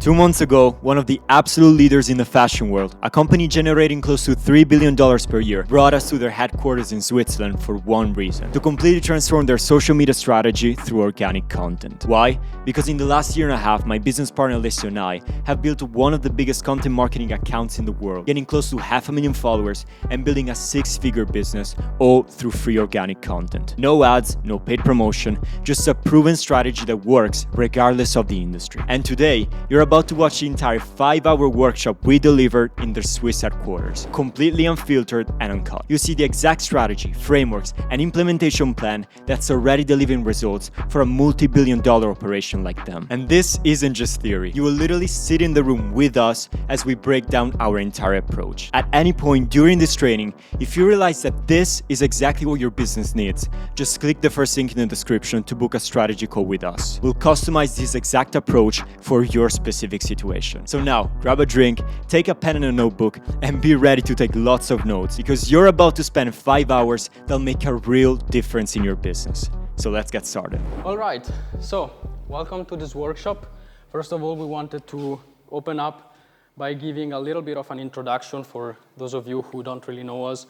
2 months ago, one of the absolute leaders in the fashion world, a company generating close to $3 billion per year, brought us to their headquarters in Switzerland for one reason: to completely transform their social media strategy through organic content. Why? Because in the last year and a half, my business partner Alessio and I have built one of the biggest content marketing accounts in the world, getting close to 500,000 followers and building a six-figure business, all through free organic content. No ads, no paid promotion, just a proven strategy that works regardless of the industry. And today, you're about to watch the entire 5-hour workshop we delivered in their Swiss headquarters, completely unfiltered and uncut. You see the exact strategy, frameworks, and implementation plan that's already delivering results for a multi-billion-dollar operation like them. And this isn't just theory. You will literally sit in the room with us as we break down our entire approach. At any point during this training, if you realize that this is exactly what your business needs, just click the first link in the description to book a strategy call with us. We'll customize this exact approach for your specific situation. So now, grab a drink, take a pen and a notebook, and be ready to take lots of notes, because you're about to spend 5 hours that'll make a real difference in your business. So let's get started. All right, so welcome to this workshop. First of all, we wanted to open up by giving a little bit of an introduction for those of you who don't really know us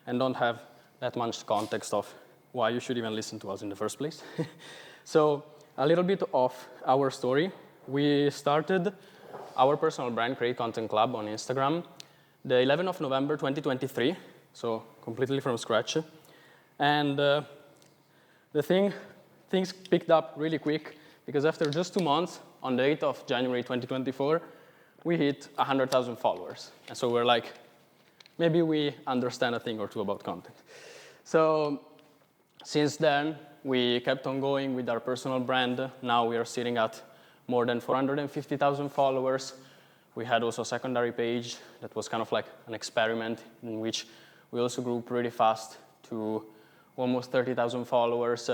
and don't have that much context of why you should even listen to us in the first place. So a little bit of our story. We started our personal brand, Create Content Club, on Instagram the 11th of November 2023, so completely from scratch. And things picked up really quick, because after just 2 months, on the 8th of January 2024, we hit 100,000 followers. And so we're like, maybe we understand a thing or two about content. So since then, we kept on going with our personal brand. Now we are sitting at more than 450,000 followers. We had also a secondary page that was kind of like an experiment, in which we also grew pretty fast to almost 30,000 followers.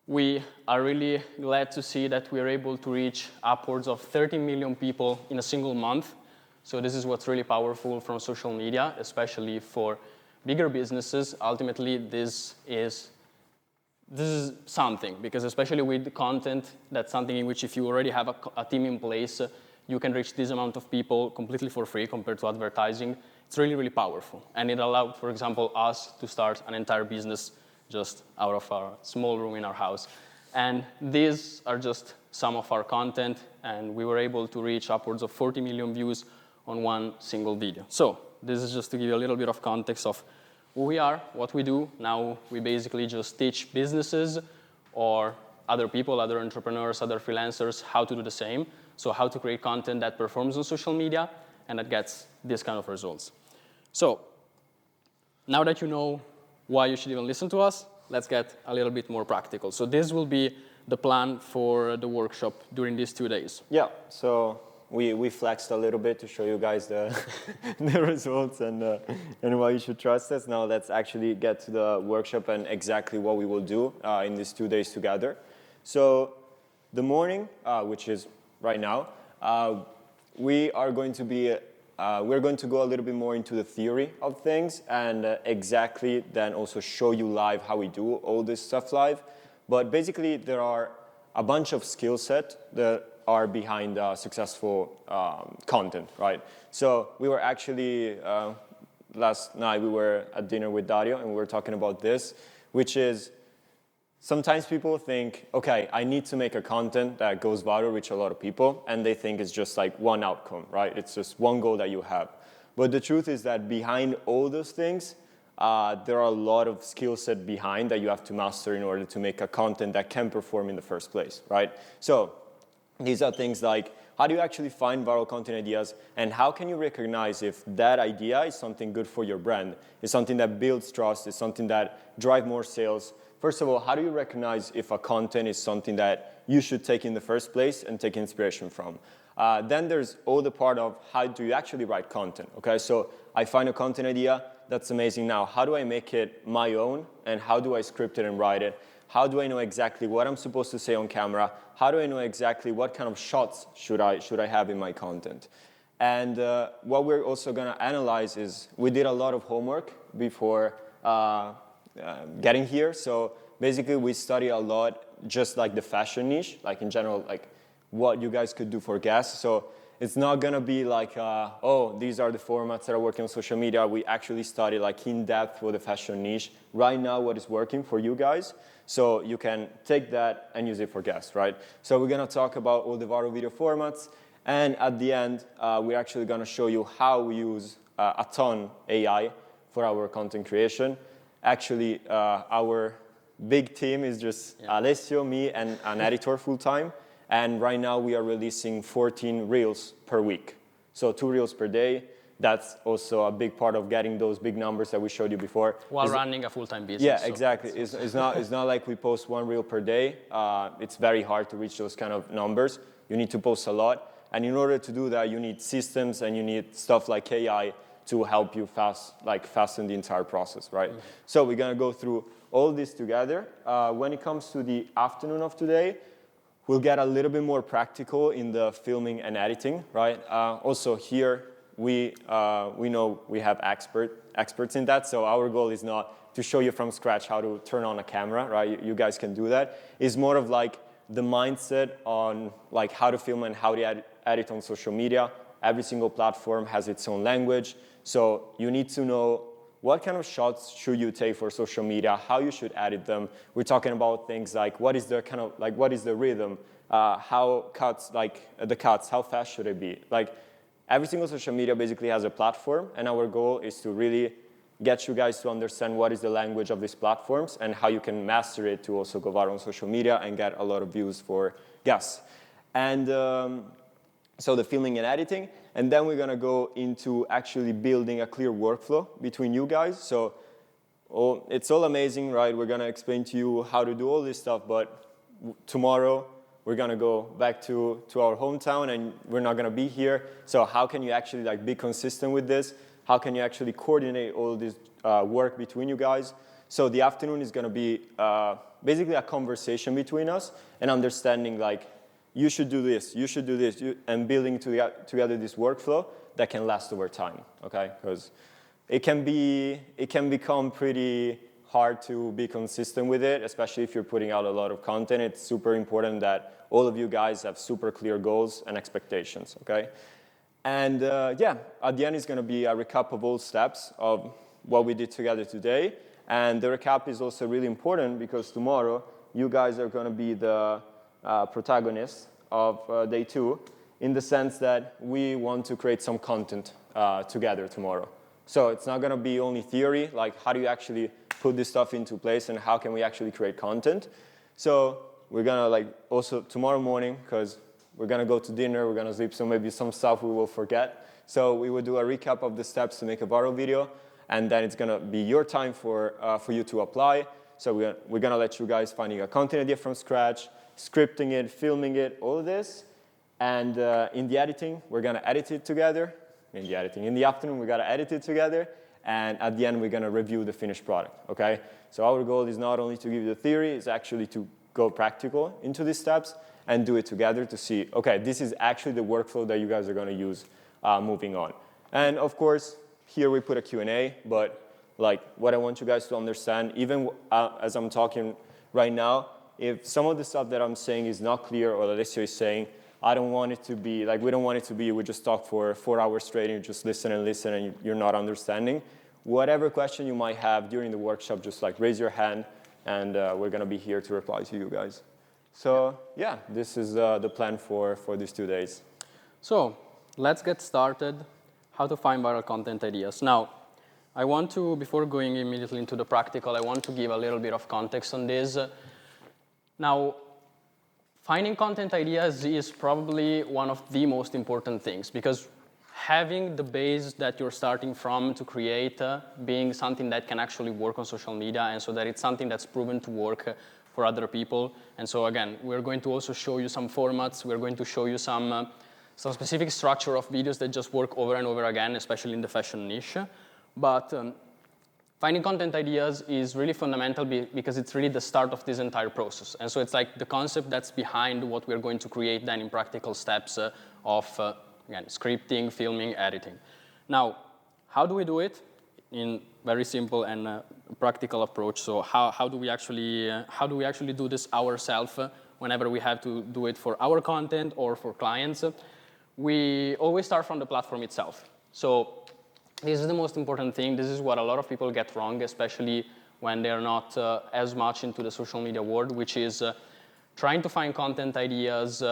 We are really glad to see that we are able to reach upwards of 30 million people in a single month. So this is what's really powerful from social media, especially for bigger businesses. Ultimately, this is something, because especially with the content, that's something in which if you already have a team in place, you can reach this amount of people completely for free compared to advertising. It's really, really powerful. And it allowed, for example, us to start an entire business just out of our small room in our house. And these are just some of our content, and we were able to reach upwards of 40 million views on one single video. So this is just to give you a little bit of context of who we are, what we do. Now we basically just teach businesses or other people, other entrepreneurs, other freelancers how to do the same. So how to create content that performs on social media and that gets this kind of results. So now that you know why you should even listen to us, let's get a little bit more practical. So this will be the plan for the workshop during these 2 days. Yeah, so we flexed a little bit to show you guys the results and why you should trust us. Now let's actually get to the workshop and exactly what we will do in these 2 days together. So the morning, which is right now, we're going to go a little bit more into the theory of things and exactly then also show you live how we do all this stuff live. But basically there are a bunch of skill set that are behind successful content, right? So we were actually, last night we were at dinner with Dario and we were talking about this, which is sometimes people think, okay, I need to make a content that goes viral, reach a lot of people, and they think it's just like one outcome, right? It's just one goal that you have. But the truth is that behind all those things, there are a lot of skill set behind that you have to master in order to make a content that can perform in the first place, right? So these are things like, how do you actually find viral content ideas, and how can you recognize if that idea is something good for your brand, is something that builds trust, is something that drives more sales? First of all, how do you recognize if a content is something that you should take in the first place and take inspiration from? Then there's all the part of how do you actually write content, okay? So I find a content idea, that's amazing. Now, how do I make it my own, and how do I script it and write it? How do I know exactly what I'm supposed to say on camera? How do I know exactly what kind of shots should I have in my content? And what we're also going to analyze is, we did a lot of homework before getting here. So basically, we study a lot just like the fashion niche, like in general, like what you guys could do for guests. So it's not gonna be like, oh, these are the formats that are working on social media. We actually study like in depth for the fashion niche. Right now, what is working for you guys. So you can take that and use it for guests, right? So we're gonna talk about all the viral video formats. And at the end, we're actually gonna show you how we use a ton AI for our content creation. Actually, our big team is just Alessio, me, and an editor full-time. And right now we are releasing 14 reels per week. So 2 reels per day. That's also a big part of getting those big numbers that we showed you before. While running a full-time business. Yeah, exactly. It's not like we post 1 reel per day. It's very hard to reach those kind of numbers. You need to post a lot. And in order to do that, you need systems and you need stuff like AI to help you fasten the entire process, right? Mm-hmm. So we're gonna go through all this together. When it comes to the afternoon of today, we'll get a little bit more practical in the filming and editing, right? Also here, we know we have experts in that, so our goal is not to show you from scratch how to turn on a camera, right? You guys can do that. It's more of like the mindset on like how to film and how to edit on social media. Every single platform has its own language, so you need to know what kind of shots should you take for social media, how you should edit them. We're talking about things like what is the rhythm, how cuts, the cuts, how fast should it be? Like every single social media basically has a platform, and our goal is to really get you guys to understand what is the language of these platforms and how you can master it to also go viral on social media and get a lot of views for guests. And so the filming and editing, and then we're gonna go into actually building a clear workflow between you guys. So it's all amazing, right? We're gonna explain to you how to do all this stuff, but tomorrow we're gonna go back to our hometown and we're not gonna be here. So how can you actually like be consistent with this? How can you actually coordinate all this work between you guys? So the afternoon is gonna be basically a conversation between us and understanding like, you should do this, and building together this workflow that can last over time, okay? Because it can become pretty hard to be consistent with it, especially if you're putting out a lot of content. It's super important that all of you guys have super clear goals and expectations, okay? And at the end is gonna be a recap of all steps of what we did together today. And the recap is also really important because tomorrow you guys are gonna be the protagonists of day 2 in the sense that we want to create some content together tomorrow. So it's not going to be only theory, like how do you actually put this stuff into place and how can we actually create content. So we're going to like also tomorrow morning, because we're going to go to dinner, we're going to sleep, so maybe some stuff we will forget. So we will do a recap of the steps to make a viral video, and then it's going to be your time for you to apply. So we're going to let you guys finding a content idea from scratch, scripting it, filming it, all of this. And in the editing, we're going to edit it together. In the afternoon, we're going to edit it together. And at the end, we're going to review the finished product, okay? So our goal is not only to give you the theory, it's actually to go practical into these steps and do it together to see, okay, this is actually the workflow that you guys are going to use moving on. And of course, here we put a Q&A, but like what I want you guys to understand, even as I'm talking right now, if some of the stuff that I'm saying is not clear or Alessio is saying, I don't want it to be, like we don't want it to be, we just talk for 4 hours straight and you just listen and you're not understanding. Whatever question you might have during the workshop, just like raise your hand and we're gonna be here to reply to you guys. So yeah, this is the plan for these 2 days. So let's get started. How to find viral content ideas. Now, I want to, before going immediately into the practical, I want to give a little bit of context on this. Now, finding content ideas is probably one of the most important things because having the base that you're starting from to create being something that can actually work on social media and so that it's something that's proven to work for other people. And so again, we're going to also show you some formats. We're going to show you some specific structure of videos that just work over and over again, especially in the fashion niche. But finding content ideas is really fundamental because it's really the start of this entire process. And so it's like the concept that's behind what we're going to create then in practical steps of, again, scripting, filming, editing. Now, how do we do it? In very simple and practical approach. So how do we actually do this ourselves? whenever we have to do it for our content or for clients, we always start from the platform itself. So this is the most important thing. This is what a lot of people get wrong, especially when they're not as much into the social media world, which is trying to find content ideas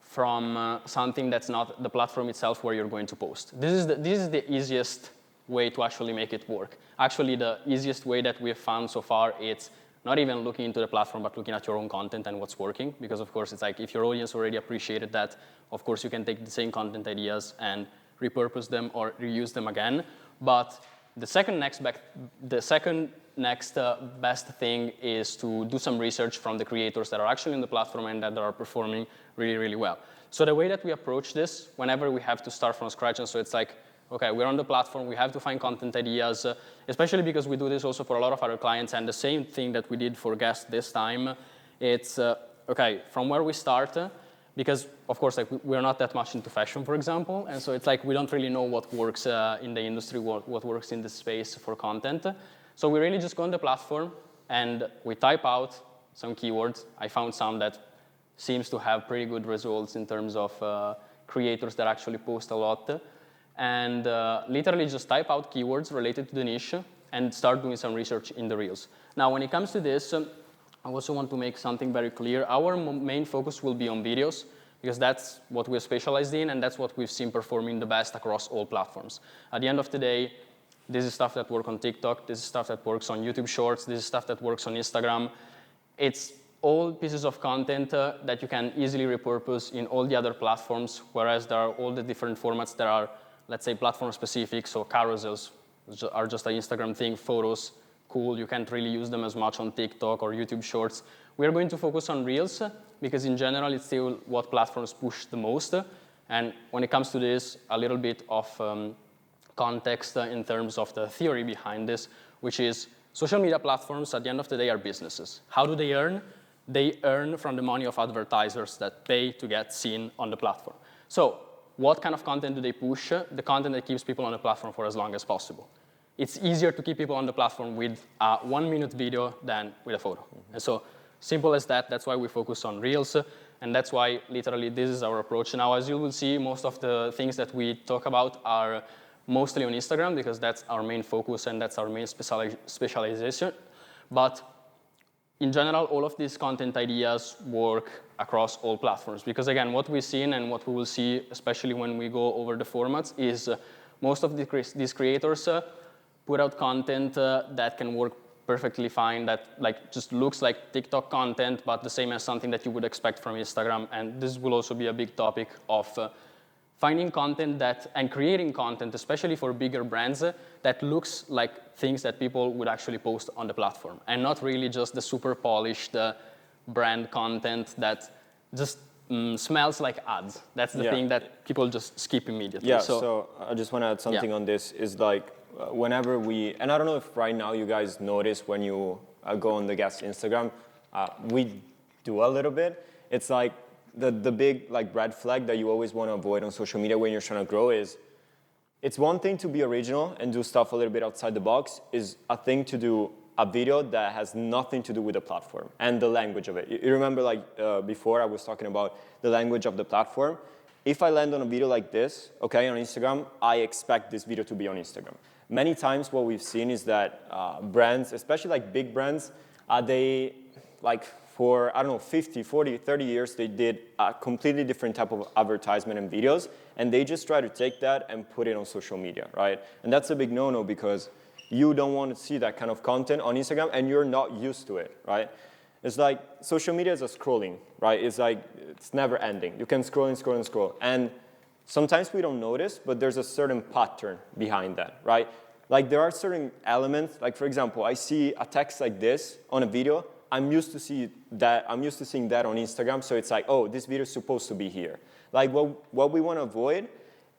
from something that's not the platform itself where you're going to post. This is the easiest way to actually make it work. Actually, the easiest way that we've found so far, it's not even looking into the platform, but looking at your own content and what's working. Because of course, it's like if your audience already appreciated that, of course you can take the same content ideas and repurpose them or reuse them again. But the second next best thing is to do some research from the creators that are actually in the platform and that are performing really, really well. So the way that we approach this, whenever we have to start from scratch, and so it's like, okay, we're on the platform, we have to find content ideas, especially because we do this also for a lot of other clients, and the same thing that we did for guests this time, it's, okay, from where we start, because of course, like, we're not that much into fashion, for example, and so it's like we don't really know what works in the industry, what works in the space for content. So we really just go on the platform and we type out some keywords. I found some that seems to have pretty good results in terms of creators that actually post a lot. And literally just type out keywords related to the niche and start doing some research in the Reels. Now, when it comes to this, I also want to make something very clear. Our main focus will be on videos, because that's what we're specialized in, and that's what we've seen performing the best across all platforms. At the end of the day, this is stuff that works on TikTok, this is stuff that works on YouTube Shorts, this is stuff that works on Instagram. It's all pieces of content that you can easily repurpose in all the other platforms, whereas there are all the different formats that are, let's say, platform specific, so carousels are just an Instagram thing, photos, cool, you can't really use them as much on TikTok or YouTube Shorts. We're going to focus on Reels, because in general, it's still what platforms push the most. And when it comes to this, a little bit of context in terms of the theory behind this, which is social media platforms at the end of the day are businesses. How do they earn? They earn from the money of advertisers that pay to get seen on the platform. So what kind of content do they push? The content that keeps people on the platform for as long as possible. It's easier to keep people on the platform with a 1-minute video than with a photo. Mm-hmm. And so simple as that, that's why we focus on Reels. And that's why literally this is our approach. Now, as you will see, most of the things that we talk about are mostly on Instagram, because that's our main focus and that's our main specialization. But in general, all of these content ideas work across all platforms. Because again, what we've seen and what we will see, especially when we go over the formats, is most of these creators put out content that can work perfectly fine, that like just looks like TikTok content, but the same as something that you would expect from Instagram. And this will also be a big topic of finding content and creating content, especially for bigger brands, that looks like things that people would actually post on the platform, and not really just the super polished brand content that just smells like ads. That's the thing that people just skip immediately. Yeah, so I just want to add something on this, is like whenever and I don't know if right now you guys notice when you go on the guest Instagram, we do a little bit. It's like, the big like red flag that you always want to avoid on social media when you're trying to grow is, it's one thing to be original and do stuff a little bit outside the box, is a thing to do a video that has nothing to do with the platform and the language of it. You remember like before I was talking about the language of the platform. If I land on a video like this, okay, on Instagram, I expect this video to be on Instagram. Many times what we've seen is that brands, especially like big brands, they like, for, I don't know, 50, 40, 30 years, they did a completely different type of advertisement and videos, and they just try to take that and put it on social media, right? And that's a big no-no, because you don't want to see that kind of content on Instagram, and you're not used to it, right? It's like, social media is a scrolling, right? It's like, it's never ending. You can scroll and scroll and scroll. And sometimes we don't notice, but there's a certain pattern behind that, right? Like, there are certain elements, like for example, I see a text like this on a video, I'm used to seeing that on Instagram, so it's like, oh, this video is supposed to be here. Like what we want to avoid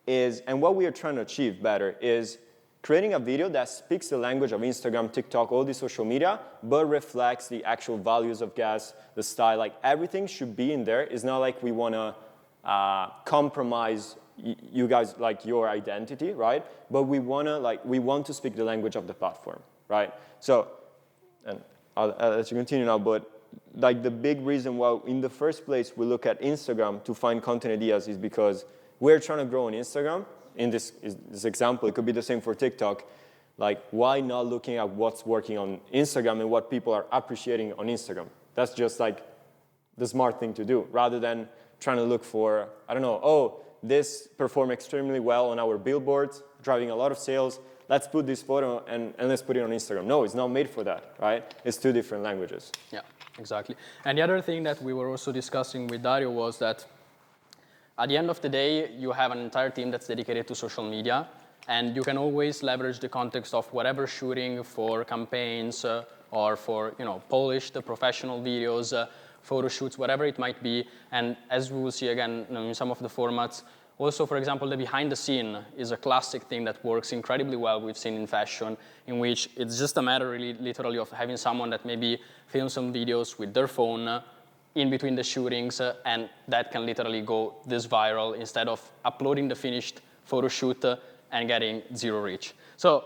is, and what we are trying to achieve better, is creating a video that speaks the language of Instagram, TikTok, all these social media, but reflects the actual values of guests, the style, like everything should be in there. It's not like we want to compromise you guys, like your identity, right? But we want to speak the language of the platform, right? So, and I'll let you continue now, but like the big reason why in the first place we look at Instagram to find content ideas is because we're trying to grow on Instagram. In this example, it could be the same for TikTok. Like, why not looking at what's working on Instagram and what people are appreciating on Instagram? That's just like the smart thing to do, rather than trying to look for, I don't know, oh, this performed extremely well on our billboards, driving a lot of sales. Let's put this photo and let's put it on Instagram. No, it's not made for that, right? It's two different languages. Yeah, exactly. And the other thing that we were also discussing with Dario was that at the end of the day, you have an entire team that's dedicated to social media, and you can always leverage the context of whatever shooting for campaigns or for polished professional videos, photo shoots, whatever it might be. And as we will see again in some of the formats, also, for example, the behind the scene is a classic thing that works incredibly well. We've seen in fashion, in which it's just a matter really literally of having someone that maybe films some videos with their phone in between the shootings, and that can literally go this viral instead of uploading the finished photo shoot and getting zero reach. So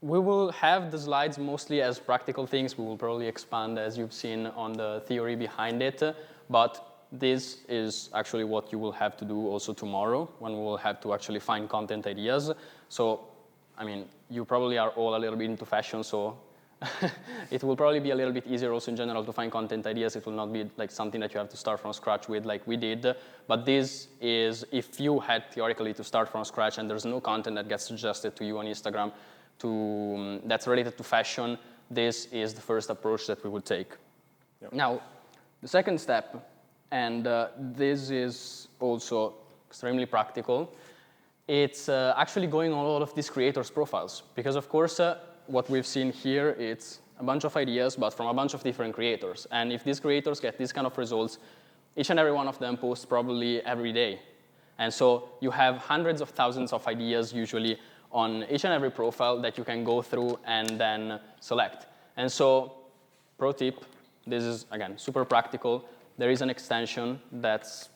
we will have the slides mostly as practical things. We will probably expand, as you've seen, on the theory behind it, but this is actually what you will have to do also tomorrow, when we will have to actually find content ideas. So, I mean, you probably are all a little bit into fashion, so it will probably be a little bit easier also in general to find content ideas. It will not be like something that you have to start from scratch with like we did. But this is, if you had theoretically to start from scratch and there's no content that gets suggested to you on Instagram that's related to fashion, this is the first approach that we would take. Yep. Now, the second step, and this is also extremely practical, it's actually going on all of these creators' profiles. Because of course, what we've seen here, it's a bunch of ideas, but from a bunch of different creators. And if these creators get these kind of results, each and every one of them posts probably every day. And so you have hundreds of thousands of ideas usually on each and every profile that you can go through and then select. And so, pro tip, this is, again, super practical. There is an extension that's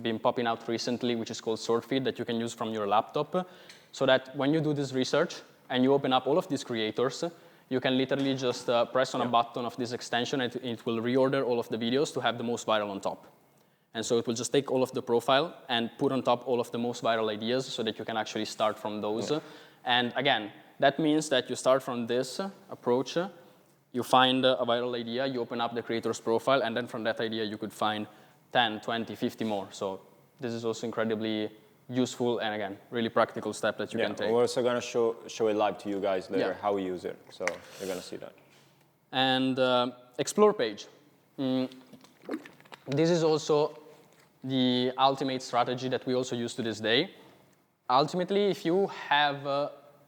been popping out recently, which is called Sort Feed, that you can use from your laptop, so that when you do this research and you open up all of these creators, you can literally just press on a button of this extension, and it will reorder all of the videos to have the most viral on top. And so it will just take all of the profile and put on top all of the most viral ideas so that you can actually start from those. Yeah. And again, that means that you start from this approach, you find a viral idea, you open up the creator's profile, and then from that idea you could find 10, 20, 50 more. So this is also incredibly useful and, again, really practical step that you can take. We're also going to show it live to you guys later, how we use it. So you're going to see that. And explore page. This is also the ultimate strategy that we also use to this day. Ultimately, if you have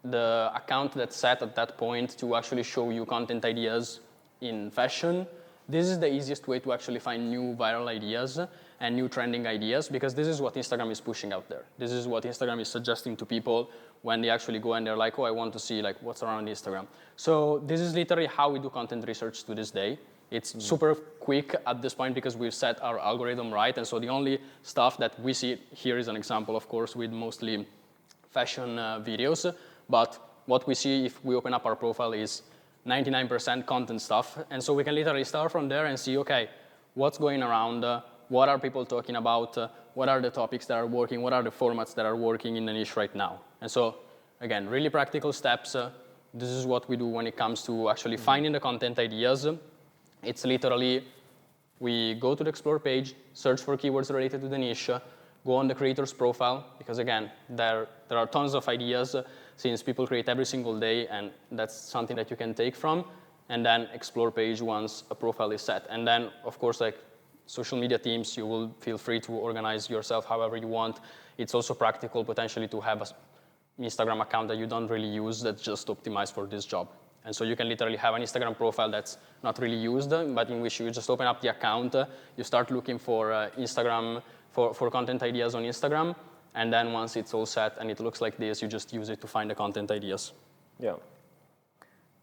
the account that's set at that point to actually show you content ideas in fashion, this is the easiest way to actually find new viral ideas and new trending ideas, because this is what Instagram is pushing out there. This is what Instagram is suggesting to people when they actually go and they're like, oh, I want to see like what's around Instagram. So this is literally how we do content research to this day. It's super quick at this point because we've set our algorithm right, and so the only stuff that we see here is an example, of course, with mostly fashion videos. But what we see if we open up our profile is 99% content stuff. And so we can literally start from there and see, okay, what's going around, what are people talking about, what are the topics that are working, what are the formats that are working in the niche right now. And so, again, really practical steps. This is what we do when it comes to actually finding the content ideas. It's literally, we go to the Explore page, search for keywords related to the niche, go on the creator's profile, because again, there are tons of ideas since people create every single day, and that's something that you can take from, and then Explore page once a profile is set. And then, of course, like social media teams, you will feel free to organize yourself however you want. It's also practical potentially to have an Instagram account that you don't really use that's just optimized for this job. And so you can literally have an Instagram profile that's not really used, but in which you just open up the account, you start looking for Instagram, for content ideas on Instagram, and then once it's all set and it looks like this, you just use it to find the content ideas. Yeah.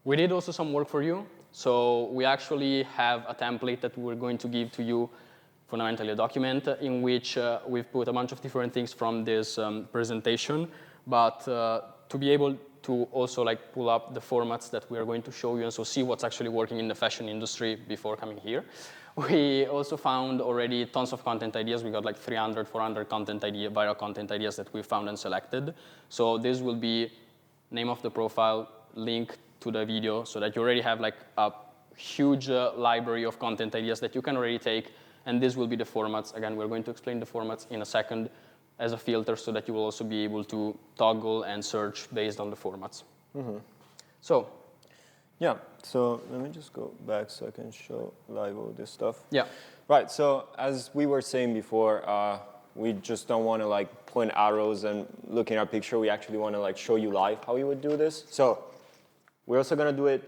We did also some work for you. So we actually have a template that we're going to give to you, fundamentally a document, in which we've put a bunch of different things from this presentation. But to be able to also like pull up the formats that we are going to show you and so see what's actually working in the fashion industry before coming here. We also found already tons of content ideas. We got like 300, 400 viral content ideas that we found and selected. So this will be name of the profile, link to the video, so that you already have like a huge library of content ideas that you can already take. And this will be the formats. Again, we're going to explain the formats in a second as a filter so that you will also be able to toggle and search based on the formats. So. Yeah, so let me just go back so I can show live all this stuff. Yeah. Right, so as we were saying before, we just don't want to like point arrows and look in our picture. We actually want to like show you live how we would do this. So we're also going to do it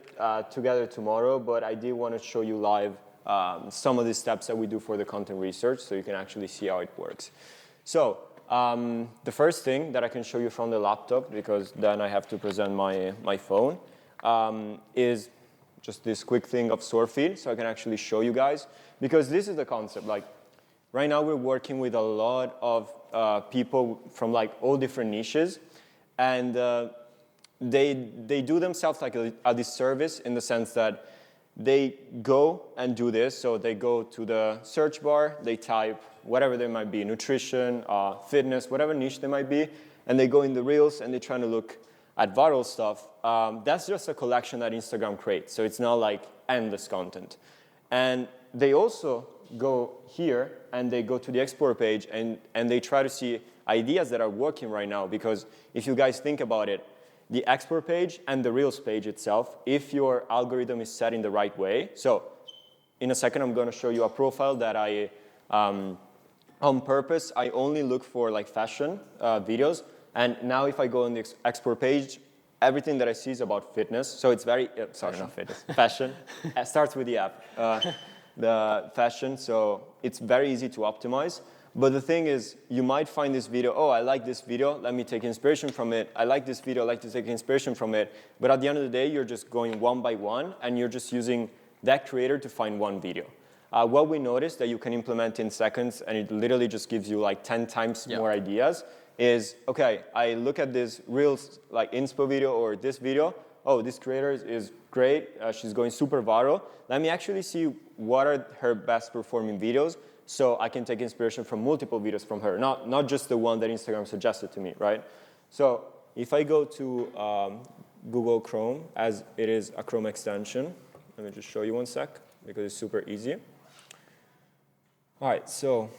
together tomorrow, but I did want to show you live some of the steps that we do for the content research so you can actually see how it works. So the first thing that I can show you from the laptop, because then I have to present my phone, is just this quick thing of store feed, so I can actually show you guys. Because this is the concept. Like, right now we're working with a lot of people from like all different niches, and they do themselves like a disservice in the sense that they go and do this. So they go to the search bar, they type whatever they might be, nutrition, fitness, whatever niche they might be, and they go in the Reels and they're trying to look at viral stuff. That's just a collection that Instagram creates. So it's not like endless content. And they also go here and they go to the explore page and they try to see ideas that are working right now. Because if you guys think about it, the explore page and the Reels page itself, if your algorithm is set in the right way. So in a second, I'm going to show you a profile that I, on purpose, I only look for like fashion videos. And now if I go on the explore page, everything that I see is about fitness. So it's very, sorry, not fitness, fashion. It starts with the app, the fashion. So it's very easy to optimize. But the thing is, you might find this video, oh, I like this video, let me take inspiration from it. I like this video, I like to take inspiration from it. But at the end of the day, you're just going one by one, and you're just using that creator to find one video. What we noticed that you can implement in seconds, and it literally just gives you like 10 times more ideas, is, okay, I look at this Reels like inspo video or this video. Oh, this creator is great. She's going super viral. Let me actually see what are her best performing videos so I can take inspiration from multiple videos from her, not just the one that Instagram suggested to me, right? So if I go to Google Chrome, as it is a Chrome extension, let me just show you one sec because it's super easy. All right, so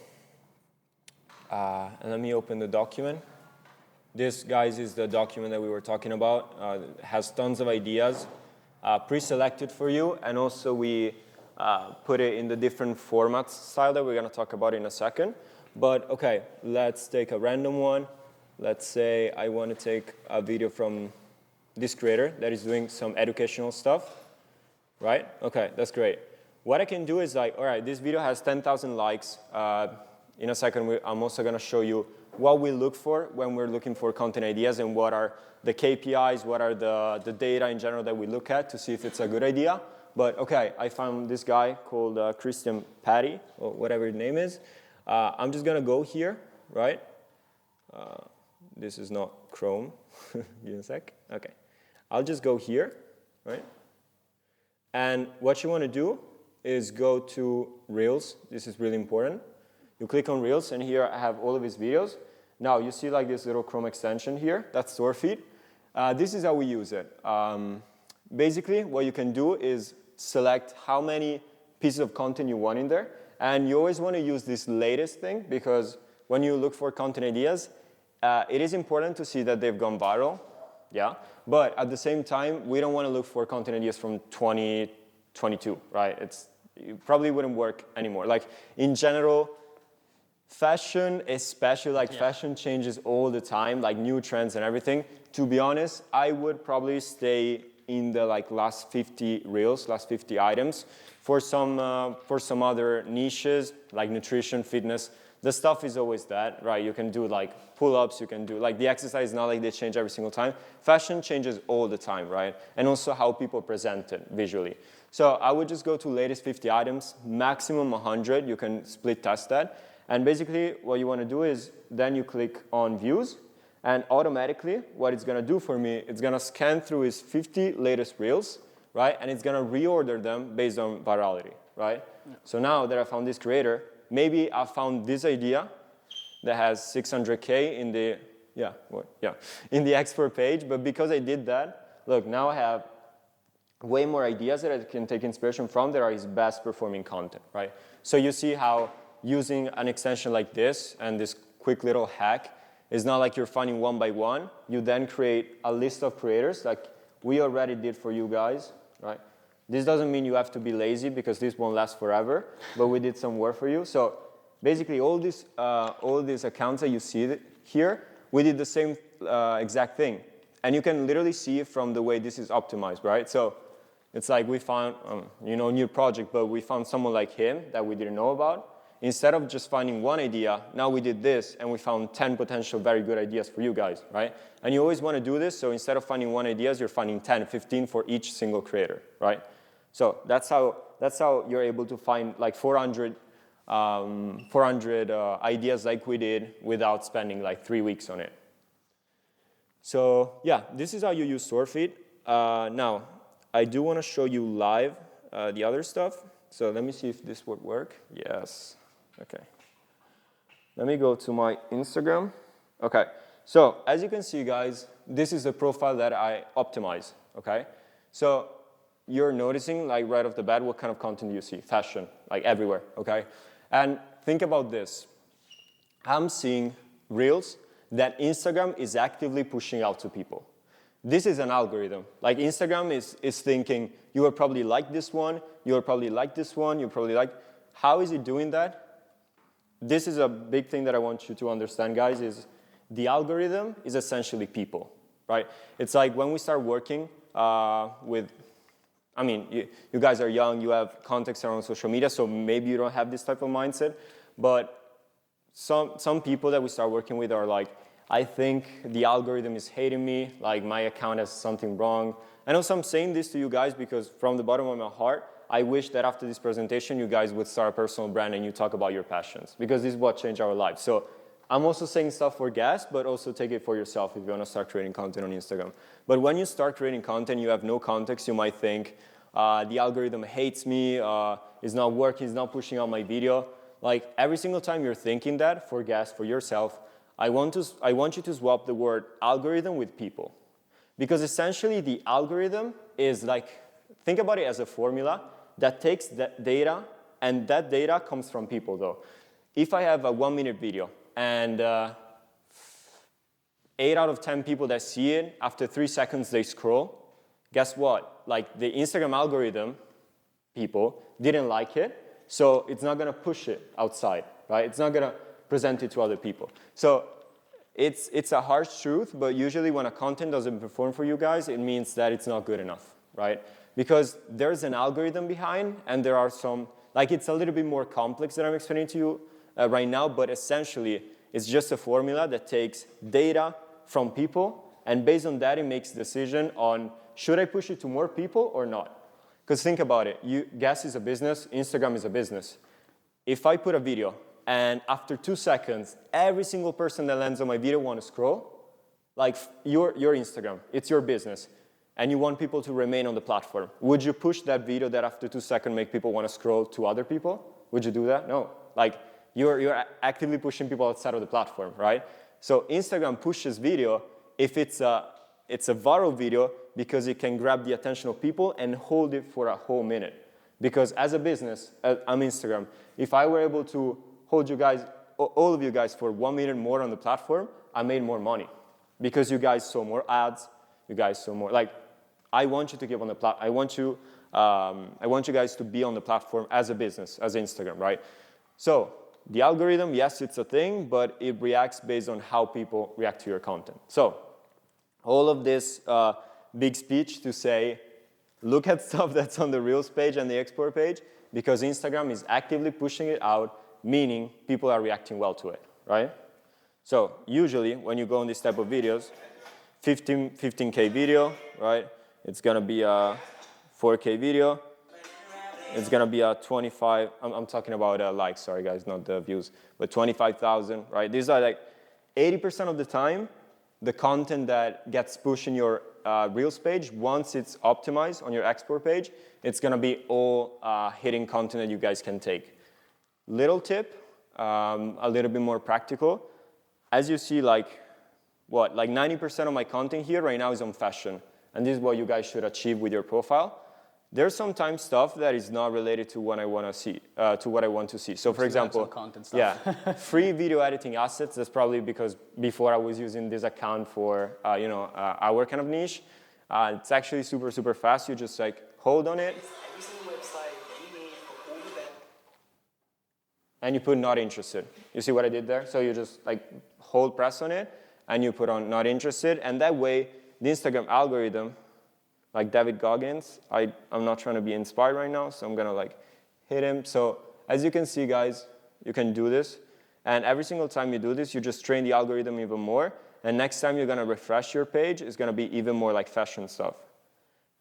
and let me open the document. This, guys, is the document that we were talking about. It has tons of ideas pre-selected for you, and also we put it in the different formats style that we're going to talk about in a second. But okay, let's take a random one. Let's say I want to take a video from this creator that is doing some educational stuff, right? Okay, that's great. What I can do is like, all right, this video has 10,000 likes. In a second, I'm also going to show you what we look for when we're looking for content ideas and what are the KPIs, what are the data in general that we look at to see if it's a good idea. But okay, I found this guy called Christian Patty, or whatever his name is. I'm just going to go here, right? This is not Chrome. Give me a sec. Okay. I'll just go here, right? And what you want to do is go to Reels. This is really important. You click on Reels, and here I have all of his videos. Now, you see like this little Chrome extension here. That's store feed. This is how we use it. Basically, what you can do is select how many pieces of content you want in there. And you always want to use this latest thing, because when you look for content ideas, it is important to see that they've gone viral. Yeah. But at the same time, we don't want to look for content ideas from 2022, right? It probably wouldn't work anymore. Like, in general, fashion, especially like fashion changes all the time, like new trends and everything. To be honest, I would probably stay in the like last 50 Reels, last 50 items. For some other niches, like nutrition, fitness, the stuff is always that, right? You can do like pull-ups, you can do like the exercise is not like they change every single time. Fashion changes all the time, right? And also how people present it visually. So I would just go to latest 50 items, maximum 100. You can split test that. And basically, what you want to do is then you click on views, And automatically, what it's gonna do for me, it's gonna scan through his 50 latest reels, right? And it's gonna reorder them based on virality, right? Yeah. So now that I found this creator, maybe I found this idea that has 600K in the, in the export page, but because I did that, look, now I have way more ideas that I can take inspiration from that are his best performing content, right? So you see how using an extension like this and this quick little hack is not like you're finding one by one. You then create a list of creators like we already did for you guys, right? This doesn't mean you have to be lazy because this won't last forever, but we did some work for you. So basically all these accounts that you see here, we did the same exact thing. And you can literally see it from the way this is optimized, right? So it's like we found, new project, but we found someone like him that we didn't know about. Instead of just finding one idea, now we did this, and we found 10 potential very good ideas for you guys, right? And you always want to do this, so instead of finding one idea, you're finding 10, 15 for each single creator, right? So that's how you're able to find like 400 ideas like we did without spending like 3 weeks on it. So yeah, this is how you use StoreFeed. Now, I do want to show you live the other stuff. So let me see if this would work. Yes. Okay. Let me go to my Instagram. Okay. So as you can see, guys, this is the profile that I optimize. Okay. So you're noticing, like right off the bat, what kind of content you see? Fashion, like everywhere. Okay. And think about this. I'm seeing reels that Instagram is actively pushing out to people. This is an algorithm. Like Instagram is thinking, you will probably like this one, you will probably like this one, you probably like. How is it doing that? This is a big thing that I want you to understand, guys, is the algorithm is essentially people, right? It's like when we start working you guys are young, you have context around social media, so maybe you don't have this type of mindset, but some people that we start working with are like, I think the algorithm is hating me, like my account has something wrong. I know I'm saying this to you guys because from the bottom of my heart, I wish that after this presentation, you guys would start a personal brand and you talk about your passions because this is what changed our lives. So I'm also saying stuff for gas, but also take it for yourself if you want to start creating content on Instagram. But when you start creating content, you have no context, you might think, the algorithm hates me, it's not working, it's not pushing out my video. Like every single time you're thinking that, for gas, for yourself, I want you to swap the word algorithm with people. Because essentially the algorithm is like, think about it as a formula that takes that data, and that data comes from people though. If I have a 1-minute video and 8 out of 10 people that see it, after 3 seconds they scroll, guess what? Like the Instagram algorithm, people didn't like it, so it's not gonna push it outside, right? It's not gonna present it to other people. So it's a harsh truth, but usually when a content doesn't perform for you guys, it means that it's not good enough, right? Because there's an algorithm behind, and there are some, like it's a little bit more complex that I'm explaining to you right now, but essentially it's just a formula that takes data from people, and based on that, it makes a decision on should I push it to more people or not? Because think about it, gas is a business, Instagram is a business. If I put a video, and after 2 seconds, every single person that lands on my video want to scroll, like your Instagram, it's your business, and you want people to remain on the platform. Would you push that video that after 2 seconds make people want to scroll to other people? Would you do that? No. Like you're actively pushing people outside of the platform, right? So Instagram pushes video if it's a viral video because it can grab the attention of people and hold it for a whole minute. Because as a business, I'm Instagram. If I were able to hold you guys, all of you guys, for 1 minute more on the platform, I made more money because you guys saw more ads. You guys saw more. Like, I want you to keep on the platform. I want you guys to be on the platform as a business, as Instagram, right? So the algorithm, yes, it's a thing, but it reacts based on how people react to your content. So all of this big speech to say, look at stuff that's on the Reels page and the export page because Instagram is actively pushing it out, meaning people are reacting well to it, right? So usually when you go on this type of videos, 15K video, right? It's gonna be a 4K video. It's gonna be a 25, I'm talking about likes, sorry guys, not the views, but 25,000, right? These are like 80% of the time, the content that gets pushed in your Reels page, once it's optimized on your export page, it's going to be all hidden content that you guys can take. Little tip, a little bit more practical. As you see, like 90% of my content here right now is on fashion. And this is what you guys should achieve with your profile. There's sometimes stuff that is not related to what I want to see, to what I want to see. So for example, content stuff. free video editing assets. That's probably because before I was using this account for our kind of niche. It's actually super, super fast. You just like hold on it. Every single website that you need for all of them. And you put not interested. You see what I did there? So you just like hold press on it and you put on not interested. And that way, the Instagram algorithm, like David Goggins, I'm not trying to be inspired right now, so I'm gonna like hit him. So as you can see, guys, you can do this. And every single time you do this, you just train the algorithm even more. And next time you're gonna refresh your page, it's gonna be even more like fashion stuff,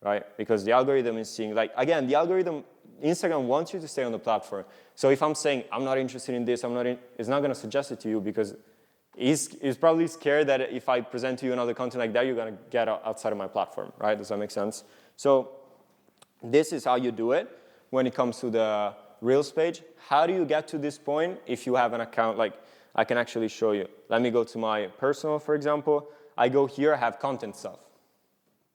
right? Because the algorithm is seeing, like, again, the algorithm, Instagram wants you to stay on the platform. So if I'm saying, I'm not interested in this, it's not gonna suggest it to you because he's probably scared that if I present to you another content like that, you're going to get outside of my platform, right? Does that make sense? So this is how you do it when it comes to the Reels page. How do you get to this point if you have an account? Like, I can actually show you. Let me go to my personal, for example. I go here, I have content stuff.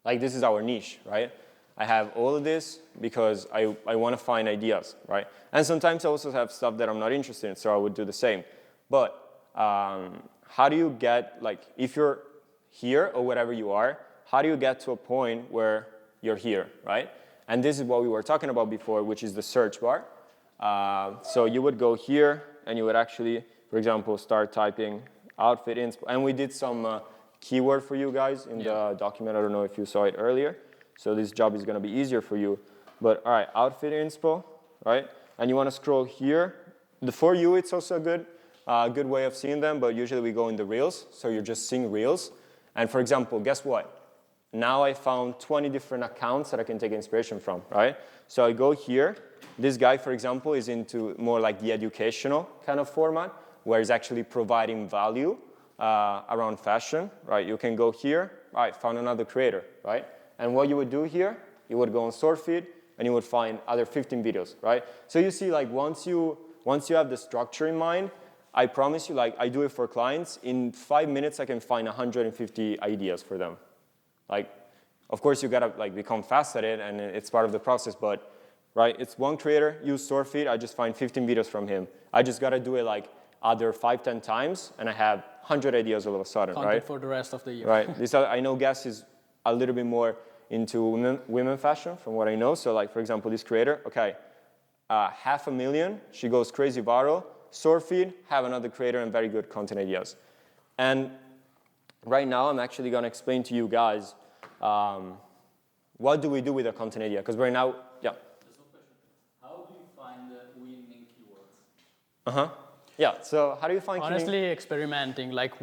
Like, this is our niche, right? I have all of this because I want to find ideas, right? And sometimes I also have stuff that I'm not interested in, so I would do the same. But how do you get, like, if you're here or wherever you are, how do you get to a point where you're here, right? And this is what we were talking about before, which is the search bar. So you would go here, and you would actually, for example, start typing outfit inspo. And we did some keyword for you guys in the document. I don't know if you saw it earlier. So this job is going to be easier for you. But all right, outfit inspo, right? And you want to scroll here. The For You, it's also a good way of seeing them, but usually we go in the Reels, so you're just seeing Reels. And for example, guess what? Now I found 20 different accounts that I can take inspiration from, right? So I go here. This guy, for example, is into more like the educational kind of format, where he's actually providing value around fashion, right? You can go here, right, found another creator, right? And what you would do here, you would go on store feed, and you would find other 15 videos, right? So you see, like, once you have the structure in mind, I promise you, like, I do it for clients. In 5 minutes, I can find 150 ideas for them. Like, of course, you gotta like become fast at it, and it's part of the process. But right, it's one creator, use store feed. I just find 15 videos from him. I just gotta do it like other 5-10 times, and I have 100 ideas all of a sudden, Content right? for the rest of the year. Right. This I know Gas is a little bit more into women fashion, from what I know. So, like, for example, this creator, okay, 500,000. She goes crazy viral. Store feed, have another creator and very good content ideas. And right now, I'm actually going to explain to you guys what do we do with a content idea. Because right now, yeah. There's no question. How do you find the winning keywords? Yeah, so how do you find Honestly, experimenting. Like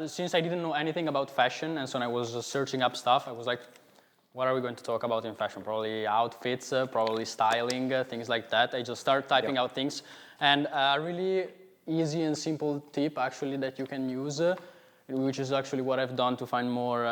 since I didn't know anything about fashion, and so when I was just searching up stuff, I was like, what are we going to talk about in fashion? Probably outfits, probably styling, things like that. I just start typing out things. And a really easy and simple tip, actually, that you can use, which is actually what I've done to find more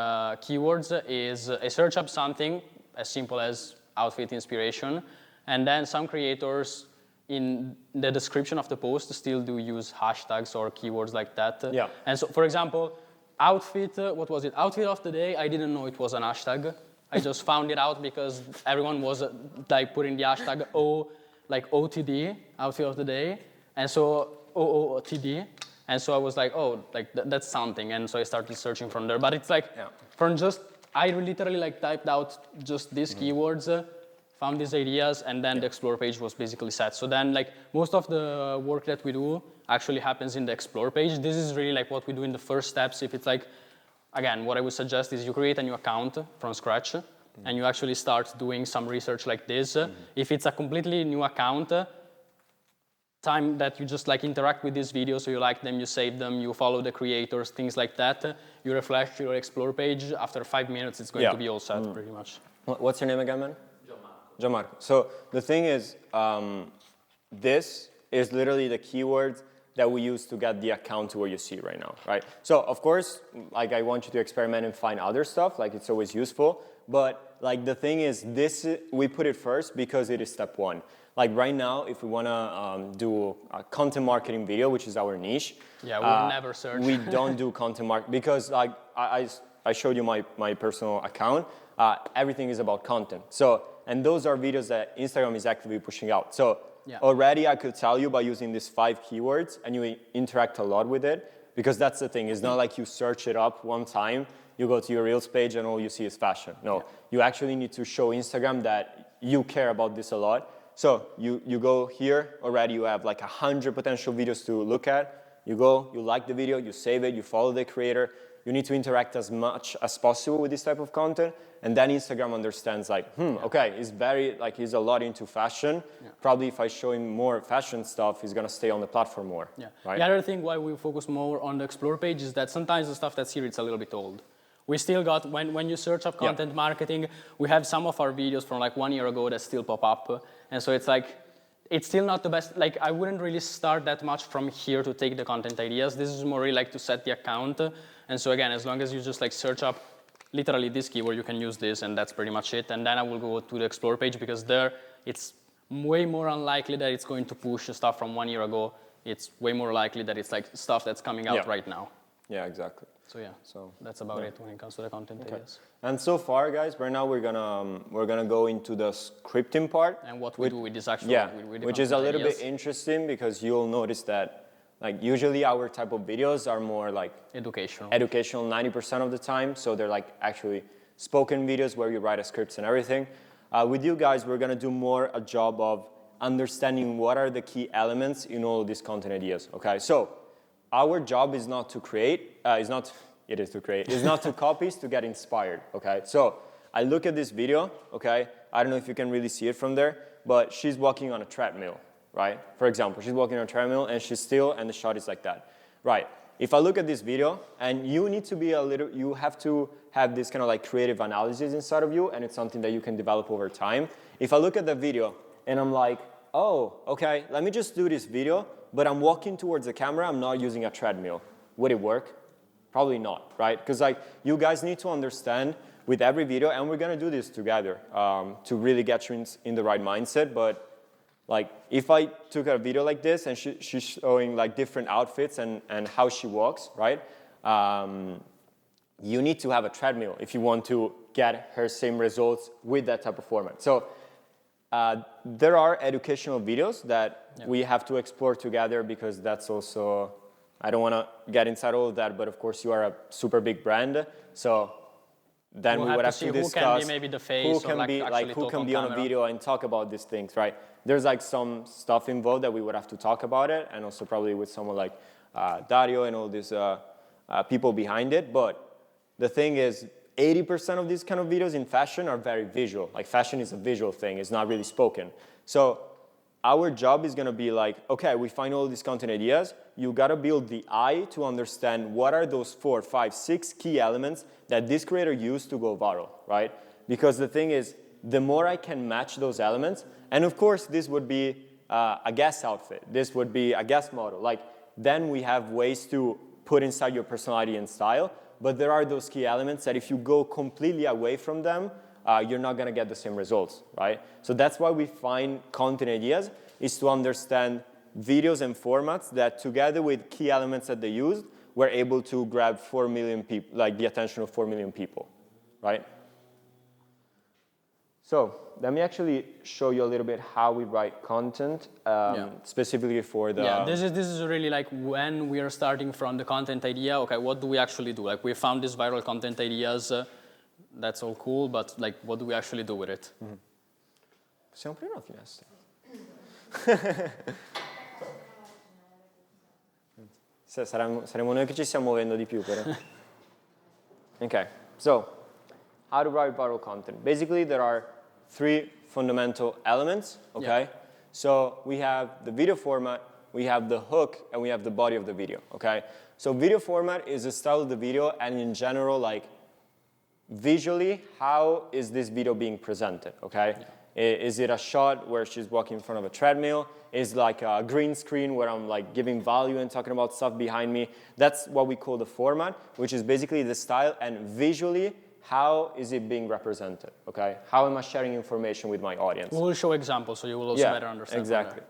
keywords, is I search up something as simple as outfit inspiration, and then some creators in the description of the post still do use hashtags or keywords like that. Yeah. And so, for example, outfit, what was it? Outfit of the day, I didn't know it was an hashtag. I just found it out because everyone was like putting the hashtag OTD, outfit of the day, and so OOTD, and so I was like, oh, like that's something, and so I started searching from there. But it's like, from just, I literally like typed out just these keywords, found these ideas, and then the explore page was basically set. So then like most of the work that we do actually happens in the explore page. This is really like what we do in the first steps. If it's like, again, what I would suggest is you create a new account from scratch, and you actually start doing some research like this. If it's a completely new account, time that you just like interact with these videos, so you like them, you save them, you follow the creators, things like that, you refresh your explore page. After 5 minutes, it's going to be all set pretty much. What's your name again, man? John Marco. So the thing is, this is literally the keywords that we use to get the account to where you see right now, right? So of course, like I want you to experiment and find other stuff, like it's always useful, but like the thing is we put it first because it is step one. Like right now, if we wanna do a content marketing video, which is our niche. Yeah, we'll never search. We don't do content marketing because like I showed you my personal account. Everything is about content. So, and those are videos that Instagram is actively pushing out. So already I could tell you by using these 5 keywords and you interact a lot with it, because that's the thing. It's not like you search it up one time, you go to your Reels page and all you see is fashion. No, you actually need to show Instagram that you care about this a lot. So you go here, already you have like 100 potential videos to look at. You go, you like the video, you save it, you follow the creator. You need to interact as much as possible with this type of content. And then Instagram understands like, okay, he's a lot into fashion. Yeah. Probably if I show him more fashion stuff, he's gonna stay on the platform more. Yeah. Right? The other thing why we focus more on the Explore page is that sometimes the stuff that's here, it's a little bit old. We still got, when you search up content marketing, we have some of our videos from like 1 year ago that still pop up. And so it's like, it's still not the best. Like I wouldn't really start that much from here to take the content ideas. This is more really like to set the account. And so again, as long as you just like search up literally this keyword, you can use this and that's pretty much it. And then I will go to the Explore page because there it's way more unlikely that it's going to push stuff from 1 year ago. It's way more likely that it's like stuff that's coming out right now. Yeah, exactly. So that's about it when it comes to the content ideas. And so far, guys, right now we're gonna go into the scripting part. And what we do with this actual with which is a little bit interesting because you'll notice that like usually our type of videos are more like educational 90% of the time. So they're like actually spoken videos where you write a scripts and everything. With you guys, we're gonna do more a job of understanding what are the key elements in all these content ideas. Okay, so our job is not to create, is not to copy, it's to get inspired, okay? So I look at this video, okay? I don't know if you can really see it from there, but she's walking on a treadmill, right? For example, she's walking on a treadmill and she's still and the shot is like that, right? If I look at this video and you need to be you have to have this kind of like creative analysis inside of you and it's something that you can develop over time. If I look at the video and I'm like, oh, okay, let me just do this video, but I'm walking towards the camera, I'm not using a treadmill. Would it work? Probably not, right? Because like you guys need to understand with every video, and we're gonna do this together to really get you in the right mindset. But like if I took a video like this and she's showing like different outfits and how she walks, right? You need to have a treadmill if you want to get her same results with that type of format. So there are educational videos that we have to explore together because that's also, I don't want to get inside all of that, but of course you are a super big brand, so then we would have to discuss who can be maybe the face, who can be on a video and talk about these things, right? There's like some stuff involved that we would have to talk about it, and also probably with someone like Dario and all these people behind it. But the thing is, 80% of these kind of videos in fashion are very visual. Like fashion is a visual thing, it's not really spoken. So our job is gonna be like, okay, we find all these content ideas, you gotta build the eye to understand what are those 4, 5, 6 key elements that this creator used to go viral, right? Because the thing is, the more I can match those elements, and of course this would be a guest outfit, this would be a guest model, like then we have ways to put inside your personality and style. But there are those key elements that if you go completely away from them, you're not gonna get the same results, right? So that's why we find content ideas, is to understand videos and formats that together with key elements that they used, were able to grab 4 million people, like the attention of 4 million people, right? So let me actually show you a little bit how we write content, specifically for the... Yeah, this is really like when we are starting from the content idea, okay, what do we actually do? Like we found these viral content ideas, that's all cool, but like what do we actually do with it? Mm-hmm. Possiamo aprire una finestra? Saremo noi che ci stiamo muovendo di più, però. Okay, so how to write viral content. Basically, there are 3 fundamental elements, okay? Yeah. So we have the video format, we have the hook, and we have the body of the video, okay? So video format is the style of the video, and in general, like, visually, how is this video being presented, okay? Yeah. Is it a shot where she's walking in front of a treadmill? Is like a green screen where I'm like giving value and talking about stuff behind me? That's what we call the format, which is basically the style and visually how is it being represented, okay? How am I sharing information with my audience? We will show examples so you will also better understand. Exactly.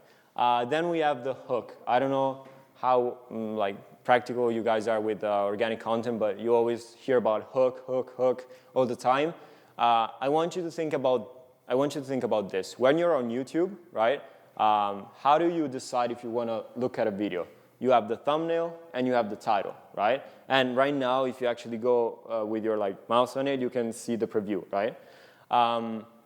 Then we have the hook. I don't know how like practical you guys are with organic content, but you always hear about hook all the time. I want you to think about this. When you're on YouTube, right? How do you decide if you want to look at a video? You have the thumbnail and you have the title, right? And right now, if you actually go with your like mouse on it, you can see the preview, right?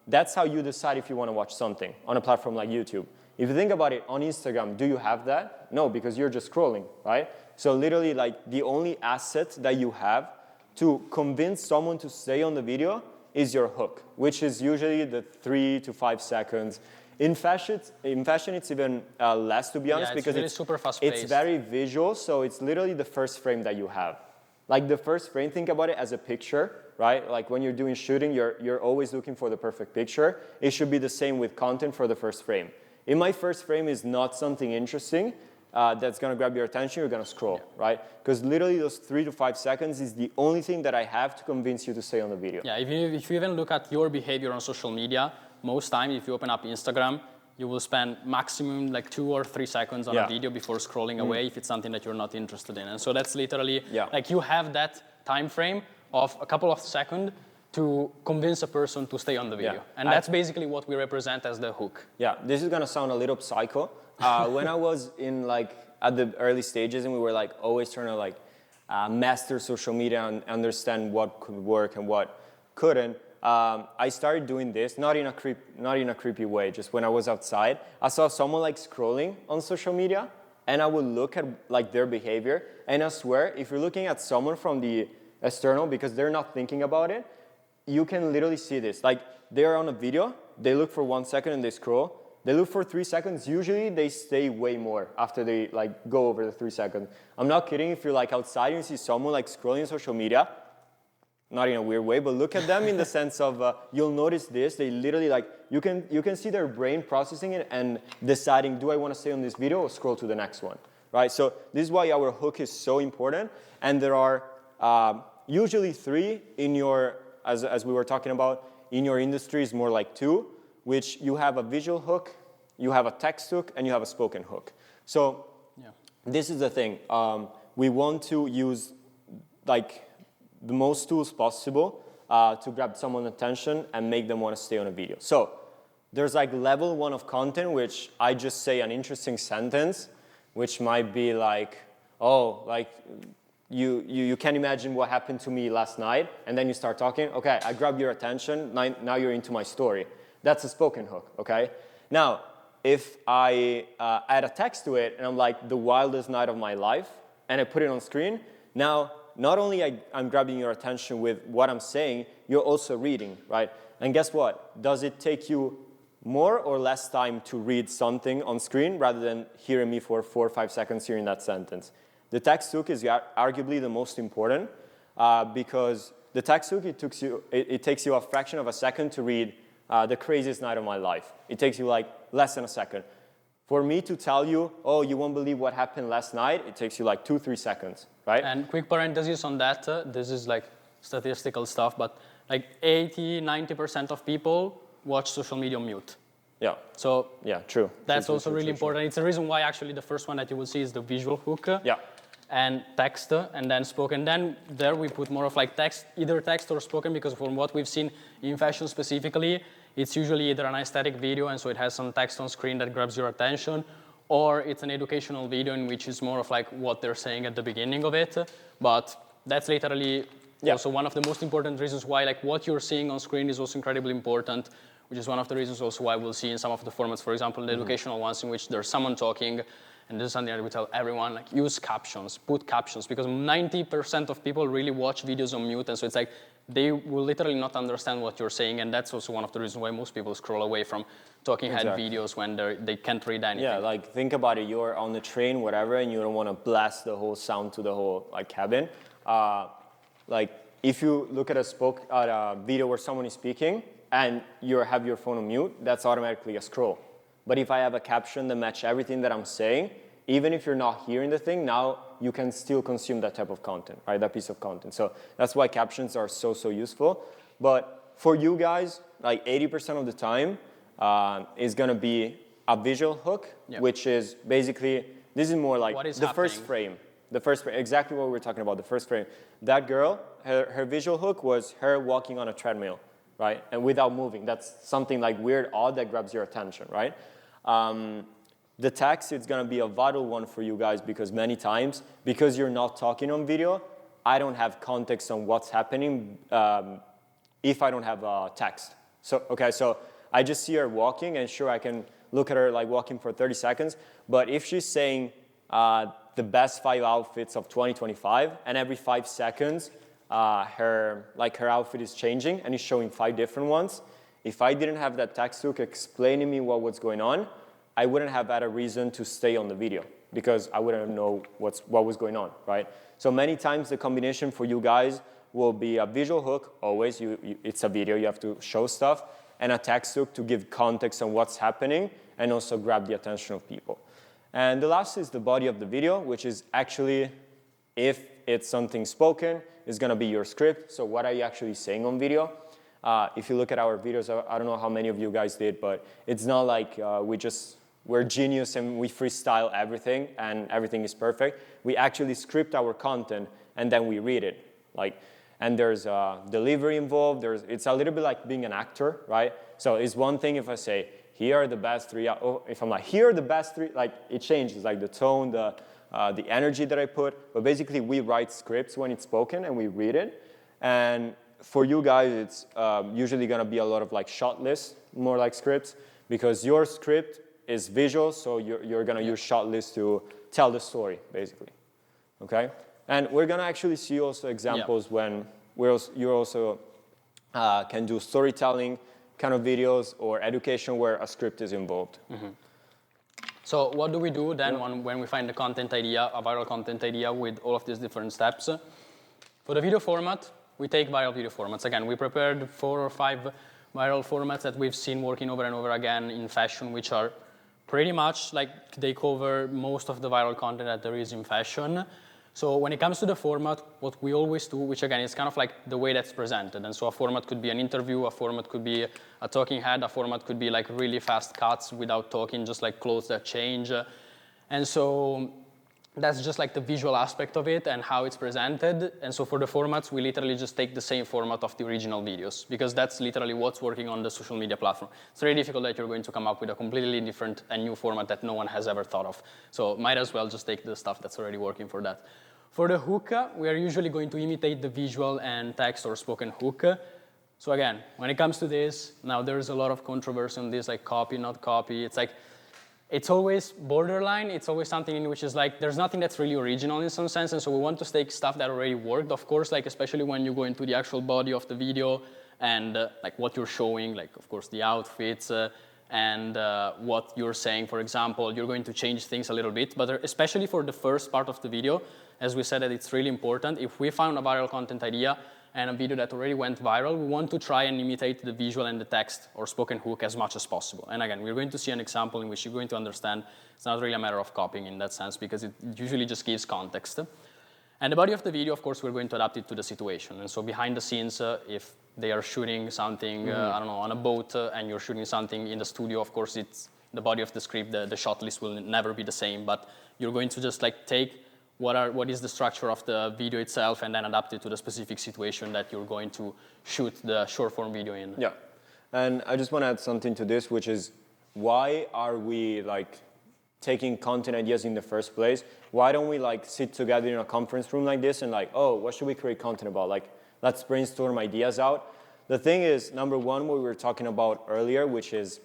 That's how you decide if you want to watch something on a platform like YouTube. If you think about it, on Instagram, do you have that? No, because you're just scrolling, right? So literally, like the only asset that you have to convince someone to stay on the video is your hook, which is usually the 3 to 5 seconds. In fashion, it's even less, to be honest, because really super fast-paced. It's very visual, so it's literally the first frame that you have. Like the first frame, think about it as a picture, right? Like when you're doing shooting, you're always looking for the perfect picture. It should be the same with content for the first frame. If my first frame is not something interesting that's going to grab your attention, you're going to scroll, right? Because literally those 3 to 5 seconds is the only thing that I have to convince you to stay on the video. Yeah, if you even look at your behavior on social media, most time, if you open up Instagram, you will spend maximum like 2 or 3 seconds on a video before scrolling away if it's something that you're not interested in. And so that's literally, like you have that time frame of a couple of seconds to convince a person to stay on the video. And that's basically what we represent as the hook. Yeah, this is gonna sound a little psycho. When I was in like, at the early stages and we were like always trying to like master social media and understand what could work and what couldn't, I started doing this, not in a creepy way, just when I was outside. I saw someone like scrolling on social media and I would look at like their behavior, and I swear, if you're looking at someone from the external because they're not thinking about it, you can literally see this. Like they're on a video, they look for 1 second and they scroll. They look for 3 seconds. Usually they stay way more after they like go over the 3 seconds. I'm not kidding. If you're like outside and you see someone like scrolling social media, not in a weird way, but look at them in the sense of you'll notice this. They literally like, you can see their brain processing it and deciding, do I want to stay on this video or scroll to the next one, right? So this is why our hook is so important. And there are usually 3 in your, as we were talking about, in your industry is more like 2, which you have a visual hook, you have a text hook, and you have a spoken hook. So this is the thing. We want to use like the most tools possible to grab someone's attention and make them want to stay on a video. So there's like level 1 of content, which I just say an interesting sentence, which might be like, oh, like you can't imagine what happened to me last night, and then you start talking. Okay, I grabbed your attention. Now you're into my story. That's a spoken hook. Okay. Now, if I add a text to it and I'm like the wildest night of my life, and I put it on screen, now not only I'm grabbing your attention with what I'm saying, you're also reading, right? And guess what? Does it take you more or less time to read something on screen rather than hearing me for 4 or 5 seconds hearing that sentence? The text hook is arguably the most important because the text hook, it takes you a fraction of a second to read the craziest night of my life. It takes you like less than a second. For me to tell you, oh, you won't believe what happened last night, it takes you like 2-3 seconds, right? And quick parenthesis on that, this is like statistical stuff, but like 80-90% of people watch social media on mute. Yeah. So yeah, true. That's true, also true, really true, important. It's the reason why actually the first one that you will see is the visual hook. Yeah. And text, and then spoken. Then there we put more of like text, either text or spoken, because from what we've seen in fashion specifically, it's usually either an aesthetic video, and so it has some text on screen that grabs your attention, or it's an educational video in which is more of like what they're saying at the beginning of it. But that's literally also one of the most important reasons why like what you're seeing on screen is also incredibly important, which is one of the reasons also why we'll see in some of the formats, for example, the educational ones in which there's someone talking. And this is something that we tell everyone, like use captions, put captions, because 90% of people really watch videos on mute, and so it's like they will literally not understand what you're saying, and that's also one of the reasons why most people scroll away from talking head videos when they can't read anything. Yeah, like think about it, you're on the train, whatever, and you don't want to blast the whole sound to the whole like cabin. Like if you look at a video where someone is speaking, and you have your phone on mute, that's automatically a scroll. But if I have a caption that matches everything that I'm saying, even if you're not hearing the thing, now you can still consume that type of content, right? That piece of content. So that's why captions are so, so useful. But for you guys, like 80% of the time is going to be a visual hook, which is basically, this is more like the first frame. The first frame, exactly what we were talking about, the first frame. That girl, her visual hook was her walking on a treadmill, right? And without moving. That's something like weird, odd that grabs your attention, right? The text, it's going to be a vital one for you guys because many times, because you're not talking on video, I don't have context on what's happening if I don't have text. So, okay, so I just see her walking, and sure, I can look at her like walking for 30 seconds, but if she's saying the best 5 outfits of 2025, and every 5 seconds, her outfit is changing, and it's showing 5 different ones, if I didn't have that text hook explaining me what was going on, I wouldn't have had a reason to stay on the video because I wouldn't know what was going on, right? So many times the combination for you guys will be a visual hook, always, it's a video, you have to show stuff, and a text hook to give context on what's happening and also grab the attention of people. And the last is the body of the video, which is actually, if it's something spoken, it's gonna be your script, so what are you actually saying on video? If you look at our videos, I don't know how many of you guys did, but it's not like we're genius and we freestyle everything and everything is perfect. We actually script our content and then we read it. And there's delivery involved. It's a little bit like being an actor, right? So it's one thing if I say, here are the best 3, if I'm like, here are the best 3, like it changes, like the tone, the energy that I put. But basically we write scripts when it's spoken and we read it. And for you guys, it's usually gonna be a lot of like shot lists, more like scripts, because your script is visual, so you're gonna use shot lists to tell the story, basically, okay? And we're gonna actually see also examples when you also can do storytelling kind of videos or education where a script is involved. Mm-hmm. So what do we do then when we find a content idea, a viral content idea with all of these different steps? For the video format, we take viral video formats. Again, we prepared 4 or 5 viral formats that we've seen working over and over again in fashion, which are pretty much like they cover most of the viral content that there is in fashion. So when it comes to the format, what we always do, which again is kind of like the way that's presented. And so a format could be an interview, a format could be a talking head, a format could be like really fast cuts without talking, just like clothes that change. And so that's just like the visual aspect of it and how it's presented. And so for the formats, we literally just take the same format of the original videos because that's literally what's working on the social media platform. It's very difficult that you're going to come up with a completely different and new format that no one has ever thought of. So might as well just take the stuff that's already working for that. For the hook, we are usually going to imitate the visual and text or spoken hook. So again, when it comes to this, now there's a lot of controversy on this, like copy, not copy. It's like, it's always borderline. It's always something in which is like, there's nothing that's really original in some sense. And so we want to take stuff that already worked, of course, like especially when you go into the actual body of the video and like what you're showing, like of course the outfits and what you're saying. For example, you're going to change things a little bit, but especially for the first part of the video, as we said that it's really important. If we found a viral content idea and a video that already went viral, we want to try and imitate the visual and the text or spoken hook as much as possible. And again, we're going to see an example in which you're going to understand it's not really a matter of copying in that sense because it usually just gives context. And the body of the video, of course, we're going to adapt it to the situation. And so behind the scenes, if they are shooting something, I don't know, on a boat and you're shooting something in the studio, of course, it's the body of the script, the shot list will never be the same, but you're going to just like take what is the structure of the video itself and then adapt it to the specific situation that you're going to shoot the short form video in. Yeah, and I just want to add something to this, which is why are we like taking content ideas in the first place? Why don't we like sit together in a conference room like this and like, oh, what should we create content about? Like, let's brainstorm ideas out. The thing is, number one, what we were talking about earlier, which is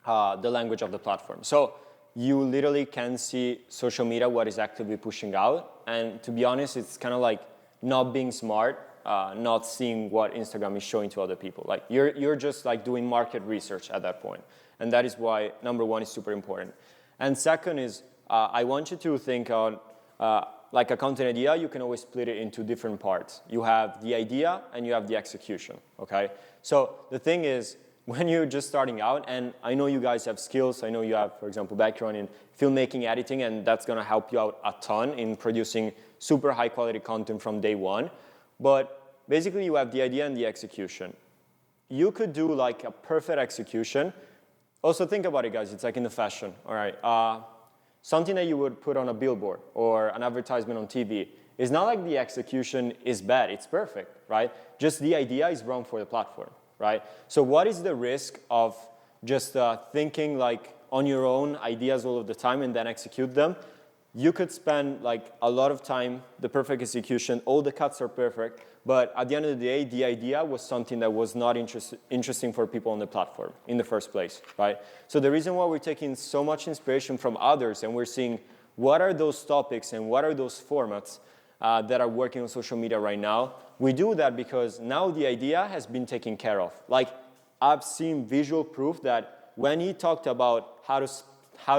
the language of the platform. So you literally can see social media, what is actively pushing out. And to be honest, it's kind of like not being smart, not seeing what Instagram is showing to other people. Like you're just like doing market research at that point. And that is why number one is super important. And second is, I want you to think on like a content idea, you can always split it into different parts. You have the idea and you have the execution, okay? So the thing is, when you're just starting out, and I know you guys have skills, I know you have, for example, background in filmmaking, editing, and that's gonna help you out a ton in producing super high quality content from day one. But basically you have the idea and the execution. You could do like a perfect execution. Also think about it, guys, it's like in the fashion, all right? Something that you would put on a billboard or an advertisement on TV, it's not like the execution is bad, it's perfect, right? Just the idea is wrong for the platform, right? So what is the risk of just thinking like on your own ideas all of the time and then execute them? You could spend like a lot of time, the perfect execution, all the cuts are perfect, but at the end of the day, the idea was something that was not interesting for people on the platform in the first place, right? So the reason why we're taking so much inspiration from others and we're seeing what are those topics and what are those formats that are working on social media right now, we do that because now the idea has been taken care of. Like I've seen visual proof that when he talked about how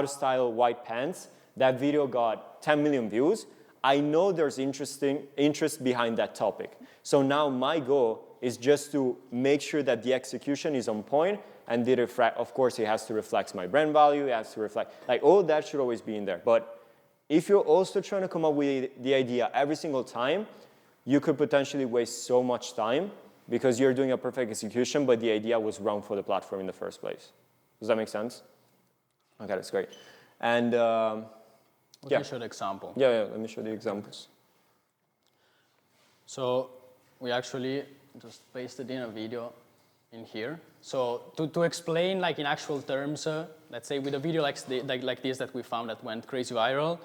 to style white pants, that video got 10 million views. I know there's interest behind that topic. So now my goal is just to make sure that the execution is on point and of course it has to reflect my brand value, it has to reflect, like all that should always be in there. But if you're also trying to come up with the idea every single time, you could potentially waste so much time because you're doing a perfect execution, but the idea was wrong for the platform in the first place. Does that make sense? Okay, that's great. And Let me show the example. Yeah, let me show the examples. So we actually just pasted in a video in here. So to explain like in actual terms, let's say with a video like this that we found that went crazy viral,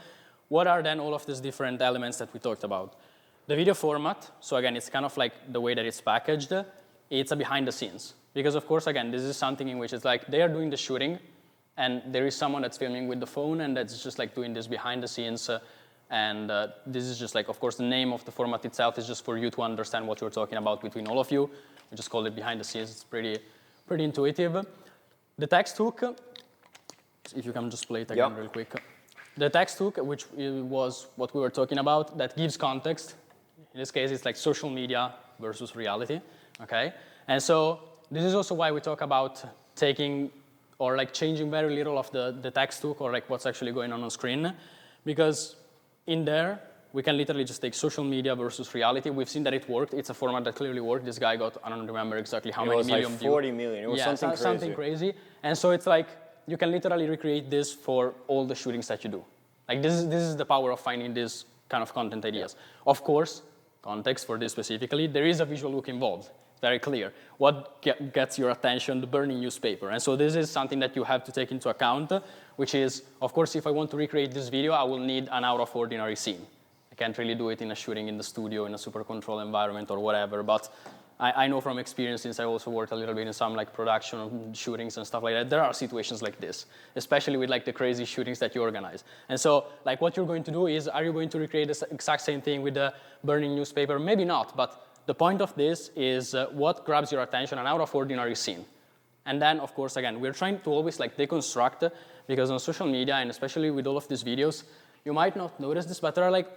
what are then all of these different elements that we talked about? The video format, so again, it's kind of like the way that it's packaged. It's a behind the scenes. Because of course, again, this is something in which it's like they are doing the shooting, and there is someone that's filming with the phone and that's just like doing this behind the scenes. This is just like, of course, the name of the format itself is just for you to understand what you're talking about between all of you. We just call it behind the scenes. It's pretty intuitive. The text hook, if you can just play it again real quick. The text hook, which was what we were talking about, that gives context. In this case, it's like social media versus reality, okay? And so this is also why we talk about taking or like changing very little of the text hook or like what's actually going on screen. Because in there, we can literally just take social media versus reality. We've seen that it worked. It's a format that clearly worked. This guy got, I don't remember exactly how many million views. It was like 40 million. It was something crazy. And so it's like, you can literally recreate this for all the shootings that you do. Like this is the power of finding these kind of content ideas. Of course, context for this specifically, there is a visual hook involved. Very clear. What gets your attention? The burning newspaper. And so this is something that you have to take into account, which is, of course, if I want to recreate this video, I will need an out-of-ordinary scene. I can't really do it in a shooting in the studio, in a super controlled environment or whatever, but I know from experience, since I also worked a little bit in some like production shootings and stuff like that, there are situations like this, especially with like the crazy shootings that you organize. And so like what you're going to do is, are you going to recreate the exact same thing with the burning newspaper? Maybe not, but the point of this is what grabs your attention, an out-of-ordinary scene. And then, of course, again, we're trying to always like deconstruct, because on social media, and especially with all of these videos, you might not notice this, but there are like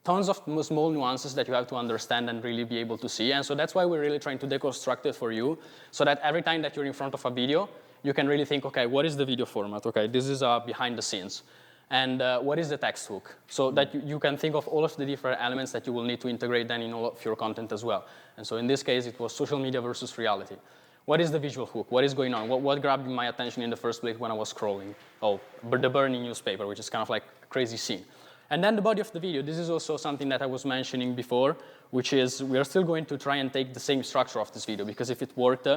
tons of small nuances that you have to understand and really be able to see. And so that's why we're really trying to deconstruct it for you, so that every time that you're in front of a video, you can really think, okay, what is the video format? Okay, this is behind the scenes. And what is the text hook? So that you can think of all of the different elements that you will need to integrate then in all of your content as well. And so in this case, it was social media versus reality. What is the visual hook? What is going on? What grabbed my attention in the first place when I was scrolling? Oh, the burning newspaper, which is kind of like a crazy scene. And then the body of the video. This is also something that I was mentioning before, which is we are still going to try and take the same structure of this video, because if it worked,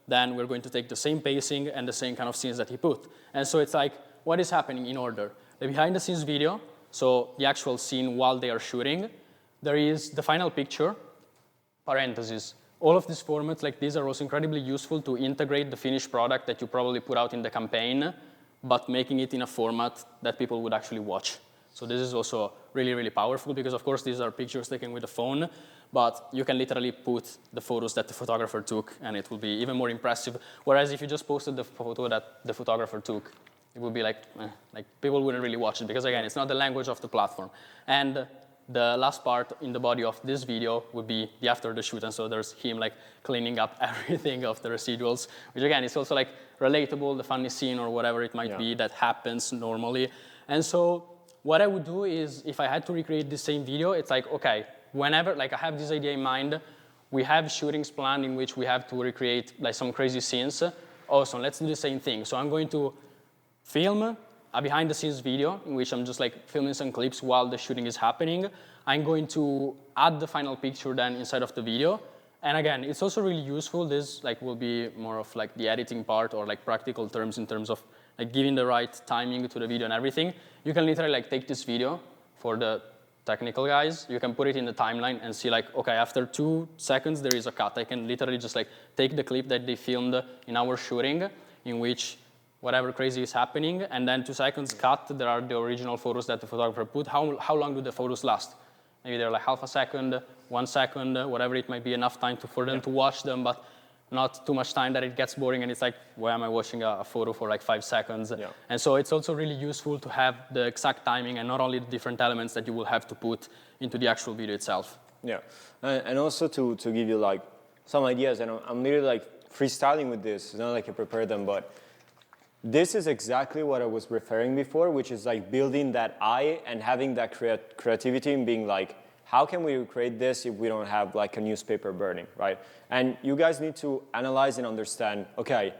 then we're going to take the same pacing and the same kind of scenes that he put. And so it's like, what is happening in order? The behind the scenes video, so the actual scene while they are shooting. There is the final picture, parentheses. All of these formats like these are also incredibly useful to integrate the finished product that you probably put out in the campaign, but making it in a format that people would actually watch. So this is also really, really powerful, because of course these are pictures taken with a phone, but you can literally put the photos that the photographer took and it will be even more impressive. Whereas if you just posted the photo that the photographer took, it would be like people wouldn't really watch it because again, it's not the language of the platform. And the last part in the body of this video would be the after the shoot, and so there's him like cleaning up everything of the residuals, which again is also like relatable, the funny scene or whatever it might be that happens normally. And so what I would do is if I had to recreate the same video, it's like, okay, whenever like I have this idea in mind, we have shootings planned in which we have to recreate like some crazy scenes. Awesome, let's do the same thing. So I'm going to film a behind the scenes video in which I'm just like filming some clips while the shooting is happening. I'm going to add the final picture then inside of the video. And again, it's also really useful. This like will be more of like the editing part or like practical terms in terms of like giving the right timing to the video and everything. You can literally like take this video for the technical guys. You can put it in the timeline and see like, okay, after 2 seconds, there is a cut. I can literally just like take the clip that they filmed in our shooting in which whatever crazy is happening, and then 2 seconds cut, there are the original photos that the photographer put. How long do the photos last? Maybe they're like half a second, 1 second, whatever it might be, enough time for them to watch them, but not too much time that it gets boring and it's like, why am I watching a photo for like 5 seconds? Yeah. And so it's also really useful to have the exact timing and not only the different elements that you will have to put into the actual video itself. Yeah, and also to give you like some ideas, and I'm literally like freestyling with this, it's not like I prepared them, but this is exactly what I was referring before, which is like building that eye and having that creativity and being like, how can we recreate this if we don't have like a newspaper burning, right? And you guys need to analyze and understand, okay,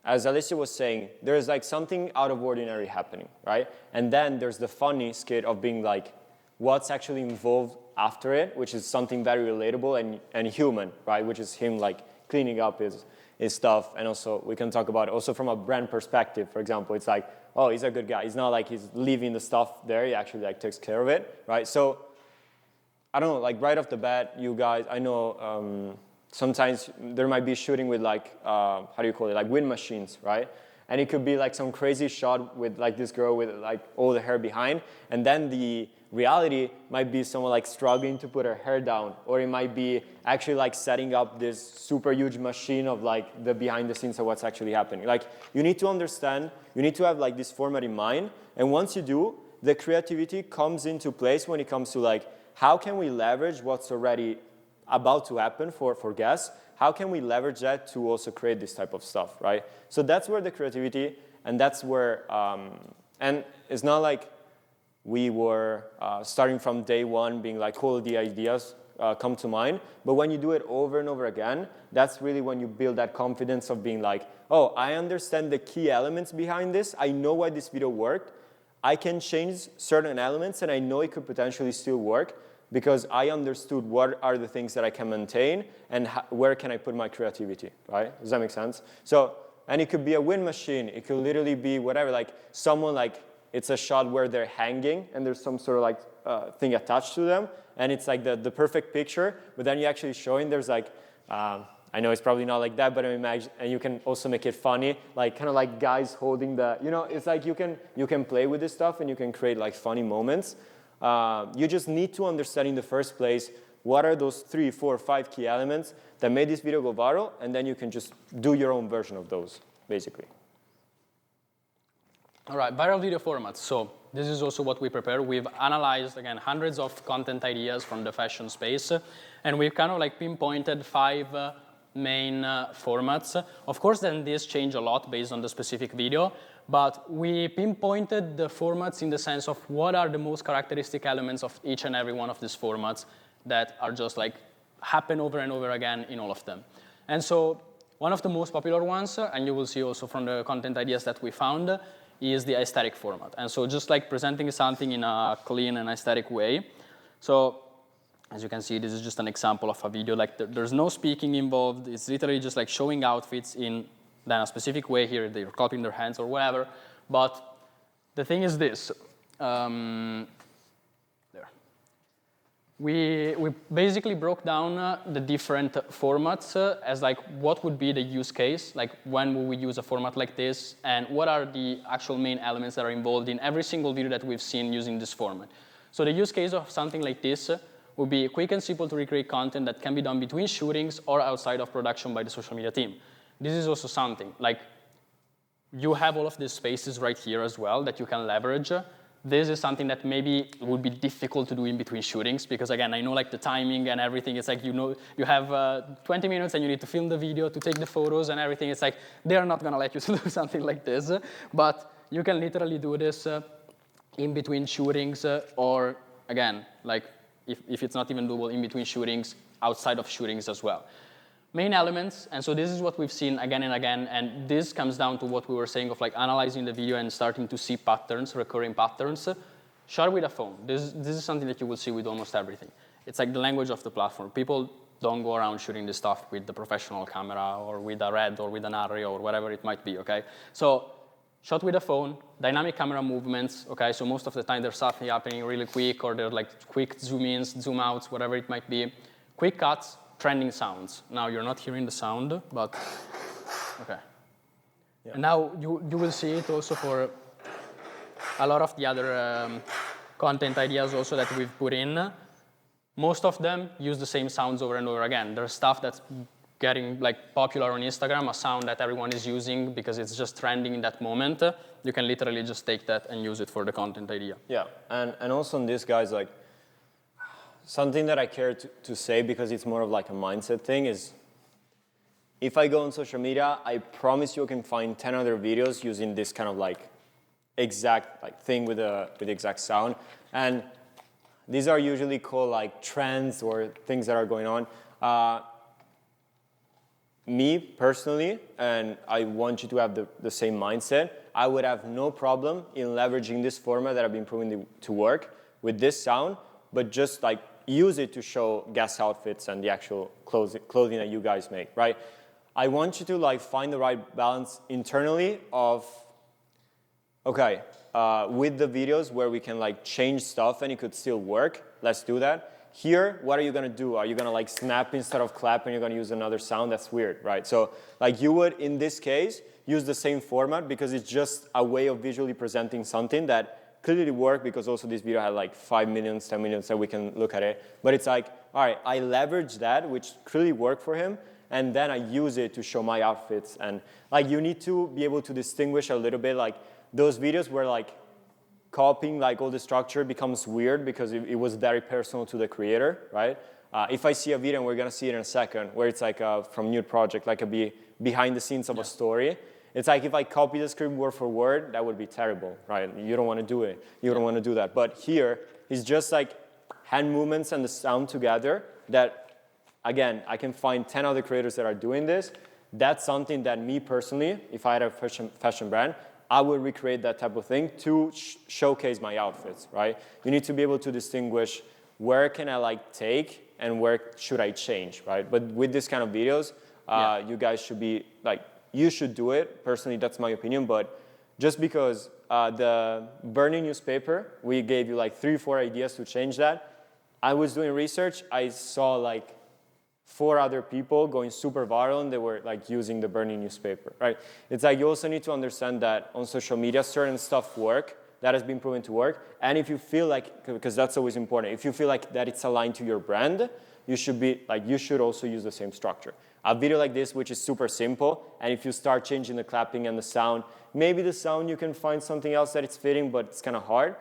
as Alicia was saying, there's like something out of ordinary happening, right? And then there's the funny skit of being like, what's actually involved after it, which is something very relatable and human, right? Which is him like cleaning up his stuff. And also we can talk about it also from a brand perspective. For example, it's like, oh, he's a good guy. He's not like he's leaving the stuff there. He actually like takes care of it, right? So I don't know, like right off the bat, you guys, I know sometimes there might be shooting with like, how do you call it? Like wind machines, right? And it could be like some crazy shot with like this girl with like all the hair behind. And then the reality might be someone like struggling to put her hair down, or it might be actually like setting up this super huge machine of like the behind the scenes of what's actually happening. Like you need to understand, you need to have like this format in mind, and once you do, the creativity comes into place when it comes to like, how can we leverage what's already about to happen for guests? How can we leverage that to also create this type of stuff, right? So that's where the creativity, and that's where, and it's not like we were starting from day one being like, cool, the ideas come to mind. But when you do it over and over again, that's really when you build that confidence of being like, oh, I understand the key elements behind this. I know why this video worked. I can change certain elements, and I know it could potentially still work because I understood what are the things that I can maintain and where can I put my creativity, right? Does that make sense? So, and it could be a wind machine. It could literally be whatever, like someone like, it's a shot where they're hanging and there's some sort of like thing attached to them, and it's like the perfect picture, but then you actually showing there's like, I know it's probably not like that, but I imagine, and you can also make it funny, like kind of like guys holding the, you know, it's like you can play with this stuff and you can create like funny moments. You just need to understand in the first place what are those 3, 4, 5 key elements that made this video go viral, and then you can just do your own version of those, basically. All right, viral video formats. So this is also what we prepared. We've analyzed, again, hundreds of content ideas from the fashion space, and we've kind of like pinpointed 5 main formats. Of course, then these change a lot based on the specific video, but we pinpointed the formats in the sense of what are the most characteristic elements of each and every one of these formats that are just like happen over and over again in all of them. And so one of the most popular ones, and you will see also from the content ideas that we found, is the aesthetic format. And so just like presenting something in a clean and aesthetic way. So as you can see, this is just an example of a video. Like there's no speaking involved. It's literally just like showing outfits in then a specific way. Here they're clapping their hands or whatever. But the thing is this. We basically broke down the different formats as like what would be the use case, like when will we use a format like this, and what are the actual main elements that are involved in every single video that we've seen using this format. So the use case of something like this would be quick and simple to recreate content that can be done between shootings or outside of production by the social media team. This is also something like you have all of these spaces right here as well that you can leverage. This is something that maybe would be difficult to do in between shootings because again, I know like the timing and everything. It's like, you have 20 minutes and you need to film the video to take the photos and everything. It's like, they're not gonna let you do something like this. But you can literally do this in between shootings or again, like if it's not even doable in between shootings, outside of shootings as well. Main elements, and so this is what we've seen again and again, and this comes down to what we were saying of like analyzing the video and starting to see patterns, recurring patterns. Shot with a phone. This is something that you will see with almost everything. It's like the language of the platform. People don't go around shooting this stuff with the professional camera or with a Red or with an Arri or whatever it might be, okay? So shot with a phone, dynamic camera movements, okay? So most of the time there's something happening really quick or they're like quick zoom ins, zoom outs, whatever it might be. Quick cuts, trending sounds. Now you're not hearing the sound, but okay. Yeah. And now you will see it also for a lot of the other content ideas also that we've put in. Most of them use the same sounds over and over again. There's stuff that's getting like popular on Instagram, a sound that everyone is using because it's just trending in that moment. You can literally just take that and use it for the content idea. Yeah, and also on this, guys, like something that I care to say because it's more of like a mindset thing is if I go on social media, I promise you I can find 10 other videos using this kind of like exact like thing with the exact sound. And these are usually called like trends or things that are going on. Me personally, and I want you to have the same mindset, I would have no problem in leveraging this format that I've been proving to work with this sound, but just like use it to show guest outfits and the actual clothing that you guys make, right? I want you to like find the right balance internally of, okay, with the videos where we can like change stuff and it could still work, let's do that. Here, what are you gonna do? Are you gonna like snap instead of clap and you're gonna use another sound? That's weird, right? So like you would, in this case, use the same format because it's just a way of visually presenting something that clearly worked because also this video had like 5 million, 10 million, so we can look at it. But it's like, all right, I leverage that, which clearly worked for him, and then I use it to show my outfits. And like you need to be able to distinguish a little bit, like those videos where like copying like all the structure becomes weird because it was very personal to the creator, right? If I see a video, and we're gonna see it in a second, where it's like from Nude Project, like a behind the scenes of a story, it's like if I copy the script word for word, that would be terrible, right? You don't want to do it. You don't want to do that. But here, it's just like hand movements and the sound together that, again, I can find 10 other creators that are doing this. That's something that me personally, if I had a fashion brand, I would recreate that type of thing to showcase my outfits, right? You need to be able to distinguish where can I like take and where should I change, right? But with this kind of videos, you guys should be like, you should do it. Personally, that's my opinion. But just because the burning newspaper, we gave you like 3-4 ideas to change that. I was doing research. I saw like 4 other people going super viral and they were like using the burning newspaper, right? It's like you also need to understand that on social media, certain stuff work. That has been proven to work. And if you feel like, because that's always important, if you feel like that it's aligned to your brand, you should also use the same structure. A video like this, which is super simple, and if you start changing the clapping and the sound, maybe the sound you can find something else that it's fitting, but it's kind of hard.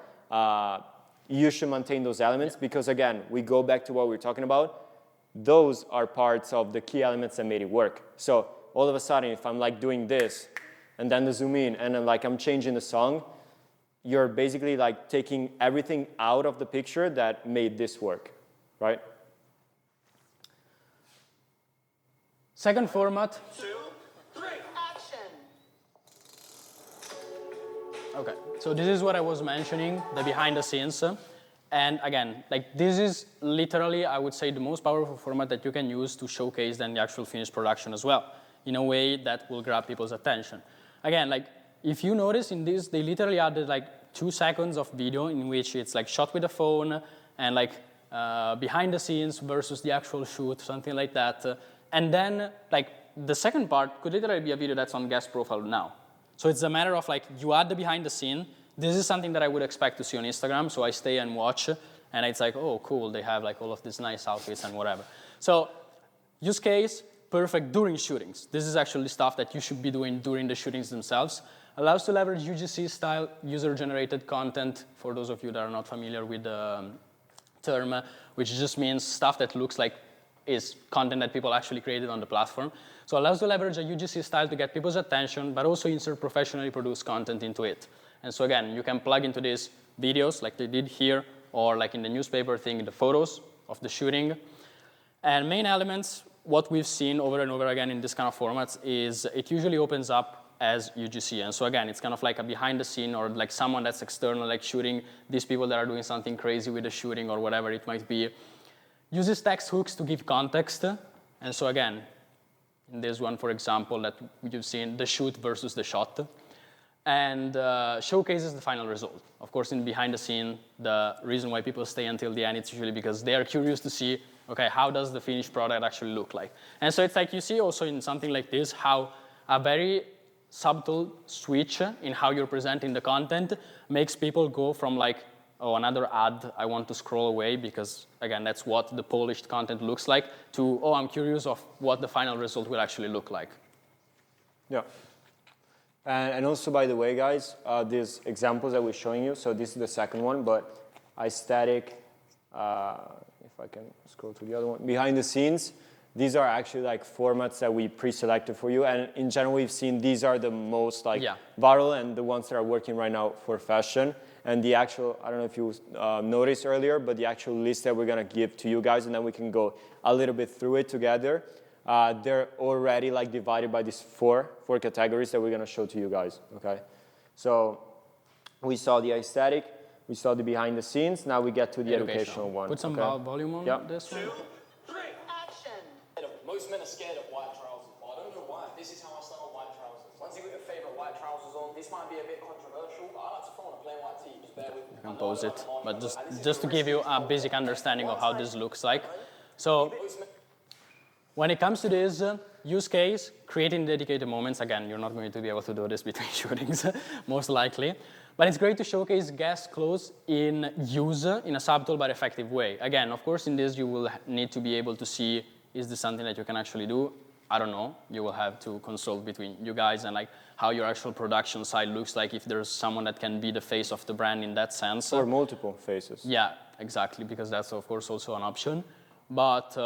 You should maintain those elements because, again, we go back to what we were talking about. Those are parts of the key elements that made it work. So all of a sudden, if I'm like doing this, and then the zoom in, and then like I'm changing the song, you're basically like taking everything out of the picture that made this work, right? Second format. 2, 3, action! Okay, so this is what I was mentioning, the behind the scenes. And again, like this is literally, I would say, the most powerful format that you can use to showcase then the actual finished production as well, in a way that will grab people's attention. Again, like if you notice in this, they literally added like 2 seconds of video in which it's like shot with a phone and like behind the scenes versus the actual shoot, something like that. And then like the second part could literally be a video that's on guest profile now. So it's a matter of like you add the behind the scene. This is something that I would expect to see on Instagram, so I stay and watch, and it's like, oh, cool, they have like all of these nice outfits and whatever. So use case, perfect during shootings. This is actually stuff that you should be doing during the shootings themselves. Allows to leverage UGC-style user-generated content, for those of you that are not familiar with the term, which just means stuff that looks like is content that people actually created on the platform. So it allows to leverage a UGC style to get people's attention, but also insert professionally produced content into it. And so again, you can plug into these videos like they did here, or like in the newspaper thing, the photos of the shooting. And main elements, what we've seen over and over again in this kind of formats is it usually opens up as UGC. And so again, it's kind of like a behind the scene or like someone that's external, like shooting these people that are doing something crazy with the shooting or whatever it might be. Uses text hooks to give context. And so again, in this one, for example, that you've seen, the shoot versus the shot. And showcases the final result. Of course, in behind the scene, the reason why people stay until the end, it's usually because they are curious to see, okay, how does the finished product actually look like? And so it's like you see also in something like this, how a very subtle switch in how you're presenting the content makes people go from like, oh, another ad, I want to scroll away because, again, that's what the polished content looks like, to, oh, I'm curious of what the final result will actually look like. Yeah. And also, by the way, guys, these examples that we're showing you, so this is the second one, but aesthetic, if I can scroll to the other one, behind the scenes, these are actually like formats that we pre-selected for you. And in general, we've seen these are the most like viral and the ones that are working right now for fashion. And the actual, I don't know if you noticed earlier, but the actual list that we're going to give to you guys, and then we can go a little bit through it together. They're already like divided by these four categories that we're going to show to you guys, okay? So we saw the aesthetic, we saw the behind the scenes, now we get to the educational one. Put some volume on this one. 2, 3, action. Most men are scared of white trousers, but I don't know why. This is how I start with white trousers. Once you get your favourite white trousers on, this might be a bit controversial, but I like to throw on a plain white tee. Just bear with me. You can pause it, but just to give you a basic understanding of how this looks like. So when it comes to this use case, creating dedicated moments, again, you're not going to be able to do this between shootings, most likely. But it's great to showcase guest clothes in use in a subtle but effective way. Again, of course, in this you will need to be able to see, is this something that you can actually do? I don't know. You will have to consult between you guys and like how your actual production side looks like, if there's someone that can be the face of the brand in that sense. Or multiple faces. Yeah, exactly, because that's of course also an option. But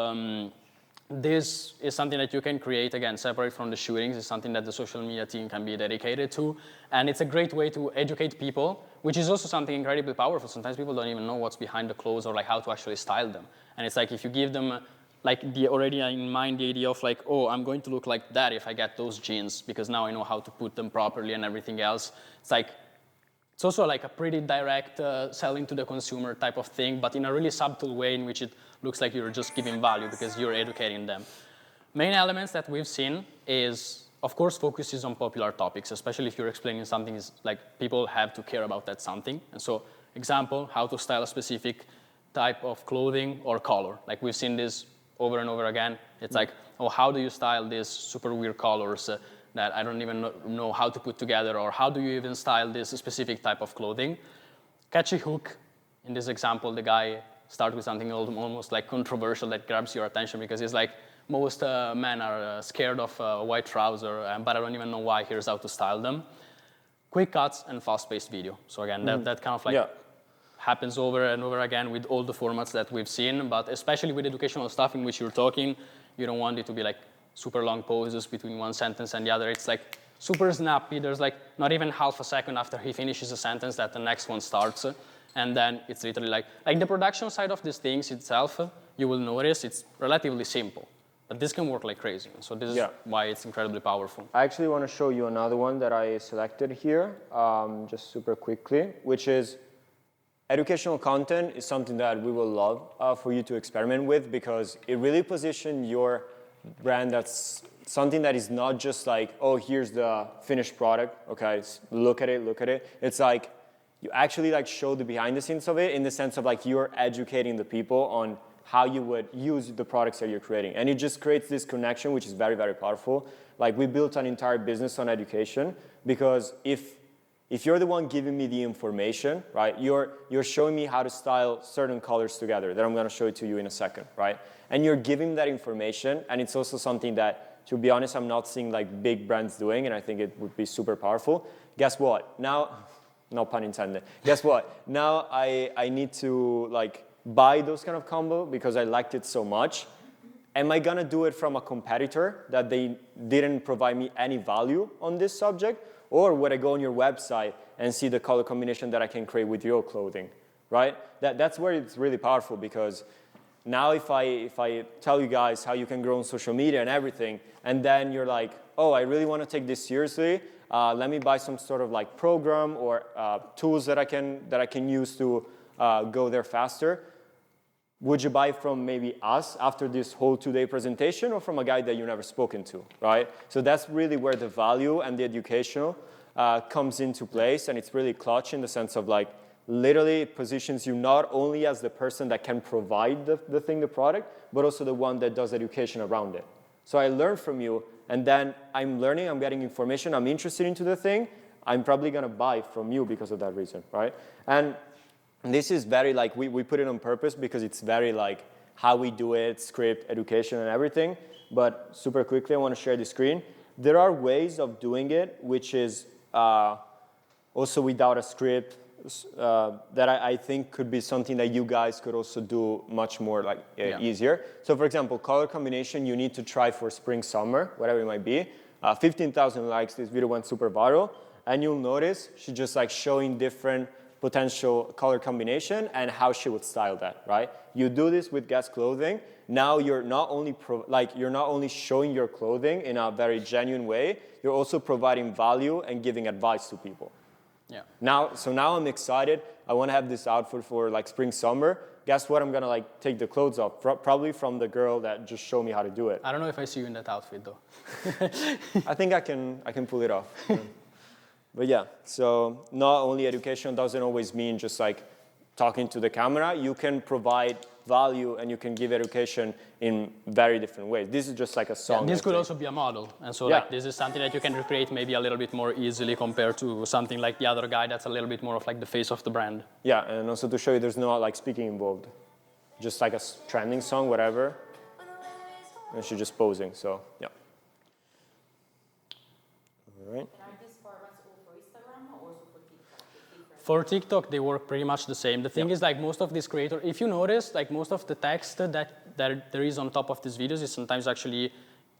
this is something that you can create, again, separate from the shootings. It's something that the social media team can be dedicated to. And it's a great way to educate people, which is also something incredibly powerful. Sometimes people don't even know what's behind the clothes or like how to actually style them. And it's like if you give them like already in mind the idea of like, oh, I'm going to look like that if I get those jeans because now I know how to put them properly and everything else. It's like, it's also like a pretty direct selling to the consumer type of thing, but in a really subtle way in which it looks like you're just giving value because you're educating them. Main elements that we've seen is, of course, focuses on popular topics, especially if you're explaining something is like people have to care about that something. And so, example, how to style a specific type of clothing or color. Like we've seen this over and over again. It's like, oh, how do you style these super weird colors that I don't even know how to put together, or how do you even style this specific type of clothing? Catchy hook. In this example, the guy starts with something almost like controversial that grabs your attention because it's like, most men are scared of white trouser, but I don't even know why. Here's how to style them. Quick cuts and fast-paced video. So again, that kind of like happens over and over again with all the formats that we've seen, but especially with educational stuff in which you're talking, you don't want it to be like super long pauses between one sentence and the other. It's like super snappy. There's like not even half a second after he finishes a sentence that the next one starts. And then it's literally like the production side of these things itself, you will notice it's relatively simple. But this can work like crazy. So this is why it's incredibly powerful. I actually want to show you another one that I selected here, just super quickly, which is educational content is something that we will love for you to experiment with because it really positions your brand that's something that is not just like, oh, here's the finished product, okay, look at it. It's like you actually like show the behind the scenes of it in the sense of like you're educating the people on how you would use the products that you're creating. And it just creates this connection, which is very, very powerful. Like we built an entire business on education because if if you're the one giving me the information, right, you're showing me how to style certain colors together that I'm going to show it to you in a second, right? And you're giving that information, and it's also something that, to be honest, I'm not seeing like big brands doing, and I think it would be super powerful. Guess what? Now, no pun intended. Guess what? Now I need to like buy those kind of combo because I liked it so much. Am I gonna do it from a competitor that they didn't provide me any value on this subject? Or would I go on your website and see the color combination that I can create with your clothing, right? That's where it's really powerful, because now if I tell you guys how you can grow on social media and everything, and then you're like, oh, I really want to take this seriously, let me buy some sort of like program or tools that I can use to go there faster. Would you buy from maybe us after this whole 2-day presentation, or from a guy that you never spoken to, right? So that's really where the value and the educational comes into place, and it's really clutch in the sense of like, literally it positions you not only as the person that can provide the product, but also the one that does education around it. So I learn from you, and then I'm learning, I'm getting information, I'm interested into the thing, I'm probably gonna buy from you because of that reason, right? And this is very like, we put it on purpose because it's very like how we do it, script, education, and everything. But super quickly, I want to share the screen. There are ways of doing it, which is also without a script, that I think could be something that you guys could also do much more like easier. So for example, color combination, you need to try for spring, summer, whatever it might be. 15,000 likes, this video went super viral. And you'll notice she's just like showing different potential color combination and how she would style that, right? You do this with Guess clothing. Now you're not only showing your clothing in a very genuine way, you're also providing value and giving advice to people. Yeah. Now I'm excited. I want to have this outfit for like spring, summer. Guess what? I'm gonna like take the clothes off, probably from the girl that just showed me how to do it. I don't know if I see you in that outfit though. I think I can pull it off. But yeah, so not only education doesn't always mean just like talking to the camera. You can provide value and you can give education in very different ways. This is just like a song. Yeah, this could also be a model. And so like this is something that you can recreate maybe a little bit more easily compared to something like the other guy that's a little bit more of like the face of the brand. Yeah, and also to show you there's no like speaking involved. Just like a trending song, whatever. And she's just posing, so yeah. All right. For TikTok, they work pretty much the same. The thing is, like most of these creators, if you notice, like most of the text that there is on top of these videos is sometimes actually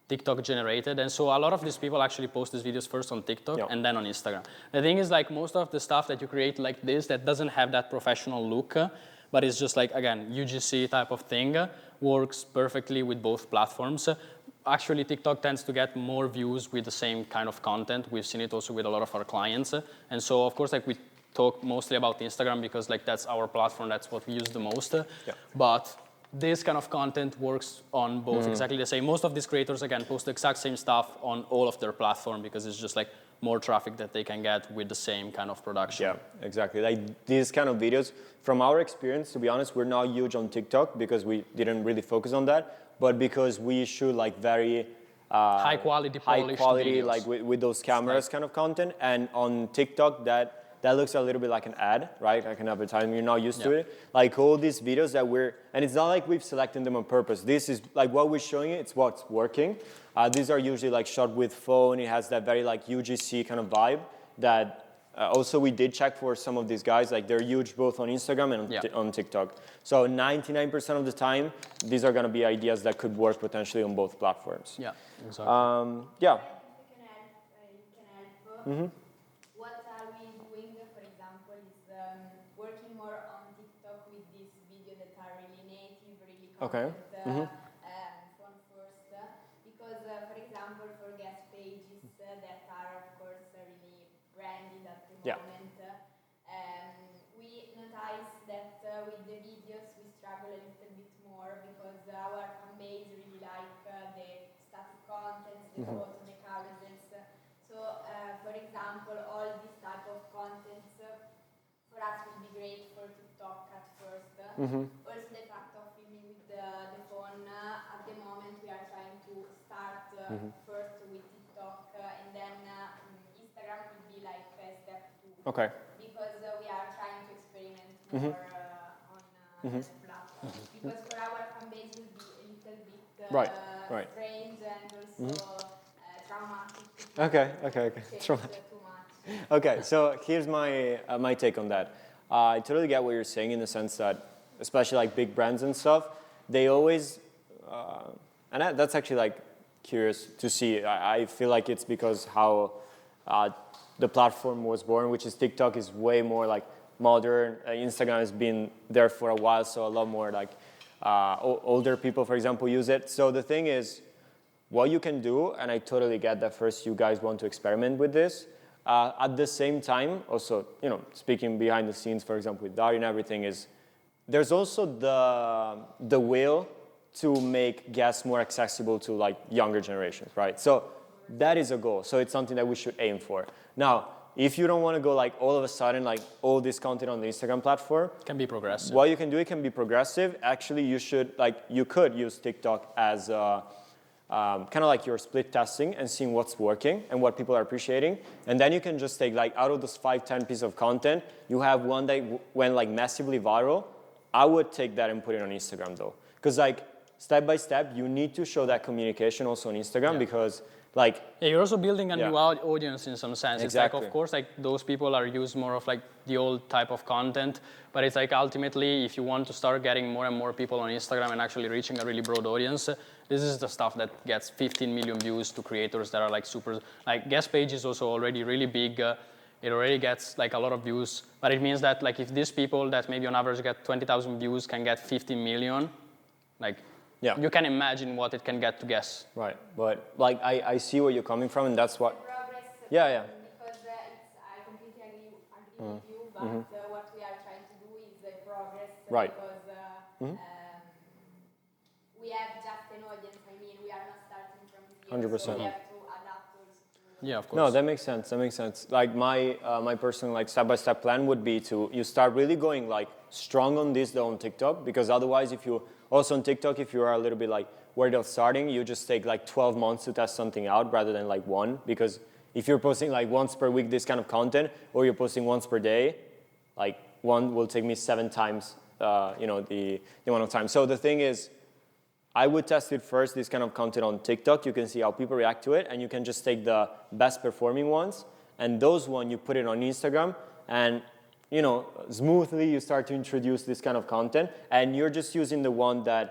TikTok generated. And so a lot of these people actually post these videos first on TikTok and then on Instagram. The thing is, like most of the stuff that you create like this that doesn't have that professional look, but it's just like, again, UGC type of thing, works perfectly with both platforms. Actually, TikTok tends to get more views with the same kind of content. We've seen it also with a lot of our clients. And so, of course, like we talk mostly about Instagram because like that's our platform, that's what we use the most. But this kind of content works on both exactly the same. Most of these creators, again, post the exact same stuff on all of their platform because it's just like more traffic that they can get with the same kind of production. Yeah, exactly. Like these kind of videos, from our experience, to be honest, we're not huge on TikTok because we didn't really focus on that, but because we shoot like very high quality videos. like with those cameras kind of content, and on TikTok that looks a little bit like an ad, right? Like an advertisement. You're not used to it. Like all these videos that and it's not like we've selected them on purpose. This is like what we're showing you, it's what's working. These are usually like shot with phone. It has that very like UGC kind of vibe that also we did check for some of these guys. Like they're huge both on Instagram and on TikTok. So 99% of the time, these are gonna be ideas that could work potentially on both platforms. Yeah, exactly. Yeah. What are we doing, for example, is working more on TikTok with these videos that are really native, really content phone first. Because, for example, for guest pages that are, of course, really branded at the moment, we notice that with the videos we struggle a little bit more because our fan base really like the static contents, the photos, the carousels. So, for example, all this type of contents for us will be great for TikTok at first. Also, the fact of filming with the phone, at the moment we are trying to start first with TikTok, and then Instagram will be like a step 2. Okay. because we are trying to experiment more on the platform. Because for our fan base will be a little bit Right. strange and also traumatic. Okay. Change Traumatic. too much. Okay, so here's my my take on that. I totally get what you're saying in the sense that, especially like big brands and stuff, they always, that's actually like curious to see. I feel like it's because how the platform was born, which is TikTok, is way more like modern. Instagram has been there for a while, so a lot more like older people, for example, use it. So the thing is, what you can do, and I totally get that first you guys want to experiment with this. At the same time, also, speaking behind the scenes, for example, with Dario and everything, is there's also the will to make guests more accessible to like younger generations, right? So that is a goal. So it's something that we should aim for. Now, if you don't want to go like all of a sudden like all this content on the Instagram platform, Can be progressive. what you can do, it can be progressive. Actually, you could use TikTok as kind of like you're split testing and seeing what's working and what people are appreciating. And then you can just take like out of those 5-10 pieces of content, you have one that went like massively viral. I would take that and put it on Instagram though. Because like step by step, you need to show that communication also on Instagram because like, yeah, you're also building a Yeah. new audience in some sense. It's Exactly. like, of course, like those people are used more of like the old type of content, but it's like ultimately, if you want to start getting more and more people on Instagram and actually reaching a really broad audience, this is the stuff that gets 15 million views to creators that are like super, like guest page is also already really big. It already gets like a lot of views, but it means that like if these people that maybe on average get 20,000 views can get 15 million, like Yeah. you can imagine what it can get to guests. right. But like, I see where you're coming from and that's what, Progress. Yeah. Because I completely agree with you, but what we are trying to do is progress. Right. Because we have just an audience. I mean, we are not starting from zero. 100%. So we have to adapt also to. Yeah, of course. No, that makes sense. Like my personal like step-by-step plan would be to you start really going like strong on this though on TikTok, because otherwise if you also on TikTok, if you are a little bit like worried of starting, you just take like 12 months to test something out rather than like one, because if you're posting like once per week this kind of content or you're posting once per day, like one will take me 7 times the amount of time. So the thing is, I would test it first, this kind of content on TikTok. You can see how people react to it, and you can just take the best performing ones, and those ones you put it on Instagram, and smoothly you start to introduce this kind of content, and you're just using the one that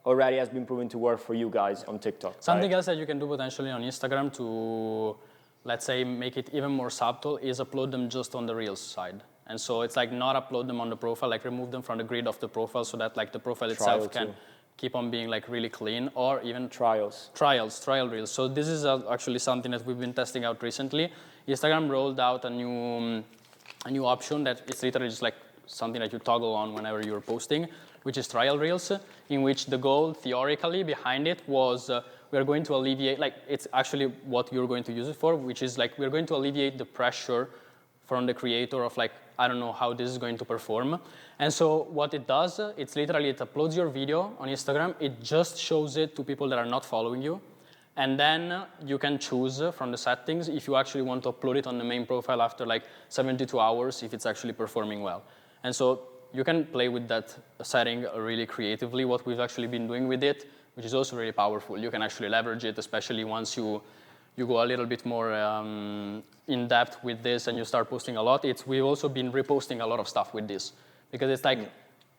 already has been proven to work for you guys on TikTok. Something right? else that you can do potentially on Instagram to, let's say, make it even more subtle is upload them just on the Reels side. And so it's like not upload them on the profile, like remove them from the grid of the profile so that like the profile itself can keep on being like really clean, or even trial reels. So this is actually something that we've been testing out recently. Instagram rolled out a new option that it's literally just like something that you toggle on whenever you're posting, which is trial reels, in which the goal theoretically behind it was we're going to alleviate, like it's actually what you're going to use it for, which is like we're going to alleviate the pressure from the creator of like, I don't know how this is going to perform. And so what it does, it's literally, it uploads your video on Instagram, it just shows it to people that are not following you. And then you can choose from the settings if you actually want to upload it on the main profile after like 72 hours if it's actually performing well. And so you can play with that setting really creatively, what we've actually been doing with it, which is also really powerful. You can actually leverage it, especially once you go a little bit more in depth with this and you start posting a lot. We've also been reposting a lot of stuff with this, because it's like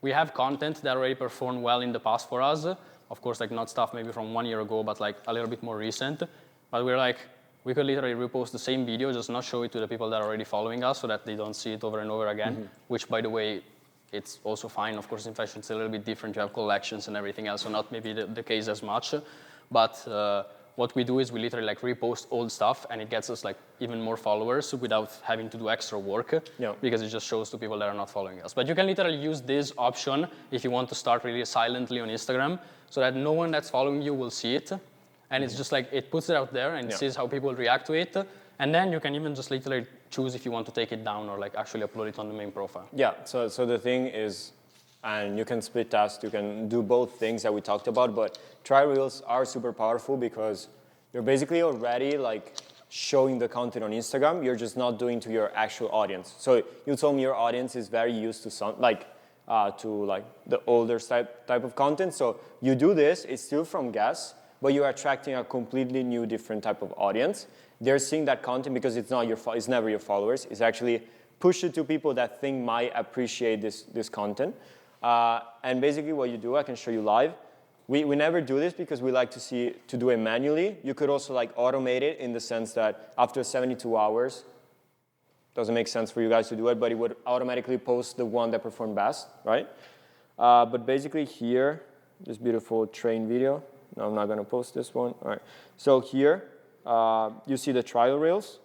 we have content that already performed well in the past for us. Of course, like not stuff maybe from 1 year ago, but like a little bit more recent. But we're like, we could literally repost the same video, just not show it to the people that are already following us so that they don't see it over and over again, which by the way, it's also fine. Of course, in fashion, it's a little bit different. You have collections and everything else, so not maybe the case as much. But what we do is we literally like repost old stuff, and it gets us like even more followers without having to do extra work, because it just shows to people that are not following us. But you can literally use this option if you want to start really silently on Instagram, so that no one that's following you will see it. And it's just like, it puts it out there and sees how people react to it. And then you can even just literally choose if you want to take it down or like actually upload it on the main profile. Yeah, so the thing is, and you can split test, you can do both things that we talked about, but trial reels are super powerful because you're basically already like showing the content on Instagram. You're just not doing to your actual audience. So you told me your audience is very used to the older type of content. So you do this, it's still from guests, but you're attracting a completely new, different type of audience. They're seeing that content because it's never your followers. It's actually push it to people that think might appreciate this content. And basically what you do, I can show you live. We never do this because we like to do it manually. You could also like automate it in the sense that after 72 hours, doesn't make sense for you guys to do it, but it would automatically post the one that performed best, right? But basically here, this beautiful train video. No, I'm not gonna post this one. All right. So here, you see the trial reels.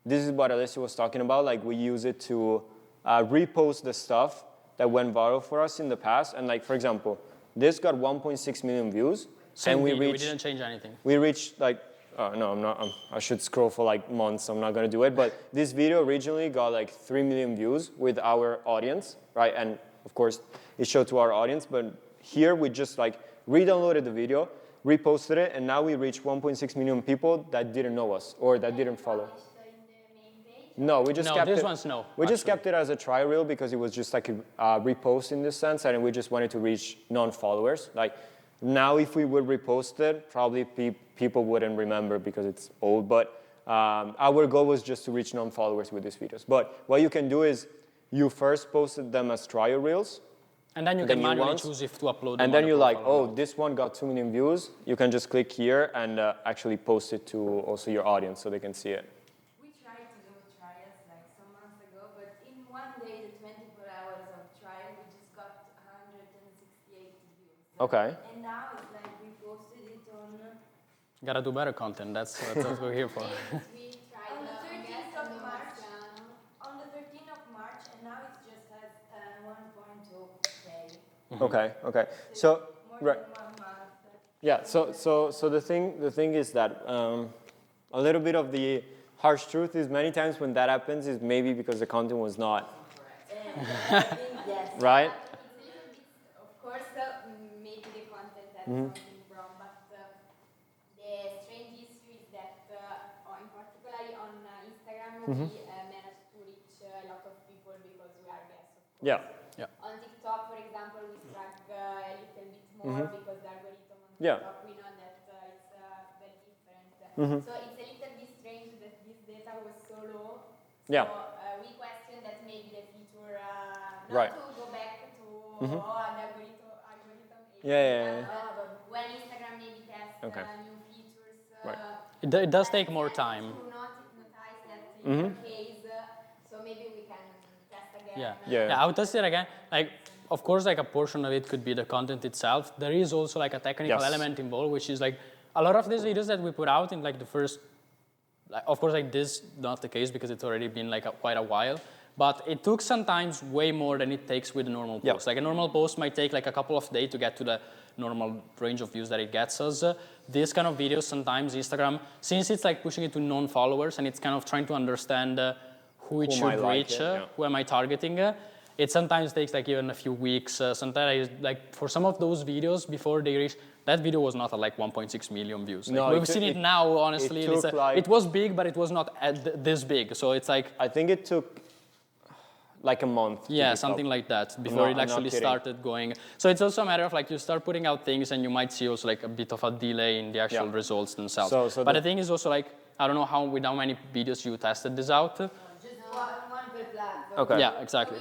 This is what Alessia was talking about. Like we use it to repost the stuff that went viral for us in the past. And like, for example, this got 1.6 million views. Same and video, we didn't change anything. We reached like, no, I'm not. I should scroll for like months. I'm not gonna do it. But this video originally got like 3 million views with our audience, right? And of course, it showed to our audience. But here we just like re-downloaded the video, reposted it, and now we reach 1.6 million people that didn't know us or that didn't follow. No, we just kept it. This one's no. We just kept it as a trial reel because it was just like a repost in this sense, and we just wanted to reach non-followers. Like now, if we would repost it, probably people wouldn't remember because it's old. But our goal was just to reach non-followers with these videos. But what you can do is you first posted them as trial reels. And then you can manually choose if to upload them. And then you're like, oh, this one got 2 million views. You can just click here and actually post it to also your audience so they can see it. We tried to do trials like some months ago, but in one day, the 24 hours of trial, we just got 168 views. Okay. And now it's like we posted it on... Gotta do better content, that's what we're here for. We tried on the 13th of March. On the 13th of March, and now it just has 1.2K. Okay. So, More right. than 1 month. Yeah, so the thing is that a little bit of the harsh truth is many times when that happens is maybe because the content was not Yes. right. Of course, maybe the content has something wrong, but the strange issue is that, in particular on Instagram, we managed to reach a lot of people because we are guests. Of course. Yeah. On TikTok, for example, we struck a little bit more because the algorithm on Yeah. TikTok, we know that it's very different. So it's a little bit strange that this data was so low. Yeah. So we question that maybe the feature, not Right. to go back to an algorithm. Yeah. When Instagram maybe tests new features, Right. It does take more time. To notice that in your case, so maybe we can test again. Yeah, I would test it again. Like, of course, like a portion of it could be the content itself. There is also like a technical element involved, which is like a lot of these videos that we put out in like the first, like, of course, like this not the case because it's already been like quite a while. But it took sometimes way more than it takes with a normal post. Like a normal post might take like a couple of days to get to the normal range of views that it gets us. This kind of videos sometimes Instagram, since it's like pushing it to non-followers and it's kind of trying to understand who it should reach, who am I targeting, it sometimes takes like even a few weeks. Sometimes like for some of those videos before they reach, that video was not at like 1.6 million views. Like, No, we've seen it now, honestly. It was big, but it was not this big. So it's like... I think it took like a month. Yeah, something like that before it actually started going. So it's also a matter of like you start putting out things and you might see also like a bit of a delay in the actual results themselves. But the thing is also like, I don't know with how many videos you tested this out. Just one per platform. Okay. Yeah, exactly.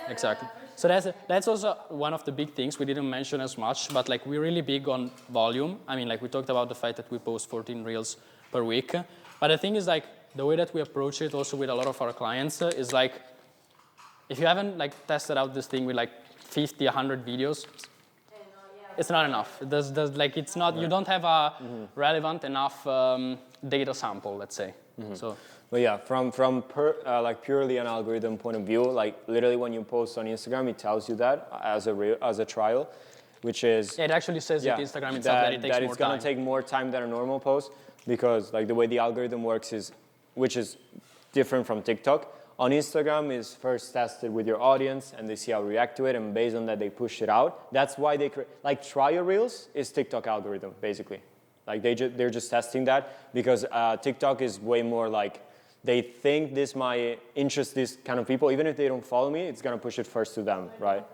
Exactly. So that's also one of the big things we didn't mention as much, but like we're really big on volume. I mean, like we talked about the fact that we post 14 reels per week. But the thing is like the way that we approach it also with a lot of our clients is like, if you haven't like tested out this thing with like 50, 100 videos, it's not enough. Like it's not. You don't have a relevant enough data sample, let's say. So. But yeah, from like purely an algorithm point of view, like literally when you post on Instagram, it tells you that as a trial, which is it actually says it Instagram itself that it takes more time. It's gonna take more time than a normal post because like the way the algorithm works is, which is different from TikTok. On Instagram is first tested with your audience and they see how you react to it, and based on that they push it out. That's why they like trial reels is TikTok algorithm basically. Like they're just testing that because TikTok is way more like, they think this might interest these kind of people. Even if they don't follow me, it's gonna push it first to them, right?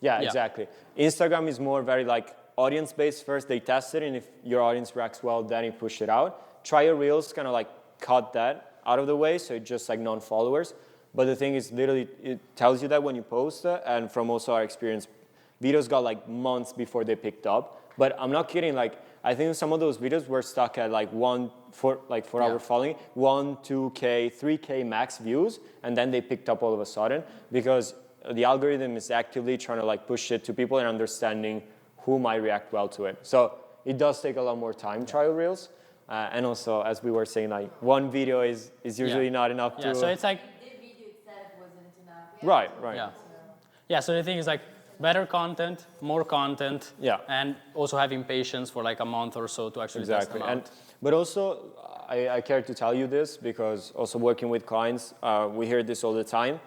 Yeah, exactly. Instagram is more very like audience-based first. They test it, and if your audience reacts well, then you push it out. Try your reels, kind of like cut that out of the way, so it's just like non-followers. But the thing is, literally, it tells you that when you post, and from also our experience, videos got like months before they picked up. But I'm not kidding, like, I think some of those videos were stuck at like for our following, 1, 2K, 3K max views, and then they picked up all of a sudden because the algorithm is actively trying to like push it to people and understanding who might react well to it. So it does take a lot more time, trial reels. And also, as we were saying, like one video is usually not enough to... Yeah, so it's like... The video itself wasn't enough. Right. Yeah, so the thing is like better content, more content, Yeah. and also having patience for like a month or so to actually test them out. But also, I care to tell you this because also working with clients, we hear this all the time.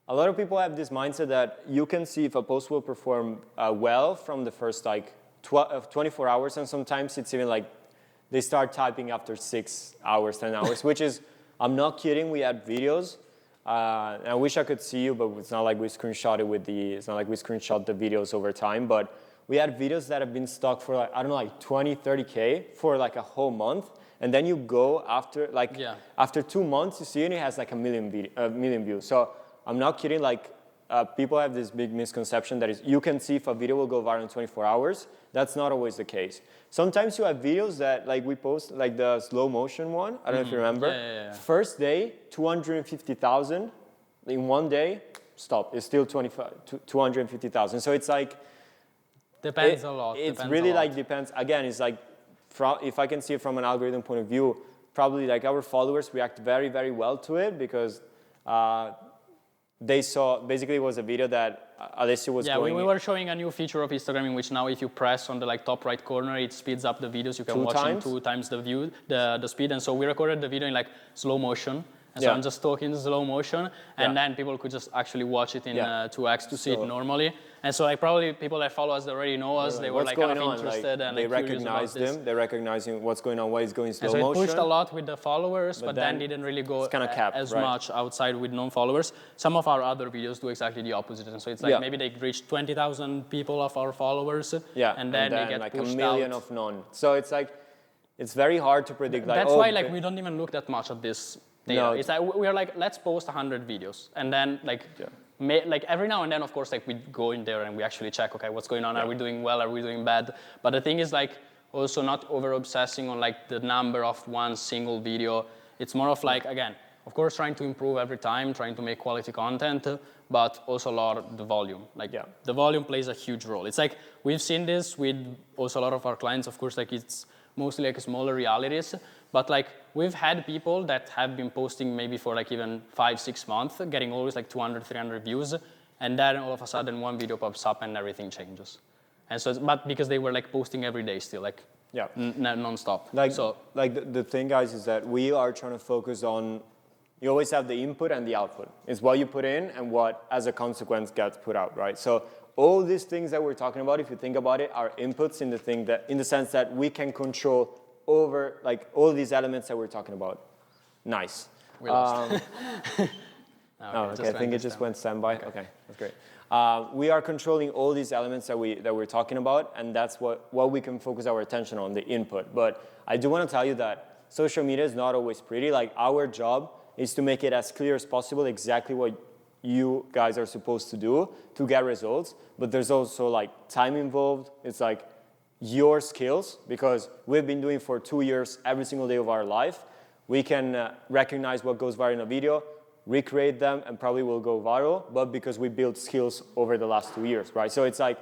A lot of people have this mindset that you can see if a post will perform well from the first like 24 hours, and sometimes it's even like they start typing after 6 hours, 10 hours, which is, I'm not kidding, we had videos. And I wish I could see you, but it's not like we screenshot the videos over time, but we had videos that have been stuck for like, I don't know, like 20, 30K for like a whole month. And then you go after, like, after 2 months, you see it, and it has like a million views. So I'm not kidding, like, people have this big misconception that is, you can see if a video will go viral in 24 hours. That's not always the case. Sometimes you have videos that, like we post, like the slow motion one, I don't know if you remember. First day, 250,000. In one day, stop. It's still 250,000. So it's like... Depends a lot. It's really like depends. Again, it's like, if I can see it from an algorithm point of view, probably like our followers react very, very well to it because they saw, basically it was a video that Alessio was going... Yeah, we were showing a new feature of Instagram in which now if you press on the like top right corner, it speeds up the videos. You can watch in 2 times the speed. And so we recorded the video in like slow motion. And so I'm just talking in slow motion, and then people could just actually watch it in 2x to see it normally. And so like probably people that follow us that already know us, they were like kind of interested and they like curious about this. They're recognizing what's going on, why it's going slow and so motion. it pushed a lot with the followers, but then didn't really go as much outside with non-followers. Some of our other videos do exactly the opposite. And so it's like maybe they reach 20,000 people of our followers, and then they get like pushed a million out. of none. So it's like, it's very hard to predict. Like, that's why like we don't even look that much at this data. No. It's like we're like, let's post 100 videos, and then like like every now and then, of course, like we go in there and we actually check, okay, what's going on? Are we doing well? Are we doing bad? But the thing is like also not over obsessing on like the number of one single video. It's more of like, again, of course, trying to improve every time, trying to make quality content, but also a lot of the volume. Like the volume plays a huge role. It's like we've seen this with also a lot of our clients. Of course, like it's mostly like smaller realities, but like we've had people that have been posting maybe for like even 5-6 months, getting always like 200, 300 views, and then all of a sudden one video pops up and everything changes. And so, but because they were like posting every day still, like non-stop. Like, the thing, guys, is that we are trying to focus on, you always have the input and the output. It's what you put in and what, as a consequence, gets put out, right? So all these things that we're talking about, if you think about it, are inputs in the sense that we can control over like all these elements that we're talking about. Nice. We lost. I think it just went standby. Okay, that's great. We are controlling all these elements that we're talking about, and that's what we can focus our attention on, the input. But I do want to tell you that social media is not always pretty. Like, our job is to make it as clear as possible exactly what you guys are supposed to do to get results. But there's also like time involved. It's like your skills, because we've been doing for 2 years every single day of our life. We can recognize what goes viral in a video, recreate them, and probably will go viral, but because we built skills over the last 2 years, right? So it's like,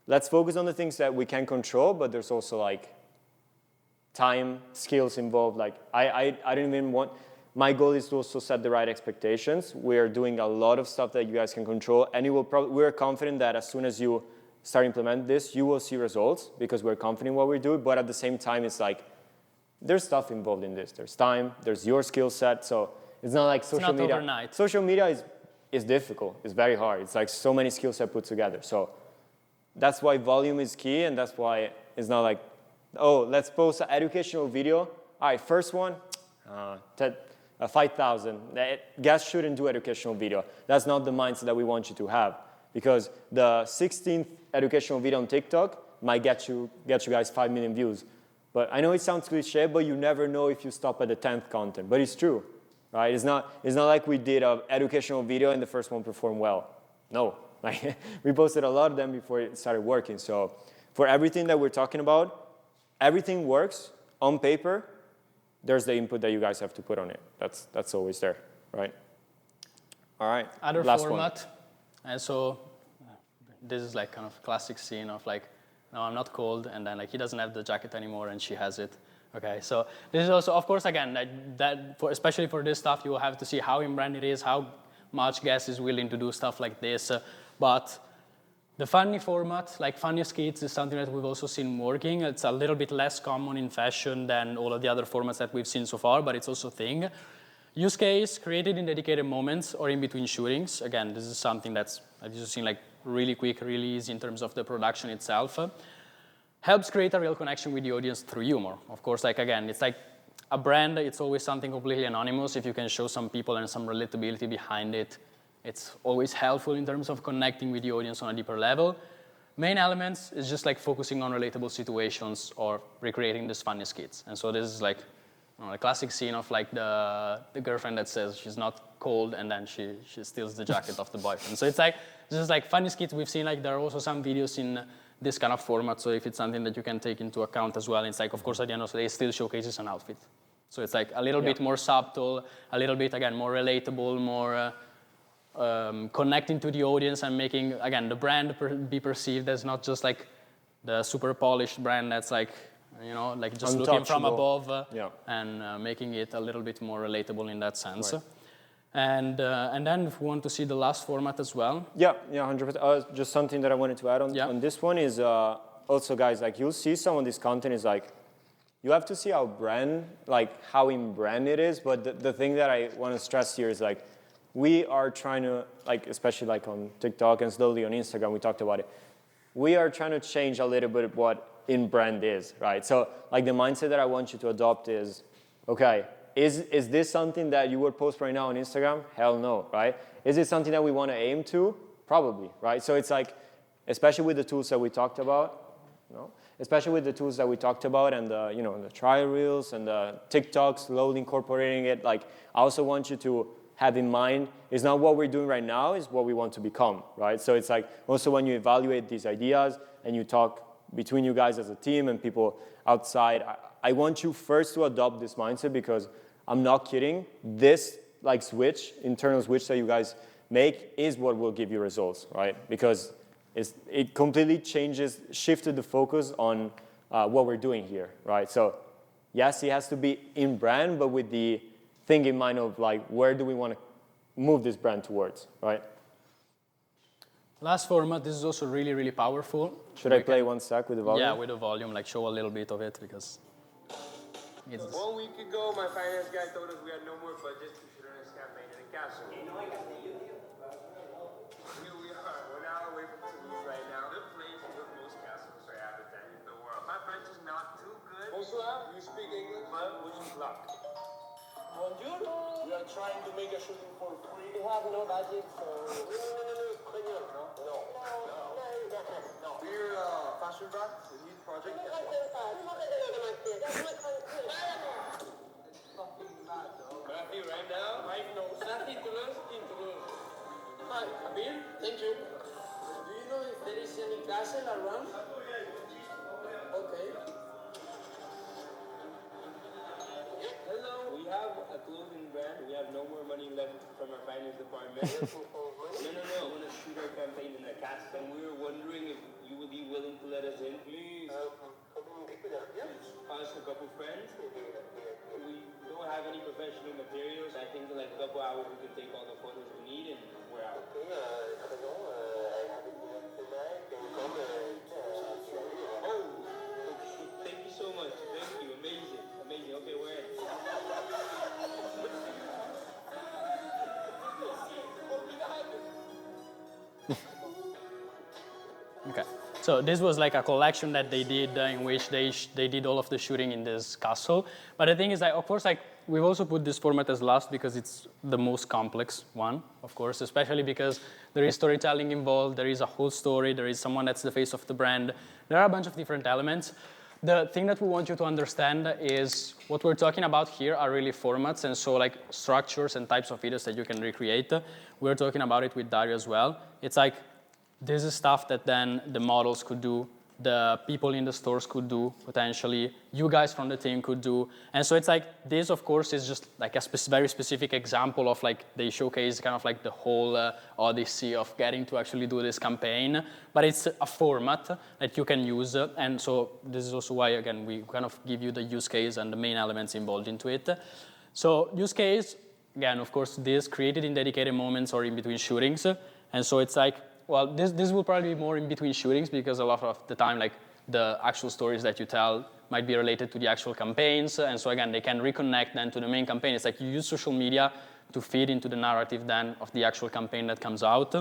let's focus on the things that we can control, but there's also like time, skills involved. Like, I don't even want, my goal is to also set the right expectations. We're doing a lot of stuff that you guys can control, and we're confident that as soon as you start implementing this, you will see results because we're confident in what we do, but at the same time, it's like, there's stuff involved in this. There's time, there's your skill set, so it's not like social media. It's not overnight. Social media is difficult, it's very hard. It's like so many skill sets put together. So that's why volume is key, and that's why it's not like oh, let's post an educational video. All right, first one, 5,000. Guests shouldn't do educational video. That's not the mindset that we want you to have, because the 16th educational video on TikTok might get you guys 5 million views. But I know it sounds cliche, but you never know if you stop at the 10th content. But it's true, right? It's not like we did an educational video and the first one performed well. No, like we posted a lot of them before it started working. So for everything that we're talking about, everything works on paper. There's the input that you guys have to put on it. That's always there, right? All right. Other last format, one. and so this is like kind of classic scene of like, no, I'm not cold, and then like he doesn't have the jacket anymore, and she has it. Okay, so this is also, of course, again, especially for this stuff, you will have to see how in brand it is, how much guest is willing to do stuff like this. But the funny format, like funny skits, is something that we've also seen working. It's a little bit less common in fashion than all of the other formats that we've seen so far, but it's also a thing. Use case, created in dedicated moments or in between shootings. Again, this is something that's, I've just seen like really quick, really easy in terms of the production itself. Helps create a real connection with the audience through humor. Of course, like again, it's like a brand, it's always something completely anonymous. If you can show some people and some relatability behind it, it's always helpful in terms of connecting with the audience on a deeper level. Main elements is just like focusing on relatable situations or recreating these funny skits. And so this is like a classic scene of like the girlfriend that says she's not cold and then she steals the jacket of the boyfriend. So it's like just like funny skits we've seen. Like there are also some videos in this kind of format. So if it's something that you can take into account as well, it's like, of course, at the end of the day, it still showcases an outfit. So it's like a little bit more subtle, a little bit, again, more relatable, more connecting to the audience and making, again, the brand be perceived as not just like the super polished brand that's like, you know, like just looking from above and making it a little bit more relatable in that sense. Right. And then if we want to see the last format as well. Yeah, 100%. Just something that I wanted to add on this one is also, guys, like you'll see some of this content is like, you have to see how brand, like how in brand it is. But the thing that I want to stress here is like, we are trying to, like, especially like on TikTok and slowly on Instagram, we talked about it. We are trying to change a little bit what in brand is, right? So like the mindset that I want you to adopt is, okay, is this something that you would post right now on Instagram? Hell no, right? Is it something that we want to aim to? Probably, right? So it's like, especially with the tools that we talked about, especially with the tools that we talked about and the trial reels and the TikTok slowly incorporating it, like I also want you to have in mind is not what we're doing right now, is what we want to become, right? So it's like also when you evaluate these ideas and you talk between you guys as a team and people outside, I want you first to adopt this mindset because I'm not kidding. This like internal switch that you guys make is what will give you results, right? Because it completely shifted the focus on what we're doing here, right? So yes, it has to be in brand, but with the thing in mind of like, where do we want to move this brand towards, right? Last format, this is also really, really powerful. Should I play one sec with the volume? Yeah, with the volume, like show a little bit of it because it's... 1 week ago, my finance guy told us we had no more budget to shoot on his campaign in a castle. Here we are, 1 hour away from Toulouse right now. The place with most castles I have attended in the world. My French is not too good. Bonsoir, you speak English? But we need luck. Bonjour. We are trying to make a shooting for free. We have no budget, so... No. We're Fashion Rock, the new project. It's fucking mad, though. Matthew, right now, I know nothing to learn in Toulouse. hi, Abir, thank you. Do you know if there is any castle around? Okay. Hello. We have a clothing brand. We have no more money left from our finance department. No. I want to shoot our campaign in a cast, and we were wondering if you would be willing to let us in, please. Us, a couple friends. We don't have any professional materials. I think in like a couple hours we can take all the photos we need, and we're out. Oh, thank you so much. Thank you. Amazing. Okay, we're in. Okay, So this was like a collection that they did in which they did all of the shooting in this castle. But the thing is that, of course, like we've also put this format as last because it's the most complex one, of course, especially because there is storytelling involved, there is a whole story, there is someone that's the face of the brand. There are a bunch of different elements. The thing that we want you to understand is what we're talking about here are really formats, and so like structures and types of videos that you can recreate. We're talking about it with Dario as well. It's like this is stuff that then the models could do, the people in the stores could do, potentially, you guys from the team could do. And so it's like, this of course is just like a very specific example of like, they showcase kind of like the whole odyssey of getting to actually do this campaign, but it's a format that you can use. And so this is also why, again, we kind of give you the use case and the main elements involved into it. So use case, again, of course, this created in dedicated moments or in between shootings. And so it's like, well, this will probably be more in between shootings because a lot of the time, like the actual stories that you tell might be related to the actual campaigns. And so again, they can reconnect then to the main campaign. It's like you use social media to feed into the narrative then of the actual campaign that comes out.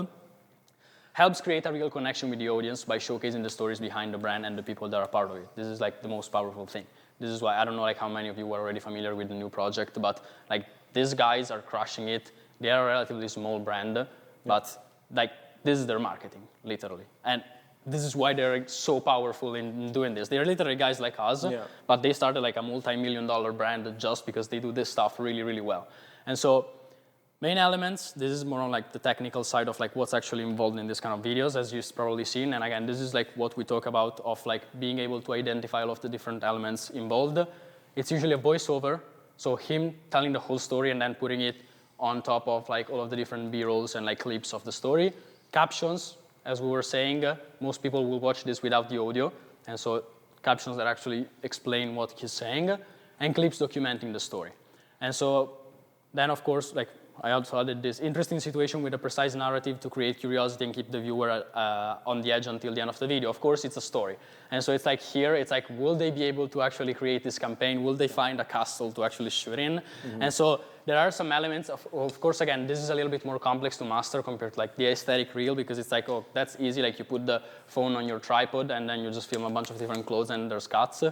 Helps create a real connection with the audience by showcasing the stories behind the brand and the people that are part of it. This is like the most powerful thing. This is why, I don't know like how many of you were already familiar with the new project, but like these guys are crushing it. They are a relatively small brand, but like, this is their marketing, literally. And this is why they're so powerful in doing this. They're literally guys like us, but they started like a multi-million-dollar brand just because they do this stuff really, really well. And so main elements, this is more on like the technical side of like what's actually involved in this kind of videos, as you've probably seen. And again, this is like what we talk about of like being able to identify all of the different elements involved. It's usually a voiceover, so him telling the whole story and then putting it on top of like all of the different B-rolls and like clips of the story. Captions, as we were saying, most people will watch this without the audio, and so captions that actually explain what he's saying, and clips documenting the story. And so then, of course, like I also added this interesting situation with a precise narrative to create curiosity and keep the viewer on the edge until the end of the video. Of course, it's a story. And so it's like here, it's like, will they be able to actually create this campaign? Will they find a castle to actually shoot in? Mm-hmm. And so there are some elements of course, again, this is a little bit more complex to master compared to like the aesthetic reel, because it's like, oh, that's easy. Like you put the phone on your tripod and then you just film a bunch of different clothes and there's cuts.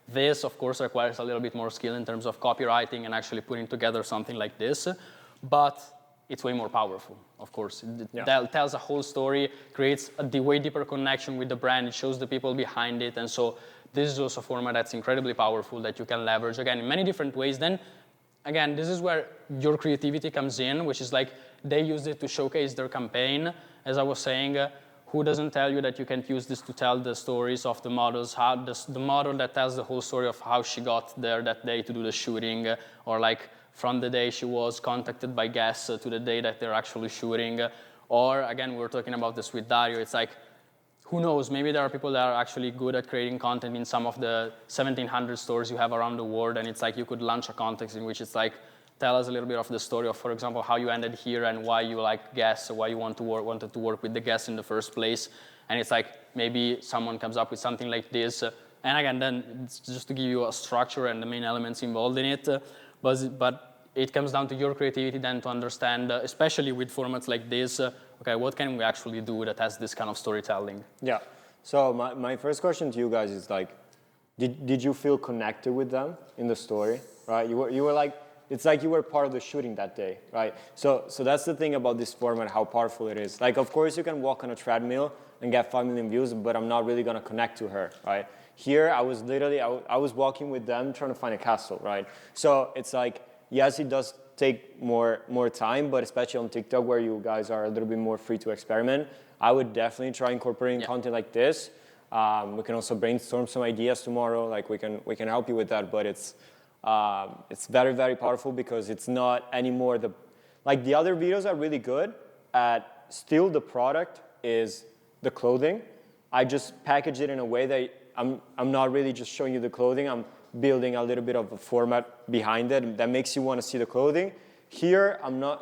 This, of course, requires a little bit more skill in terms of copywriting and actually putting together something like this. But it's way more powerful, of course. It tells a whole story, creates a way deeper connection with the brand, it shows the people behind it, and so this is also a format that's incredibly powerful that you can leverage, again, in many different ways. Then, again, this is where your creativity comes in, which is like they used it to showcase their campaign. As I was saying, who doesn't tell you that you can use this to tell the stories of the models, how the model that tells the whole story of how she got there that day to do the shooting, or like from the day she was contacted by guests to the day that they're actually shooting. Or again, we were talking about this with Dario, it's like, who knows, maybe there are people that are actually good at creating content in some of the 1,700 stores you have around the world, and it's like you could launch a context in which it's like, tell us a little bit of the story of, for example, how you ended here and why you like guests, or why you wanted to work with the guests in the first place. And it's like, maybe someone comes up with something like this. And again, then it's just to give you a structure and the main elements involved in it. But it comes down to your creativity then to understand, especially with formats like this, okay, what can we actually do that has this kind of storytelling? Yeah. So my first question to you guys is like, did you feel connected with them in the story, right? You were like, it's like you were part of the shooting that day, right? So that's the thing about this format, how powerful it is. Like, of course, you can walk on a treadmill and get 5 million views, but I'm not really gonna connect to her, right? Here, I was literally, I was walking with them trying to find a castle, right? So it's like, yes, it does take more time, but especially on TikTok where you guys are a little bit more free to experiment, I would definitely try incorporating content like this. We can also brainstorm some ideas tomorrow, like we can help you with that, but it's very, very powerful because it's not anymore like the other videos are really good at still the product is the clothing. I just package it in a way that I'm not really just showing you the clothing, I'm building a little bit of a format behind it that makes you want to see the clothing. Here,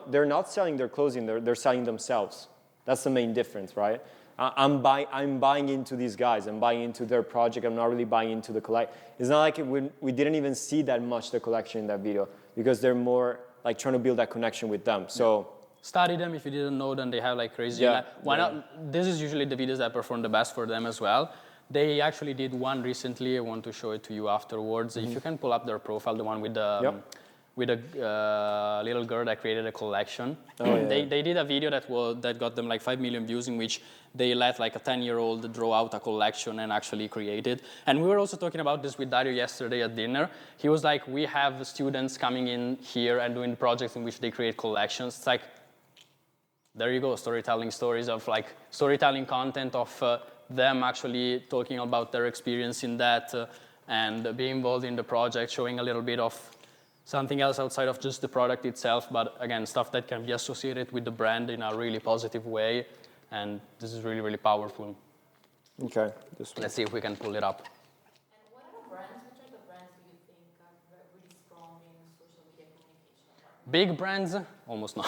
they're not selling their clothing, they're selling themselves. That's the main difference, right? I'm buying into these guys, I'm buying into their project, I'm not really buying into the collection. It's not like we didn't even see that much the collection in that video because they're more like trying to build that connection with them. So study them. If you didn't know them, they have like crazy. Yeah, Why not? This is usually the videos that perform the best for them as well. They actually did one recently. I want to show it to you afterwards. If you can pull up their profile, the one with the with a little girl that created a collection. They did a video that got them like 5 million views, in which they let like a 10-year-old draw out a collection and actually create it. And we were also talking about this with Dario yesterday at dinner. He was like, we have students coming in here and doing projects in which they create collections. It's like, there you go, storytelling stories of like storytelling content of them actually talking about their experience in that and being involved in the project, showing a little bit of something else outside of just the product itself, but again, stuff that can be associated with the brand in a really positive way. And this is really, really powerful. Okay. Let's see if we can pull it up. And what are the brands? Which are the brands do you think are really strong in social media communication? Big brands? Almost not.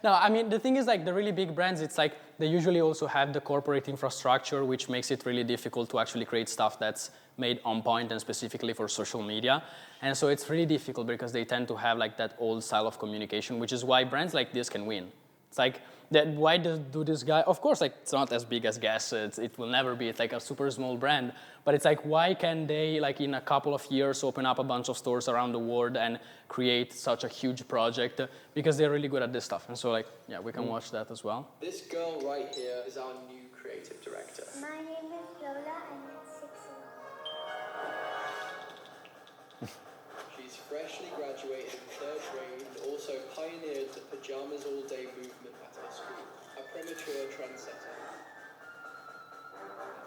No, I mean, the thing is like the really big brands, it's like they usually also have the corporate infrastructure, which makes it really difficult to actually create stuff that's made on point and specifically for social media. And so it's really difficult because they tend to have like that old style of communication, which is why brands like this can win. It's like, why do this guy, of course, like it's not as big as Guess, it will never be, it's like a super small brand, but it's like, why can they, like in a couple of years, open up a bunch of stores around the world and create such a huge project? Because they're really good at this stuff. And so like, yeah, we can watch that as well. This girl right here is our new creative director. My name is Lola, and I'm 6 She's freshly graduated in 3rd grade and also pioneered the pajamas all day movement at her school. A premature trendsetter.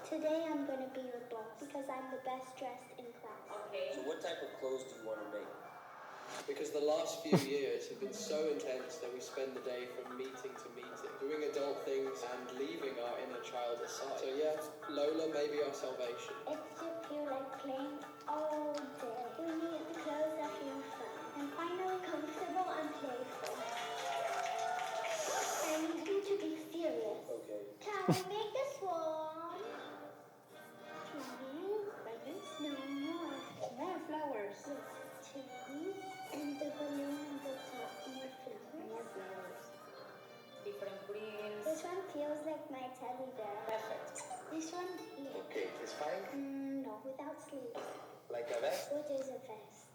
Today I'm going to be your boss because I'm the best dressed in class. Okay. So what type of clothes do you want to make? Because the last few years have been so intense that we spend the day from meeting to meeting, doing adult things and leaving our inner child aside. So yeah, Lola may be our salvation. If you feel like playing all day, we need clothes that feel fun and finally comfortable and playful. I need you to be serious. Okay. Can we make this one? Like this? No, more. More flowers. Yes, two. And the balloon on the top. More flowers. More flowers. Different prints. This one feels like my teddy bear. Perfect. This one here. Okay, it's fine. No, without sleeves. Like a vest? What is a vest?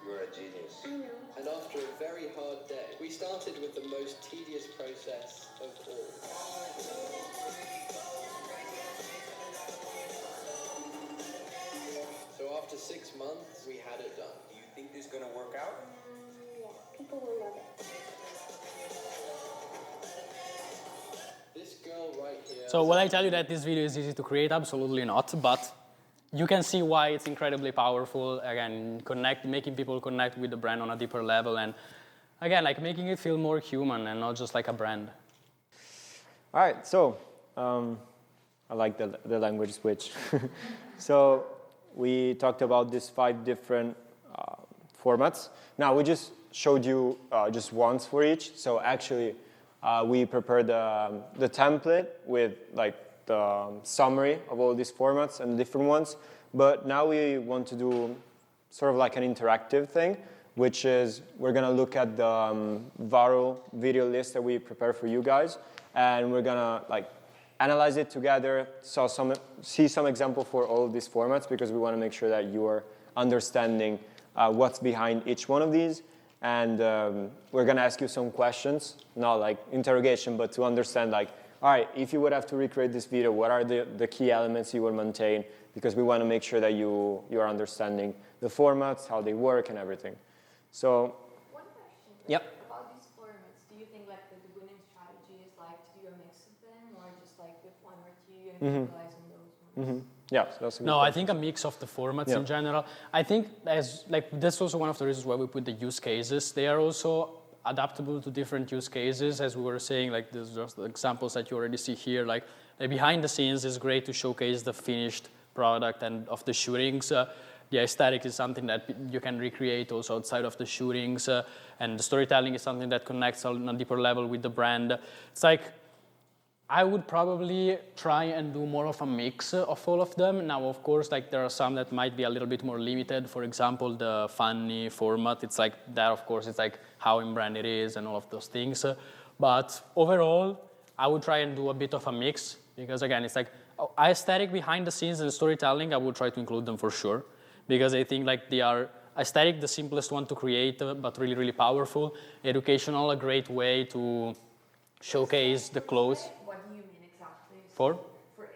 You're a genius. I know. And after a very hard day, we started with the most tedious process of all. So after 6 months, we had it done. Do you think this is gonna work out? Yeah, people will love it. This girl right here. So will I tell you that this video is easy to create? Absolutely not, but you can see why it's incredibly powerful. Again, making people connect with the brand on a deeper level, and again, like making it feel more human and not just like a brand. All right, so I like the language switch. So we talked about these 5 different formats. Now we just showed you just once for each. So actually, we prepared the template with like the summary of all these formats and the different ones. But now we want to do sort of like an interactive thing, which is we're gonna look at the viral video list that we prepared for you guys, and we're gonna like analyze it together, see some example for all of these formats, because we wanna make sure that you are understanding what's behind each one of these. And we're gonna ask you some questions, not like interrogation, but to understand like, all right, if you would have to recreate this video, what are the key elements you will maintain? Because we want to make sure that you are understanding the formats, how they work, and everything. So, One question. Yep. About these formats, do you think like the winning strategy is like to do a mix of them, or just like with one or two and capitalize on those ones? yeah, so that's a good No, I question. think a mix of the formats Yeah. in general. I think that's also one of the reasons why we put the use cases. They are also adaptable to different use cases, as we were saying. Like there's just the examples that you already see here. Like behind the scenes is great to showcase the finished product and of the shootings. The aesthetic is something that you can recreate also outside of the shootings, and the storytelling is something that connects on a deeper level with the brand. It's like I would probably try and do more of a mix of all of them. Now, of course, like there are some that might be a little bit more limited. For example, the funny format. It's like that. Of course, it's like how in brand it is and all of those things. But overall, I would try and do a bit of a mix because again, it's like aesthetic behind the scenes and storytelling. I would try to include them for sure because I think like they are aesthetic, the simplest one to create, but really, really powerful. Educational, a great way to showcase the clothes. What do you mean exactly? For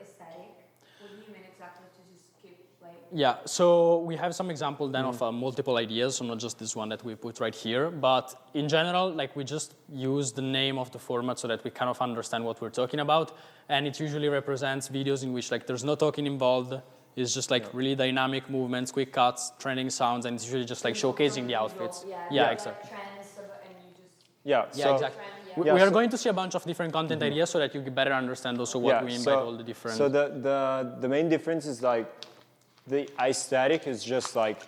Aesthetic, what do you mean exactly to just keep like? Yeah, so we have some example then of multiple ideas, so not just this one that we put right here, but in general, like we just use the name of the format so that we kind of understand what we're talking about, and it usually represents videos in which like there's no talking involved, it's just like really dynamic movements, quick cuts, trending sounds, and it's usually just like showcasing the outfits. Yeah, exactly. Trends and you just Yeah, Yeah, exactly. We Yeah, are so- going to see a bunch of different content ideas so that you can better understand also what we mean by all the different. So the main difference is like the aesthetic is just like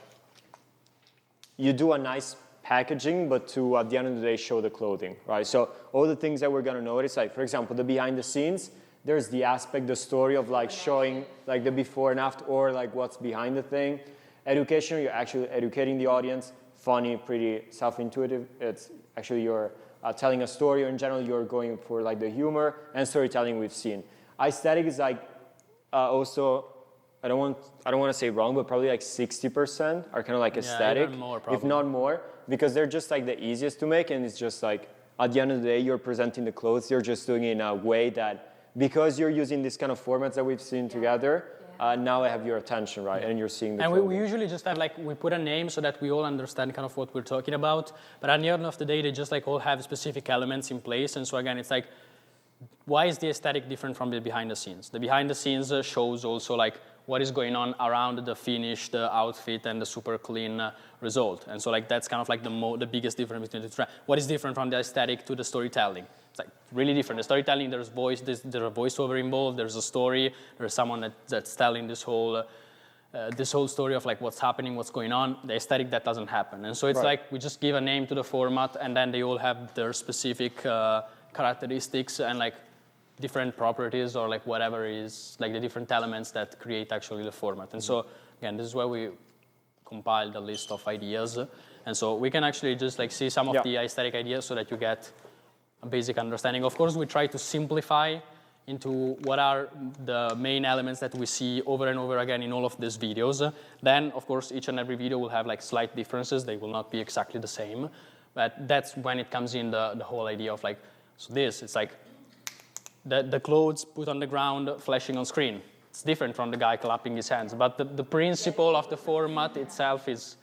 you do a nice packaging, but to at the end of the day show the clothing, right? So all the things that we're gonna notice, like for example, the behind the scenes, there's the aspect, the story of like showing like the before and after, or like what's behind the thing. Education, you're actually educating the audience. Funny, pretty self-intuitive. It's actually you're telling a story, or in general, you're going for like the humor and storytelling we've seen. Aesthetic is like also, I don't want to say wrong, but probably like 60% are kind of like aesthetic, even more, if probably. not more, because they're just like the easiest to make, and it's just like at the end of the day, you're presenting the clothes. You're just doing it in a way that because you're using these kind of formats that we've seen together. Now I have your attention, right? And you're seeing the And clothing. we usually just have like, we put a name so that we all understand kind of what we're talking about. But at the end of the day, they just like all have specific elements in place. And so again, it's like, why is the aesthetic different from the behind the scenes? The behind the scenes shows also like what is going on around the finished outfit and the super clean result. And so like that's kind of like the biggest difference between the two. What is different from the aesthetic to the storytelling? It's like really different. The storytelling, there's a voiceover involved, there's a story, there's someone that's telling this whole story of like what's happening, what's going on. The aesthetic, that doesn't happen. And so it's like we just give a name to the format, and then they all have their specific characteristics and like different properties, or like whatever is like the different elements that create actually the format. And so again, this is where we compiled a list of ideas. And so we can actually just like see some of the aesthetic ideas so that you get a basic understanding. Of course, we try to simplify into what are the main elements that we see over and over again in all of these videos. Then, of course, each and every video will have like slight differences. They will not be exactly the same. But that's when it comes in the whole idea of like, so this, it's like the clothes put on the ground, flashing on screen. It's different from the guy clapping his hands. But the principle of the format itself is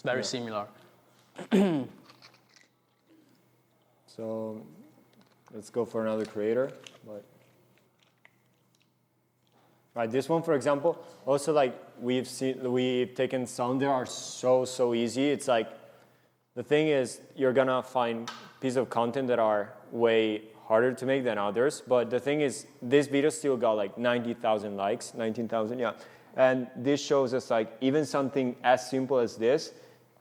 very similar. So let's go for another creator. Right, this one, for example, also like we've taken sound there are so easy. It's like, the thing is, you're gonna find pieces of content that are way harder to make than others. But the thing is, this video still got like 90,000 likes, 19,000, yeah. And this shows us like even something as simple as this,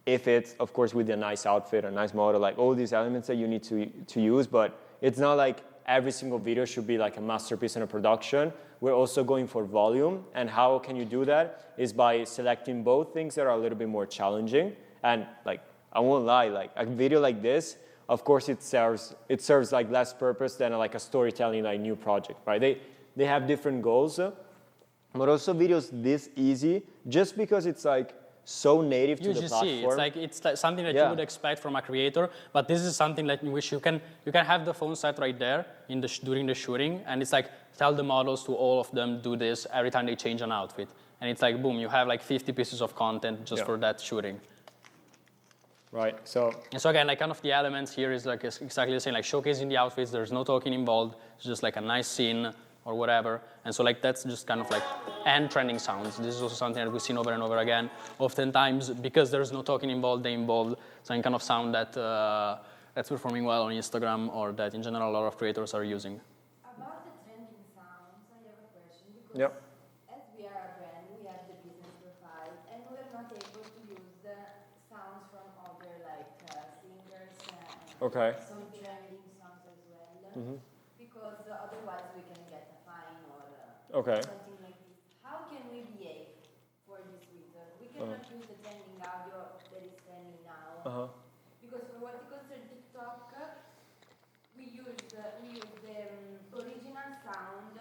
if it's, of course, with a nice outfit, a nice model, like all these elements that you need to use, but it's not like every single video should be like a masterpiece in a production. We're also going for volume, and how can you do that is by selecting both things that are a little bit more challenging. And like, I won't lie, like a video like this, of course it serves like less purpose than like a storytelling like new project, right? They have different goals, but also videos this easy, just because it's like so native to the platform. It's like something that you would expect from a creator, but this is something like in which you can have the phone set right there during the shooting, and it's like tell the models to all of them do this every time they change an outfit, and it's like boom, you have like 50 pieces of content just for that shooting. Right. So again, like kind of the elements here is like exactly the same, like showcasing the outfits. There's no talking involved. It's just like a nice scene or whatever. And so like that's just kind of like, and trending sounds. This is also something that we've seen over and over again. Oftentimes, because there's no talking involved, they involve some kind of sound that that's performing well on Instagram, or that in general a lot of creators are using. About the trending sounds, I have a question, because as we are a brand, we have the business profile, and we're not able to use the sounds from other like singers and some trending songs as well, because otherwise we can Okay. something like this. How can we behave for this reason? We cannot use the trending audio that is trending now. Because for what concerns TikTok, we use the original sound.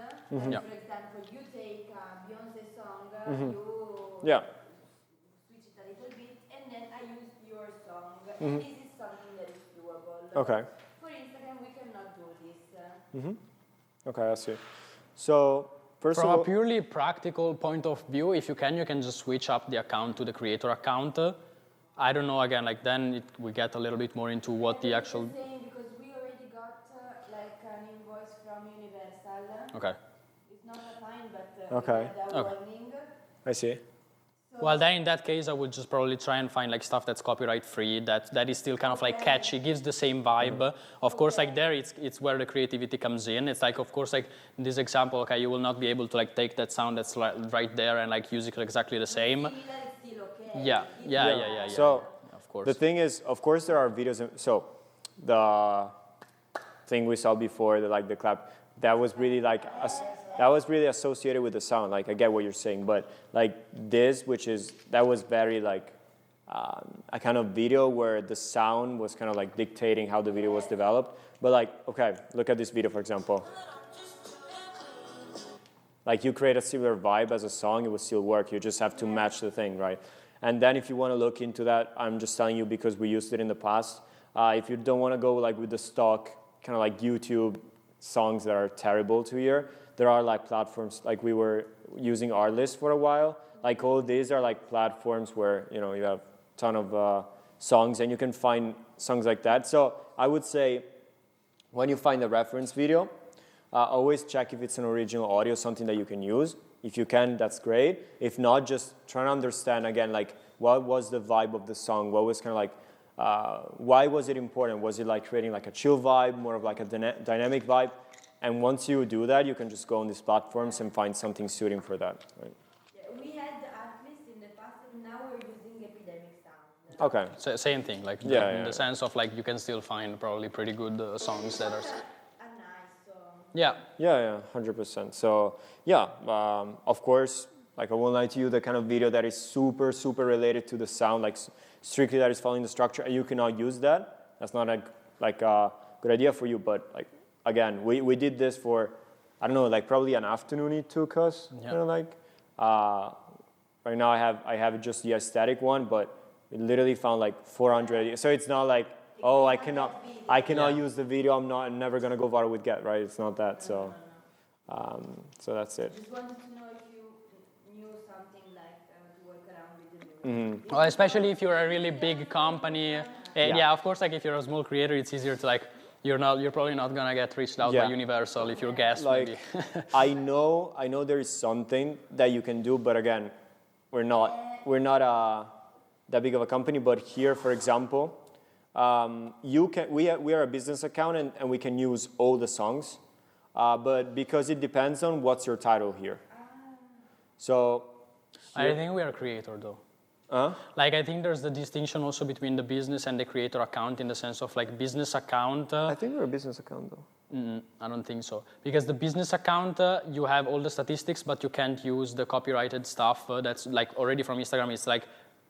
Yeah. For example, you take a Beyonce song, you Yeah. switch it a little bit, and then I use your song. And this is something that is doable. Okay. For Instagram, we cannot do this. Okay, I see. So first From of a all, purely practical point of view, if you can just switch up the account to the creator account. I don't know, again, like then we get a little bit more into what the actual... The same, because we already got like an invoice from Universal. Okay. It's not a fine, but Okay. we had a warning. I see. Well, then in that case, I would just probably try and find like stuff that's copyright free, that is still kind of like catchy, gives the same vibe. Of course, like there, it's where the creativity comes in. It's like, of course, like in this example, okay, you will not be able to like take that sound that's right there and like use it exactly the same. Similar is still okay. Yeah. So of course. the thing is, of course, there are videos. So the thing we saw before, like the clap, that was really like that was really associated with the sound. Like I get what you're saying, but like this, that was very like a kind of video where the sound was kind of like dictating how the video was developed. But like, okay, look at this video, for example. Like you create a similar vibe as a song, it would still work. You just have to match the thing, right? And then if you want to look into that, I'm just telling you because we used it in the past. If you don't want to go like with the stock kind of like YouTube songs that are terrible to hear, there are like platforms, like we were using Artlist for a while. Like all these are like platforms where, you know, you have a ton of songs and you can find songs like that. So I would say when you find the reference video, always check if it's an original audio, something that you can use. If you can, that's great. If not, just try to understand again, like what was the vibe of the song? What was kind of like, why was it important? Was it like creating like a chill vibe, more of like a dynamic vibe? And once you do that, you can just go on these platforms and find something suiting for that. Right? Yeah, we had Artlist in the past, and now we're using Epidemic Sound. Okay. So, same thing, like in the sense of like you can still find probably pretty good songs that are... A nice song. Yeah. 100%. So yeah, of course, like I won't lie to you, the kind of video that is super, super related to the sound, like strictly that is following the structure, you cannot use that. That's not a good idea for you, but like, again, we did this for, I don't know, like probably an afternoon it took us. Yeah. You know, like right now I have just the aesthetic one, but we literally found like 400. So it's not like, oh, I cannot use the video. I'm never gonna go viral with Get, right? It's not that. So so that's it. Just wanted to know if you knew something like to work around with the new. Well, especially if you're a really big company. Yeah, of course, like if you're a small creator, it's easier to like, you're probably not gonna get reached out by Universal if you're guest. Like, maybe. I know there is something that you can do, but again, we're not that big of a company. But here, for example, we are a business account and we can use all the songs, but because it depends on what's your title here. So I think we are a creator though. Like I think there's the distinction also between the business and the creator account in the sense of like business account. I think we're a business account though. I don't think so. Because the business account, you have all the statistics, but you can't use the copyrighted stuff that's like already from Instagram. It's like,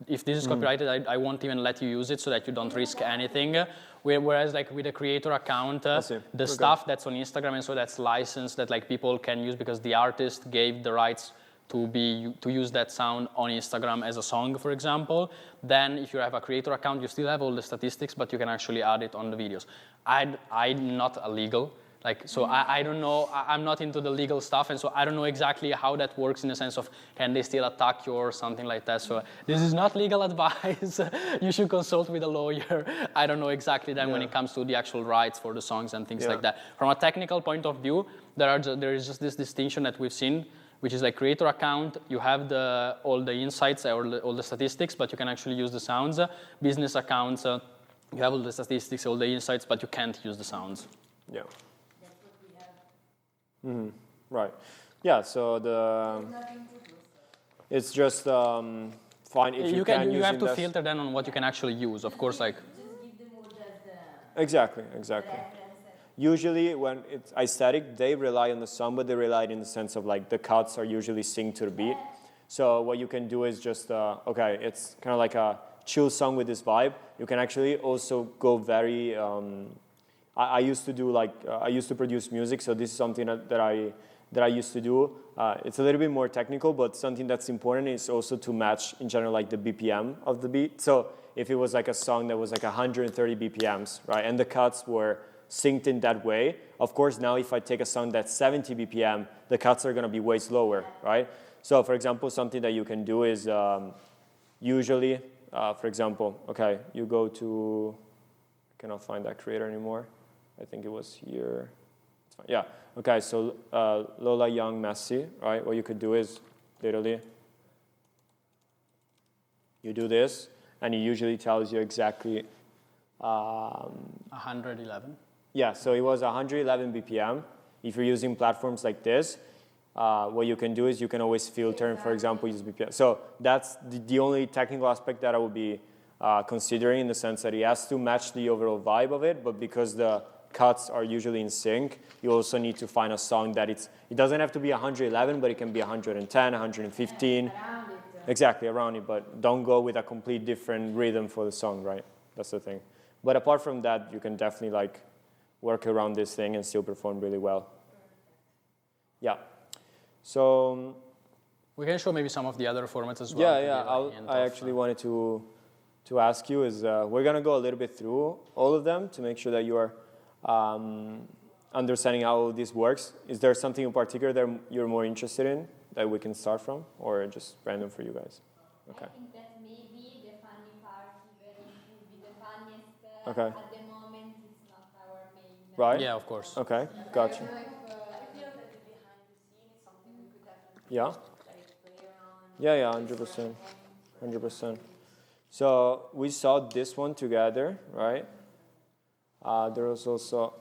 if this is copyrighted, I won't even let you use it so that you don't risk anything. Whereas like with a creator account, the stuff that's on Instagram and so that's licensed that like people can use because the artist gave the rights to use that sound on Instagram as a song, for example. Then if you have a creator account, you still have all the statistics, but you can actually add it on the videos. I'm not a legal, so I don't know, I'm not into the legal stuff, and so I don't know exactly how that works in the sense of can they still attack you or something like that. So this is not legal advice. You should consult with a lawyer. I don't know exactly then when it comes to the actual rights for the songs and things like that. From a technical point of view, there is just this distinction that we've seen, which is like creator account, you have all the insights or all the statistics, but you can actually use the sounds. Business accounts, you have all the statistics, all the insights, but you can't use the sounds. Yeah. That's what we have. Right. Yeah. So it's just fine if you can. You have to filter then on what you can actually use. Of course, like. Just give them all the Exactly. reference. usually when it's aesthetic, they rely on the song, but they rely in the sense of like the cuts are usually synced to the beat. So what you can do is just, okay, it's kind of like a chill song with this vibe. You can actually also go very, I used to do like, I used to produce music, so this is something that I used to do. It's a little bit more technical, but something that's important is also to match, in general, like the BPM of the beat. So if it was like a song that was like 130 BPMs, right, and the cuts were synced in that way, of course, now if I take a song that's 70 BPM, the cuts are going to be way slower, right? So for example, something that you can do is usually, for example, okay, you go to, I cannot find that creator anymore. I think it was here. It's fine. Yeah. Okay. So Lola Young Messi, right? What you could do is literally you do this, and it usually tells you exactly. 111. Yeah. So it was 111 BPM. If you're using platforms like this, what you can do is you can always filter and, for example, use BPM. So that's the only technical aspect that I would be considering, in the sense that it has to match the overall vibe of it, but because the cuts are usually in sync, you also need to find a song that it doesn't have to be 111, but it can be 110, 115. Around it. Exactly, around it, but don't go with a complete different rhythm for the song, right? That's the thing. But apart from that, you can definitely like work around this thing and still perform really well. Yeah. So we can show maybe some of the other formats as well. I actually wanted to ask you is we're gonna go a little bit through all of them to make sure that you are understanding how this works. Is there something in particular that you're more interested in that we can start from, or just random for you guys? Okay. I think that maybe the funny part even would be the funniest. Okay. At the moment, it's not our main. Right. Yeah, of course. Okay. Gotcha. I feel that the behind the scene is something we could definitely Yeah. like play around. Yeah. 100%. 100%. So we saw this one together, right? There was also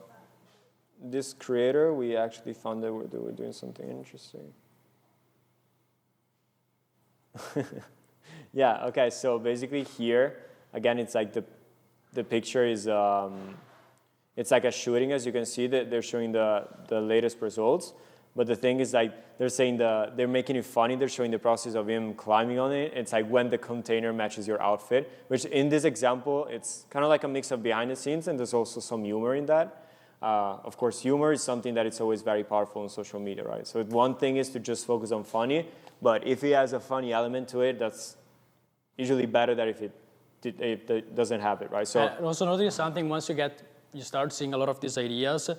this creator. We actually found that we're doing something interesting. Yeah, okay, so basically here, again, it's like the picture is, it's like a shooting, as you can see, that they're showing the latest results. But the thing is, like, they're saying they're making it funny. They're showing the process of him climbing on it. It's like when the container matches your outfit, which in this example, it's kind of like a mix of behind the scenes, and there's also some humor in that. Of course, humor is something that it's always very powerful on social media, right? So one thing is to just focus on funny, but if it has a funny element to it, that's usually better than if it doesn't have it, right? So also notice something, once you start seeing a lot of these ideas,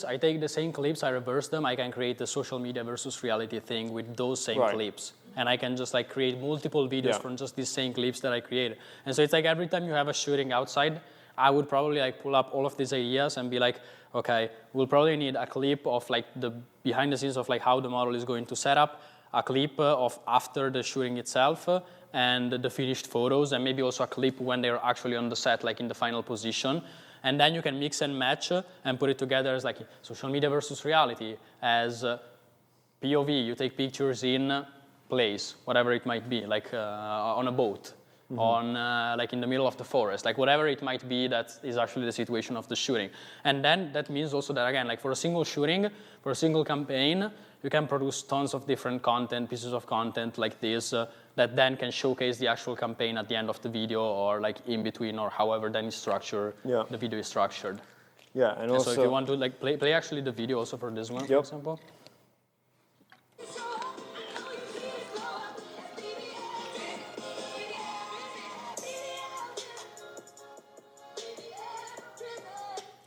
I take the same clips, I reverse them, I can create the social media versus reality thing with those same clips. And I can just like create multiple videos from just these same clips that I created. And so it's like every time you have a shooting outside, I would probably like pull up all of these ideas and be like, okay, we'll probably need a clip of like the behind the scenes of like how the model is going to set up, a clip of after the shooting itself, and the finished photos, and maybe also a clip when they're actually on the set, like in the final position. And then you can mix and match and put it together as like social media versus reality, as POV, you take pictures in place, whatever it might be, like on a boat, on like in the middle of the forest, like whatever it might be that is actually the situation of the shooting. And then that means also that, again, like for a single shooting, for a single campaign, you can produce tons of different content, pieces of content like this, that then can showcase the actual campaign at the end of the video, or like in between, or however then it's structured, the video is structured. Yeah, and also, so if you want to like play actually the video also for this one, for example.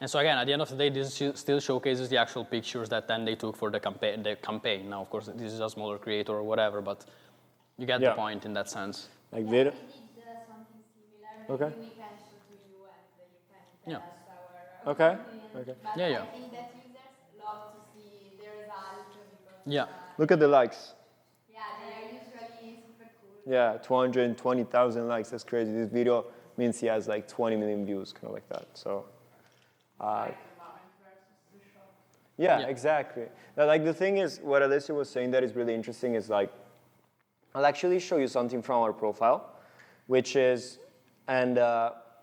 And so again, at the end of the day, this still showcases the actual pictures that then they took for the campaign. Now, of course, this is a smaller creator or whatever, but you get the point in that sense. Like video. We did something similar. Okay. Maybe we can show to you and you can tell us our Okay. opinion. Okay. But Yeah. I think that users love to see the result because Yeah. Look at the likes. yeah, they are usually super cool. Yeah, 220,000 likes. That's crazy. This video means he has like 20 million views, kind of like that. So. Yeah, exactly. Now, like the thing is, what Alessia was saying that is really interesting is like, I'll actually show you something from our profile, which is, and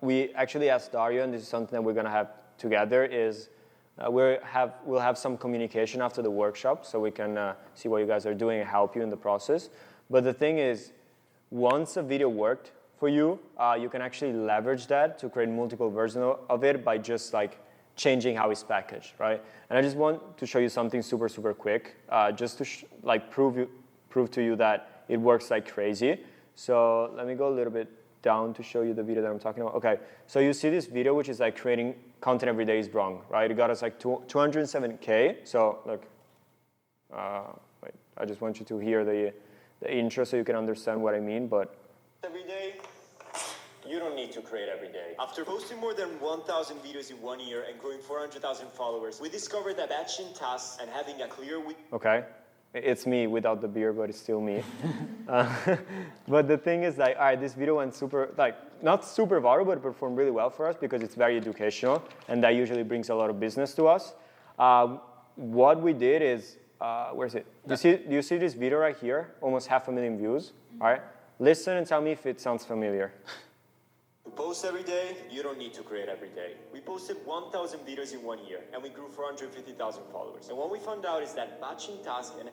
we actually asked Dario, and this is something that we're gonna have together, is we'll have some communication after the workshop, so we can see what you guys are doing and help you in the process. But the thing is, once a video worked for you, you can actually leverage that to create multiple versions of it by just like changing how it's packaged, right? And I just want to show you something super, super quick, just to prove to you that it works like crazy. So let me go a little bit down to show you the video that I'm talking about. Okay, so you see this video, which is like creating content every day is wrong, right? It got us like 207K. So look, wait, I just want you to hear the intro so you can understand what I mean. But every day, you don't need to create every day. After posting more than 1,000 videos in 1 year and growing 400,000 followers, we discovered that batching tasks and having a clear week. Okay. It's me without the beer, but it's still me. But the thing is, like, all right, this video went super, like, not super viral, but it performed really well for us because it's very educational, and that usually brings a lot of business to us. What we did is, where is it? Do you see this video right here? Almost 500,000 views. All right, listen and tell me if it sounds familiar. To post every day, you don't need to create every day. We posted 1,000 videos in 1 year, and we grew 450,000 followers. And what we found out is that batching tasks and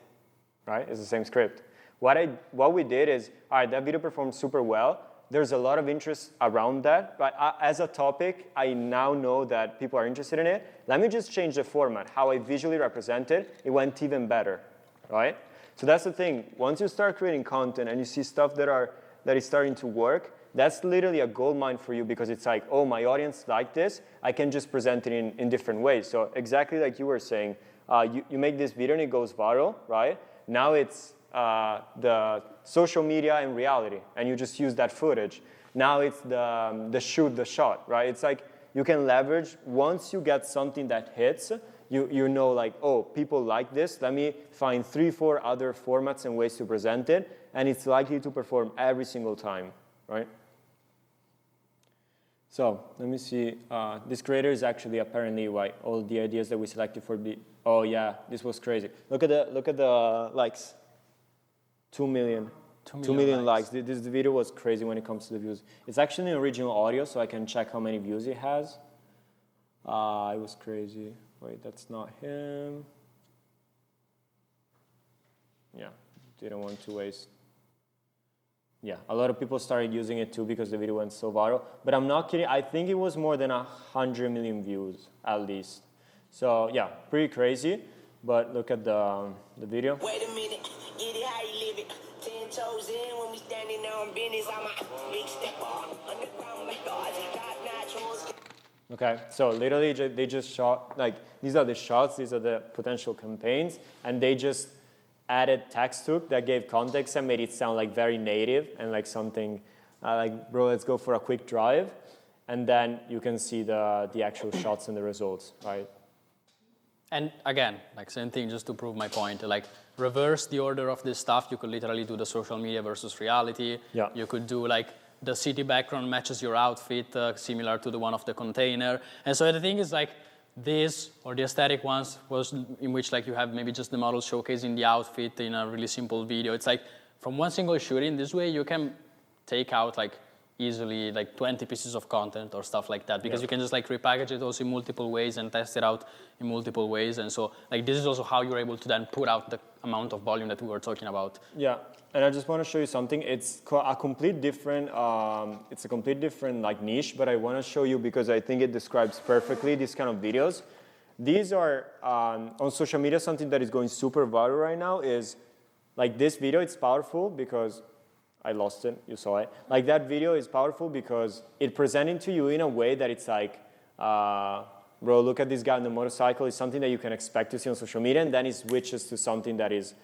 right, it's the same script. What we did is, all right, that video performed super well. There's a lot of interest around that, but as a topic, I now know that people are interested in it. Let me just change the format, how I visually represent it. It went even better, right? So that's the thing. Once you start creating content and you see stuff that is starting to work, that's literally a gold mine for you because it's like, oh, my audience like this. I can just present it in different ways. So exactly like you were saying, you make this video and it goes viral, right? Now it's the social media in reality, and you just use that footage. Now it's the shoot, the shot, right? It's like you can leverage, once you get something that hits, you know like, oh, people like this. Let me find 3-4 other formats and ways to present it, and it's likely to perform every single time, right? So let me see. This creator is actually apparently why all the ideas that we selected for the. Oh yeah, this was crazy. Look at the likes. 2 million. 2 million likes. This video was crazy when it comes to the views. It's actually an original audio, so I can check how many views it has. It was crazy. Wait, that's not him. Yeah, didn't want to waste. Yeah, a lot of people started using it too because the video went so viral. But I'm not kidding. I think it was more than 100 million views at least. So yeah, pretty crazy. But look at the video. Wait a minute, get it how you live it. 10 toes in when we standing on business. I'm a big step on underground like guys. Top notch horse. Okay, so literally they just shot, like, these are the shots, these are the potential campaigns, and they just added text hook that gave context and made it sound like very native and like something like, bro, let's go for a quick drive. And then you can see the actual shots and the results, right? And again, like same thing, just to prove my point, like reverse the order of this stuff. You could literally do the social media versus reality. Yeah. You could do like the city background matches your outfit, similar to the one of the container. And so the thing is like this, or the aesthetic ones, was in which like you have maybe just the model showcasing the outfit in a really simple video. It's like from one single shooting, this way you can take out like easily like 20 pieces of content or stuff like that, because you can just like repackage it also in multiple ways and test it out in multiple ways. And so like this is also how you're able to then put out the amount of volume that we were talking about. Yeah, and I just want to show you something. It's a complete different like niche, but I want to show you because I think it describes perfectly these kind of videos. These are on social media, something that is going super viral right now is like this video. It's powerful because I lost it, you saw it. Like that video is powerful because it presented to you in a way that it's like, bro, look at this guy on the motorcycle. It's something that you can expect to see on social media, and then it switches to something that is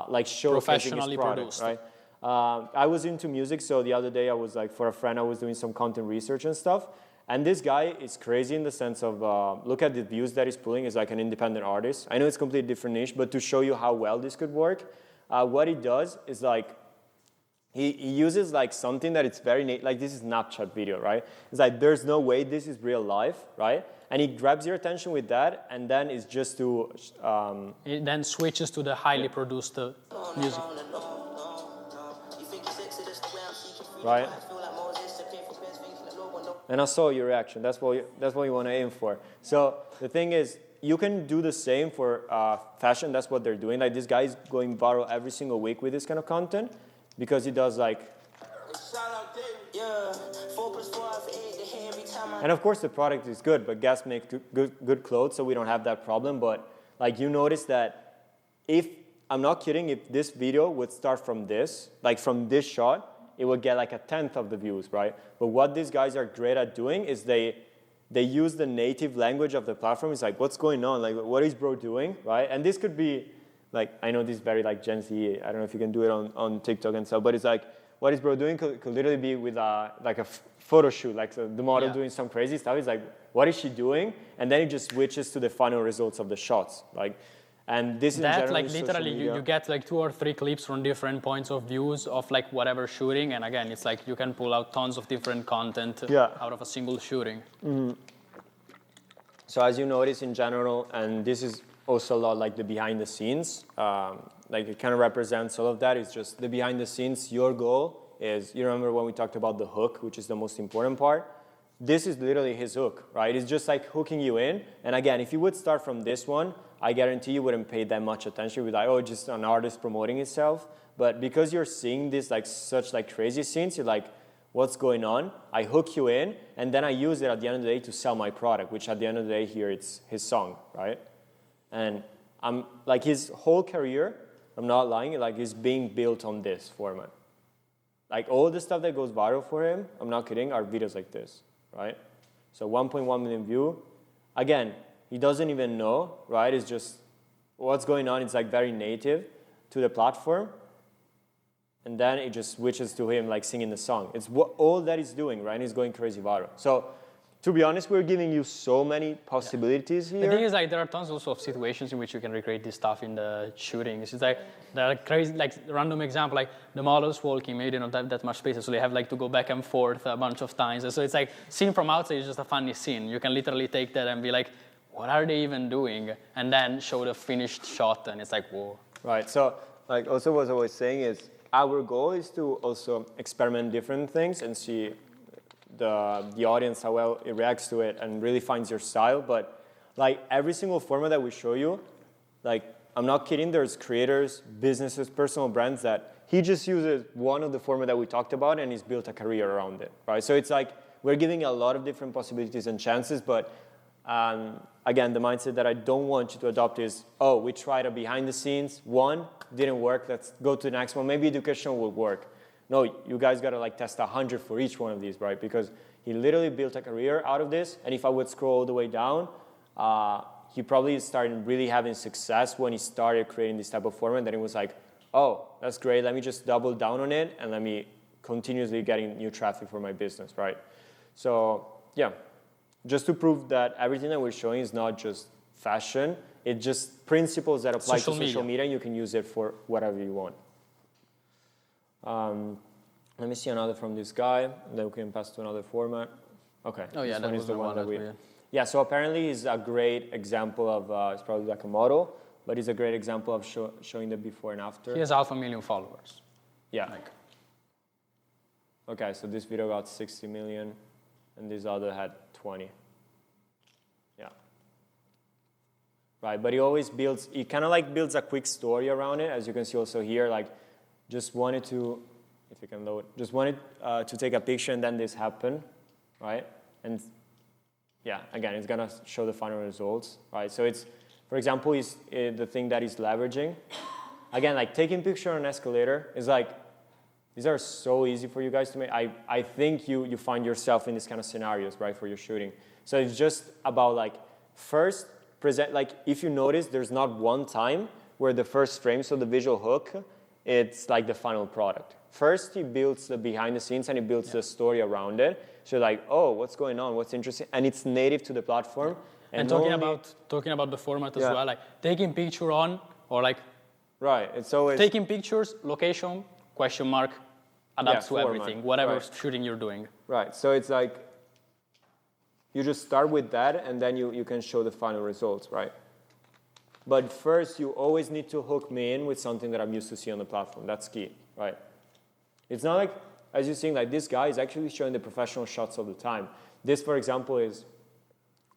like showcasing his product, produced. right? I was into music, so the other day I was like, for a friend, I was doing some content research and stuff. And this guy is crazy in the sense of, look at the views that he's pulling. He's like an independent artist. I know it's a completely different niche, but to show you how well this could work, what he does is like, he uses like something that it's very, like this is Snapchat video, right? It's like, there's no way this is real life, right? And he grabs your attention with that, and then it's just to... It then switches to the highly produced music. Right? and I saw your reaction. That's what you want to aim for. So the thing is, you can do the same for fashion. That's what they're doing. Like this guy is going viral every single week with this kind of content because he does like. And of course the product is good, but Guess make good clothes, so we don't have that problem. But like you notice that if, I'm not kidding, if this video would start from this, like from this shot, it would get like 1/10 of the views, right? But what these guys are great at doing is they use the native language of the platform. It's like, what's going on? Like, what is bro doing, right? And this could be, like, I know this is very like Gen Z. I don't know if you can do it on TikTok and stuff, but it's like, what is bro doing could literally be with like a photo shoot, like the model doing some crazy stuff. It's like, what is she doing? And then it just switches to the final results of the shots, like. And this is that, like, literally you get like 2 or 3 clips from different points of views of like whatever shooting, and again, it's like you can pull out tons of different content out of a single shooting. Mm-hmm. So as you notice in general, and this is also a lot like the behind the scenes, like it kind of represents all of that. It's just the behind the scenes. Your goal is, you remember when we talked about the hook, which is the most important part? This is literally his hook, right? It's just like hooking you in. And again, if you would start from this one, I guarantee you wouldn't pay that much attention. You'd be like, oh, just an artist promoting itself. But because you're seeing this like such like crazy scenes, you're like, what's going on? I hook you in, and then I use it at the end of the day to sell my product, which at the end of the day here, it's his song, right? And I'm like his whole career, I'm not lying, like is being built on this format. Like all the stuff that goes viral for him, I'm not kidding, are videos like this, right? So 1.1 million view. Again, he doesn't even know, right? It's just what's going on. It's like very native to the platform. And then it just switches to him like singing the song. It's all that he's doing, right? And he's going crazy viral. So to be honest, we're giving you so many possibilities here. The thing is, like, there are tons also of situations in which you can recreate this stuff in the shootings. It's like, there are crazy, like, random example, like, the models walking, maybe they don't have that much space, so they have, like, to go back and forth a bunch of times. And so it's like, seen from outside is just a funny scene. You can literally take that and be like, what are they even doing? And then show the finished shot, and it's like, whoa. Right, so, like, also what I was saying is, our goal is to also experiment different things and see the audience, how well it reacts to it and really finds your style. But like every single format that we show you, like I'm not kidding, there's creators, businesses, personal brands that he just uses one of the format that we talked about and he's built a career around it, right? So it's like we're giving a lot of different possibilities and chances, but again, the mindset that I don't want you to adopt is, oh, we tried a behind the scenes, one, didn't work, let's go to the next one, maybe educational will work. No, you guys gotta like test 100 for each one of these, right? Because he literally built a career out of this, and if I would scroll all the way down, he probably started really having success when he started creating this type of format, then it was like, oh, that's great, let me just double down on it, and let me continuously getting new traffic for my business, right? So, yeah, just to prove that everything that we're showing is not just fashion, it's just principles that apply to social media, and you can use it for whatever you want. Let me see another from this guy, and then we can pass to another format. Okay. Oh yeah, that was the one that we... Yeah, so apparently he's a great example of, it's probably like a model, but he's a great example of showing the before and after. He has 500,000 followers. Yeah. Like. Okay, so this video got 60 million, and this other had 20. Yeah. Right, but he always builds, he kind of like builds a quick story around it, as you can see also here, like, just wanted to, if you can load, just wanted to take a picture and then this happened, right? And yeah, again, it's gonna show the final results, right? So it's, for example, is the thing that he's leveraging. Again, like taking picture on an escalator is like, these are so easy for you guys to make. I think you find yourself in these kind of scenarios, right, for your shooting. So it's just about like, first present, like if you notice, there's not one time where the first frame, so the visual hook, it's like the final product. First, he builds the behind the scenes and he builds the story around it. So like, oh, what's going on? What's interesting? And it's native to the platform. And talking about the format as well, like taking picture on or like right. It's always taking pictures, location, question mark, adapts to format. everything, whatever shooting you're doing. Right. So it's like you just start with that and then you can show the final results, right? But first, you always need to hook me in with something that I'm used to see on the platform. That's key, right? It's not like as you're seeing, like this guy is actually showing the professional shots all the time. This, for example, is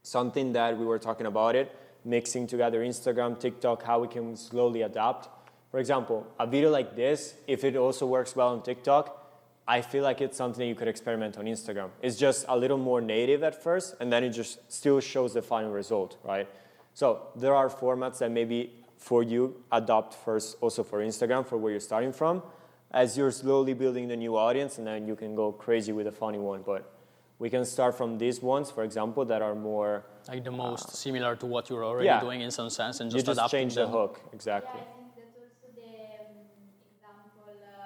something that we were talking about it, mixing together Instagram, TikTok, how we can slowly adapt. For example, a video like this, if it also works well on TikTok, I feel like it's something you could experiment on Instagram. It's just a little more native at first, and then it just still shows the final result, right? So there are formats that maybe for you adopt first also for Instagram, for where you're starting from, as you're slowly building the new audience, and then you can go crazy with a funny one. But we can start from these ones, for example, that are more... Like the most similar to what you're already doing in some sense, and just you just adapting change them. the hook, exactly. Yeah, I think that also the example of the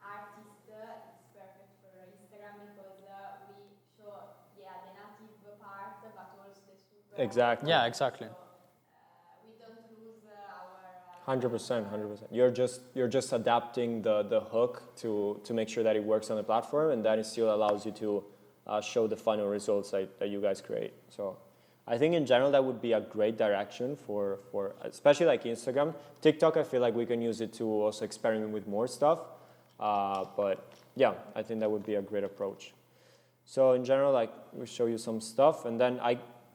artist is perfect for Instagram because we show the native part, but also the super. Exactly. Yeah, exactly. So, we don't lose our. 100%, 100%. You're just adapting the hook to make sure that it works on the platform, and that it still allows you to show the final results that you guys create. So I think in general that would be a great direction for especially like Instagram. TikTok, I feel like we can use it to also experiment with more stuff. But yeah, I think that would be a great approach. So in general, like we show you some stuff, and then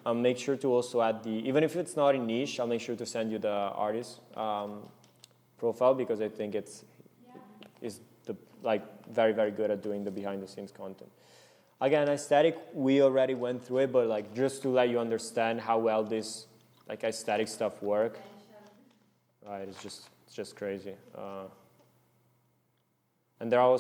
I'll make sure to also add even if it's not in niche, I'll make sure to send you the artist profile, because I think is very, very good at doing the behind the scenes content. Again, aesthetic, we already went through it, but like just to let you understand how well this like aesthetic stuff work. Right, it's just crazy. And there are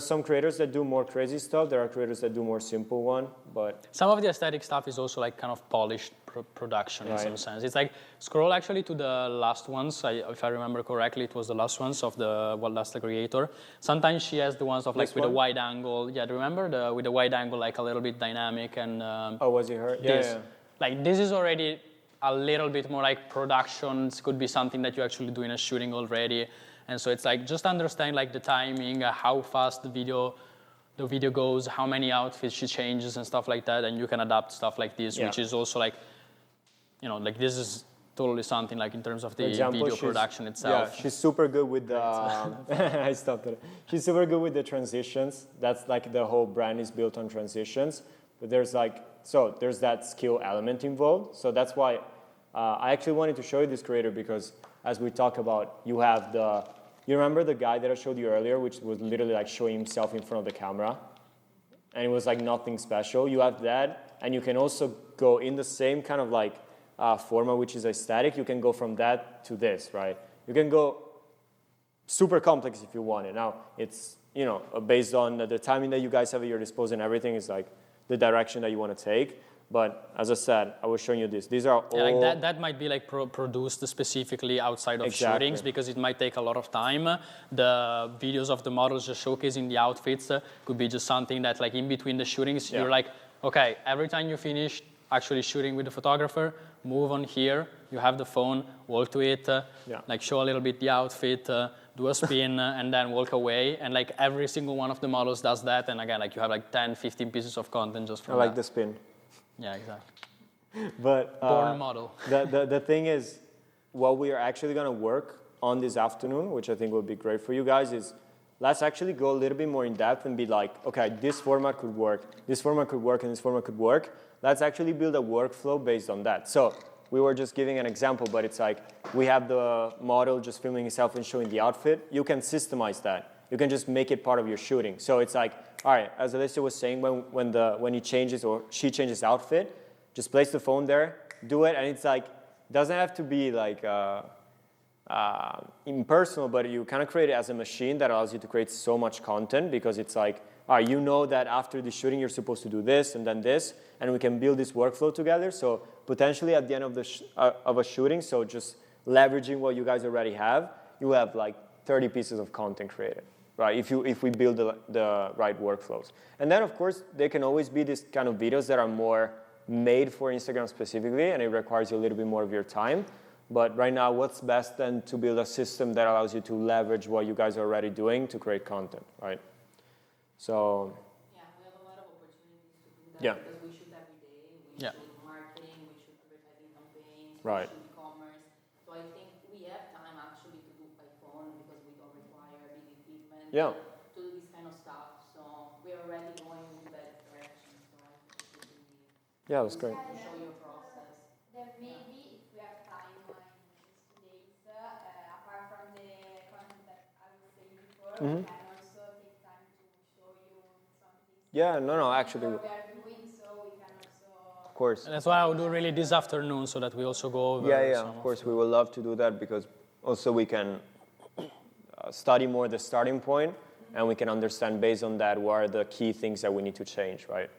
some creators that do more crazy stuff. There are creators that do more simple one, but some of the aesthetic stuff is also like kind of polished production in some sense. It's like scroll actually to the last ones. If I remember correctly, it was the last ones of the Last the Creator. Sometimes she has the ones of like with a wide angle. Yeah, remember with the wide angle, like a little bit dynamic and. Oh, was it her? Yeah. Like this is already a little bit more like productions. Could be something that you actually do in a shooting already. And so it's like just understand like the timing, how fast the video goes, how many outfits she changes and stuff like that, and you can adapt stuff like this, which is also like, like this is totally something like in terms of the video production itself. Yeah, she's super good with the. I stopped it. She's super good with the transitions. That's like the whole brand is built on transitions. But there's that skill element involved. So that's why I actually wanted to show you this creator, because as we talk about, you remember the guy that I showed you earlier, which was literally like showing himself in front of the camera, and it was like nothing special. You have that, and you can also go in the same kind of like format, which is aesthetic. You can go from that to this, right? You can go super complex if you want it. Now it's based on the timing that you guys have at your disposal and everything is like the direction that you want to take. But as I said, I was showing you this. These are all... Yeah, like that might be like produced specifically outside of shootings, because it might take a lot of time. The videos of the models just showcasing the outfits could be just something that like in between the shootings, you're like, okay, every time you finish actually shooting with the photographer, move on here, you have the phone, walk to it, like show a little bit the outfit, do a spin, and then walk away. And like every single one of the models does that. And again, like you have like 10, 15 pieces of content just from I like the spin. Yeah, exactly. But born model. the thing is, what we are actually going to work on this afternoon, which I think would be great for you guys, is let's actually go a little bit more in depth and be like, okay, this format could work, this format could work, and this format could work. Let's actually build a workflow based on that. So we were just giving an example, but it's like we have the model just filming himself and showing the outfit. You can systemize that. You can just make it part of your shooting. So it's like, all right, as Alicia was saying, when he changes or she changes outfit, just place the phone there, do it, and it's like, doesn't have to be like impersonal, but you kind of create it as a machine that allows you to create so much content, because it's like, all right, you know that after the shooting you're supposed to do this and then this, and we can build this workflow together. So potentially at the end of of a shooting, so just leveraging what you guys already have, you have like 30 pieces of content created. Right, if we build the right workflows. And then, of course, there can always be these kind of videos that are more made for Instagram specifically, and it requires you a little bit more of your time. But right now, what's best then to build a system that allows you to leverage what you guys are already doing to create content, right? So... Yeah, we have a lot of opportunities to do that because we shoot every day. We shoot marketing, we shoot advertising campaigns, we shoot e-commerce. So I think we have time actually to do by phone because we don't require big equipment. Yeah. to do this kind of stuff. So we're already going in that direction. So I think it would be Yeah, that's great. to show your process. Then maybe, if we have time in these 2 days, apart from the content that I was saying before, we can also take time to show you some things. Yeah, no, actually, What we are doing, so we can also. of course. And that's why I will do really this afternoon so that we also go over Yeah, some of course, we would love to do that because also we can study more the starting point and we can understand based on that what are the key things that we need to change, right?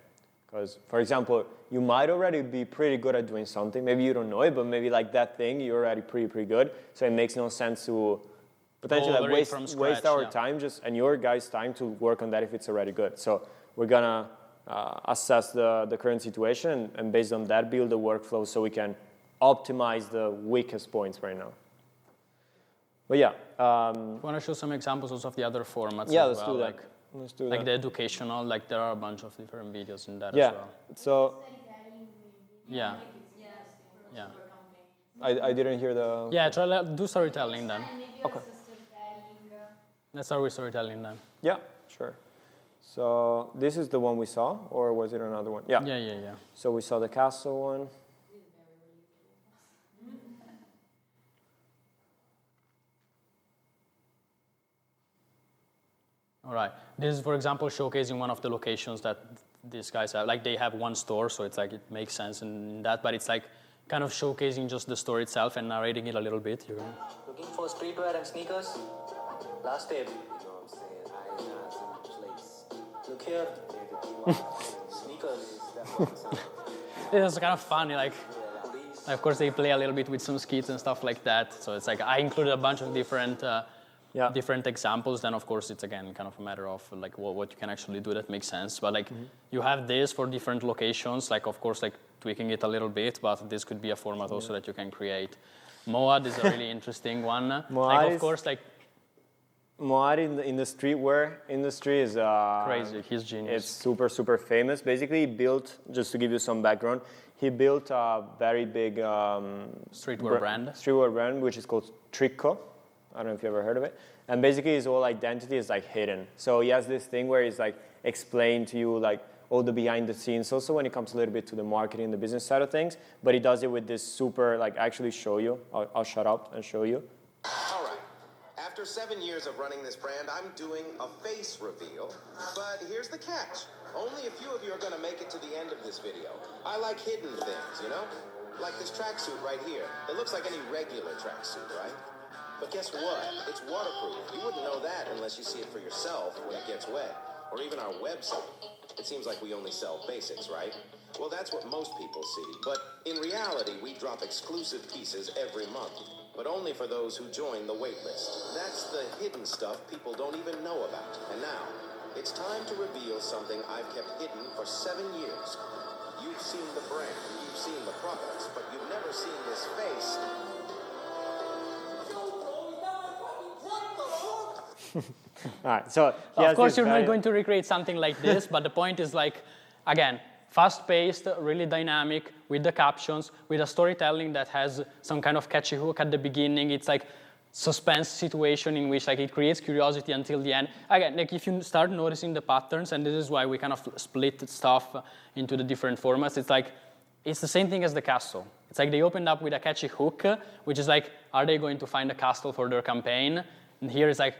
Because, for example, you might already be pretty good at doing something. Maybe you don't know it, but maybe like that thing, you're already pretty good. So it makes no sense to potentially Go like over it from waste scratch, our yeah. time and your guys' time to work on that if it's already good. So we're gonna assess the current situation and based on that build the workflow so we can optimize the weakest points right now. But yeah. You want to show some examples also of the other formats Yeah, as let's well? do that. Like, Let's do like that. the educational, like there are a bunch of different videos in that Yeah. as well. So Yeah. Yeah. Yeah. I didn't hear the. Yeah, do storytelling then. And maybe Okay. also storytelling. Let's start with storytelling then. Yeah, sure. So this is the one we saw, or was it another one? Yeah. Yeah. So we saw the castle one. All right. This is, for example, showcasing one of the locations that these guys have. Like they have one store, so it's like it makes sense in that, but it's like kind of showcasing just the store itself and narrating it a little bit. Looking for streetwear and sneakers? Last tip. Look here. Sneakers. It's kind of funny, like of course they play a little bit with some skits and stuff like that. So it's like I included a bunch of different different examples. Then of course it's again kind of a matter of like what you can actually do that makes sense. But like you have this for different locations, like of course like tweaking it a little bit, but this could be a format also that you can create. Moad is a really interesting one. Like of course like Moad in the streetwear industry is crazy. He's genius. It's super famous. Basically, he built, just to give you some background, he built a very big streetwear brand, which is called Tricco. I don't know if you ever heard of it. And basically, his whole identity is like hidden. So he has this thing where he's like explain to you like all the behind the scenes. Also, when it comes a little bit to the marketing, the business side of things, but he does it with this super like actually show you. I'll shut up and show you. All right. After 7 years of running this brand, I'm doing a face reveal. But here's the catch. Only a few of you are going to make it to the end of this video. I like hidden things, you know? Like this tracksuit right here. It looks like any regular tracksuit, right? But guess what? It's waterproof. You wouldn't know that unless you see it for yourself when it gets wet. Or even our website. It seems like we only sell basics, right? Well, that's what most people see. But in reality, we drop exclusive pieces every month. But only for those who join the waitlist. That's the hidden stuff people don't even know about. And now, it's time to reveal something I've kept hidden for 7 years. You've seen the brand, you've seen the products, but you've never seen this face. All right, so of course you're not going to recreate something like this, but the point is like, again, fast-paced, really dynamic, with the captions, with a storytelling that has some kind of catchy hook at the beginning. It's like suspense situation in which like it creates curiosity until the end. Again, like if you start noticing the patterns, and this is why we kind of split stuff into the different formats, it's like, it's the same thing as the castle. It's like they opened up with a catchy hook, which is like, are they going to find a castle for their campaign? And here it's like,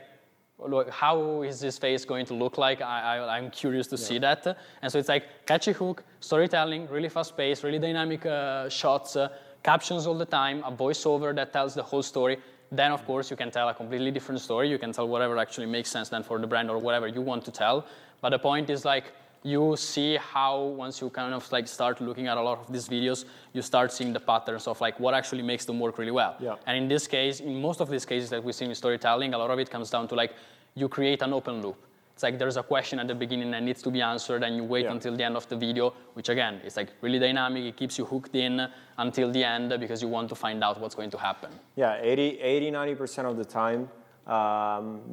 look, how is this face going to look like? I'm curious to see that. And so it's like catchy hook, storytelling, really fast paced, really dynamic shots, captions all the time, a voiceover that tells the whole story. Then, of course, you can tell a completely different story. You can tell whatever actually makes sense then for the brand or whatever you want to tell. But the point is like, you see how once you kind of like start looking at a lot of these videos, you start seeing the patterns of like what actually makes them work really well. Yeah. And in this case, in most of these cases that we see in storytelling, a lot of it comes down to like you create an open loop. It's like there's a question at the beginning that needs to be answered and you wait until the end of the video, which again, is like really dynamic. It keeps you hooked in until the end because you want to find out what's going to happen. Yeah, 90% of the time,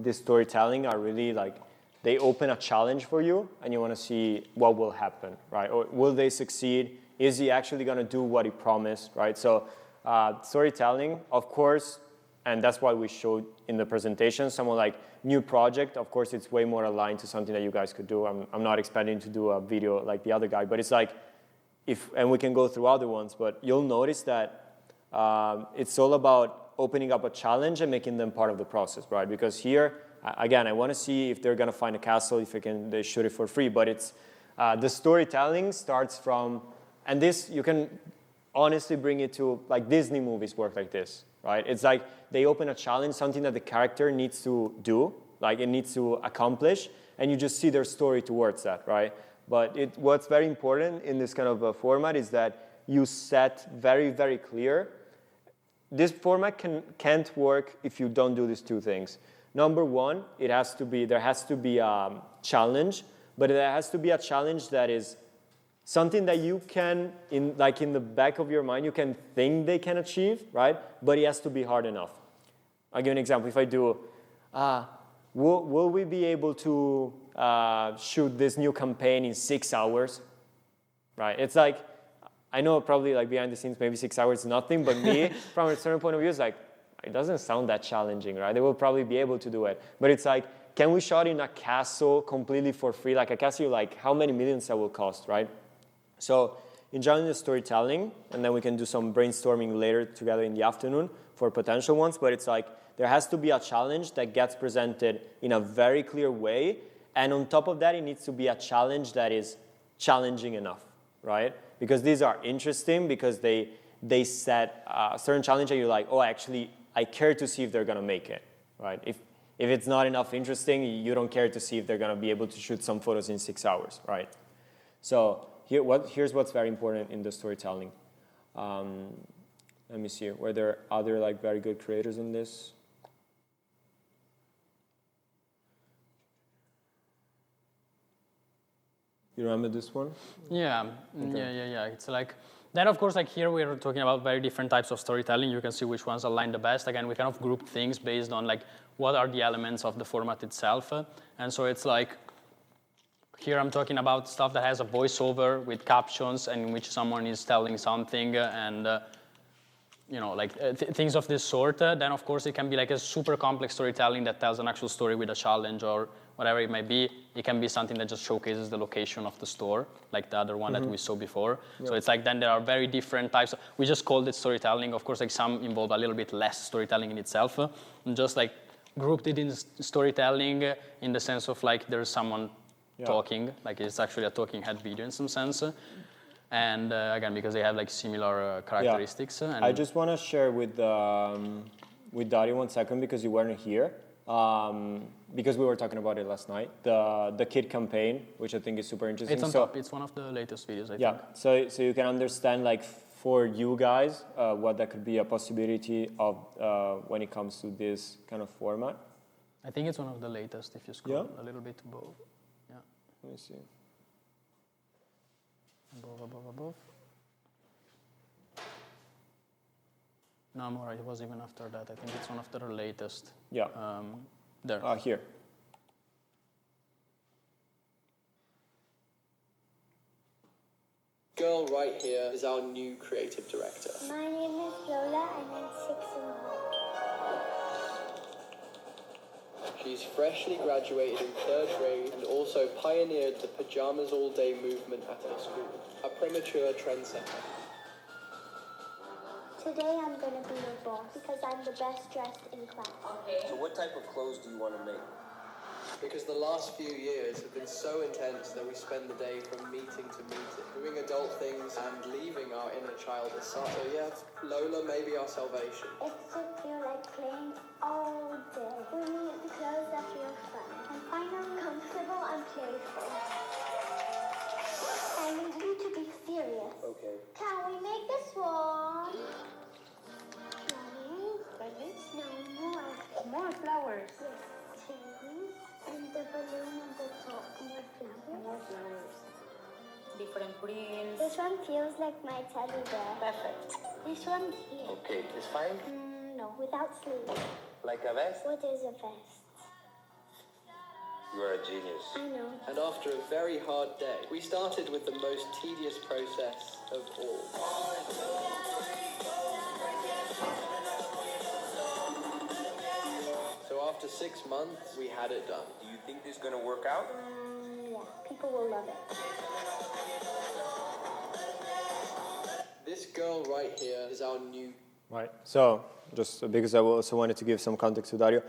this storytelling are really like, they open a challenge for you and you want to see what will happen, right? Or will they succeed? Is he actually going to do what he promised, right? So storytelling, of course, and that's why we showed in the presentation someone like new project. Of course, it's way more aligned to something that you guys could do. I'm not expecting to do a video like the other guy, but it's like, and we can go through other ones, but you'll notice that it's all about opening up a challenge and making them part of the process, right? Because here, again, I want to see if they're going to find a castle, if they shoot it for free, but it's, the storytelling starts from, and this, you can honestly bring it to, like Disney movies work like this, right? It's like they open a challenge, something that the character needs to do, like it needs to accomplish, and you just see their story towards that, right? But what's very important in this kind of a format is that you set very, very clear. This format can't work if you don't do these two things. Number one, there has to be a challenge, but there has to be a challenge that is something that you can, in the back of your mind, you can think they can achieve, right? But it has to be hard enough. I'll give you an example. If I do, will we be able to shoot this new campaign in 6 hours, right? It's like, I know probably like behind the scenes, maybe 6 hours is nothing, but me, from a certain point of view, it's like, it doesn't sound that challenging, right? They will probably be able to do it. But it's like, can we shot in a castle completely for free? Like a castle, like how many millions that will cost, right? So in general, the storytelling, and then we can do some brainstorming later together in the afternoon for potential ones, but it's like, there has to be a challenge that gets presented in a very clear way, and on top of that, it needs to be a challenge that is challenging enough, right? Because these are interesting because they set a certain challenge and you're like, oh, actually, I care to see if they're gonna make it, right? If it's not enough interesting, you don't care to see if they're gonna be able to shoot some photos in 6 hours, right? So here's what's very important in the storytelling. Let me see, were there other like very good creators on this? You remember this one? Yeah, Okay. yeah. It's like, then of course, like here we're talking about very different types of storytelling. You can see which ones align the best. Again, we kind of group things based on like, what are the elements of the format itself. And so it's like, here I'm talking about stuff that has a voiceover with captions and in which someone is telling something and you know, like things of this sort. Then of course it can be like a super complex storytelling that tells an actual story with a challenge or whatever it may be. It can be something that just showcases the location of the store, like the other one that we saw before. Yeah. So it's like then there are very different types. We just called it storytelling. Of course, like some involve a little bit less storytelling in itself. And just like grouped it in storytelling in the sense of like there's someone talking, like it's actually a talking head video in some sense. And again, because they have like similar characteristics. Yeah. And I just want to share with Dario 1 second because you weren't here. Because we were talking about it last night, the kid campaign, which I think is super interesting. It's on top. It's one of the latest videos, I think. Yeah, so you can understand, like, for you guys, what that could be a possibility of when it comes to this kind of format. I think it's one of the latest, if you scroll a little bit above. Yeah. Let me see. Above. No, more. It was even after that. I think it's one of the latest. Yeah. There. Here. Girl right here is our new creative director. My name is Lola and I'm 6 and a half. She's freshly graduated in 3rd grade and also pioneered the pajamas all day movement at her school. A premature trendsetter. Today I'm going to be your boss because I'm the best dressed in class. So what type of clothes do you want to make? Because the last few years have been so intense that we spend the day from meeting to meeting, doing adult things and leaving our inner child aside. So yeah, Lola may be our salvation. It should feel like playing all day. We need the clothes that feel fun and find them comfortable and playful. I need you to be serious. Okay. Can we make this one? No. Like this? No, more. More flowers. Yes, two. And the balloon on the top. More flowers. More flowers. Different prints. This one feels like my teddy bear. Perfect. This one here. Okay, it's fine. No, without sleeves. Like a vest? What is a vest? You are a genius. I know. And after a very hard day, we started with the most tedious process of all. after 6 months, we had it done. Do you think this is gonna work out? Yeah, people will love it. This girl right here is our new. Right. So just because I also wanted to give some context to Dario,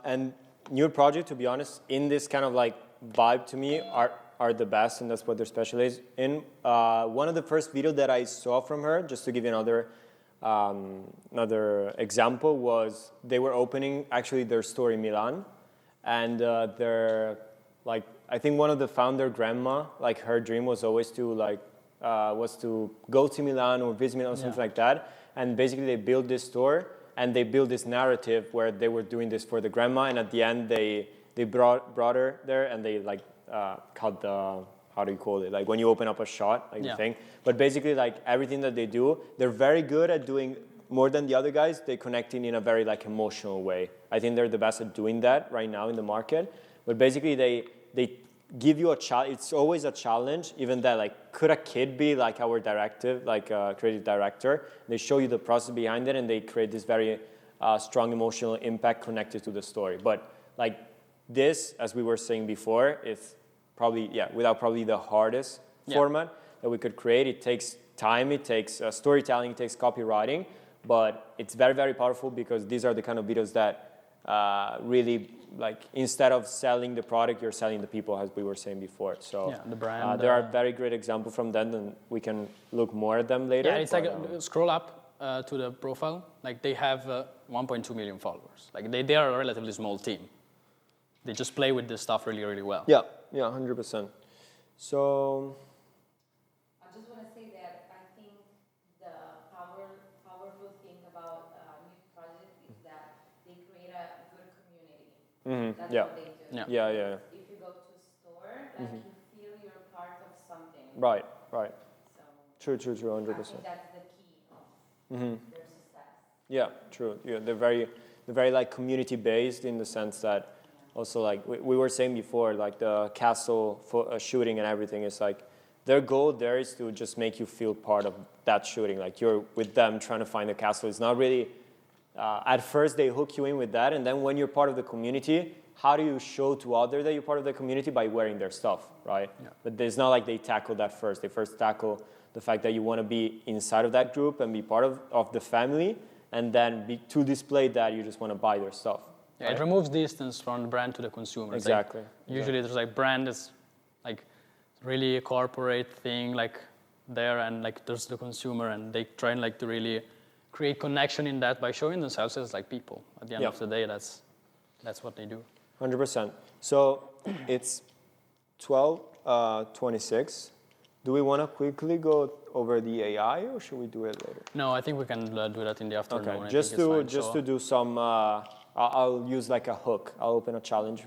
and new project, to be honest, in this kind of like vibe to me are the best, and that's what they're specialized in. One of the first videos that I saw from her, just to give you another example, was they were opening actually their store in Milan, and they're like, I think one of the founder grandma, like her dream was always to like was to go to Milan or visit Milan or something like that, and basically they built this store and they built this narrative where they were doing this for the grandma, and at the end they brought her there and they like cut the, how do you call it, like when you open up a shot, like the thing. But basically like everything that they do, they're very good at doing more than the other guys. They connecting in a very like emotional way. I think they're the best at doing that right now in the market. But basically they give you a challenge. It's always a challenge, even that like, could a kid be like our directive, like a creative director? They show you the process behind it and they create this very strong emotional impact connected to the story. But like this, as we were saying before, is probably, without probably the hardest format that we could create. It takes time, it takes storytelling, it takes copywriting, but it's very, very powerful because these are the kind of videos that really, like, instead of selling the product, you're selling the people, as we were saying before. So the brand. there are very great examples from them, and we can look more at them later. Yeah, it's like scroll up to the profile. Like they have 1.2 million followers. Like they are a relatively small team. They just play with this stuff really, really well. Yeah, 100%. So I just want to say that I think the powerful thing about new projects is that they create a good community. That's what they do. Yeah. If you go to a store, like you feel you're part of something. Right. So True, 100%. I think that's the key of their success. Yeah, true. Yeah, they're very like community based in the sense that also like we were saying before, like the castle shooting and everything is like their goal there is to just make you feel part of that shooting. Like you're with them trying to find the castle. It's not really at first they hook you in with that, and then when you're part of the community, how do you show to others that you're part of the community? By wearing their stuff, right? Yeah. But it's not like they tackle that first. They first tackle the fact that you want to be inside of that group and be part of the family, and then to display that you just want to buy their stuff. Yeah, right? It removes distance from the brand to the consumer. Exactly. Like, usually there's like brand is like really a corporate thing like there, and like there's the consumer, and they try and like to really create connection in that by showing themselves as like people. At the end of the day, that's what they do. 100%. So it's 12:26. Do we want to quickly go over the AI, or should we do it later? No, I think we can do that in the afternoon. Okay, just to do some. I'll use like a hook. I'll open a challenge.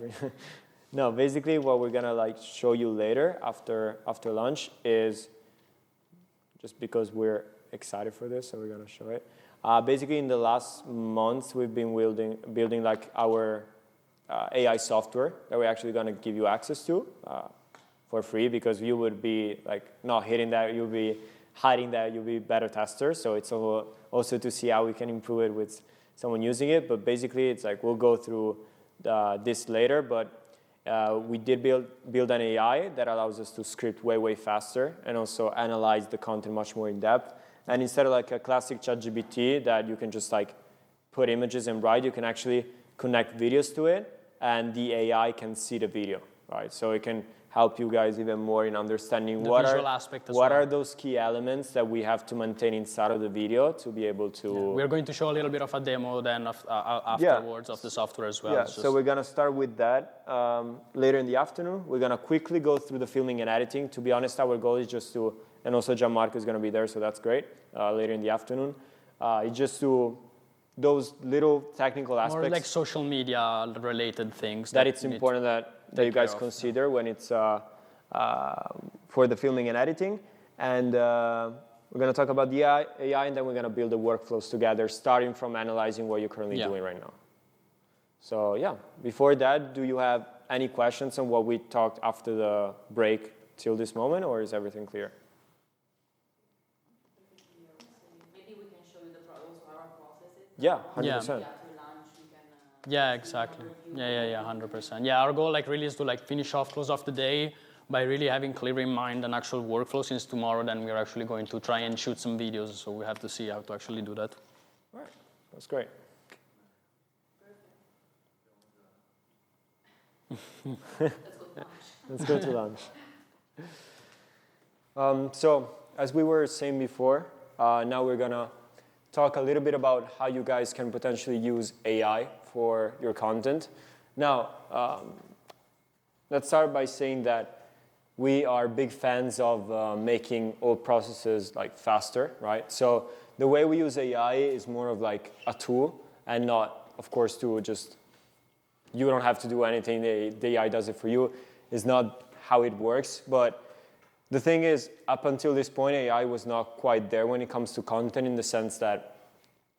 No, basically what we're gonna like show you later after lunch is just because we're excited for this, so we're gonna show it. Basically, in the last months, we've been building like our AI software that we're actually gonna give you access to for free, because you would be like not hitting that, you'll be hiding that, you'll be better testers. So it's also to see how we can improve it with someone using it. But basically, it's like we'll go through this later. But we did build an AI that allows us to script way faster and also analyze the content much more in depth. And instead of like a classic ChatGPT that you can just like put images and write, you can actually connect videos to it, and the AI can see the video, right? So it can help you guys even more in understanding the what are those key elements that we have to maintain inside of the video to be able to. Yeah. We're going to show a little bit of a demo then afterwards of the software as well. Yeah, so we're gonna start with that later in the afternoon. We're gonna quickly go through the filming and editing. To be honest, our goal is just to, and also Gianmarco is gonna be there, so that's great, later in the afternoon. It's just to those little technical aspects. More like social media related things. That it's important that you guys consider when it's for the filming and editing. And we're going to talk about the AI, and then we're going to build the workflows together, starting from analyzing what you're currently doing right now. So yeah, before that, do you have any questions on what we talked after the break till this moment, or is everything clear? Maybe we can show you our processes. Yeah, 100%. After lunch, we can Yeah, exactly. Yeah, 100%. Yeah, our goal like really is to like finish off, close off the day by really having clear in mind an actual workflow. Since tomorrow, then we're actually going to try and shoot some videos. So we have to see how to actually do that. All right, that's great. Let's go to lunch. So as we were saying before, now we're gonna talk a little bit about how you guys can potentially use AI for your content. Now, let's start by saying that we are big fans of making all processes like faster, right? So the way we use AI is more of like a tool and not, of course, to just, you don't have to do anything, the AI does it for you. It's not how it works, but the thing is, up until this point, AI was not quite there when it comes to content in the sense that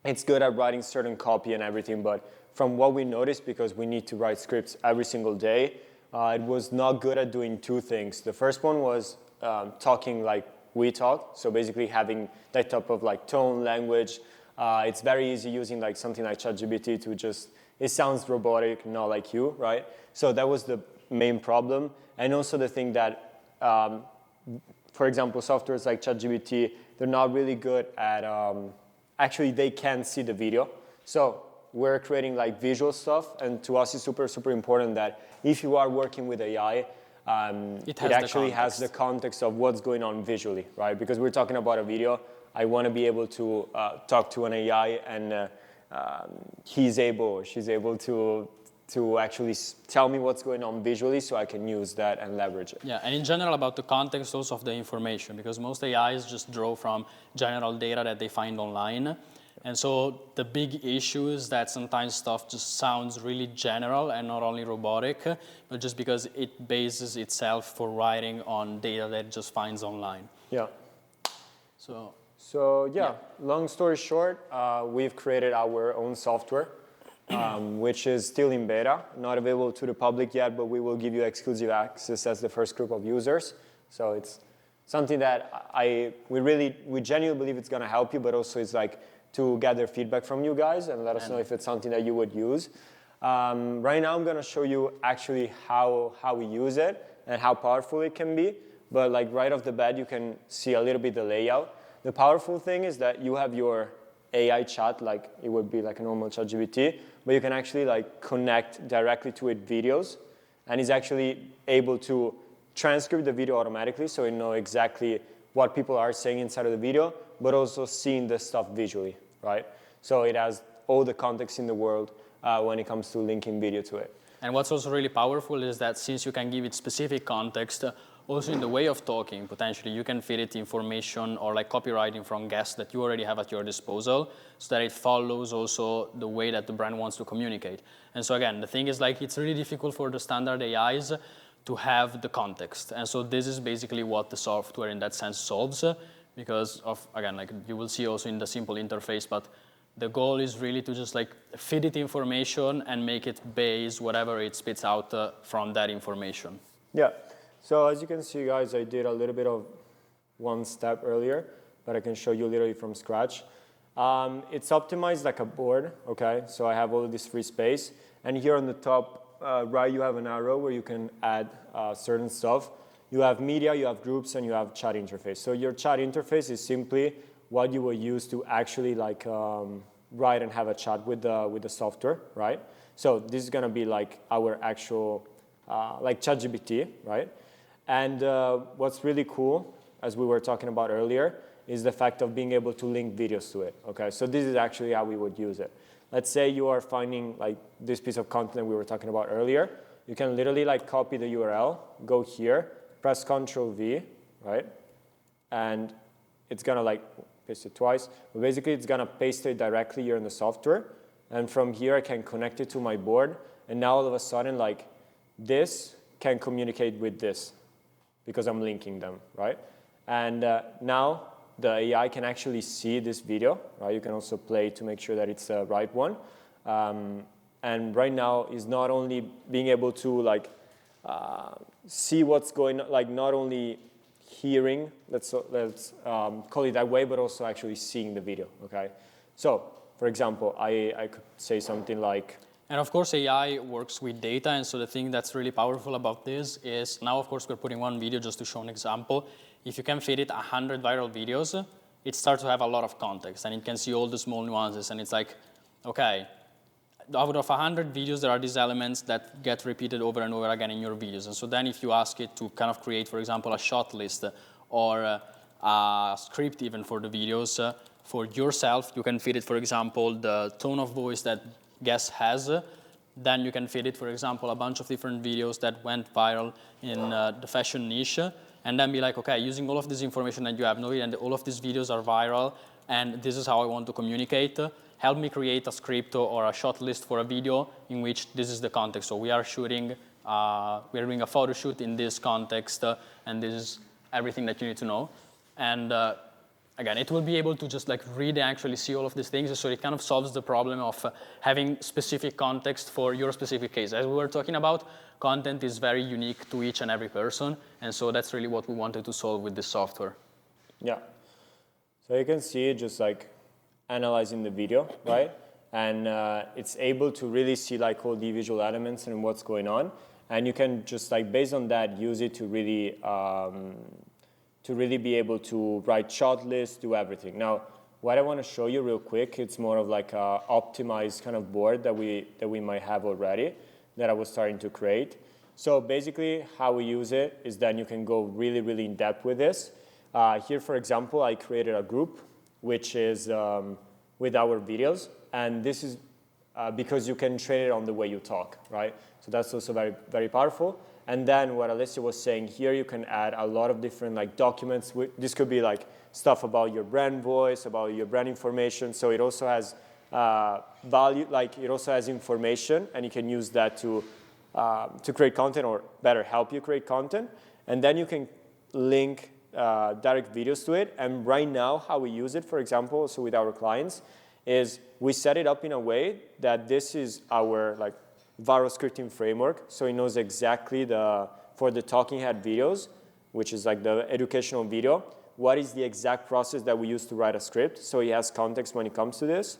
it's good at writing certain copy and everything, but from what we noticed, because we need to write scripts every single day, it was not good at doing two things. The first one was talking like we talk, so basically having that type of like tone, language. It's very easy using like something like ChatGPT to just, it sounds robotic, not like you, right? So that was the main problem. And also the thing that, for example, softwares like ChatGPT, they're not really good at, actually they can't see the video. So we're creating like visual stuff, and to us it's super, super important that if you are working with AI, it actually has the context of what's going on visually, right? Because we're talking about a video, I want to be able to talk to an AI and he's able or she's able to actually tell me what's going on visually so I can use that and leverage it. Yeah, and in general about the context also of the information, because most AIs just draw from general data that they find online. And so the big issue is that sometimes stuff just sounds really general and not only robotic, but just because it bases itself for writing on data that it just finds online. Yeah. So yeah, long story short, we've created our own software, which is still in beta, not available to the public yet, but we will give you exclusive access as the first group of users. So it's something that we genuinely believe it's going to help you, but also it's like to gather feedback from you guys and let us know if it's something that you would use. Right now I'm going to show you actually how we use it and how powerful it can be. But like right off the bat, you can see a little bit the layout. The powerful thing is that you have your AI chat, like it would be like a normal ChatGPT, but you can actually like connect directly to it videos, and it's actually able to transcribe the video automatically, so it knows exactly what people are saying inside of the video, but also seeing the stuff visually, right? So it has all the context in the world when it comes to linking video to it. And what's also really powerful is that since you can give it specific context, also in the way of talking, potentially you can feed it information or like copywriting from guests that you already have at your disposal so that it follows also the way that the brand wants to communicate. And so again, the thing is like it's really difficult for the standard AIs to have the context. And so this is basically what the software in that sense solves because of, again, like you will see also in the simple interface, but the goal is really to just like feed it information and make it base whatever it spits out from that information. Yeah. So as you can see, guys, I did a little bit of one step earlier, but I can show you literally from scratch. It's optimized like a board, okay? So I have all of this free space. And here on the top right, you have an arrow where you can add certain stuff. You have media, you have groups, and you have chat interface. So your chat interface is simply what you will use to actually like write and have a chat with the software, right? So this is gonna be like our actual, like ChatGPT, right? And what's really cool, as we were talking about earlier, is the fact of being able to link videos to it, okay? So this is actually how we would use it. Let's say you are finding like this piece of content we were talking about earlier. You can literally like copy the URL, go here, press Ctrl-V, right? And it's gonna like paste it twice. But basically it's gonna paste it directly here in the software. And from here I can connect it to my board. And now all of a sudden like this can communicate with this, because I'm linking them, right? And now the AI can actually see this video, right? You can also play to make sure that it's the right one. And right now is not only being able to like see what's going on, like not only hearing, let's call it that way, but also actually seeing the video, okay? So, for example, I could say something like, And of course, AI works with data, and so the thing that's really powerful about this is now, of course, we're putting one video just to show an example. If you can feed it 100 viral videos, it starts to have a lot of context, and it can see all the small nuances, and it's like, okay, out of 100 videos, there are these elements that get repeated over and over again in your videos. And so then if you ask it to kind of create, for example, a shot list or a script even for the videos, for yourself, you can feed it, for example, the tone of voice that guest has. Then you can feed it, for example, a bunch of different videos that went viral in the fashion niche, and then be like, okay, using all of this information that you have, knowing that all of these videos are viral, and this is how I want to communicate, help me create a script or a shot list for a video in which this is the context. So we are shooting, we're doing a photo shoot in this context, and this is everything that you need to know. And again, it will be able to just like read and actually see all of these things, so it kind of solves the problem of having specific context for your specific case. As we were talking about, content is very unique to each and every person, and so that's really what we wanted to solve with this software. Yeah. So you can see it just like analyzing the video, right? And it's able to really see like all the visual elements and what's going on. And you can just like based on that use it to really be able to write shot lists, do everything. Now, what I want to show you real quick, it's more of like a optimized kind of board that we might have already that I was starting to create. So basically how we use it is then you can go really, really in depth with this. Here, for example, I created a group which is with our videos, and this is because you can train it on the way you talk, right? So that's also very, very powerful. And then what Alessia was saying here, you can add a lot of different like documents. This could be like stuff about your brand voice, about your brand information. So it also has value, like it also has information, and you can use that to create content, or better, help you create content. And then you can link direct videos to it. And right now, how we use it, for example, so with our clients, is we set it up in a way that this is our like viral scripting framework, so it knows exactly for the talking head videos, which is like the educational video, what is the exact process that we use to write a script, so he has context when it comes to this.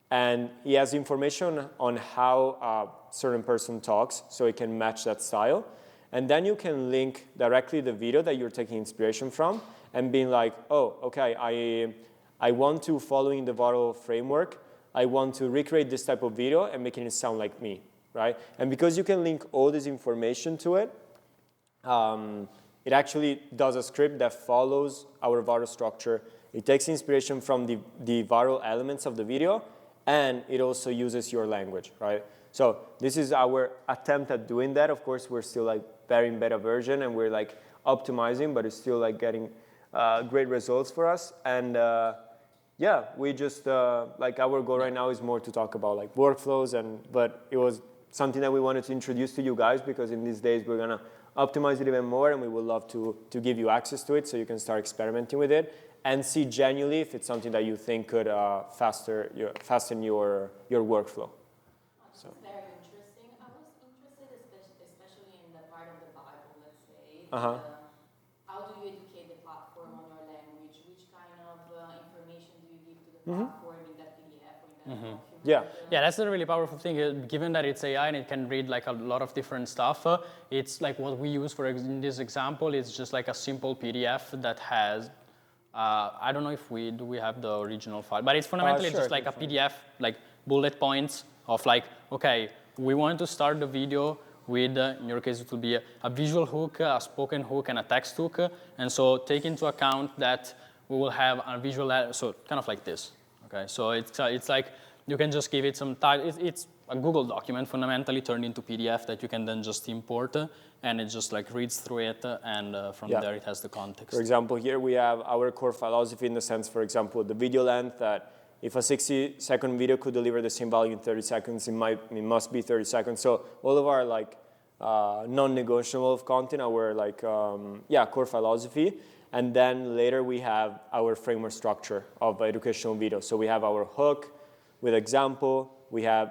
And he has information on how a certain person talks, so he can match that style. And then you can link directly the video that you're taking inspiration from and being like, oh, okay, I want to, following the viral framework, I want to recreate this type of video and making it sound like me. Right? And because you can link all this information to it, it actually does a script that follows our viral structure. It takes inspiration from the viral elements of the video, and it also uses your language, right? So this is our attempt at doing that. Of course, we're still like very in beta version, and we're like optimizing, but it's still like getting great results for us. And yeah, we just like our goal right now is more to talk about like workflows, but it was something that we wanted to introduce to you guys, because in these days we're gonna optimize it even more, and we would love to give you access to it so you can start experimenting with it and see genuinely if it's something that you think could fasten your workflow. So. Very interesting. I was interested especially in the part of the Bible, let's say. How do you educate the platform on your language? Which kind of information do you give to the platform in that PDF or in that document? Yeah, that's a really powerful thing. Given that it's AI and it can read like a lot of different stuff, it's like what we use for in this example is just like a simple PDF that has, I don't know if we have the original file, but it's fundamentally just like a PDF, like bullet points of like, okay, we want to start the video with, in your case, it will be a visual hook, a spoken hook, and a text hook. And so take into account that we will have a visual, so kind of like this. Okay, so it's like, you can just give it some time. It's a Google document fundamentally turned into PDF that you can then just import, and it just like reads through it, and from there it has the context. For example, here we have our core philosophy in the sense, for example, the video length, that if a 60-second video could deliver the same value in 30 seconds, it must be 30 seconds. So all of our like non-negotiable content, our like core philosophy. And then later we have our framework structure of educational video. So we have our hook with example.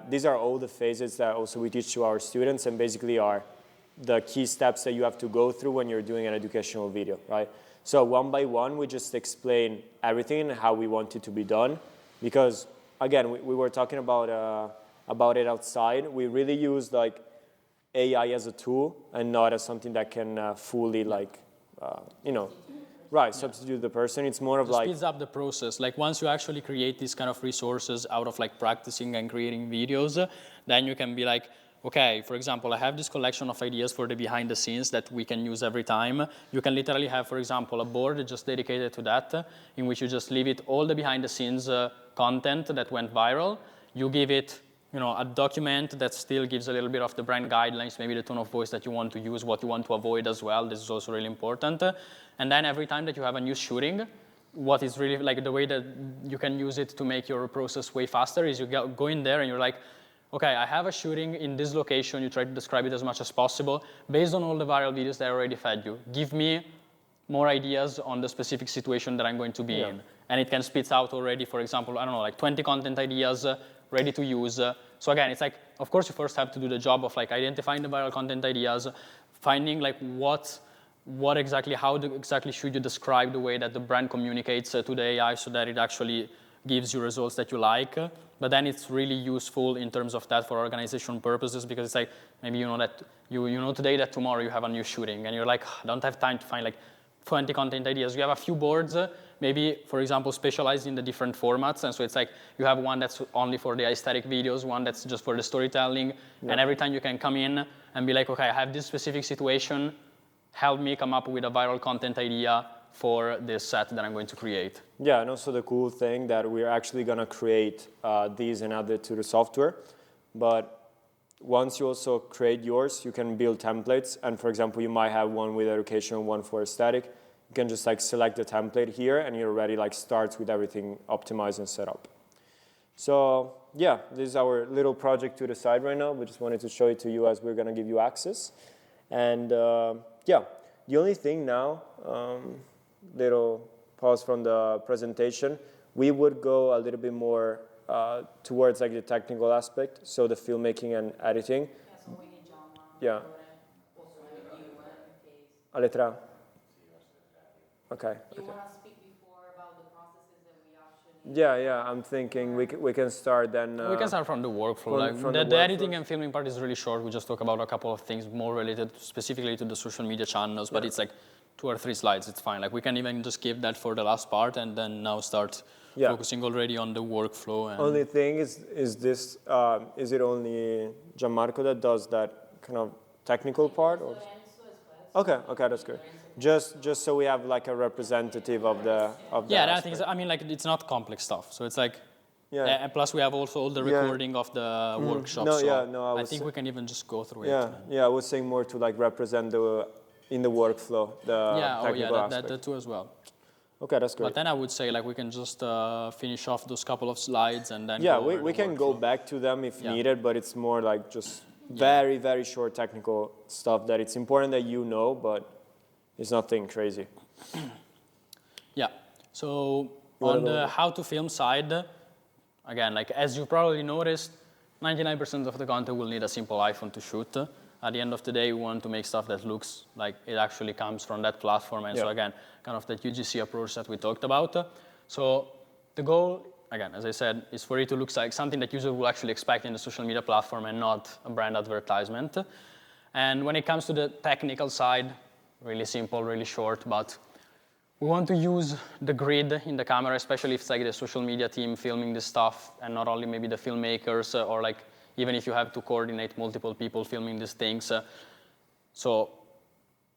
These are all the phases that also we teach to our students, and basically are the key steps that you have to go through when you're doing an educational video, right? So one by one, we just explain everything and how we want it to be done. Because again, we were talking about about it outside. We really use like AI as a tool and not as something that can fully like, substitute the person. It's more of It like speeds up the process. Like once you actually create these kind of resources out of like practicing and creating videos, then you can be like, okay, for example, I have this collection of ideas for the behind the scenes that we can use every time. You can literally have, for example, a board just dedicated to that, in which you just leave it all the behind the scenes content that went viral. You give it a document that still gives a little bit of the brand guidelines, maybe the tone of voice that you want to use, what you want to avoid as well. This is also really important. And then every time that you have a new shooting, what is really like the way that you can use it to make your process way faster is you go in there and you're like, okay, I have a shooting in this location. You try to describe it as much as possible based on all the viral videos that I already fed you. Give me more ideas on the specific situation that I'm going to be in. And it can spit out already, for example, I don't know, like 20 content ideas ready to use. So again, it's like, of course, you first have to do the job of like identifying the viral content ideas, finding like how exactly should you describe the way that the brand communicates to the AI so that it actually gives you results that you like. But then it's really useful in terms of that for organization purposes, because it's like maybe you know that you know today that tomorrow you have a new shooting and you're like, I don't have time to find like 20 content ideas. You have a few boards, maybe, for example, specialized in the different formats. And so it's like you have one that's only for the aesthetic videos, one that's just for the storytelling. And every time you can come in and be like, okay, I have this specific situation. Help me come up with a viral content idea for this set that I'm going to create. Yeah, and also the cool thing that we're actually going to create these and add it to the software. But once you also create yours, you can build templates. And for example, you might have one with education, one for aesthetic. You can just like select the template here and you're already like starts with everything optimized and set up. So yeah, this is our little project to the side right now. We just wanted to show it to you as we're going to give you access. And yeah, the only thing now, little pause from the presentation, we would go a little bit more towards like the technical aspect, so the filmmaking and editing. Yeah, so we need John. Yeah. Also with you in case. Aletra. Okay. You want to speak before about the processes that we actually... Yeah, I'm thinking we can start then. We can start from the workflow. The editing and filming part is really short. We just talk about a couple of things more related specifically to the social media channels, but it's like 2 or 3 slides, it's fine. Like we can even just keep that for the last part and then now start focusing already on the workflow. And only thing is it only Gianmarco that does that kind of technical part? Or? Okay, that's good. Just so we have like a representative of the that thing is, I mean, like it's not complex stuff. So it's like, and plus we have also all the recording of the workshop. I think we can even just go through it. Yeah, I was saying more to like represent in the workflow, the technical aspect. That too as well. Okay, that's great. But then I would say like we can just finish off those couple of slides and then we can go back to them if needed, but it's more like just very, very short technical stuff that it's important that you know, but it's nothing crazy. Yeah, so on the how to film side, again, like as you probably noticed, 99% of the content will need a simple iPhone to shoot. At the end of the day, we want to make stuff that looks like it actually comes from that platform. And so again, kind of that UGC approach that we talked about. So the goal, again, as I said, is for it to look like something that users will actually expect in the social media platform and not a brand advertisement. And when it comes to the technical side, really simple, really short, but we want to use the grid in the camera, especially if it's like the social media team filming this stuff and not only maybe the filmmakers or like even if you have to coordinate multiple people filming these things. So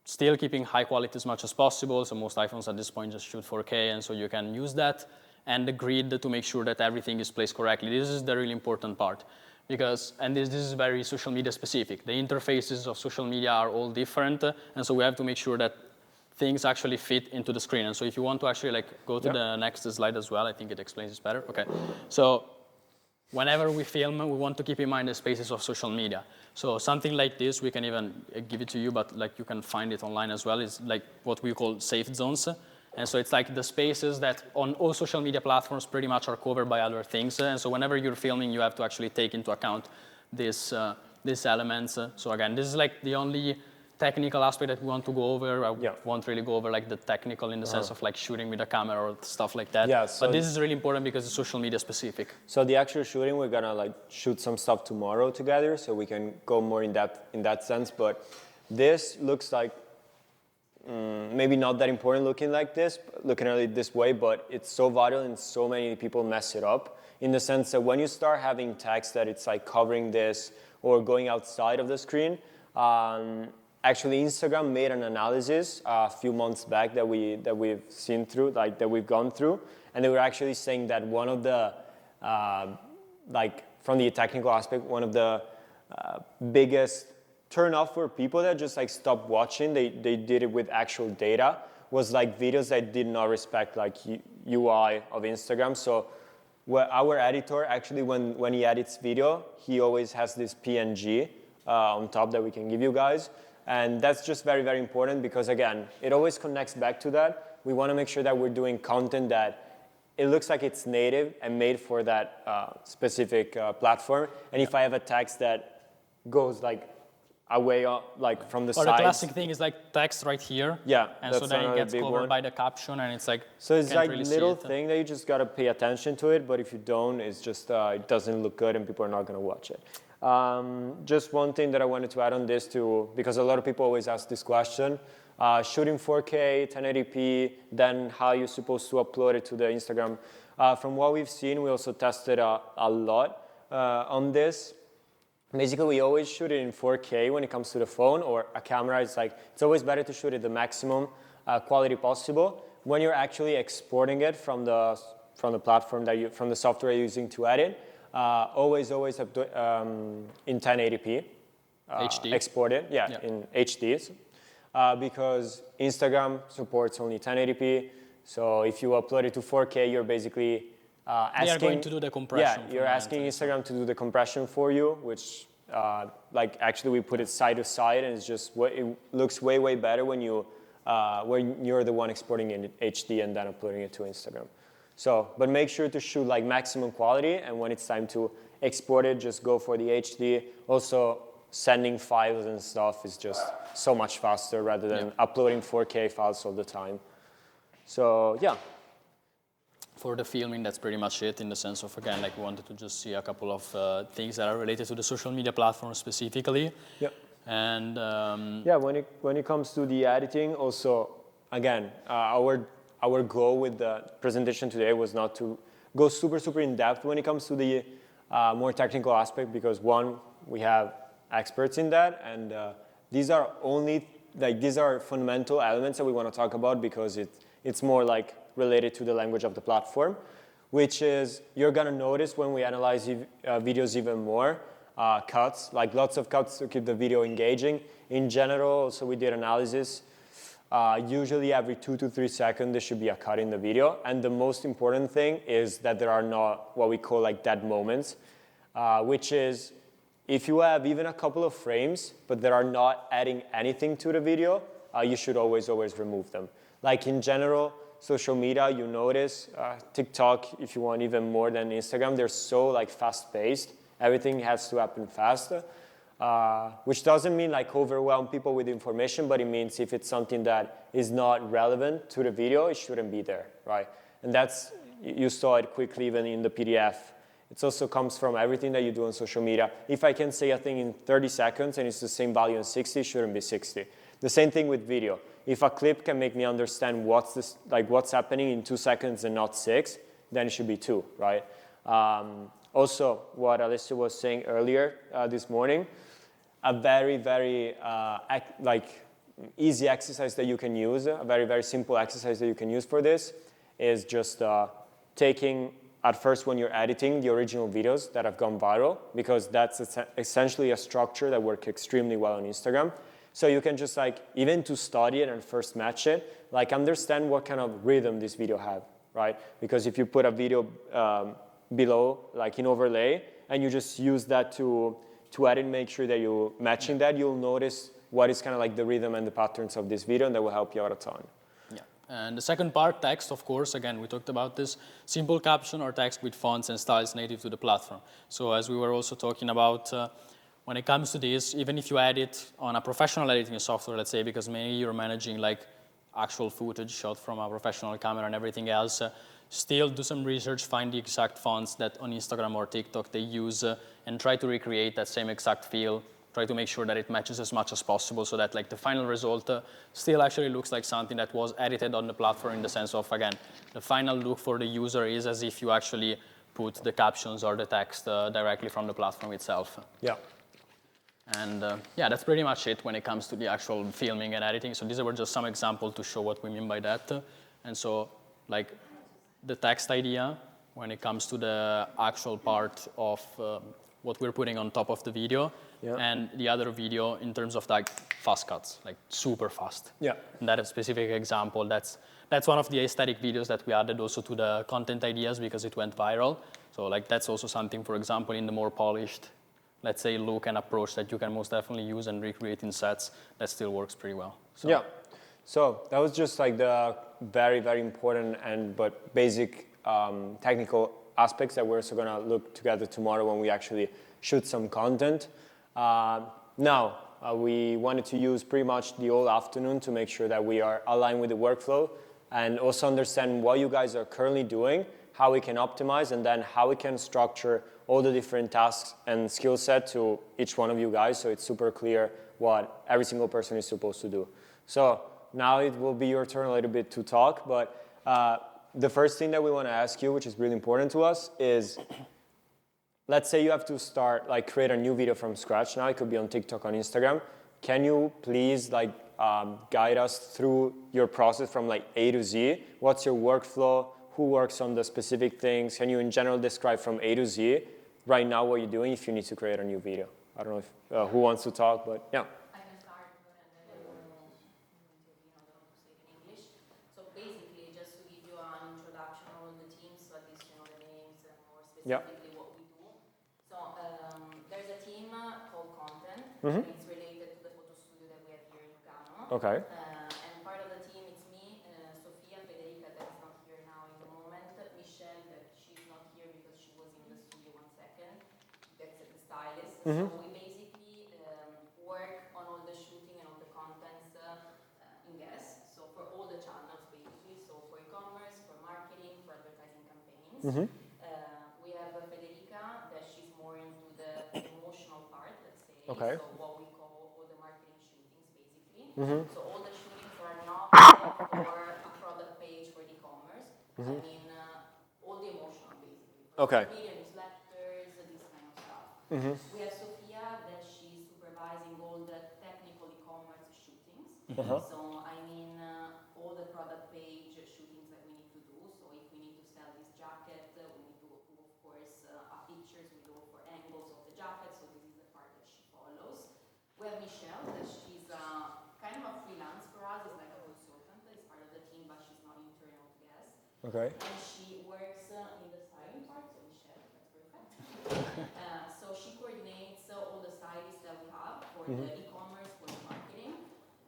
still keeping high quality as much as possible. So most iPhones at this point just shoot 4K, and so you can use that. And the grid to make sure that everything is placed correctly. This is the really important part. Because, and this is very social media specific. The interfaces of social media are all different. And so we have to make sure that things actually fit into the screen. And so if you want to actually like go to the next slide as well, I think it explains this better. Okay. So whenever we film, we want to keep in mind the spaces of social media. So something like this, we can even give it to you, but like you can find it online as well. It's like what we call safe zones. And so it's like the spaces that on all social media platforms pretty much are covered by other things. And so whenever you're filming, you have to actually take into account these elements. So again, this is like the only technical aspect that we want to go over. I won't really go over like the technical in the sense of like shooting with a camera or stuff like that. Yeah, so but this is really important because it's social media specific. So the actual shooting, we're gonna like shoot some stuff tomorrow together, so we can go more in depth in that sense. But this looks like maybe not that important looking at it this way, but it's so vital and so many people mess it up in the sense that when you start having text that it's like covering this or going outside of the screen. Actually, Instagram made an analysis a few months back that we've seen through, like that we've gone through, and they were actually saying that one of the, like from the technical aspect, one of the biggest turn off for people that just like stopped watching, they did it with actual data, was like videos that did not respect like UI of Instagram. So our editor actually, when he edits video, he always has this PNG on top that we can give you guys. And that's just very, very important because, again, it always connects back to that. We want to make sure that we're doing content that it looks like it's native and made for that specific platform. And if I have a text that goes like away like from the sides. Or the classic thing is like text right here. Yeah, and so then it gets covered by the caption and it's like, so it's like really little thing that you just got to pay attention to it. But if you don't, it's just, it doesn't look good and people are not going to watch it. Just one thing that I wanted to add on this too, because a lot of people always ask this question, shooting 4K, 1080p, then how you're supposed to upload it to the Instagram. From what we've seen, we also tested a lot on this. Basically, we always shoot it in 4K when it comes to the phone or a camera. It's always better to shoot it the maximum quality possible. When you're actually exporting it from the platform from the software you're using to edit, always have in 1080p. HD. Export it, in HD. Because Instagram supports only 1080p. So if you upload it to 4K, you're basically asking. They are going to do the compression. Yeah, you're asking Instagram to do the compression for you, which actually we put it side to side, and it's just it looks way better when you're the one exporting in HD and then uploading it to Instagram. So, but make sure to shoot like maximum quality, and when it's time to export it, just go for the HD. Also, sending files and stuff is just so much faster rather than uploading 4K files all the time. So, yeah. For the filming, that's pretty much it in the sense of, again, like we wanted to just see a couple of things that are related to the social media platform specifically. Yeah. And when it comes to the editing, also, again, our goal with the presentation today was not to go super in depth when it comes to the more technical aspect, because one, we have experts in that, and these are fundamental elements that we want to talk about because it's more like related to the language of the platform, which is you're going to notice when we analyze videos even more, cuts, like lots of cuts to keep the video engaging. In general, so we did analysis. Usually every 2 to 3 seconds, there should be a cut in the video. And the most important thing is that there are not what we call like dead moments, which is if you have even a couple of frames, but they are not adding anything to the video, you should always remove them. Like in general, social media, you notice, TikTok, if you want even more than Instagram, they're so like fast-paced. Everything has to happen fast, which doesn't mean like overwhelm people with information, but it means if it's something that is not relevant to the video, it shouldn't be there, right? And that's, you saw it quickly even in the PDF. It also comes from everything that you do on social media. If I can say a thing in 30 seconds and it's the same value in 60, it shouldn't be 60. The same thing with video. If a clip can make me understand what's happening in 2 seconds and not 6, then it should be 2, right? Also, what Alessio was saying earlier this morning, a very easy exercise that you can use, a very simple exercise that you can use for this is just taking, at first when you're editing the original videos that have gone viral, because that's essentially a structure that works extremely well on Instagram. So you can just even to study it and first match it, understand what kind of rhythm this video have, right? Because if you put a video below, in overlay, and you just use that to edit, make sure that you're matching that, you'll notice what is kind of the rhythm and the patterns of this video, and that will help you out a ton. Yeah, and the second part, text, of course, again, we talked about this, simple caption or text with fonts and styles native to the platform. So as we were also talking about, when it comes to this, even if you edit on a professional editing software, let's say, because maybe you're managing like actual footage shot from a professional camera and everything else, still do some research, find the exact fonts that on Instagram or TikTok they use, and try to recreate that same exact feel. Try to make sure that it matches as much as possible so that like the final result still actually looks like something that was edited on the platform, in the sense of, again, the final look for the user is as if you actually put the captions or the text directly from the platform itself. Yeah. And yeah, that's pretty much it when it comes to the actual filming and editing. So these were just some examples to show what we mean by that. And so like the text idea, when it comes to the actual part of what we're putting on top of the video, and the other video in terms of like fast cuts, like super fast. Yeah. And that is a specific example. That's one of the aesthetic videos that we added also to the content ideas because it went viral. So like that's also something, for example, in the more polished, let's say, look and approach that you can most definitely use and recreate in sets that still works pretty well. So. Yeah. So that was just like the very, very important but basic technical aspects that we're also going to look together tomorrow when we actually shoot some content. Now, we wanted to use pretty much the whole afternoon to make sure that we are aligned with the workflow and also understand what you guys are currently doing, how we can optimize, and then how we can structure all the different tasks and skill set to each one of you guys so it's super clear what every single person is supposed to do. So now it will be your turn a little bit to talk, but the first thing that we want to ask you, which is really important to us, is let's say you have to start, like create a new video from scratch now. It could be on TikTok, on Instagram. Can you please like guide us through your process from like A to Z? What's your workflow? Who works on the specific things? Can you in general describe from A to Z right now what you're doing if you need to create a new video? I don't know if, who wants to talk, but yeah. I can start and then I don't know to say it in English. So basically, just to give you an introduction of all the teams, so at least you know the names and more specifically what we do. So there's a team called Content. It's related to the photo studio that we have here in Lugano. Okay. And part of the team, it's me, Sofia, Federica, that's not here now in the moment, Michelle, that she's not here because she was in the studio 1 second. That's the stylist. So we basically work on all the shooting and all the contents in guest. So for all the channels basically. So for e-commerce, for marketing, for advertising campaigns. We have Federica that she's more into the emotional part, let's say. Okay. So what we call all the marketing shootings basically. So all the shootings are not for a product page for e-commerce. I mean all the emotional basically. Okay. Media newsletters, this kind of stuff. We have Sofia that she's supervising all the technical e-commerce shootings. So I mean all the product page shootings that we need to do. So if we need to sell this jacket, we need to do of course pictures. We go for angles of the jacket. So this is the part that she follows. We have Michelle that she's kind of a freelance for us. It's like a consultant. It's part of the team, but she's not internal to Guess. Okay. And she works in the styling part, so Michelle, that's perfect. So she coordinates all the stylists that we have for the e-commerce, for the marketing.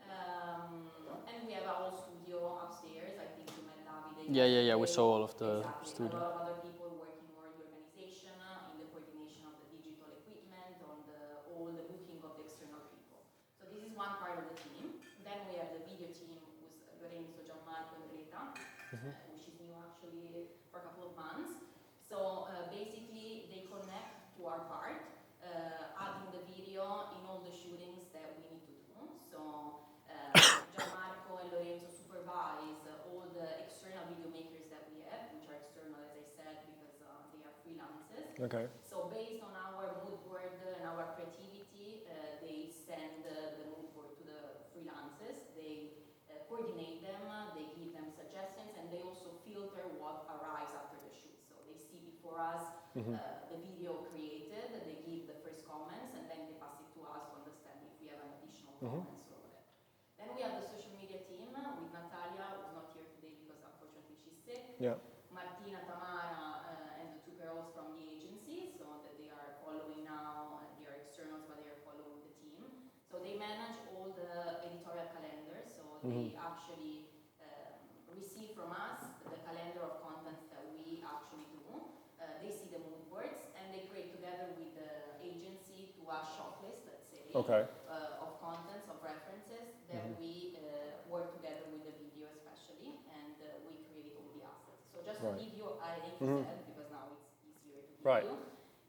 And we have a whole studio upstairs. I think you met Davide. Yeah, we saw all of the exactly. studio. A lot of other people working more in the organization, in the coordination of the digital equipment, on all the booking of the external people. So this is one part of the team. Then we have the video team, who's Lorenzo, Gianmarco, and Greta, which is new actually for a couple of months. So basically they connect to our part, adding the video in all the shootings that we need to do. So Gianmarco and Lorenzo supervise all the external video makers that we have, which are external, as I said, because they are freelancers. Okay. So based on our mood board and our creativity, they send the mood board to the freelancers. They coordinate them, they give them suggestions, and they also filter what arrives after the shoot. So they see before us the video created, they give the first comments, and then they pass it to us to understand if we have an additional comments or whatever. Then we have the social media team with Natalia, who's not here today because unfortunately she's sick. Yeah. Martina, Tamara, and the two girls from the agency, so that they are following now. They are externals, but they are following the team. So they manage all the editorial calendars. So they actually receive from us the calendar of contents that we actually do. They see the mood boards, and they create together with the agency to a shortlist Okay. of contents, of references that we work together with the video especially, and we create all the assets. So just to give you an example, because now it's easier to give you,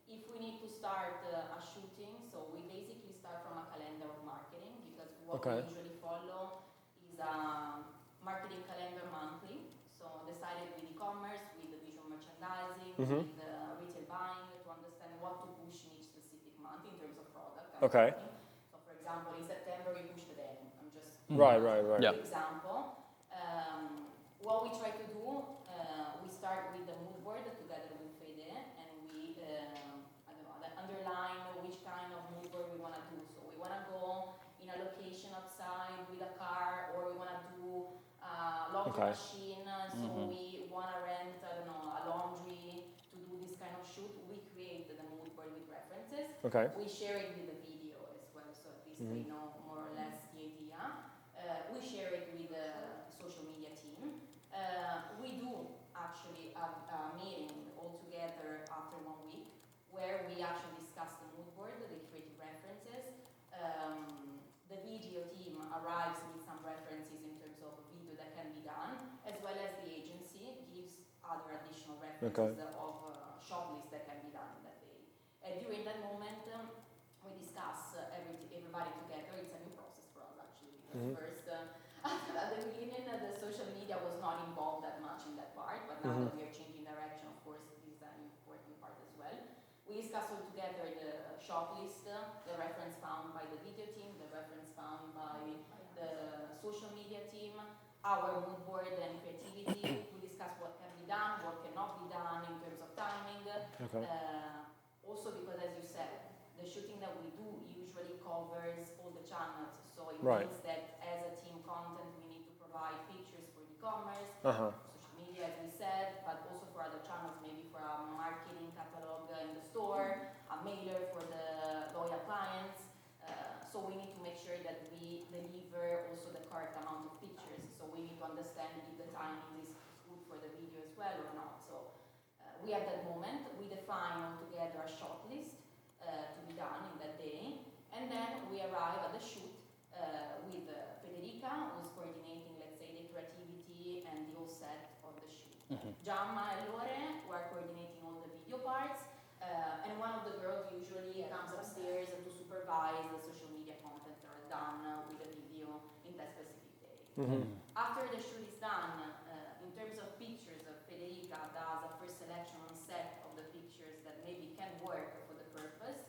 if we need to start a shooting, so we basically start from a calendar of marketing, because what we usually follow is a marketing calendar monthly, so decided with e-commerce, with the visual merchandising, with retail buying, to understand what to push in each specific month in terms of product. Okay. So for example, in September we push the denim. I'm just Right. an example. What we try to do, we start with the mood board together with Fede, and we underline which kind of mood board we want to do. So we want to go in a location outside with a car, or we want to do a laundry machine. So we want to rent, a laundry to do this kind of shoot. We create the mood board with references. Okay. We share it with the video as well, so at least they know more or less the idea. We share it with the social media team. We do actually have a meeting all together after 1 week where we actually discuss the mood board, the creative references. The video team arrives with some references in terms of video that can be done, as well as the agency gives other additional references of shop lists that can be done in that day. And during that moment, we discuss everybody together. It's a new process for us actually, because first, at the beginning, the social media was not involved that much in that part, but now that we are changing direction, of course, this is an important part as well. We discuss all together the shop list, the reference found by the video team, the reference found by the social media team, our mood board and creativity. We discuss what can be done, what cannot be done in terms of timing. Also because, as you said, the shooting that we do usually covers all the channels, so it means that as a team content we need to provide pictures for e-commerce, social media as we said, but also for other channels, maybe for a marketing catalog in the store, a mailer for the loyal clients. So we need to make sure that we deliver also the correct amount of pictures, so we need to understand if the timing is good for the video as well or not. So we have that moment, we define all together a short list to be done in that day, and then we arrive at the shoot with Federica, who's coordinating, let's say, the creativity and the whole set of the shoot. Giamma and Lore, who are coordinating all the video parts, and one of the girls usually comes upstairs to supervise the social media content that are done with the video in that specific day. After the shoot is done, in terms of pictures, Federica does a first selection on set of the pictures that maybe can work for the purpose.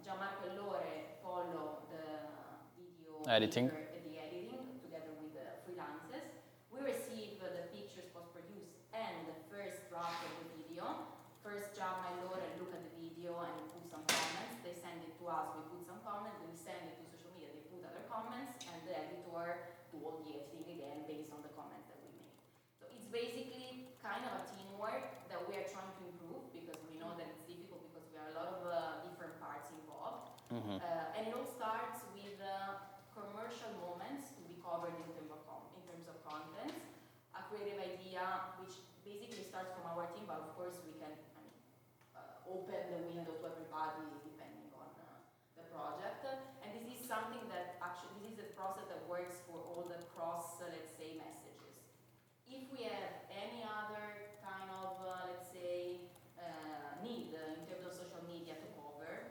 Gianmarco and Lore follow the video editing together with the freelancers. We receive the pictures post-produced and the first draft of the video. First, Gianmarco and Lore look at the video and put some comments. They send it to us, we put some comments, we send it to social media, they put other comments, and the editor do all the editing again based on the comments that we made. So it's basically kind of a teamwork that we are trying to improve, because we know that it's difficult because there are a lot of different parts involved. And it all starts with commercial moments to be covered in terms of content, a creative idea which basically starts from our team, but of course we can open the window to everybody depending on the project. And this is something that actually, this is a process that works for all the cross, let's say, messages. If we have any other kind of, let's say, need in terms of social media to cover,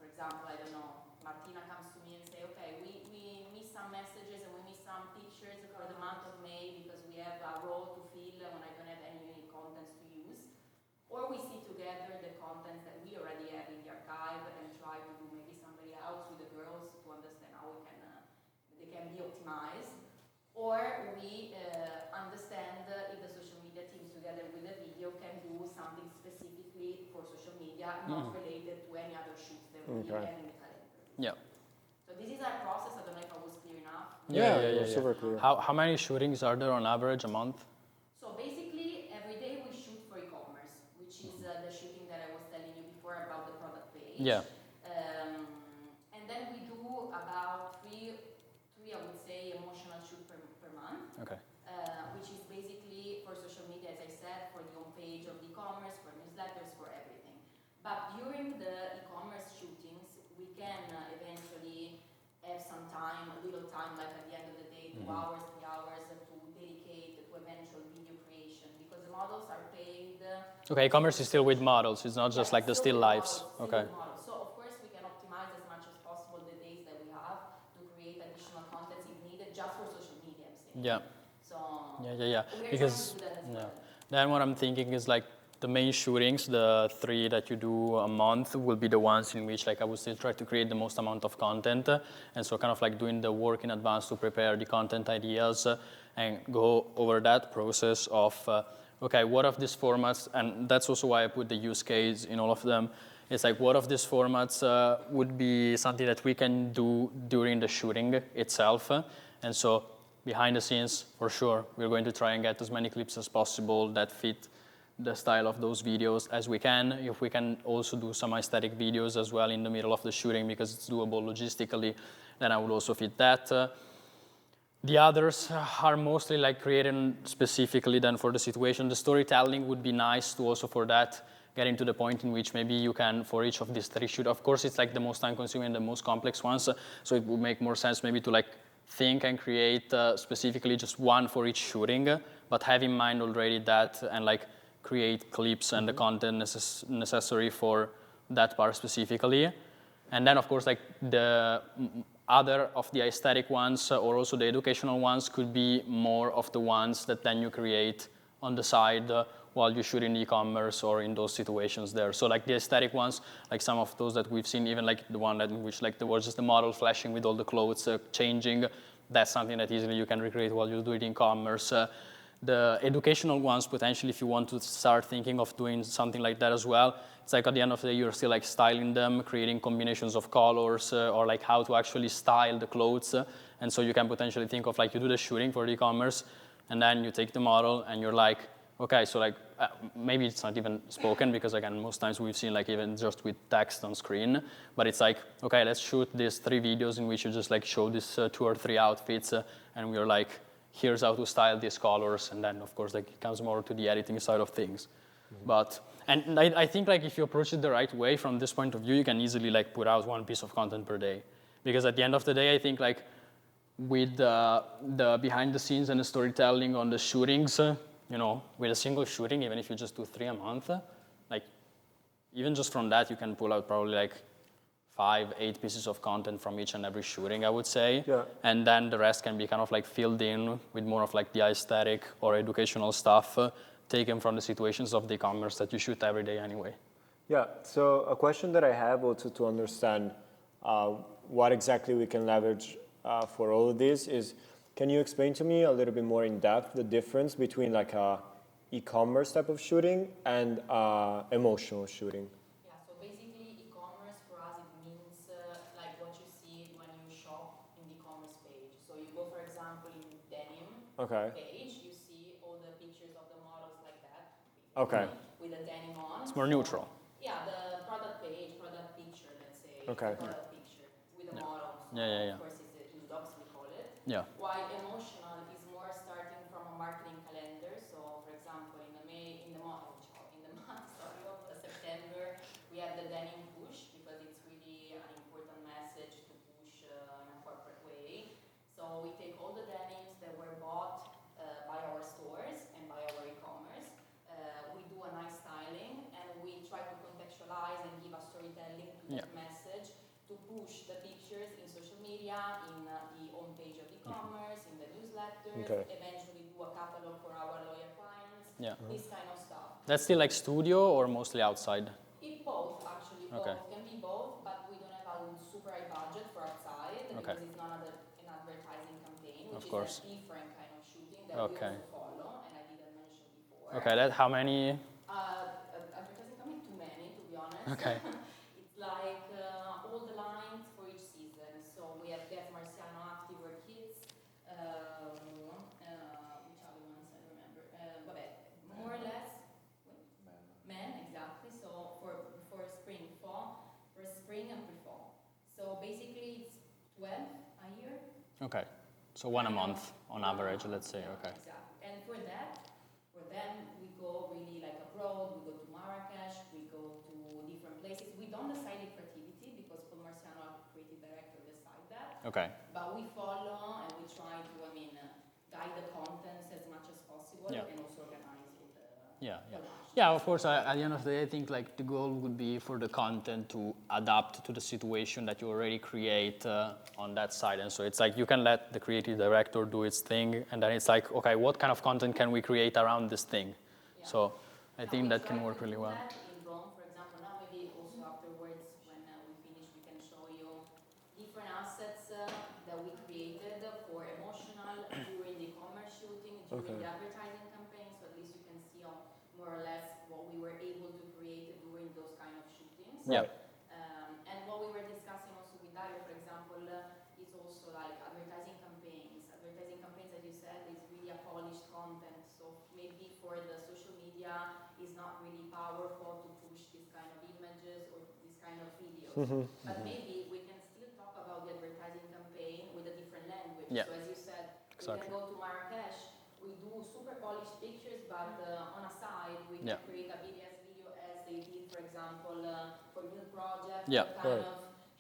for example, I don't know, Martina comes to me and say, okay, we miss some messages and we miss some pictures for the month of May because we have a role to fill when I don't have any contents to use. Or we see together the contents that we already have in the archive and try to do maybe somebody else with the girls to understand how they can be optimized. Or we understand if the social media teams together with the video can do something specifically for social media, not related to any other shoots that we have in the calendar. So this is our process. I don't know if I was clear enough. Yeah. Super clear. How many shootings are there on average a month? So basically, every day we shoot for e-commerce, which is the shooting that I was telling you before about the product page. And then we do about three, I would say, emotional shoot per month. Which is basically for social media, as I said, for the homepage of the e-commerce, for newsletters, for everything. But during the e-commerce shootings, we hours, 3 hours to dedicate to eventual video creation because the models are paid. Okay, e-commerce is still with models. It's not just like the still lifes. Okay. So of course we can optimize as much as possible the days that we have to create additional content if needed just for social media. I'm saying. Yeah. So Yeah. we're Because trying to do that as well. then what I'm thinking is like the main shootings, the 3 that you do a month, will be the ones in which like I would still try to create the most amount of content, and so kind of like doing the work in advance to prepare the content ideas and go over that process of okay, what of these formats, and that's also why I put the use case in all of them. It's like what of these formats would be something that we can do during the shooting itself, and so behind the scenes, for sure, we're going to try and get as many clips as possible that fit the style of those videos as we can. If we can also do some aesthetic videos as well in the middle of the shooting because it's doable logistically, then I would also fit that. The others are mostly like created specifically then for the situation. The storytelling would be nice to also for that, getting to the point in which maybe you can, for each of these 3 shoot. Of course, it's like the most time-consuming and the most complex ones, so it would make more sense maybe to like think and create specifically just one for each shooting, but have in mind already that and like create clips and the content necessary for that part specifically. And then, of course, like the other of the aesthetic ones or also the educational ones could be more of the ones that then you create on the side while you shoot in e-commerce or in those situations there. So like the aesthetic ones, like some of those that we've seen, even like the one that in which like there was just the model flashing with all the clothes changing, that's something that easily you can recreate while you do it in e-commerce. The educational ones, potentially, if you want to start thinking of doing something like that as well, it's like at the end of the day, you're still like styling them, creating combinations of colors, or like how to actually style the clothes. And so you can potentially think of like you do the shooting for the e-commerce, and then you take the model and you're like, okay, so like maybe it's not even spoken because again, most times we've seen like even just with text on screen, but it's like, okay, let's shoot these 3 videos in which you just like show these 2 or 3 outfits, and we're like, here's how to style these colors, and then of course like it comes more to the editing side of things. But and I think like if you approach it the right way from this point of view, you can easily like put out 1 piece of content per day, because at the end of the day, I think like with the behind the scenes and the storytelling on the shootings, with a single shooting, even if you just do 3 a month, like even just from that you can pull out probably like 5, 8 pieces of content from each and every shooting, I would say. Yeah. And then the rest can be kind of like filled in with more of like the aesthetic or educational stuff taken from the situations of the e-commerce that you shoot every day anyway. Yeah, so a question that I have also to understand what exactly we can leverage for all of this is, can you explain to me a little bit more in depth the difference between like a e-commerce type of shooting and emotional shooting? Yeah, so basically e-commerce for us, it means like what you see when you shop in the e-commerce page. So you go, for example, in denim page, you see all the pictures of the models like that. Okay. With the denim on. It's more neutral. Yeah, the product page, product picture, let's say. Okay. Product picture with the model. So Yeah. Of course, it's in docs, we call it. Yeah. Why emotional is more starting from a marketing calendar. So, for example, in the month of September, we have the denim push because it's really an important message to push in a corporate way. So we take all the denims that were bought by our stores and by our e-commerce. We do a nice styling and we try to contextualize and give a storytelling to that message to push the pictures in social media, in the homepage of e-commerce, in the newsletters, eventually do a catalog for our loyal clients, this kind of stuff. That's still like studio or mostly outside? Both, actually, both. Can be both, but we don't have a super high budget for outside because it's not an advertising campaign, which is a different kind of shooting that we also follow, and I didn't mention before. Okay, how many? Advertising campaign, too many, to be honest. Okay. It's like all the lines for each season. So we have Get Marciano Activewear Kids. Which other ones I remember? More or less. Men, exactly. So for spring, fall, for spring and pre-fall. So basically it's 12 a year. Okay. So 1 a month on average, let's say. Okay. Exactly. And for them, we go really like abroad. We go to Marrakesh. We go to different places. We don't decide the creativity because Paul Marciano, our creative director, decide that. Okay. But we follow and we try to, buy the contents as much as possible Yeah. and also organize it. Yeah, of course, at the end of the day, I think like the goal would be for the content to adapt to the situation that you already create on that side. And so it's like you can let the creative director do its thing, and then it's like, okay, what kind of content can we create around this thing? Yeah. So I think that can work really well. In Rome, for example, now maybe also afterwards when we finish, we can show you different assets that we created for emotional during the e-commerce shooting, during the advertising campaign, so at least you can see more or less what we were able to create during those kind of shootings. Yeah. And what we were discussing also with Dario, for example, is also like advertising campaigns. Advertising campaigns, as you said, is really a polished content. So maybe for the social media, is not really powerful to push this kind of images or this kind of videos. But maybe we can still talk about the advertising campaign with a different language. Yeah. So as you said, Exactly. we can go to Marrakesh, we do super polished pictures, but on a side, we can create a video as they did, for example, for new project, kind of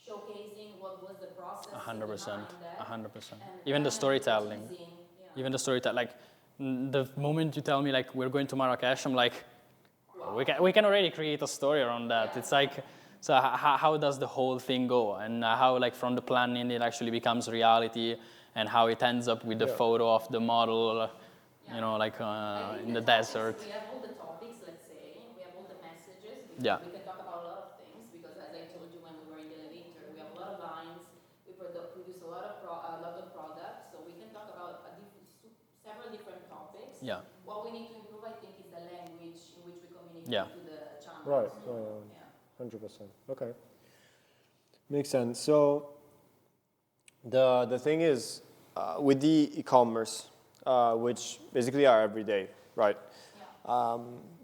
showcasing what was the process 100%. behind that. 100%. Even the storytelling. Even the storytelling. Like the moment you tell me like we're going to Marrakesh, I'm like, we can already create a story around that. It's like, so how does the whole thing go, and how like from the planning it actually becomes reality, and how it ends up with the photo of the model, you know, like in the desert. We have all the topics, let's say, we have all the messages. We can talk about a lot of things because, as I told you when we were in the elevator, we have a lot of lines. We produce a lot of products, so we can talk about several different topics. Yeah. What we need to improve, I think, is the language in which we communicate to the channel. Right. 100%. Okay. Makes sense. So the thing is, with the e-commerce, which basically are every day, right? Yeah.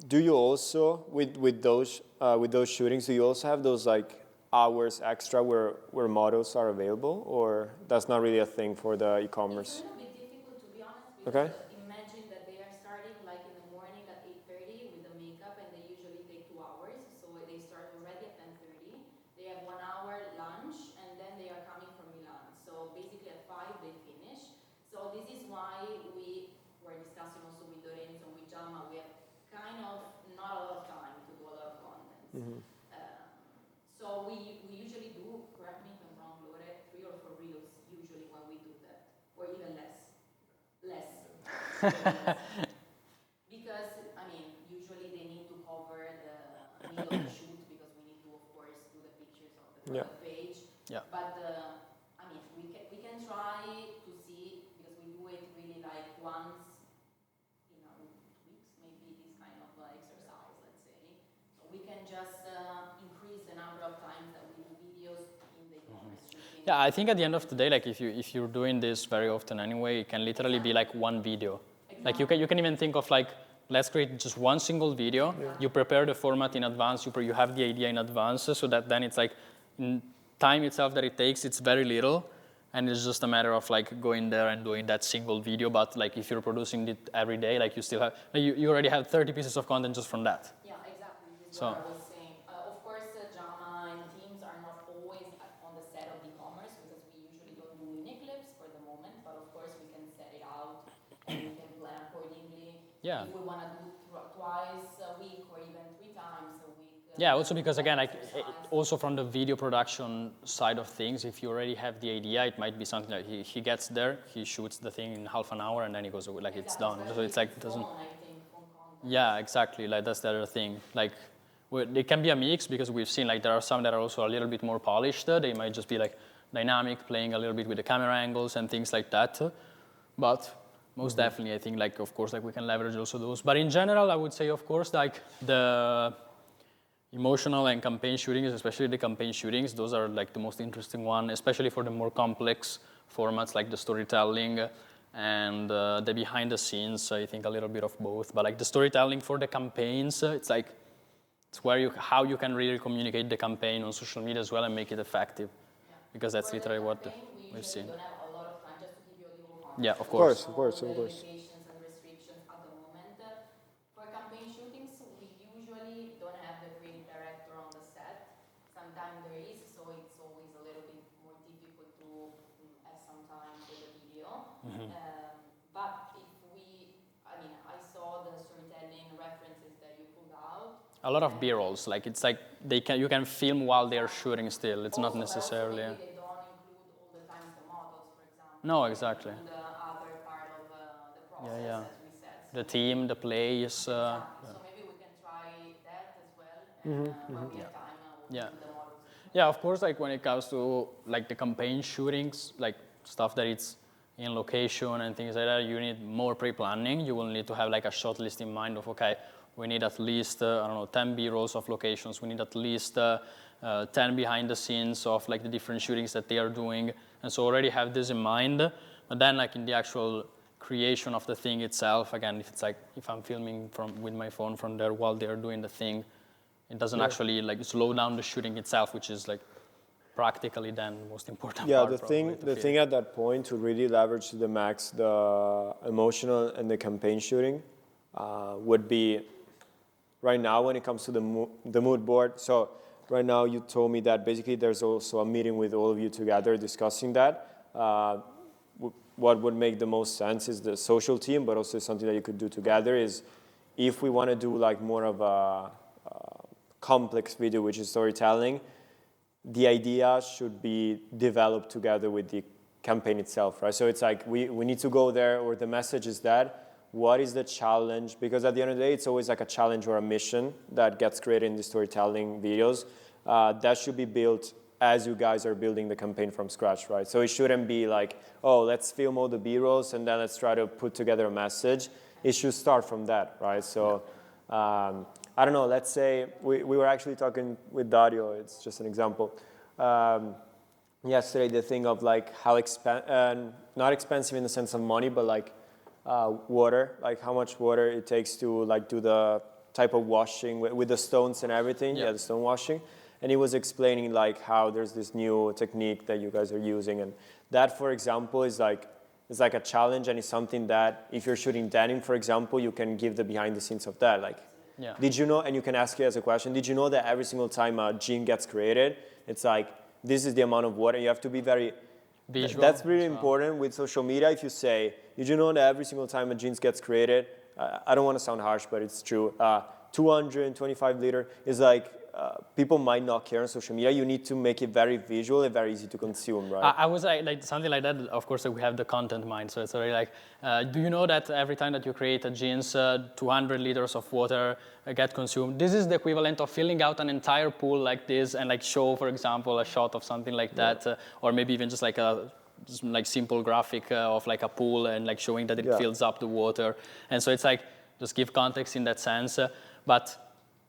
Do you also with those shootings? Do you also have those like hours extra where models are available, or that's not really a thing for the e-commerce? It's a little bit difficult, to be honest, because imagine that they are starting like in the morning at 8:30 with the makeup, and they usually take 2 hours. So they start already at 10:30. They have 1 hour lunch, and then they are coming from Milan. So basically at 5 they finish. So this is why we were discussing also with Lorenzo and with Jama. We have kind of not a lot of time to do a lot of content. So we usually do, correct me if I'm wrong, Lore, 3 or 4 reels usually when we do that, or even less. Because, I mean, usually they need to cover the middle of the shoot because we need to, of course, do the pictures of the product page. Yeah. But, I mean, we can try to see, because we do it really like once in a weeks, maybe this kind of exercise, let's say. So we can just increase the number of times that we do videos in the e-commerce shooting. Yeah, I think at the end of the day, like if you're doing this very often anyway, it can literally be like one video. Like you can even think of like, let's create just one single video. You prepare the format in advance. You have the idea in advance, so that then it's like in time itself that it takes, it's very little, and it's just a matter of like going there and doing that single video. But like if you're producing it every day, like you still have, like you already have 30 pieces of content just from that. Yeah, exactly. This is what I was saying. Of course, Jama and teams are not always on the set of e-commerce because we usually don't do mini clips for the moment. But of course, we can set it out and we can plan accordingly. Yeah. If we want to do twice a week or even 3 times a week. Yeah, also because again, like also from the video production side of things, if you already have the idea, it might be something like he gets there, he shoots the thing in half an hour, and then he goes away, like it's done. So it's like it doesn't. Yeah, exactly. Like that's the other thing. Like it can be a mix because we've seen like there are some that are also a little bit more polished. They might just be like dynamic, playing a little bit with the camera angles and things like that. But most definitely, I think like of course like we can leverage also those. But in general, I would say of course like the emotional and campaign shootings, especially the campaign shootings, those are like the most interesting one, especially for the more complex formats like the storytelling and the behind the scenes. I think a little bit of both, but like the storytelling for the campaigns, it's like it's where how you can really communicate the campaign on social media as well and make it effective, because that's literally what we've seen. Don't have a lot of time just to give you a little context. Yeah, of course. Limitations and restrictions at the moment. For campaign shootings, we usually don't have the creative director on the set. Sometimes there is, so it's always a little bit more difficult to have some time for the video. But A lot of B-rolls. Like it's like you can film while they're shooting still. It's not necessarily. Maybe they don't include all the times the models, for example. No, exactly. The other part of the process, Yeah. as we said. The team, the plays. Exactly. So maybe we can try that as well, and when we have time, we'll do the models. Yeah, of course, like when it comes to like the campaign shootings, like stuff that it's in location and things like that, you need more pre-planning. You will need to have like a shot list in mind of, okay, we need at least, 10 B-rolls of locations. We need at least 10 behind the scenes of like the different shootings that they are doing. And so already have this in mind. But then like in the actual creation of the thing itself, again, if I'm filming with my phone from there while they're doing the thing, it doesn't actually like slow down the shooting itself, which is like practically then the most important part. The thing at that point to really leverage to the max the emotional and the campaign shooting would be right now when it comes to the mood board. So right now you told me that basically there's also a meeting with all of you together discussing that. What would make the most sense is the social team, but also something that you could do together is if we want to do like more of a complex video, which is storytelling, the idea should be developed together with the campaign itself, right? So it's like we need to go there, or the message is that what is the challenge? Because at the end of the day, it's always like a challenge or a mission that gets created in the storytelling videos. That should be built as you guys are building the campaign from scratch, right? So it shouldn't be like, oh, let's film all the B-rolls and then let's try to put together a message. It should start from that, right? So I don't know, let's say we were actually talking with Dario, it's just an example. Yesterday, the thing of like how not expensive in the sense of money, but like water, like how much water it takes to like do the type of washing with the stones and everything, the stone washing. And he was explaining like how there's this new technique that you guys are using. And that, for example, is like a challenge, and it's something that if you're shooting denim, for example, you can give the behind the scenes of that. Like, did you know, and you can ask it as a question, did you know that every single time a jean gets created, it's like, this is the amount of water. You have to be very visual. That's really important with social media. If you say, did you know that every single time a jeans gets created, I don't want to sound harsh, but it's true, 225 liter is like, people might not care on social media. You need to make it very visual and very easy to consume, right? I was like something like that. Of course, we have the content mind, so it's already like, do you know that every time that you create a jeans, 200 liters of water get consumed? This is the equivalent of filling out an entire pool like this and like show, for example, a shot of something like that, or maybe even just like a simple graphic of like a pool and like showing that it fills up the water. And so it's like just give context in that sense,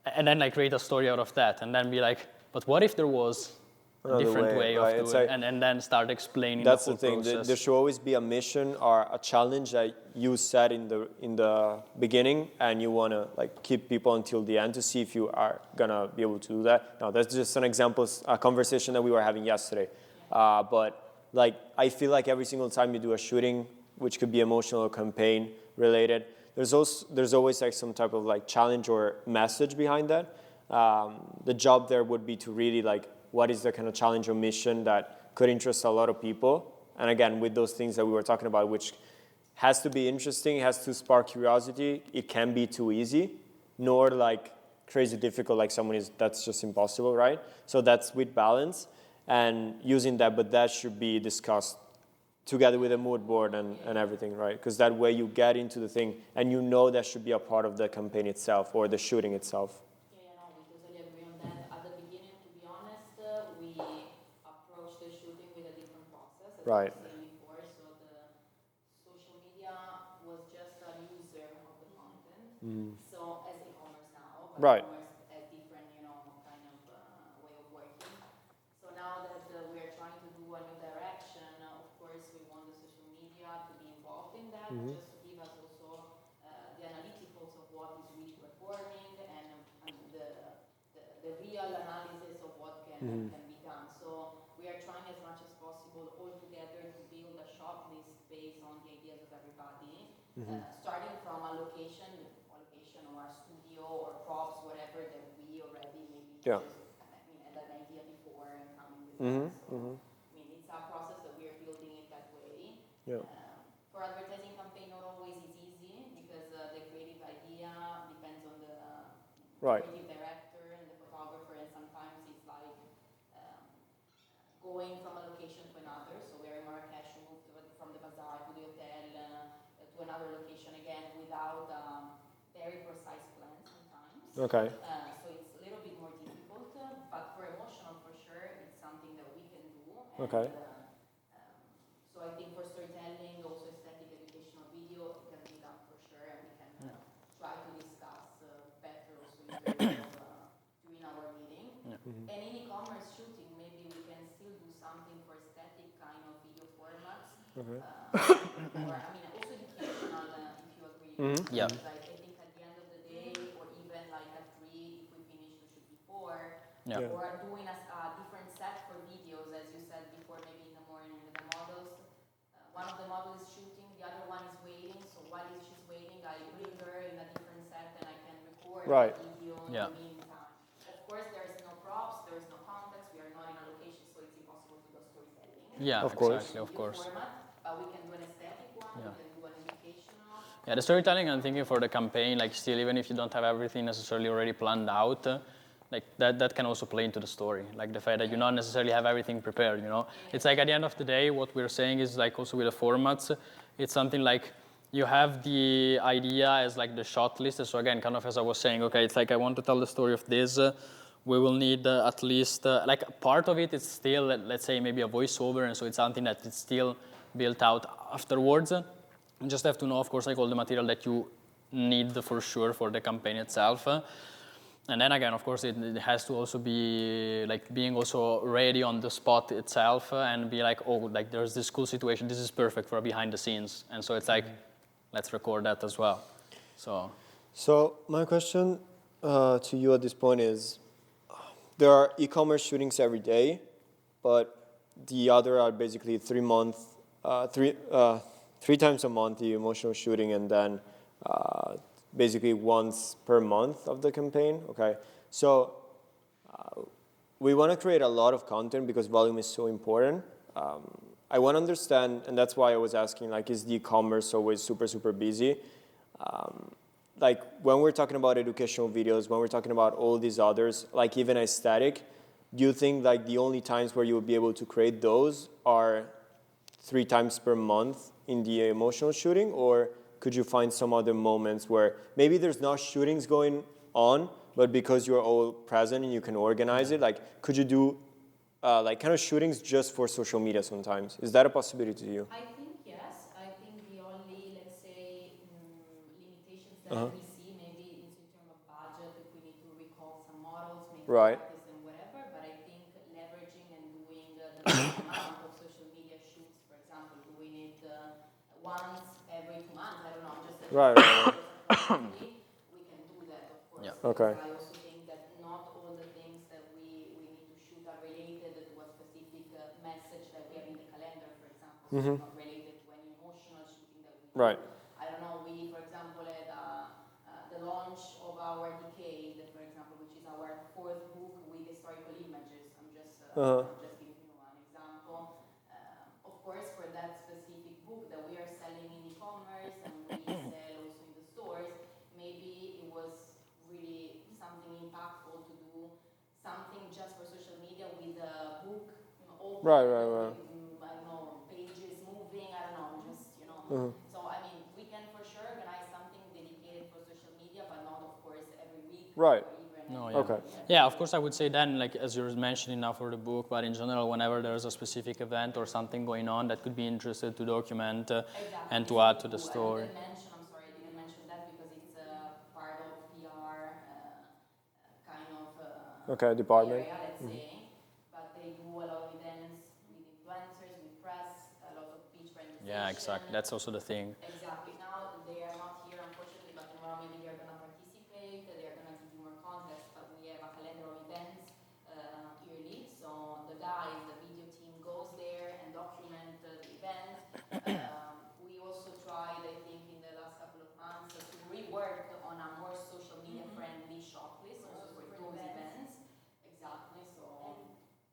and then like create a story out of that, and then be like, but what if there was a different way of doing it, and then start explaining that's the whole thing. process. There should always be a mission or a challenge that you set in the beginning, and you want to like keep people until the end to see if you are gonna be able to do that. Now that's just an example, a conversation that we were having yesterday. But like I feel like every single time you do a shooting, which could be emotional or campaign related, there's always like some type of like challenge or message behind that. The job there would be to really like, what is the kind of challenge or mission that could interest a lot of people? And again, with those things that we were talking about, which has to be interesting, has to spark curiosity. It can't be too easy, nor like crazy difficult, like that's just impossible, right? So that's with balance and using that, but that should be discussed together with a mood board and everything, right? Because that way you get into the thing and you know that should be a part of the campaign itself or the shooting itself. Yeah, no, we totally agree on that. At the beginning, to be honest, we approached the shooting with a different process, as I was saying before. So the social media was just a user of the content. So as e-commerce now, but e-commerce has different, kind of way of working. So now that we are trying to do a new direction, of course, we want the social media to be involved in that, just to give us also the analyticals of what is really performing and the real analysis of what can be done. So we are trying as much as possible all together to build a shot list based on the ideas of everybody, starting from a location or a studio or props, whatever that we already maybe just had an idea before and coming with that. So, I mean, it's a process that we are building it that way. For advertising campaign, not always is easy because the creative idea depends on Right. creative director and the photographer, and sometimes it's like going from a location to another. So we're in Marrakesh, we moved from the bazaar to the hotel to another location again without very precise plan sometimes. Okay. So it's a little bit more difficult, but for emotional, for sure, it's something that we can do. And, Okay. so I think for storytelling, also aesthetic educational video, it can be done for sure, and we can try to discuss better also in terms of during our meeting. And in e-commerce shooting, maybe we can still do something for aesthetic kind of video formats. Or I mean, also educational, if you agree. Yeah. Because I think at the end of the day, or even like at 3, if we finish the shoot before, Yeah. or doing a different set for videos, as you said before, maybe in the morning with the models. One of the models is shooting, the other one is waiting. So while she's waiting, I bring her in a different set and I can record Right. the video in Yeah. the meantime. Of course, there is no props, there is no context, we are not in a location, so it's impossible to do storytelling. Yeah, Of course. exactly, of course. Format, but we can do an aesthetic one, Yeah. we can do an educational. Yeah, the storytelling, I'm thinking for the campaign, like still, even if you don't have everything necessarily already planned out, like that can also play into the story. Like the fact that you not necessarily have everything prepared, you know? It's like at the end of the day, what we're saying is like also with the formats, it's something like you have the idea as like the shot list. So again, kind of as I was saying, okay, it's like I want to tell the story of this. We will need at least, like part of it is still, let's say maybe a voiceover, and so it's something that is still built out afterwards. You just have to know, of course, like all the material that you need for sure for the campaign itself. And then again, of course, it has to also be like being also ready on the spot itself and be like, oh, like there's this cool situation. This is perfect for behind the scenes. And so it's like, let's record that as well. So my question to you at this point is, there are e-commerce shootings every day, but the other are basically 3 times a month, the emotional shooting, and then basically once per month of the campaign. Okay, so we want to create a lot of content because volume is so important. I want to understand, and that's why I was asking, like, is the e-commerce always super, super busy? Like, when we're talking about educational videos, when we're talking about all these others, like even aesthetic, do you think like the only times where you will be able to create those are 3 times per month in the emotional shooting, or could you find some other moments where maybe there's not shootings going on, but because you're all present and you can organize it, like could you do like kind of shootings just for social media sometimes? Is that a possibility to you? I think yes. I think the only, let's say, limitations that we see maybe is in terms of budget, if we need to recall some models, make Right. practice and whatever, but I think leveraging and doing the right amount of social media shoots, for example, doing it once every 2 months, I don't know, just Right. we can do that, of course. Yeah. Okay. I also think that not all the things that we need to shoot are related to a specific message that we have in the calendar, for example. So it's not related to any emotional shooting that we do. Right. I don't know, we, for example, had the launch of our Decade, for example, which is our 4th book with historical images. I'm just giving you one example. Of course, for that specific book that we are selling in e-commerce and we sell also in the stores, maybe it was really something impactful to do something just for social media with a book, open, Right. I don't know, pages moving, I don't know, just, So, I mean, we can for sure organize something dedicated for social media, but not, of course, every week. Right. Or even No, yeah. Okay. Yeah, of course, I would say then, like as you're mentioning now for the book, but in general, whenever there's a specific event or something going on that could be interested to document and to add to the story. I didn't mention that because it's part of PR kind of Okay, department. area, let's say. But they do a lot of events with influencers, with press, a lot of pitch presentation. Yeah, exactly. That's also the thing. Exactly. Now they are not here, unfortunately, but tomorrow maybe they are going to participate. They are going to give you more context. But we have a calendar of events yearly. So the guys, the video team goes there and document the event. We also tried, I think, in the last couple of months to rework on a more social media friendly shop list also for those events. Exactly. So. And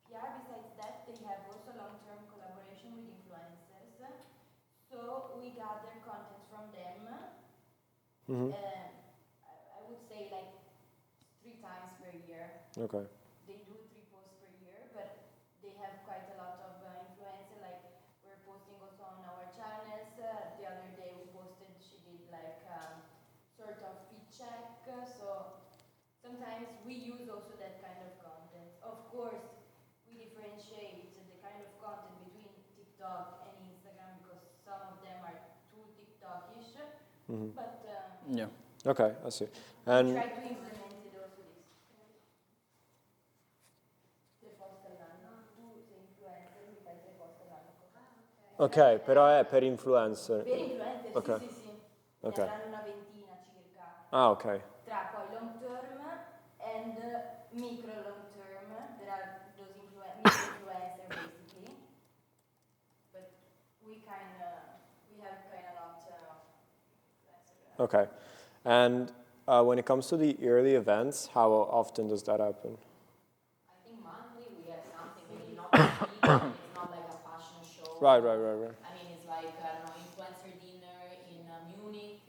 PR, besides that, they have also long-term collaboration with influencers. So we gather content from them. I would say like per year. Okay. They do 3 posts per year, but they have quite a lot of influencer. Like we're posting also on our channels. The other day we posted, she did like sort of fit check. So sometimes we use also that kind of content. Of course, we differentiate the kind of content between TikTok and Instagram because some of them are too TikTokish. But Yeah. Okay, I see. we And try to implement it also this. Tre post all'anno. Tu sei influencer, mi fai 3 post all'anno. ok, però è per influencer. Per influencer, Ok. sì, sì, sì. Ok. Ne avranno una ventina circa. Ah, ok. Tra poi long term and micro long term. There are those micro influencer basically. But we have kind of not influencer. Okay. And when it comes to the early events, how often does that happen? I think monthly we have something, maybe not big, it's not like a fashion show. Right. I mean, it's like, I don't know, influencer dinner in Munich.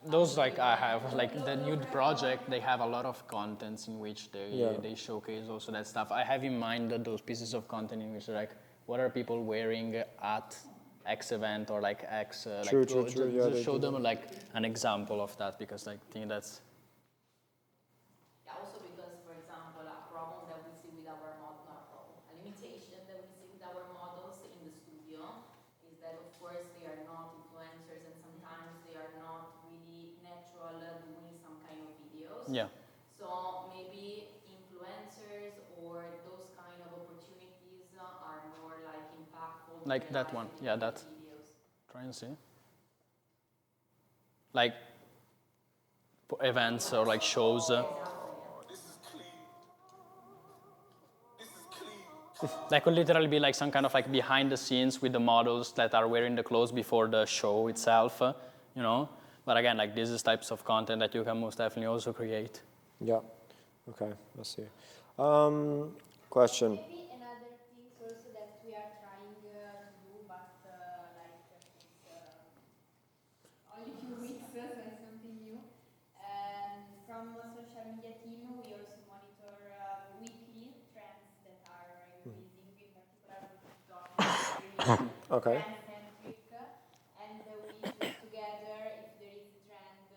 Those like I have, like the nude project, they have a lot of contents in which they showcase also that stuff. I have in mind those pieces of content in which like, what are people wearing at X event or like X, True. just show them like an example of that because like, I think that's. Yeah, also because, for example, a problem that we see with our model, not a problem, a limitation that we see with our models in the studio is that, of course, they are not influencers and sometimes they are not really natural doing some kind of videos. Yeah. So maybe influencers or those kind of opportunities are more like impactful. Like that one, yeah, that. Videos. Try and see. Like events or like shows. That could literally be like some kind of like behind the scenes with the models that are wearing the clothes before the show itself, you know. But again, like this is types of content that you can most definitely also create. Yeah. Okay, I see. Question. Maybe another thing also that we are trying to do, but like it's only few weeks, so it's something new. From social media team, we also monitor weekly trends that are increasing, in particular with TikTok. Okay. Trend-centric, and we choose together if there is a trend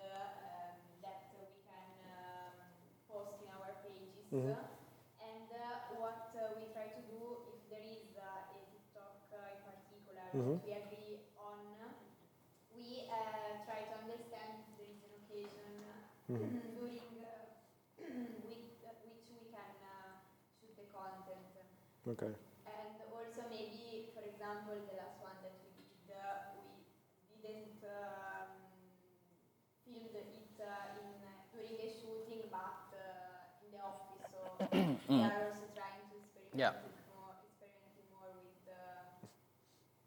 that we can post in our pages. And what we try to do, if there is a TikTok in particular that we agree on, we try to understand if there is an occasion during which we can shoot the content. Okay. And also maybe, for example, the last one that we did, we didn't film it during a shooting, but in the office. So we are also trying to experimenting more with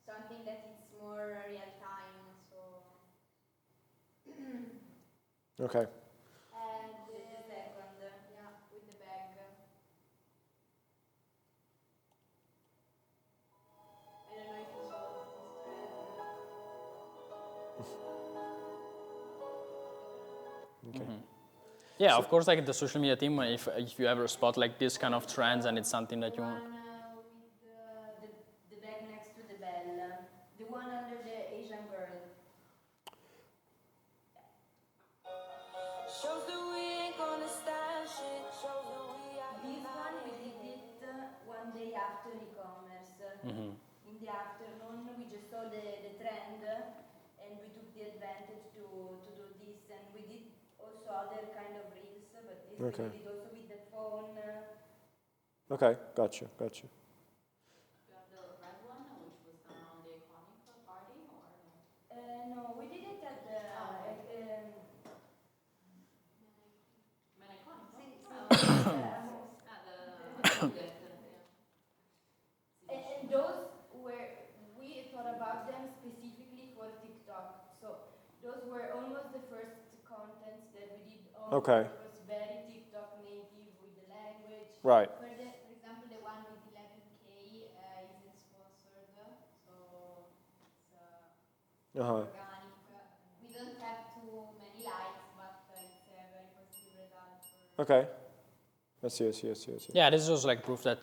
something that is more real time. So Okay. and the second, with the bag. I don't know if you saw this trend. Okay. Yeah, of course, like the social media team, if you ever spot like this kind of trends and it's something that you want. With the bag next to the bell, the one under the Asian girl. Shows that we ain't gonna stand shit. Shows that we are This one we did it one day after e-commerce. In the afternoon, we just saw the trend and we took the advantage to do this, and we did also other kind of reels, but this we did also with the phone. Okay, got you. You have the red one, which was done on the iconic party, or no? No, we did it at the Men iconic, no? and those were, we thought about them specifically for TikTok. So those were almost the first contents that we did. Okay. It was very TikTok native with the language. Right. For example, the one with 11K isn't sponsored, so it's organic. We don't have too many likes, but it's a very positive result. Okay. I see. Yeah, this is also like proof that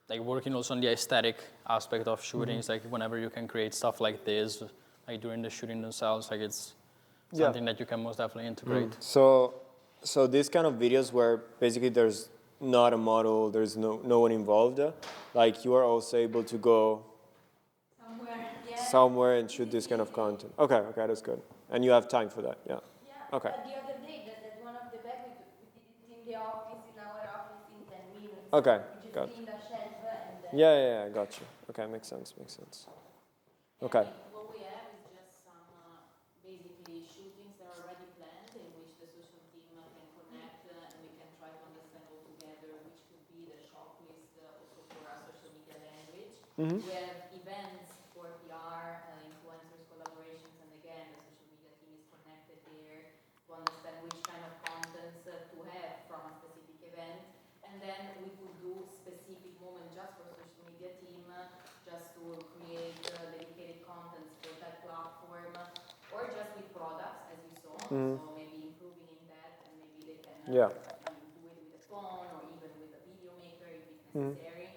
like working also on the aesthetic aspect of shootings, like whenever you can create stuff like this, like during the shooting themselves, like it's something that you can most definitely integrate. So these kind of videos where basically there's not a model, there's no one involved, like you are also able to go somewhere and shoot this kind of content. Okay, that's good. And you have time for that, yeah. Okay. The other day, that one of the bag, we did it in the office, in our office, in 10 minutes. Okay, We just got it. cleaned the shelf and then... Yeah, got you. Okay, makes sense. Okay. What we have is just some basically shootings that are already planned in which the social team can connect and we can try to understand all together which could be the shop list also for our social media language. We have events for PR, influencers, collaborations, and again, the social media team is connected there to understand which kind of contents to have from a specific event. And then we could do specific moment just for social media team, just to create dedicated contents for that platform, or just with products, as you saw. So maybe improving in that, and maybe they can do it with a phone or even with a video maker if it's necessary.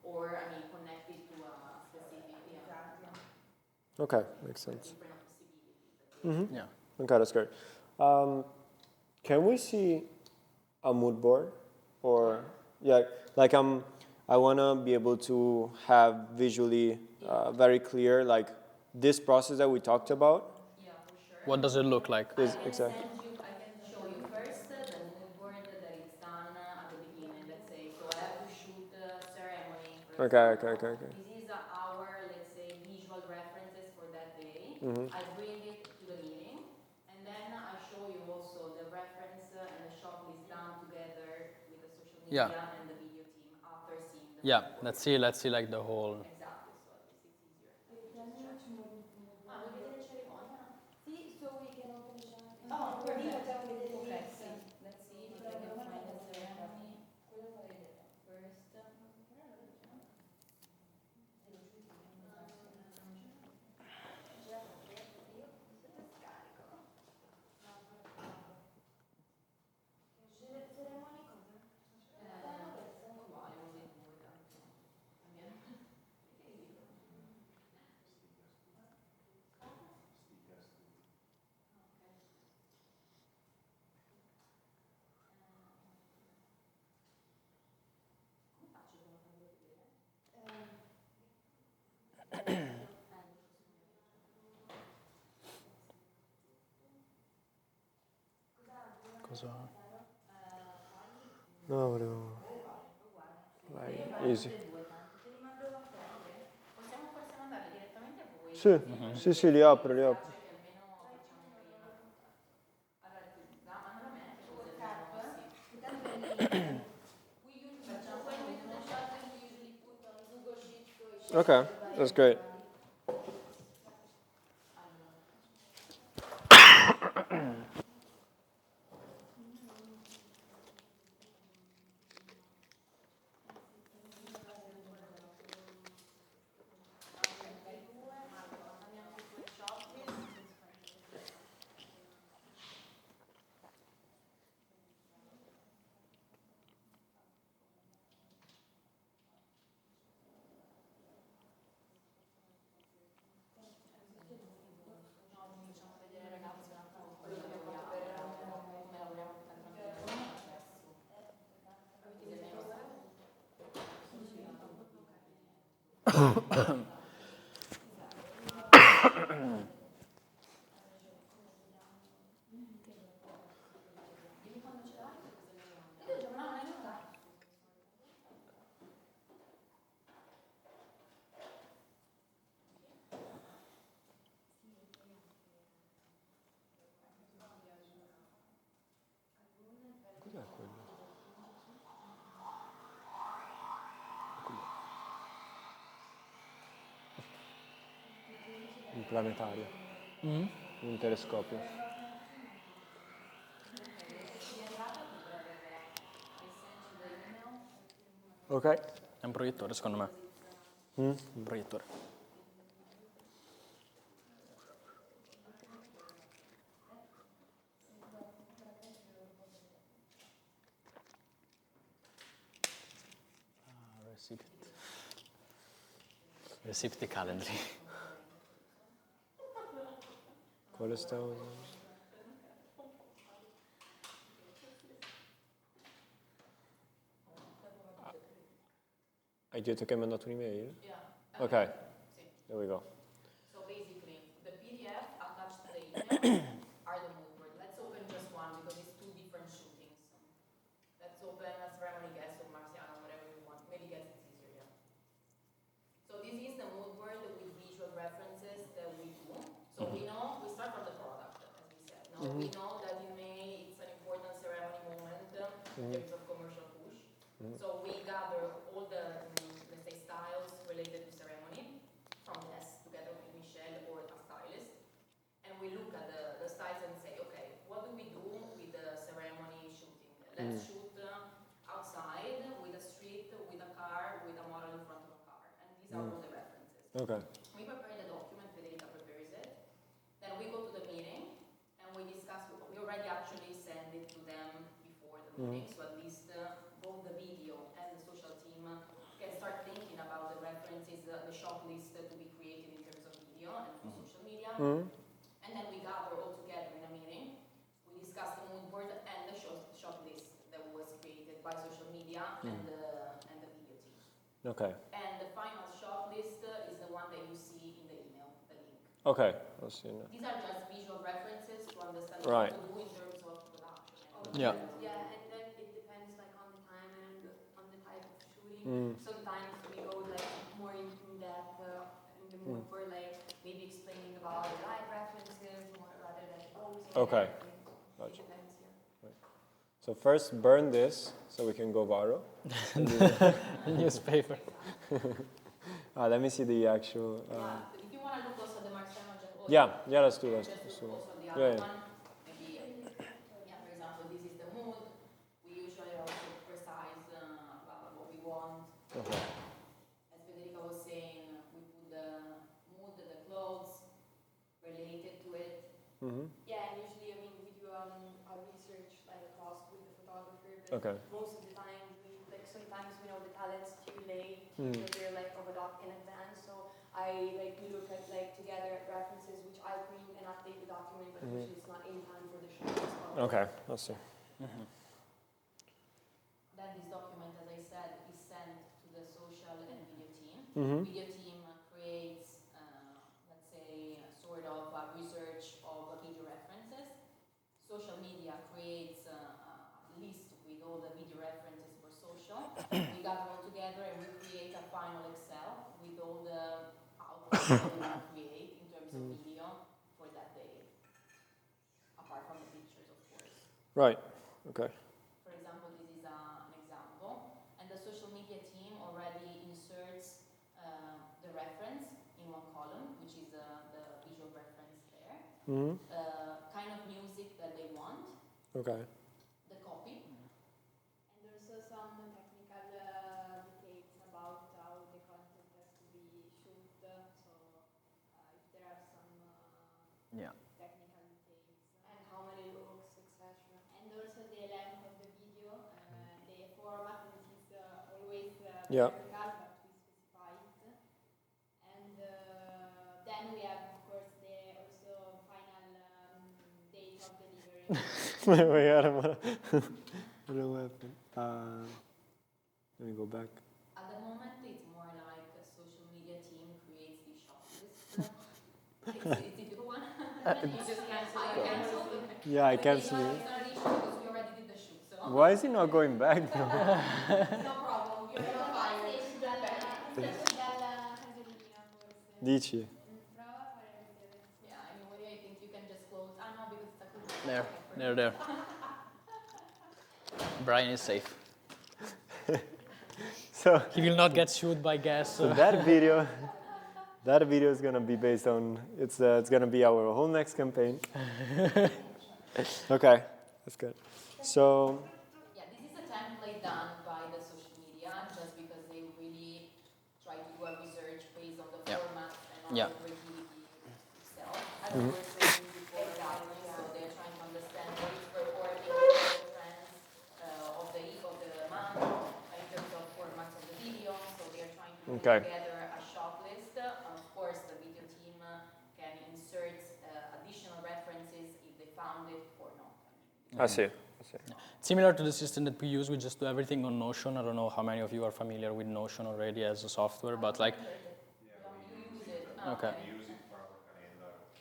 Or connect it to a specific. Okay, makes sense. Different possibilities. Yeah. Okay, that's great. Can we see a mood board? Or like I wanna be able to have visually very clear like this process that we talked about. Yeah, for sure. What does it look like? Exactly. I can show you first the mood board that it's done at the beginning, let's say. So I have to shoot the ceremony. Okay. This is our, let's say, visual references for that day. I bring it to the meeting, and then I show you also the reference and the shop list done together with the social media and the video team after seeing the let's see like the whole. Exactly, so at least it's easier. Vuoi vedere cerimonia? Sì, so we can open the shelf. Oh, perfect. Facciamo vedere il Okay, mix. sì. Let's see if I can find the ceremony first. Uguale, così due tanto. Cosa? No, volevo. Vai, easy. Possiamo forse mandarle direttamente a voi? Sì, li apro. Che almeno facciamo prima. Allora, mandala a me, che così almeno sì. Facciamo poi noi uno shot and we usually put on Google Sheets. Okay, that's great. Facciamo vedere ai ragazzi un attimo quello che lavoriamo, come lavoriamo per tranquillamente adesso. Dimmi quando ce l'hai, così almeno... No, non è venuta. Cos'è quello? Un planetario. Un telescopio. Ok. È un proiettore, secondo me. Un proiettore. Receipti calendly. Quale stavo? Hai detto che hai mandato un'email? Yeah. Ok, there we go. So basically, the PDF attached to the email are the mood board. Let's open just one because it's two different shootings. Let's open a ceremony guest or Marciano, whatever you want. Maybe guest is easier, yeah. So this is the mood board with visual references that we do. So we know, we start from the product, as we said. Now we know that in May it's an important ceremony moment in terms of commercial push. So we gather all the, let's say, styles related to ceremony from this together with Michelle or a stylist. And we look at the styles and say, okay, what do we do with the ceremony shooting? Let's shoot outside with a street, with a car, with a model in front of a car. And these are all the references. Okay. We prepare the document, Federica prepares it. Then we go to the meeting and we discuss, we already actually send it to them before the meeting, so at least both the video and the social team can start thinking about the references, the shot list to be created in terms of video and for social media. And then we gather all together in a meeting. We discuss the mood board and the shot list that was created by social media and the video team. Okay. And the final shot list is the one that you see in the email, the link. Okay, I'll see now. These are just visual references to understand Right. what to do in terms of production. Yeah. Yeah, and then it depends like on the time and on the type of shooting. Sometimes we go like more in depth in the mood for like maybe explaining about the live references more rather than always. Okay. It Gotcha. depends, yeah. So first burn this so we can go viral. Newspaper. Let me see the actual. If you want to look also at the Marciano, Yeah, let's do that. just look also at the Yeah, other yeah. one. Maybe, yeah, for example, this is the mood. We usually also precise about what we want. Okay. As Federica was saying, we put the mood, the clothes related to it. Yeah, and usually, I mean, we do our research like across with the photographer, but Okay. most of the time, like sometimes we know the talent's too late, because they're like over in advance. So we look at like together at references, which I print and update the document, but usually it's not in time for the show. Okay, I'll see. Then this document, as I said, is sent to the social and video team. Video team creates, let's say, sort of a research of video references. Social media creates a list with all the video references for social. We gather all together and we create a final Excel with all the outputs that we want to create in terms of video for that day. Apart from the pictures, of course. Right. Okay. For example, this is an example, and the social media team already inserts the reference in one column, which is the visual reference there, kind of music that they want, Okay. the copy. And also some technical details about how the content has to be shoot. So if there are some Yeah. technical details. And how many looks, etc. And also the length of the video, the format, which is always Yeah. vertical, but we specify it. And then we have, of course, the also final date of delivery. Wait, I don't know what happened. Let me go back. At the moment, it's more like a social media team creates the shot list. It's a difficult one. You just cancel. I cancel. Yeah, I can't see It's it. not an issue because we already did the shoot. So Why is he not going back now? no problem. You're not fired. Dici. Yeah, anyway, I think you can just close. No, because it's a good There. Brian is safe. So He will not get sued by gas. that video is gonna be based on it's gonna be our whole next campaign. Okay, that's good. So Yeah, this is a template done by the social media just because they really try to do a research based on the format and on the creativity itself. As we were saying before, so they're trying to understand what is performing the trends of the month in terms of formats of the video. So Okay. together a shot list. Of course, the video team can insert additional references if they found it or not. I see. Similar to the system that we use, we just do everything on Notion. I don't know how many of you are familiar with Notion already as a software, but like, okay.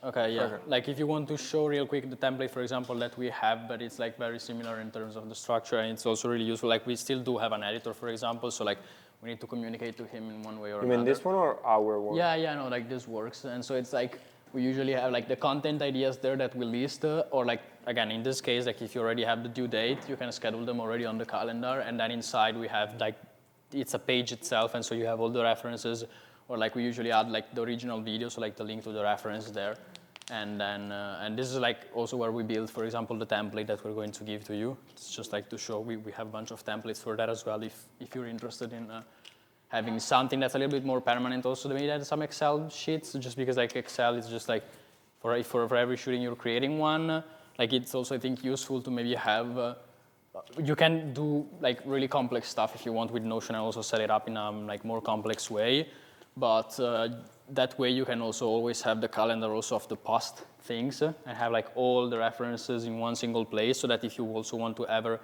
Okay, yeah. Like if you want to show real quick the template, for example, that we have, but it's like very similar in terms of the structure, and it's also really useful. Like we still do have an editor, for example, so like we need to communicate to him in one way or another. You mean this one or our one? Yeah, no, like this works. And so it's like we usually have like the content ideas there that we list, or like, again, in this case, like if you already have the due date, you can schedule them already on the calendar, and then inside we have like, it's a page itself, and so you have all the references, or like we usually add like the original video, so like the link to the reference there. And then, and this is like also where we build, for example, the template that we're going to give to you. It's just like to show we have a bunch of templates for that as well if you're interested in having something that's a little bit more permanent. Also, maybe add some Excel sheets, just because like Excel is just like, for every shooting you're creating one, like it's also, I think, useful to maybe have, you can do like really complex stuff if you want with Notion and also set it up in a like more complex way. But that way you can also always have the calendar also of the past things and have like all the references in one single place, so that if you also want to ever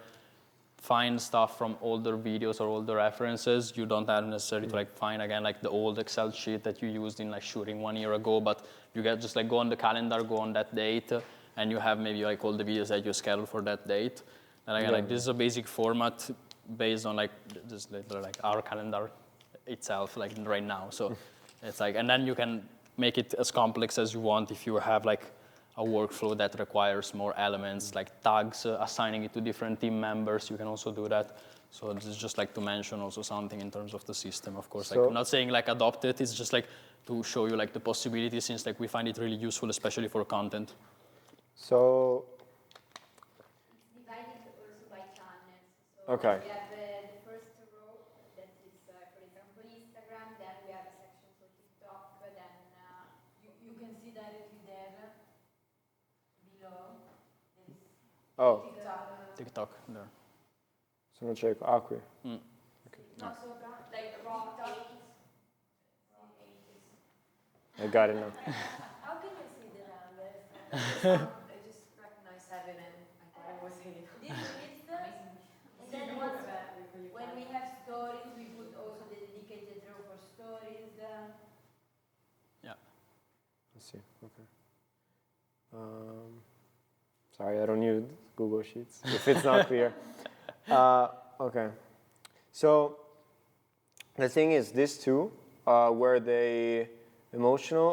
find stuff from older videos or older references, you don't have necessarily to like find again like the old Excel sheet that you used in like shooting 1 year ago, but you get just like go on the calendar, go on that date, and you have maybe like all the videos that you scheduled for that date. And again, like this is a basic format based on like just like our calendar itself, like right now. So it's like, and then you can make it as complex as you want if you have like a workflow that requires more elements, like tags, assigning it to different team members. You can also do that. So this is just like to mention also something in terms of the system, of course. Like I'm not saying like adopt it. It's just like to show you like the possibilities, since like we find it really useful, especially for content. So. It's divided also by channels. So okay. we have the first row that is, for example, Instagram. Then we have a section for TikTok. Then you can see directly there below. Oh. TikTok there. Sono cieco. Ah, qui. Okay. No, sopra, like raw TikTok. I got it now. How can you see the numbers? I just recognize 7 and I thought it was 8. And then when we have stories, we put also the dedicated row for stories. Yeah. Let's see. Okay. Sorry, I don't use Google Sheets if it's not clear. Okay. So the thing is, these two, were they emotional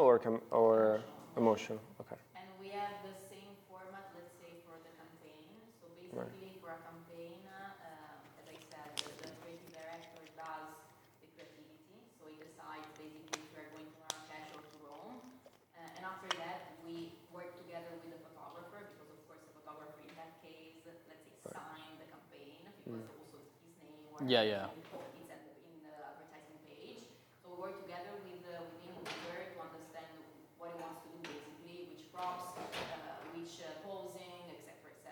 or emotional? Okay. And we have the same format, let's say, for the campaign. So basically, for a campaign, as I said, the creative director does the creativity. So he decides basically if we're going to Marrakesh or to Rome. And after that, we work together with the photographer, because of course the photographer in that case, let's say, signed the campaign, because also his name or Yeah. it's in the advertising page. So we work together with him to understand what he wants to do, basically, which props, which posing, etc.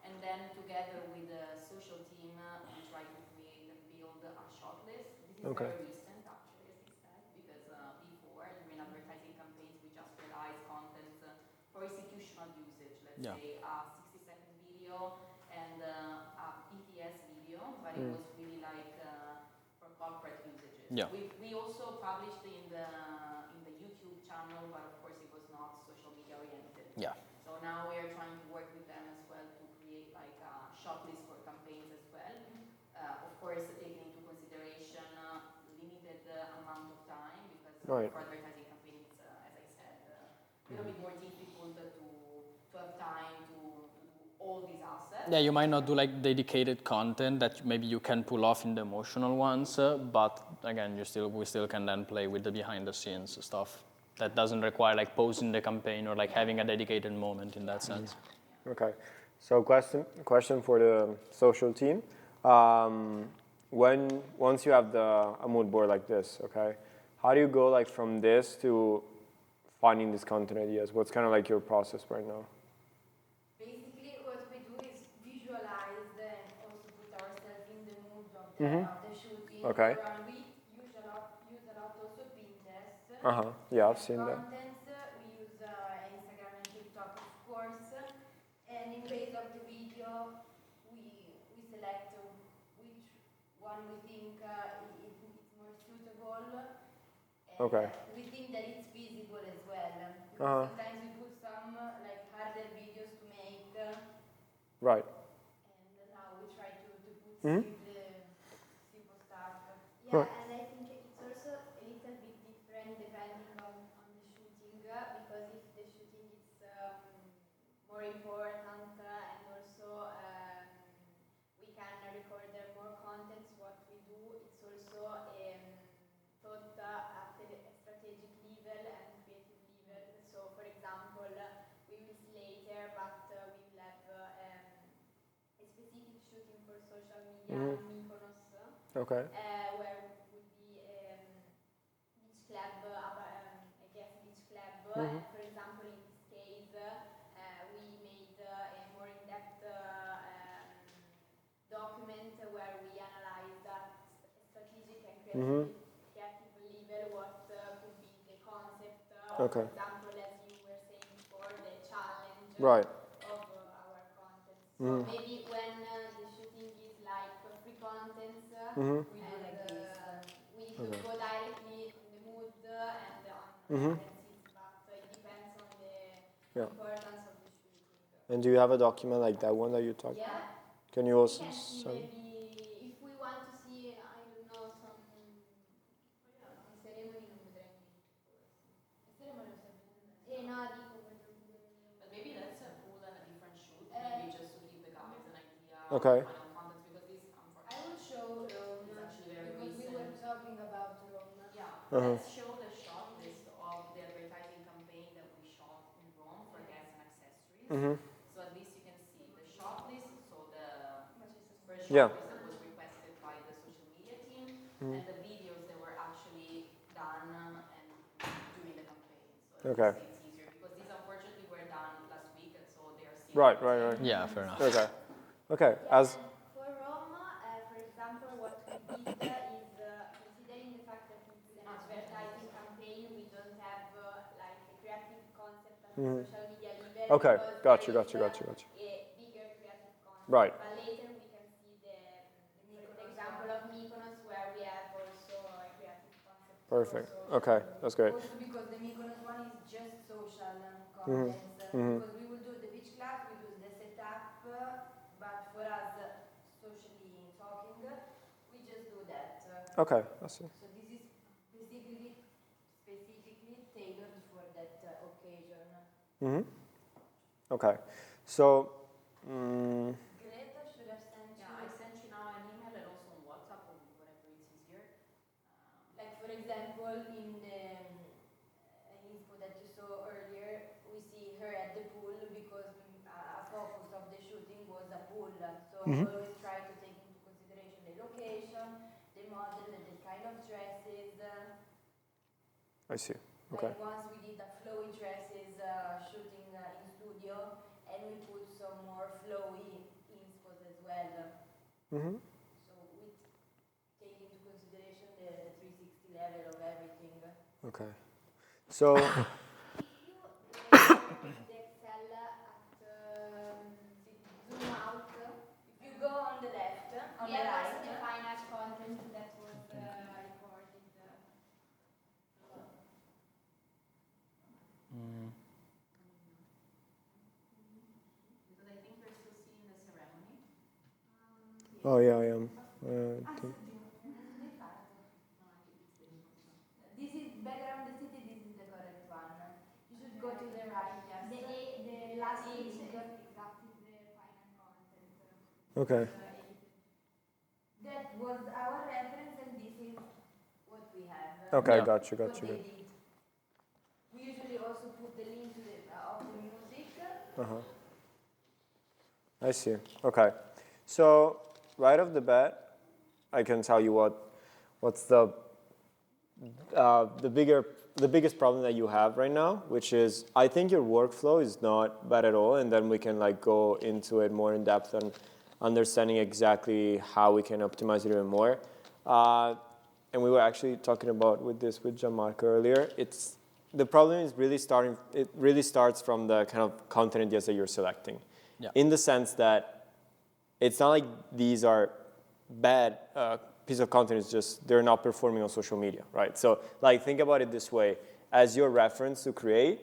And then together with the social team, we try to create and build a short list. This is very recent, actually, as I said, because before, during advertising campaigns, we just realized content for institutional usage. Let's say a 60-second video and a ETS video, but it was really like for corporate usages. Yeah. We also published in the YouTube channel, but of course it was not social media oriented. Yeah. So now we are trying to work with them as well to create like a short list for campaigns as well. Of course, taking into consideration limited amount of time, because for advertising campaigns, as I said, a little bit more difficult to have time to do all these assets. Yeah, you might not do like dedicated content that maybe you can pull off in the emotional ones, but again, we still can then play with the behind the scenes stuff that doesn't require like posting the campaign or like having a dedicated moment in that sense. Okay. So question for the social team. Once you have a mood board like this, okay, how do you go like from this to finding these content ideas? What's kind of like your process right now? Basically, what we do is visualize and also put ourselves in the mood of the shooting. Okay. We Yeah, I've seen that. contents. We use Instagram and TikTok, of course. And in base of the video, we select which one we think it's more suitable. And Okay. we think that it's visible as well. Because sometimes we put some like harder videos to make. Right. And now we try to put Mhm. simple stuff. Yeah, Right. and I think it's also a little bit different depending on the shooting, because if the shooting is more important and also we can record more contents, what we do, it's also thought at a strategic level and creative level. So for example, we will see later, but we will have a specific shooting for social media in Mykonos, Okay. where would be beach club, I guess beach club. And for example, in this case, we made a more in-depth document where we analyzed at strategic and creative level what could be the concept. Okay. For example, as you were saying before, the challenge Right. of our contents. So maybe when the shooting is like free contents, we do like this. We could go directly in the mood and on references, but it depends on the importance of the shooting. And do you have a document like that one that you talked about? Yeah. Can you also We can see send? maybe if we want to see, I don't know, some ceremony non vedrei niente forse. Ceremony lo sapevo. No, dico But maybe that's a cool and a different shoot, maybe just to give the guys an idea Okay. of final contents, because this I will show Rome, is actually very because we recent. were talking about Rome. Yeah, let's show the shot list of the advertising campaign that we shot in Rome for gas and accessories. So at least you can see the shot list, so the first shot list that was requested by the social media team, and the videos that were actually done and during the campaign. So Okay. it's easier, because these unfortunately were done last week, and so they are still Right. Yeah, fair enough. Okay. Okay. As For Rome, for example, what we did is, considering the fact that it's an advertising campaign, we don't have like a creative concept at the social media level. Okay. Because Got you. there is, a bigger creative concept. Right. But later we can see the example of Mykonos, where we have also a creative concept. Perfect. Also. Okay. That's great. Also because the Mykonos one is just social contents. Because we will do the beach class, we do the setup, but for us, socially talking, we just do that. Okay. I see. So this is specifically tailored for that occasion. Okay. So. Greta should have sent you. Yeah, I sent you now an email and also on WhatsApp or whatever it's easier. Like for example, in the info that you saw earlier, we see her at the pool because a focus of the shooting was a pool. So we always try to take into consideration the location, the model, the kind of dresses. I see. Okay. Like once we did a flowy dresses shooting in studio, and we put some more flowy inspos as well. So we take into consideration the 360 level of everything. Okay. So. If you the Excel zoom out, if you go on the left, on the right, the final content that was recorded. Because I think we're still seeing the ceremony. Oh yeah, I am. This is background the city, this is the correct one. You should go to the right, yes. The last link is exactly the final content. Okay. That was our reference and this is what we have. Okay. Yeah. Got you. What they did. We usually also put the link to of the music. I see. Okay. So right off the bat, I can tell you what's the biggest problem that you have right now, which is I think your workflow is not bad at all, and then we can like go into it more in depth and understanding exactly how we can optimize it even more. and we were actually talking about with Gianmarco earlier, the problem is it really starts from the kind of content ideas that you're selecting. Yeah. In the sense that it's not like these are bad piece of content, it's just they're not performing on social media, right? So like think about it this way. As your reference to create,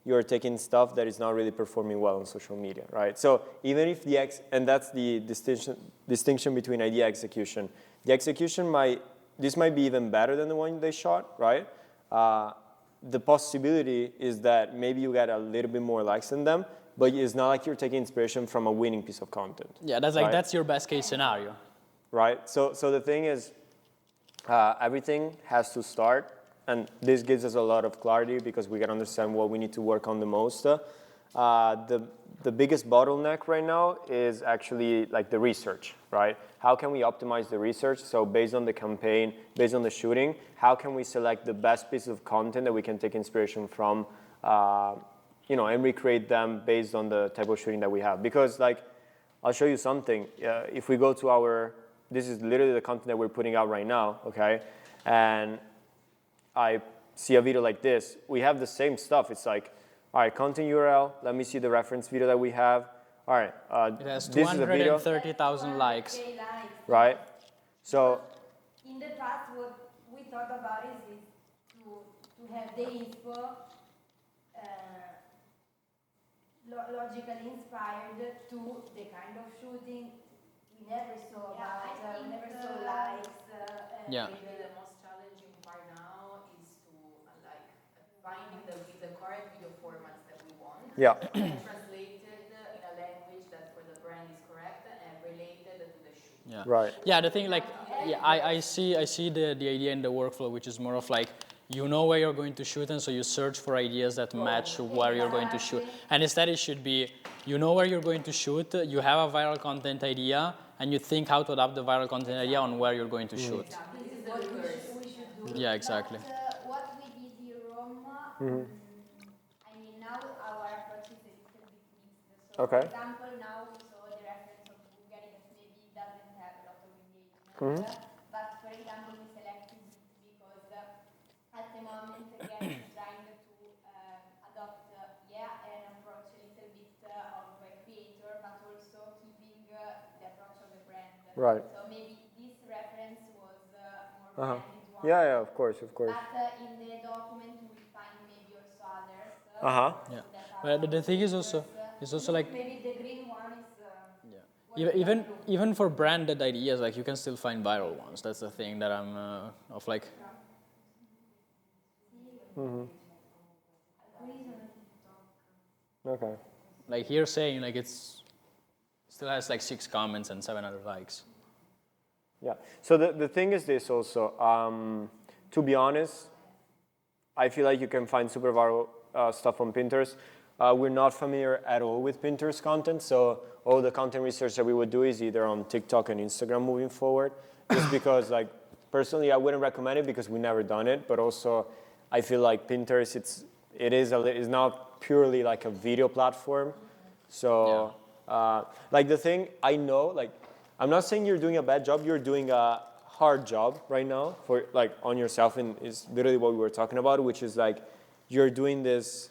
you're taking stuff that is not really performing well on social media, right? So even if and that's the distinction between idea execution. The execution might be even better than the one they shot, right? The possibility is that maybe you get a little bit more likes than them, but it's not like you're taking inspiration from a winning piece of content. Yeah, that's like, that's your best case scenario. Right, so the thing is, everything has to start, and this gives us a lot of clarity because we can understand what we need to work on the most. The biggest bottleneck right now is actually like the research, right? How can we optimize the research? So based on the campaign, based on the shooting, how can we select the best pieces of content that we can take inspiration from, and recreate them based on the type of shooting that we have? Because like, I'll show you something. If we go to this is literally the content that we're putting out right now, okay? And I see a video like this. We have the same stuff. It's like, all right, content URL. Let me see the reference video that we have. All right, it has this is a video. 230,000 likes. Right? So in the past, what we thought about is to have the info logically inspired to the kind of shooting we never saw we never saw likes. Yeah. Maybe the most challenging part now is to finding the correct video formats that we want. Yeah. Translated in a language that for the brand is correct and related to the shoot. Yeah. Right. Yeah, the thing I see the idea in the workflow, which is more of like, you know where you're going to shoot, and so you search for ideas that match where you're going to shoot. And instead it should be, you know where you're going to shoot, you have a viral content idea, and you think how to adapt the viral content idea on where you're going to shoot. This is what we should do. Yeah, exactly. But, what we did in Rome, I mean, now our approach is a little bit mixed. So, Okay. for example, now we saw the reference of Bulgaria that maybe doesn't have a lot of engagement. But, for example, we selected it because at the moment, again, we're trying to adopt, an approach a little bit of a creator, but also keeping the approach of a brand. Right. So maybe this reference was more branded one. Yeah, of course. But in the document we find maybe also others. Yeah. But the thing is also like, maybe the green one is. even for branded ideas, like you can still find viral ones. That's the thing that I'm of like. Okay. Like here saying like still has like 6 comments and 700 likes. Yeah. So the thing is this also. To be honest, I feel like you can find super viral stuff on Pinterest. We're not familiar at all with Pinterest content, so all the content research that we would do is either on TikTok and Instagram moving forward. Just because, like, personally, I wouldn't recommend it because we never done it. But also, I feel like Pinterest, is not purely like a video platform. So, like the thing I know, like, I'm not saying you're doing a bad job. You're doing a hard job right now for like on yourself, and is literally what we were talking about, which is like you're doing this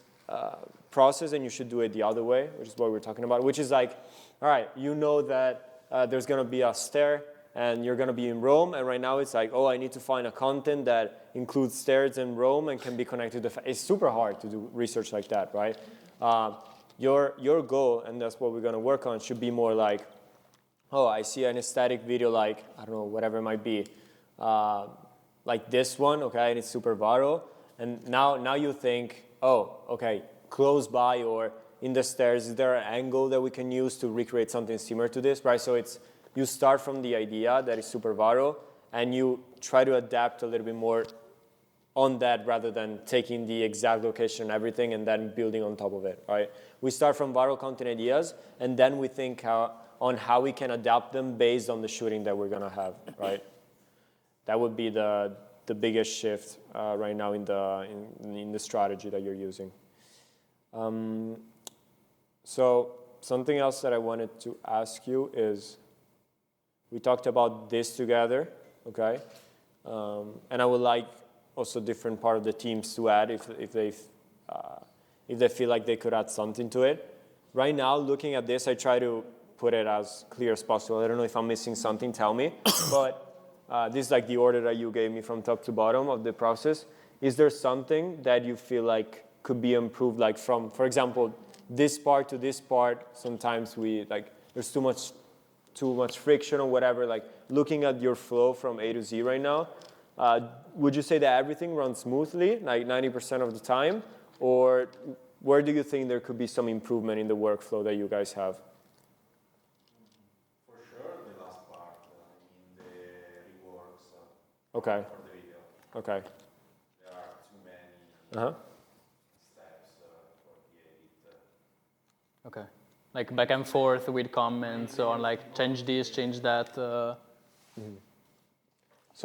process and you should do it the other way, which is what we were talking about, which is like, all right, you know that there's going to be a stair and you're going to be in Rome, and right now it's like, oh, I need to find a content that includes stairs in Rome and can be connected to it's super hard to do research like that, right? Your goal, and that's what we're going to work on, should be more like, oh, I see an aesthetic video like, I don't know, whatever it might be, like this one, okay, and it's super viral. And now you think, oh, okay, close by or in the stairs, is there an angle that we can use to recreate something similar to this, right? So you start from the idea that is super viral, and you try to adapt a little bit more on that rather than taking the exact location and everything and then building on top of it, right? We start from viral content ideas, and then we think on how we can adapt them based on the shooting that we're going to have, right? That would be the biggest shift right now in the strategy that you're using. So something else that I wanted to ask you is, we talked about this together, okay? And I would like also different part of the teams to add if they feel like they could add something to it. Right now, looking at this, I try to put it as clear as possible. I don't know if I'm missing something, tell me. But this is like the order that you gave me from top to bottom of the process. Is there something that you feel like could be improved, like from, for example, this part to this part? Sometimes there's too much friction or whatever. Like looking at your flow from A to Z right now, would you say that everything runs smoothly, like 90% of the time? Or where do you think there could be some improvement in the workflow that you guys have? For sure, the last part, the reworks Okay. for the video. Okay. There are too many steps for the edit. Okay. Like back and forth with comments on like change this, change that. So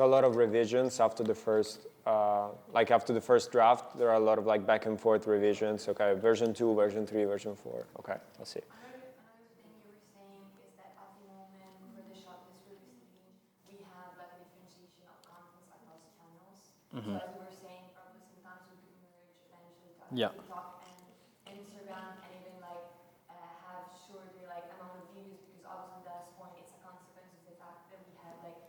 a lot of revisions after the first, after the first draft, there are a lot of like back and forth revisions. Okay, version 2, version 3, version 4. Okay, I see. Another thing you were saying is that at the moment for the shot this releasing, we have like a differentiation of contents across channels. So as we were saying, probably sometimes we could merge eventually TikTok and Instagram and even like have shorter like amount of views, because obviously at this point it's a consequence of the fact that we have like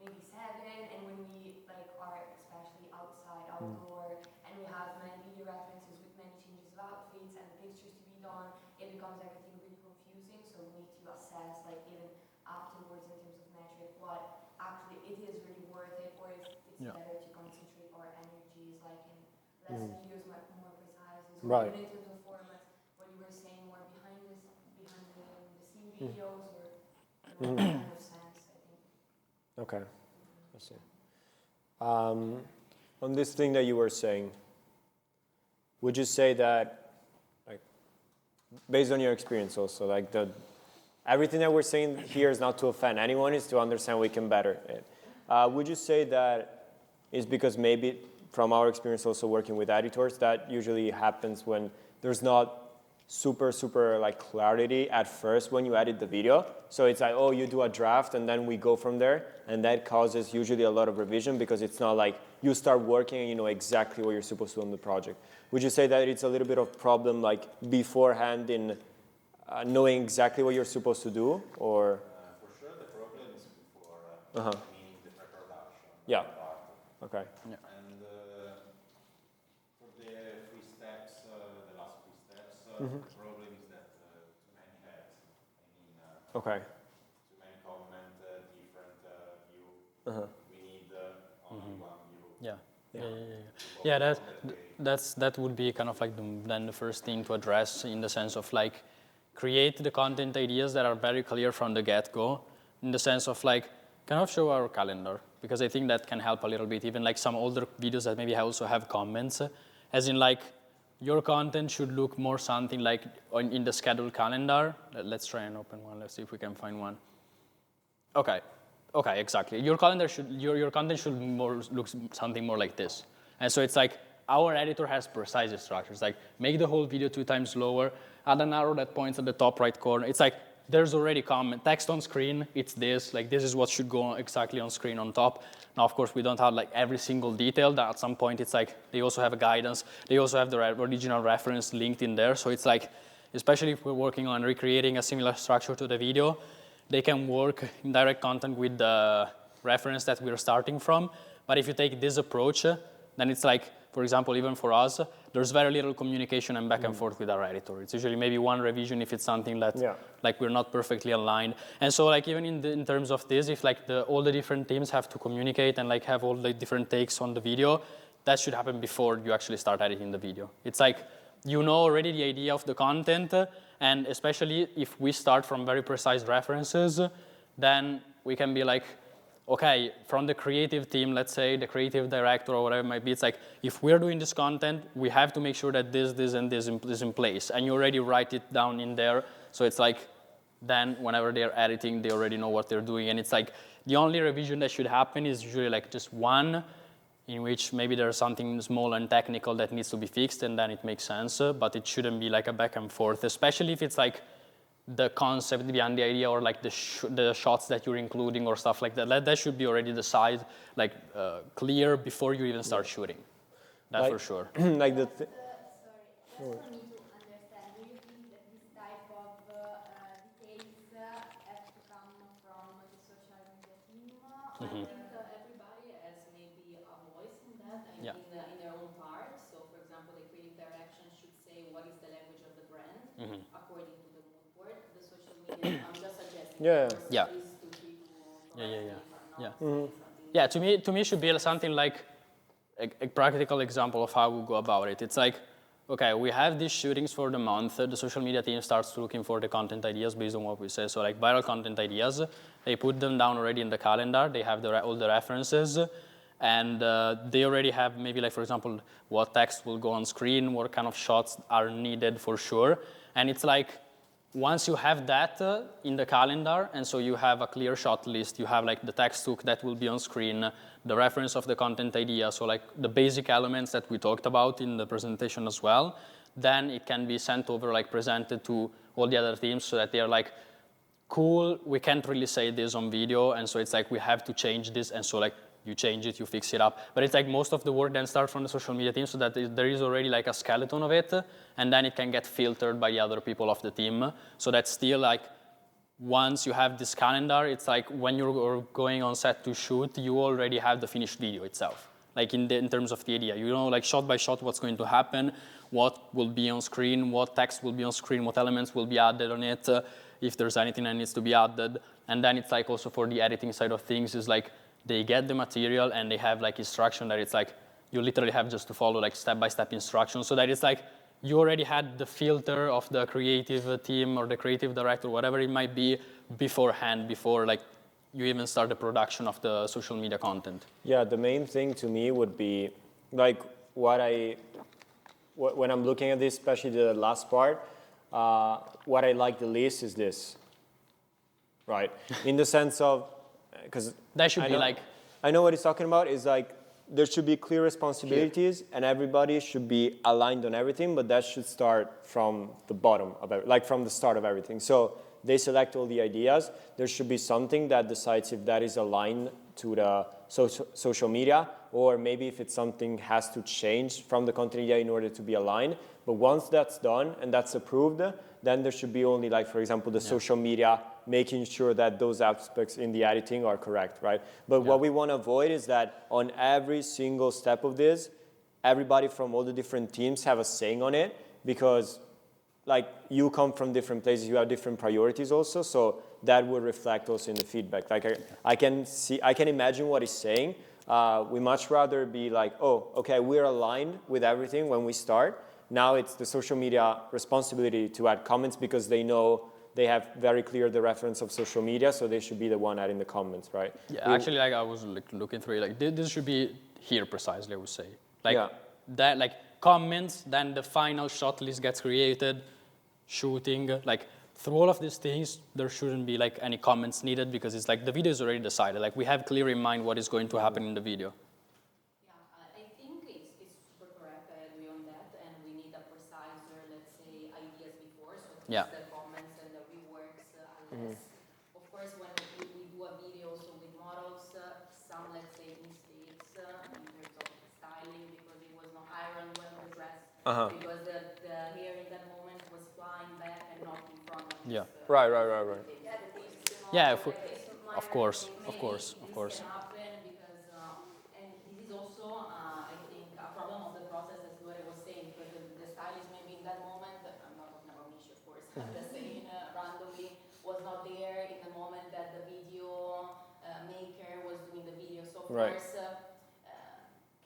maybe 7, and when we like are especially outside, outdoor, and we have many video references with many changes of outfits and the pictures to be done, it becomes everything really confusing. So we need to assess like even afterwards in terms of metric what actually it is really worth it, or if it's better to concentrate our energies like in less videos, more precise, or even in terms of formats, what you were saying, more behind the scene videos, or what kind of sense, I think. Okay, I see. On this thing that you were saying, would you say that, like, based on your experience also, like everything that we're saying here is not to offend anyone, is to understand we can better it. Would you say that is because maybe from our experience also working with editors, that usually happens when there's not super like clarity at first when you edit the video. So it's like, oh, you do a draft and then we go from there, and that causes usually a lot of revision because it's not like you start working and you know exactly what you're supposed to do on the project. Would you say that it's a little bit of problem like beforehand in knowing exactly what you're supposed to do, or? For sure, the problem is before, meaning the pre-production. Yeah. Part. Okay. Yeah. And for the 3 steps, the last 3 steps, the problem is that too many heads. Okay. Too many comments, different view. We need only one view. Yeah, that would be kind of like then the first thing to address, in the sense of like create the content ideas that are very clear from the get-go, in the sense of like kind of show our calendar, because I think that can help a little bit, even like some older videos that maybe also have comments, as in like your content should look more something like in the scheduled calendar. Let's try and open one, let's see if we can find one. Okay, exactly. Your calendar should, your content should look something more like this. And so it's like our editor has precise instructions, like make the whole video 2 times lower, add an arrow that points at the top right corner. It's like there's already text on screen, it's this, like this is what should go exactly on screen on top. Now, of course, we don't have like every single detail. That at some point, it's like they also have a guidance. They also have the original reference linked in there. So it's like, especially if we're working on recreating a similar structure to the video, they can work in direct content with the reference that we're starting from. But if you take this approach, then it's like, for example, even for us, there's very little communication and back and forth with our editor. It's usually maybe one revision if it's something that like we're not perfectly aligned. And so like even in terms of this, if like all the different teams have to communicate and like have all the different takes on the video, that should happen before you actually start editing the video. It's like you know already the idea of the content, and especially if we start from very precise references, then we can be like, okay, from the creative team, let's say, the creative director or whatever it might be, it's like, if we're doing this content, we have to make sure that this, and this is in place. And you already write it down in there. So it's like, then whenever they're editing, they already know what they're doing. And it's like, the only revision that should happen is usually like just one, in which maybe there's something small and technical that needs to be fixed, and then it makes sense. But it shouldn't be like a back and forth, especially if it's like the concept behind the idea, or like the shots that you're including or stuff like that. That should be already decided, like clear before you even start shooting. That like, for sure. Like the. Sorry, just for me to understand, do you think that this type of details have to come from the social media team? I think everybody has maybe a voice in that and Yeah. in their own part. So, for example, the creative direction should say what is the language of the brand according to the mood board. The social media, I'm just suggesting. Yeah. Yeah. Please to treat Yeah, to me it should be something like a practical example of how we go about it. It's like, okay, we have these shootings for the month. The social media team starts looking for the content ideas based on what we say. So like viral content ideas, they put them down already in the calendar. They have all the references. And they already have maybe like, for example, what text will go on screen, what kind of shots are needed for sure. And it's like, once you have that in the calendar, and so you have a clear shot list, you have like the text hook that will be on screen, the reference of the content idea, so like the basic elements that we talked about in the presentation as well, then it can be sent over, like presented to all the other teams so that they're like, cool, we can't really say this on video, and so it's like we have to change this, and so like you change it, you fix it up. But it's like most of the work then starts from the social media team so that there is already like a skeleton of it, and then it can get filtered by the other people of the team. So that's still like, once you have this calendar, it's like when you're going on set to shoot, you already have the finished video itself. Like in terms of the idea, you know, like shot by shot what's going to happen, what will be on screen, what text will be on screen, what elements will be added on it, if there's anything that needs to be added. And then it's like also for the editing side of things is like, they get the material and they have like instruction that it's like, you literally have just to follow like step-by-step instructions so that it's like, you already had the filter of the creative team or the creative director, whatever it might be, beforehand, before like you even start the production of the social media content. Yeah, the main thing to me would be like when I'm looking at this, especially the last part, what I like the least is this, right? In the sense of, because that should be like, I know what he's talking about is like, there should be clear responsibilities and everybody should be aligned on everything, but that should start from the bottom of it, like from the start of everything. So they select all the ideas. There should be something that decides if that is aligned to the social media, or maybe if it's something has to change from the content idea in order to be aligned. But once that's done and that's approved, then there should be only like, for example, the social media making sure that those aspects in the editing are correct, right? But what we want to avoid is that on every single step of this, everybody from all the different teams have a saying on it, because like you come from different places, you have different priorities also, so that will reflect also in the feedback. Like I can imagine what he's saying. We much rather be like, oh, okay, we're aligned with everything when we start. Now it's the social media responsibility to add comments because they know they have very clear the reference of social media, so they should be the one adding the comments, right? Yeah, actually, like I was looking through it, like this should be here precisely, I would say. Like that, like comments, then the final shot list gets created, shooting, like through all of these things, there shouldn't be like any comments needed because it's like the video is already decided. Like we have clear in mind what is going to happen in the video. Yeah, I think it's super correct. I agree on that, and we need a precise, let's say, ideas before, so the comments and the reworks are less. Of course, when we do a video also with models, some, let's say, mistakes in terms of styling because it was not ironed when the dress, because the hair in that moment was flying back and not in front of Yeah. Right. Yeah, of course. This can happen because, and this is also, I think, a problem of the process, as Lore was saying, because the stylist maybe in that moment, I'm not talking about Mishi, of course, I'm just saying randomly, was not there in the moment that the video maker was doing the video. So of course,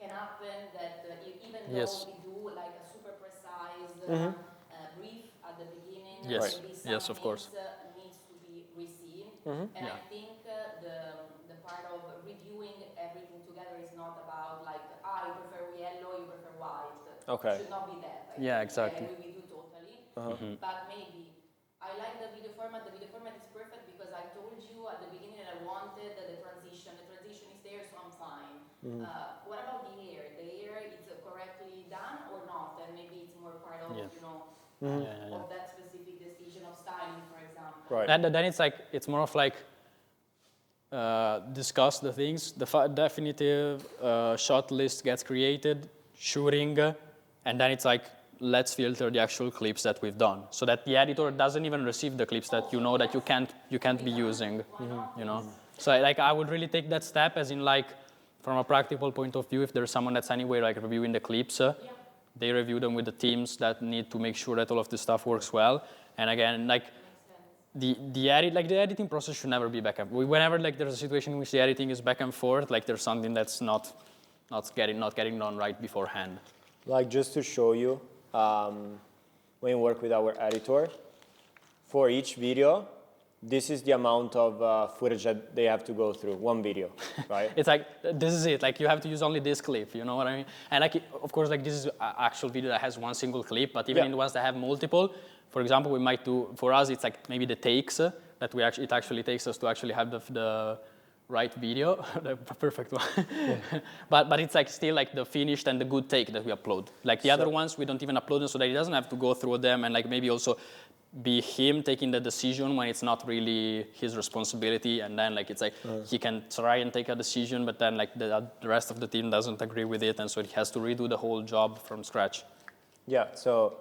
can happen that even though we do like a super precise brief at the beginning, maybe some things needs to be received. And I think the part of reviewing everything together is not about like, you prefer yellow, you prefer white. Okay. It should not be that. Exactly. We do totally. But maybe I like the video format. The video format is perfect because I told you at the beginning that I wanted the transition. The transition is there, so I'm fine. What about the hair? The hair is correctly done or not? And maybe it's more part of, of that specific decision of styling, for example. Right. And then it's more of like discuss the things. The definitive shot list gets created, shooting, and then it's like let's filter the actual clips that we've done, so that the editor doesn't even receive the clips that you know that you can't be using. You know. So like I would really take that step as in like from a practical point of view, if there's someone that's anyway like reviewing the clips, they review them with the teams that need to make sure that all of this stuff works well. And again, like the editing process should never be back and forth. Whenever like there's a situation in which the editing is back and forth, like there's something that's not getting done right beforehand. Like just to show you, when you work with our editor, for each video, this is the amount of footage that they have to go through, one video, right? It's like, this is it, like you have to use only this clip, you know what I mean? And like, of course, like this is an actual video that has one single clip, but even in the ones that have multiple, for example, we might do, for us, it's like maybe the takes that it actually takes us to actually have the right video, the perfect one. But it's like still like the finished and the good take that we upload. Like the other ones, we don't even upload them so that he doesn't have to go through them and like maybe also be him taking the decision when it's not really his responsibility, and then like it's like he can try and take a decision, but then like the rest of the team doesn't agree with it, and so he has to redo the whole job from scratch. Yeah, so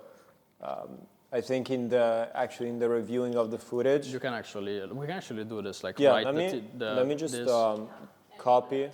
I think in the reviewing of the footage, we can actually do this like yeah. right. Let me just copy.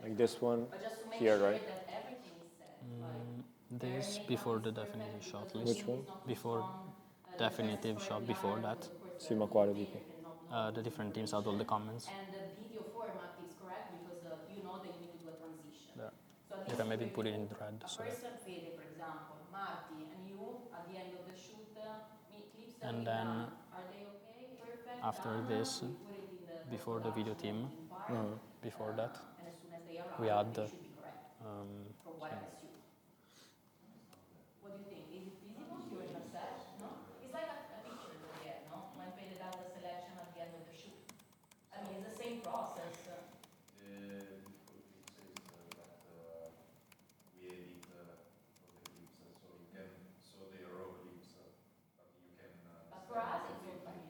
Like this one here, right? This before the definitive shot list. Which one? Before definitive shot, before that. Sì, ma quale dico? The different teams had all the comments. And the video format is correct because you know that you need to do a transition. There. So You can maybe put it in red. A person, Fede, for example, Marty, and you, at the end of the shoot, clips that and we then done, are they okay? Perfect? after this, We put it in the before the video team, before that, and as soon as they arrive, we add they should be correct. From what I assume. What do you think? Is it visible? You're in a set? No? It's like a picture that we get, no? When Fede does the selection at the end of the shoot. I mean, it's the same process. But for us, it's okay.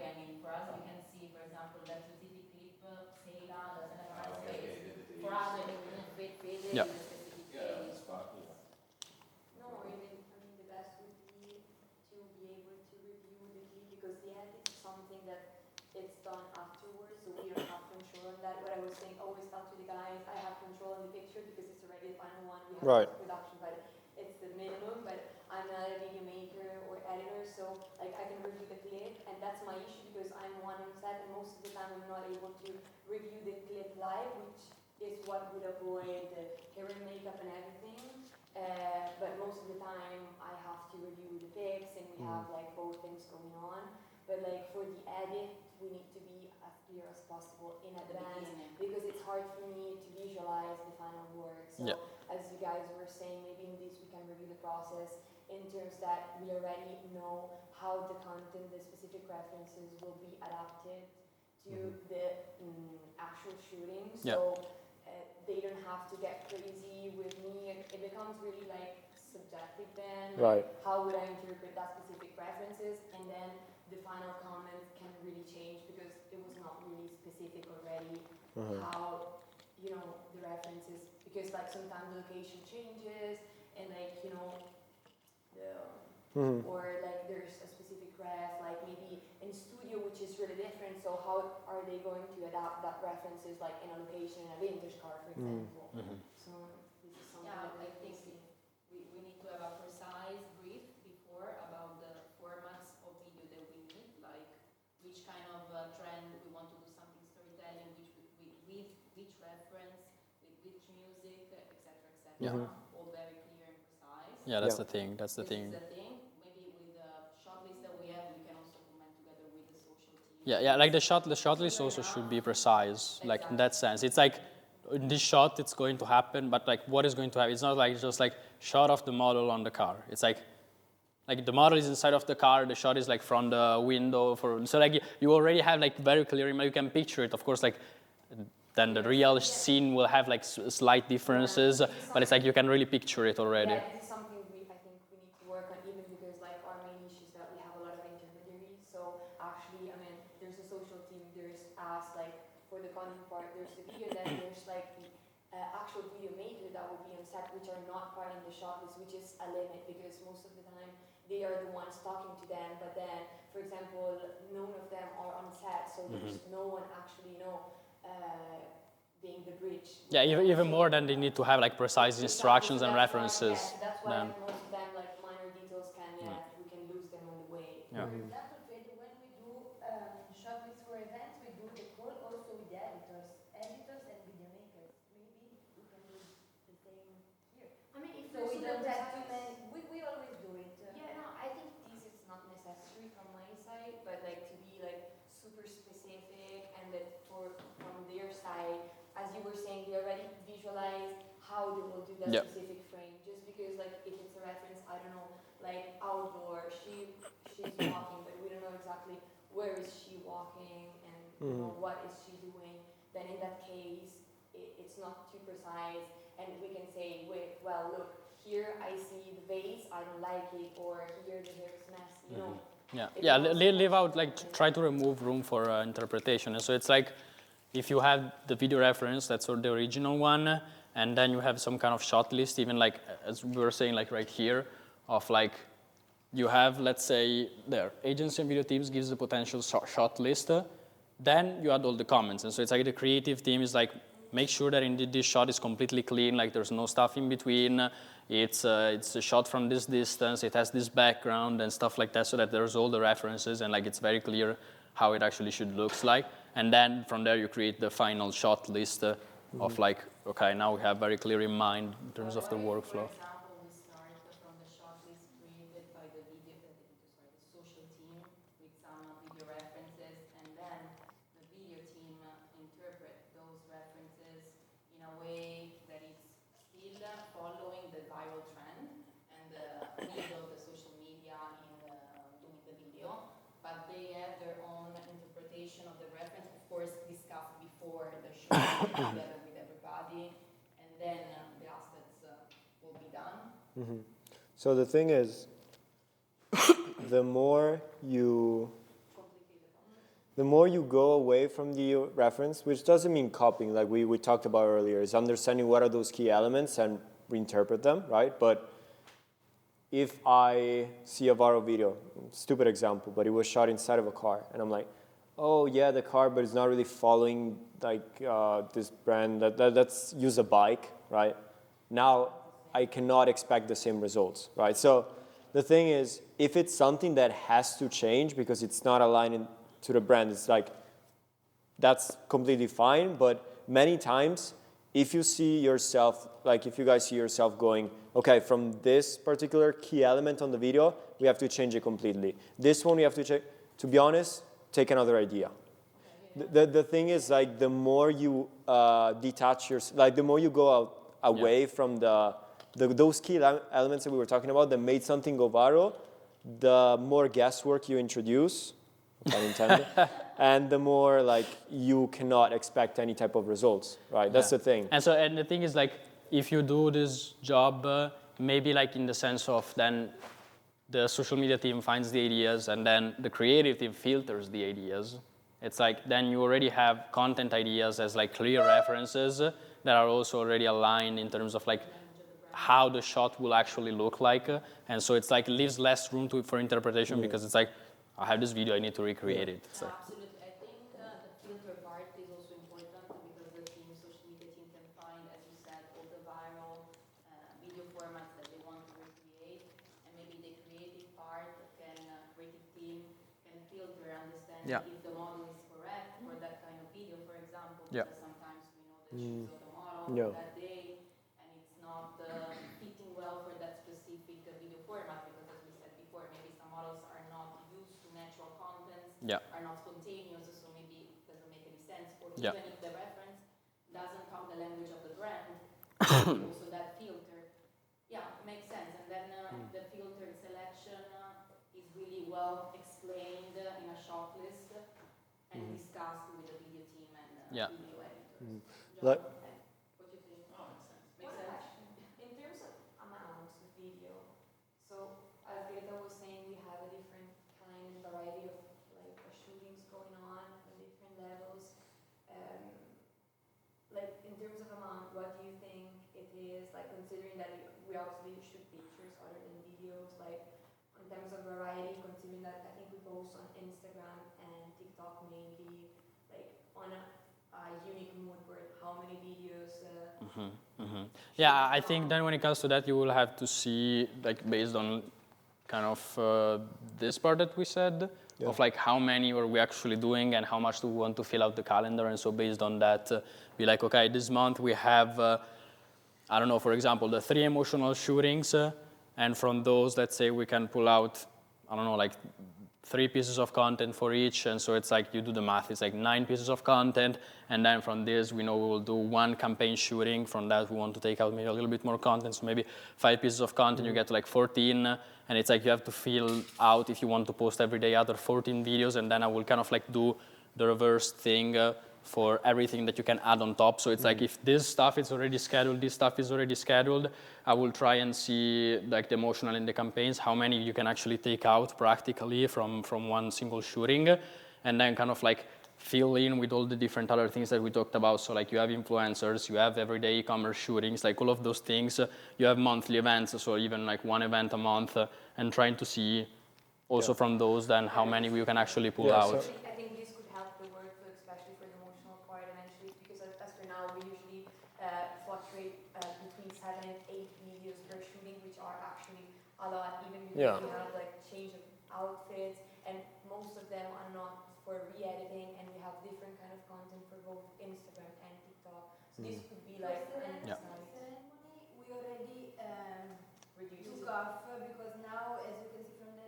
I mean, for us, we can see, for example, that specific clip, Sela doesn't have a space. For us, I mean, we don't fit Fede Yeah. in the specific space. No, the best would be to be able to review the clip because the edit is something that it's done afterwards, so we don't have control on that. What I was saying, always talk to the guys, I have control on the picture because it's already the final one. We have production, but it's the minimum. But I'm not a video maker or editor, so like I can review the clip, and that's my issue because I'm one on set, and most of the time I'm not able to review the clip live, which is what would avoid the hair and makeup and everything. But most of the time I have to review the pics and we have like both things going on. But like for the edit, we need to be as clear as possible in advance because it's hard for me to visualize the final work. So as you guys were saying, maybe in this we can review the process in terms that we already know how the content, the specific references will be adapted to the actual shooting. So they don't have to get crazy with me. It becomes really like subjective then. Right. How would I interpret that specific references? And then the final comment can really change because it was not really specific already. How, the references, because like sometimes the location changes and like, or like there's a specific ref, like maybe in studio, which is really different. So how are they going to adapt that references, like in a location in a vintage car, for example? So this is something that I think we need to have a precise brief before about the formats of video that we need, like which kind of trend we want to do something storytelling, with which reference, with which music, etc. all very clear and precise. Yeah, that's the thing. That's the thing. This is the thing. Maybe with the shot list that we have, we can also comment together with the social team. Yeah, like the shot list also should be precise, like in that sense. It's like in this shot it's going to happen, but like what is going to happen? It's not like just like shot of the model on the car. It's like the model is inside of the car, the shot is like from the window. So like you already have like very clear, you can picture it. Of course, like then the real scene will have like slight differences, but it's like you can really picture it already. Yeah, this is something I think we need to work on, even because like our main issue is that we have a lot of intermediaries. So actually, I mean, there's a social team, there's us, like for the content part, there's the video, then there's like the actual video maker that will be on set, which are not part in the shot list, which is a limit because most of the time they are the ones talking to them, but then, for example, none of them are on set, so there's no one actually, being the bridge. Yeah, even more than they need to have like precise instructions and references. Why, that's why most of them, like minor details we can lose them on the way. Yeah. For example, Fede, when we do short lists for events, we do the call also with the editors and video makers. Maybe we can do the same here. I mean, if So we don't have too many. We always do it. Yeah, no, I think this is not necessary from my side, but like to be like super specific and that from their side, as you were saying, they already visualize how they will do that specific frame. Just because like if it's a reference, I don't know, like outdoor, she's walking, but we don't know exactly where is she walking and what is she doing. Then in that case, it's not too precise, and we can say, wait, well, look, here I see the vase, I don't like it, or here the hair is messy, Yeah, leave out, like, try to remove room for interpretation. And so it's like, if you have the video reference, that's sort of the original one, and then you have some kind of shot list, even like, as we were saying, like right here, of like, you have, let's say, there, agency and video teams gives the potential shot list, then you add all the comments. And so it's like the creative team is like, make sure that indeed this shot is completely clean, like there's no stuff in between, it's a shot from this distance, it has this background and stuff like that, so that there's all the references and like it's very clear how it actually should look like. And then from there you create the final shot list of like, okay, now we have very clear in mind in terms of the workflow. For example, we start from the shot list created by the social team with some video references, and then the video team interpret those references in a way that it's still following the viral trend and the need of the social media in doing the video, but they have their own interpretation of the reference, of course, discussed before the show together with everybody, and then the assets will be done. So the thing is, the more you go away from the reference, which doesn't mean copying, like we talked about earlier, is understanding what are those key elements and reinterpret them, right? But if I see a viral video, stupid example, but it was shot inside of a car, and I'm like, oh yeah, the car, but it's not really following like this brand, let's use a bike, right? Now I cannot expect the same results, right? So the thing is, if it's something that has to change because it's not aligned to the brand, it's like, that's completely fine, but many times, if you see yourself, like if you guys see yourself going, okay, from this particular key element on the video, we have to change it completely. This one we have to change, to be honest, take another idea. The thing is, like, the more you detach yourself, like the more you go away from those key elements that we were talking about that made something go viral, the more guesswork you introduce, pun intended, and the more like you cannot expect any type of results, right? That's the thing. And the thing is, like, if you do this job, maybe like in the sense of then the social media team finds the ideas and then the creative team filters the ideas. It's like then you already have content ideas as like clear references that are also already aligned in terms of like how the shot will actually look like. And so it's like leaves less room for interpretation because it's like, I have this video, I need to recreate it. It's like, Absolutely. I think the filter part is also important because the social media team can find, as you said, all the viral video formats that they want to recreate, and maybe the creative part creative team can filter, understand if the model is correct for that kind of video, for example, because sometimes we know the shoes of the model for that day, and it's not are not spontaneous, so maybe it doesn't make any sense. Or Yeah. even if the reference doesn't come the language of the brand, also that filter, yeah, makes sense. And then the filtered selection is really well explained in a short list and discussed with the video team and Yeah. video editors. Like- What do you think? Makes sense. In terms of amounts of video, so as Greta was saying, we have a different kind and variety of like shootings going on different levels. Like in terms of amount, what do you think it is? Like considering that we obviously shoot pictures other than videos, like in terms of variety, considering that I think we post on Instagram and TikTok mainly, like on a unique mood board, how many videos? Yeah, I think then when it comes to that, you will have to see, like, based on kind of this part that we said, of like how many are we actually doing and how much do we want to fill out the calendar. And so based on that, be like, okay, this month we have, I don't know, for example, the 3 emotional shootings. And from those, let's say we can pull out, I don't know, like 3 pieces of content for each, and so it's like you do the math, it's like 9 pieces of content, and then from this we know we will do 1 campaign shooting. From that we want to take out maybe a little bit more content, so maybe 5 pieces of content, you get to like 14, and it's like you have to fill out if you want to post every day other 14 videos, and then I will kind of like do the reverse thing for everything that you can add on top. So it's like if this stuff is already scheduled, this stuff is already scheduled, I will try and see like the emotional in the campaigns, how many you can actually take out practically from one single shooting, and then kind of like fill in with all the different other things that we talked about. So like you have influencers, you have everyday e-commerce shootings, like all of those things. You have monthly events, so even like 1 event a month, and trying to see also from those then how many you can actually pull out. So I think this could help the workflow, especially for the emotional part eventually, because as for now, we usually fluctuate between 7 and 8 videos per shooting, which are actually a lot, even because we have like change of outfits, and most of them are not for re-editing, and we have different kind of content for both Instagram and TikTok. So this could be like ceremony, we already took off because now, as you can see from the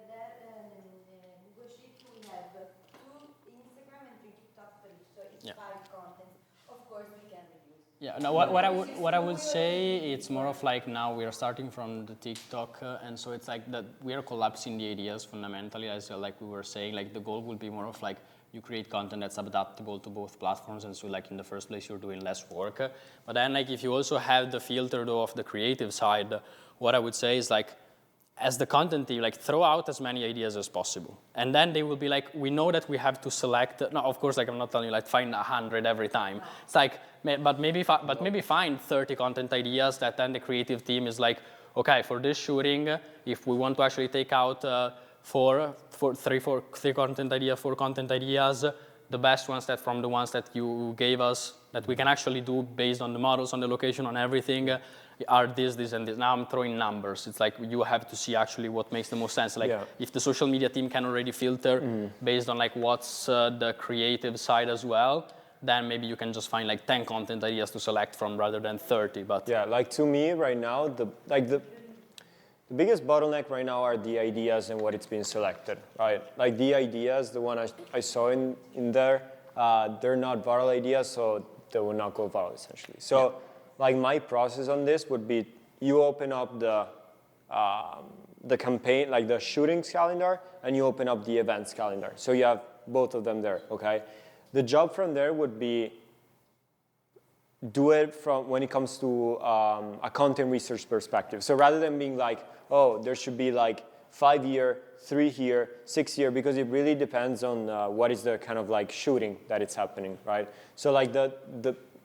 Google Sheet, we have 2 Instagram and 3 TikTok for each, so it's 5 contents. Of course, we can reduce. Yeah, no, what I would say, it's more of like now we are starting from the TikTok, and so it's like that we are collapsing the ideas fundamentally, as like we were saying. Like the goal will be more of like you create content that's adaptable to both platforms, and so like in the first place you're doing less work. But then like if you also have the filter though of the creative side, what I would say is like, as the content team, like throw out as many ideas as possible. And then they will be like, we know that we have to select, no, of course, like I'm not telling you like find 100 every time. It's like, but maybe find 30 content ideas that then the creative team is like, okay, for this shooting, if we want to actually take out 4 content ideas, the best ones that from the ones that you gave us that we can actually do based on the models, on the location, on everything, are this, and this. Now I'm throwing numbers. It's like you have to see actually what makes the most sense. Like if the social media team can already filter based on like what's the creative side as well, then maybe you can just find like 10 content ideas to select from rather than 30. But yeah, like to me right now, the biggest bottleneck right now are the ideas and what it's being selected, right? Like the ideas, the one I saw in there, they're not viral ideas, so they will not go viral essentially. So like my process on this would be, you open up the campaign, like the shootings calendar, and you open up the events calendar. So you have both of them there, okay? The job from there would be, do it from when it comes to a content research perspective. So rather than being like, oh, there should be like 5 here, 3 here, 6 here, because it really depends on what is the kind of like shooting that it's happening, right? So like the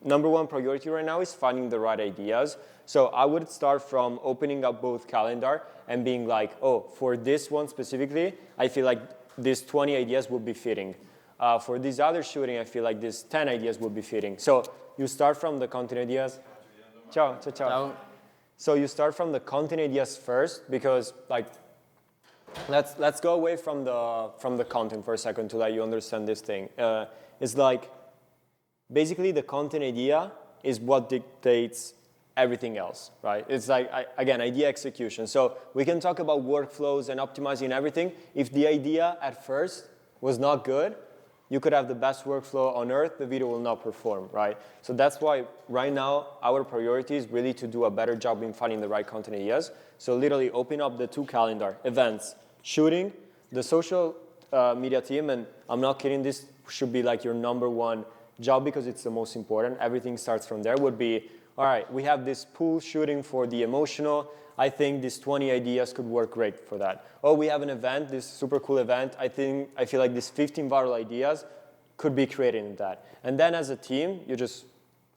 number one priority right now is finding the right ideas. So I would start from opening up both calendar and being like, oh, for this one specifically, I feel like these 20 ideas would be fitting. For this other shooting, I feel like these 10 ideas would be fitting. So you start from the content ideas. Ciao, ciao, ciao. So you start from the content ideas first, because like, let's go away from the content for a second to let you understand this thing. It's like, basically the content idea is what dictates everything else, right? It's like, again, idea execution. So we can talk about workflows and optimizing everything. If the idea at first was not good, you could have the best workflow on earth, the video will not perform, right? So that's why right now our priority is really to do a better job in finding the right content ideas. So literally open up the 2 calendar, events, shooting, the social media team, and I'm not kidding, this should be like your #1 job because it's the most important. Everything starts from there, would be, all right, we have this pool shooting for the emotional. I think these 20 ideas could work great for that. Oh, we have an event, this super cool event. I feel like these 15 viral ideas could be created in that. And then as a team, you just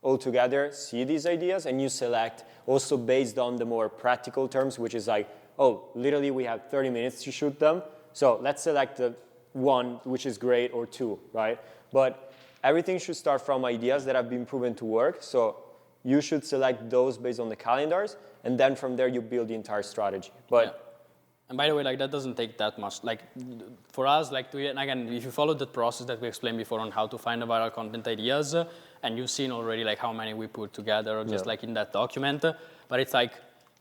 all together see these ideas and you select also based on the more practical terms, which is like, oh, literally we have 30 minutes to shoot them. So let's select the 1, which is great, or 2, right? But everything should start from ideas that have been proven to work. So you should select those based on the calendars, and then from there you build the entire strategy. But And by the way, like that doesn't take that much. Like for us, like and again, if you follow the process that we explained before on how to find the viral content ideas, and you've seen already like how many we put together just like in that document. But it's like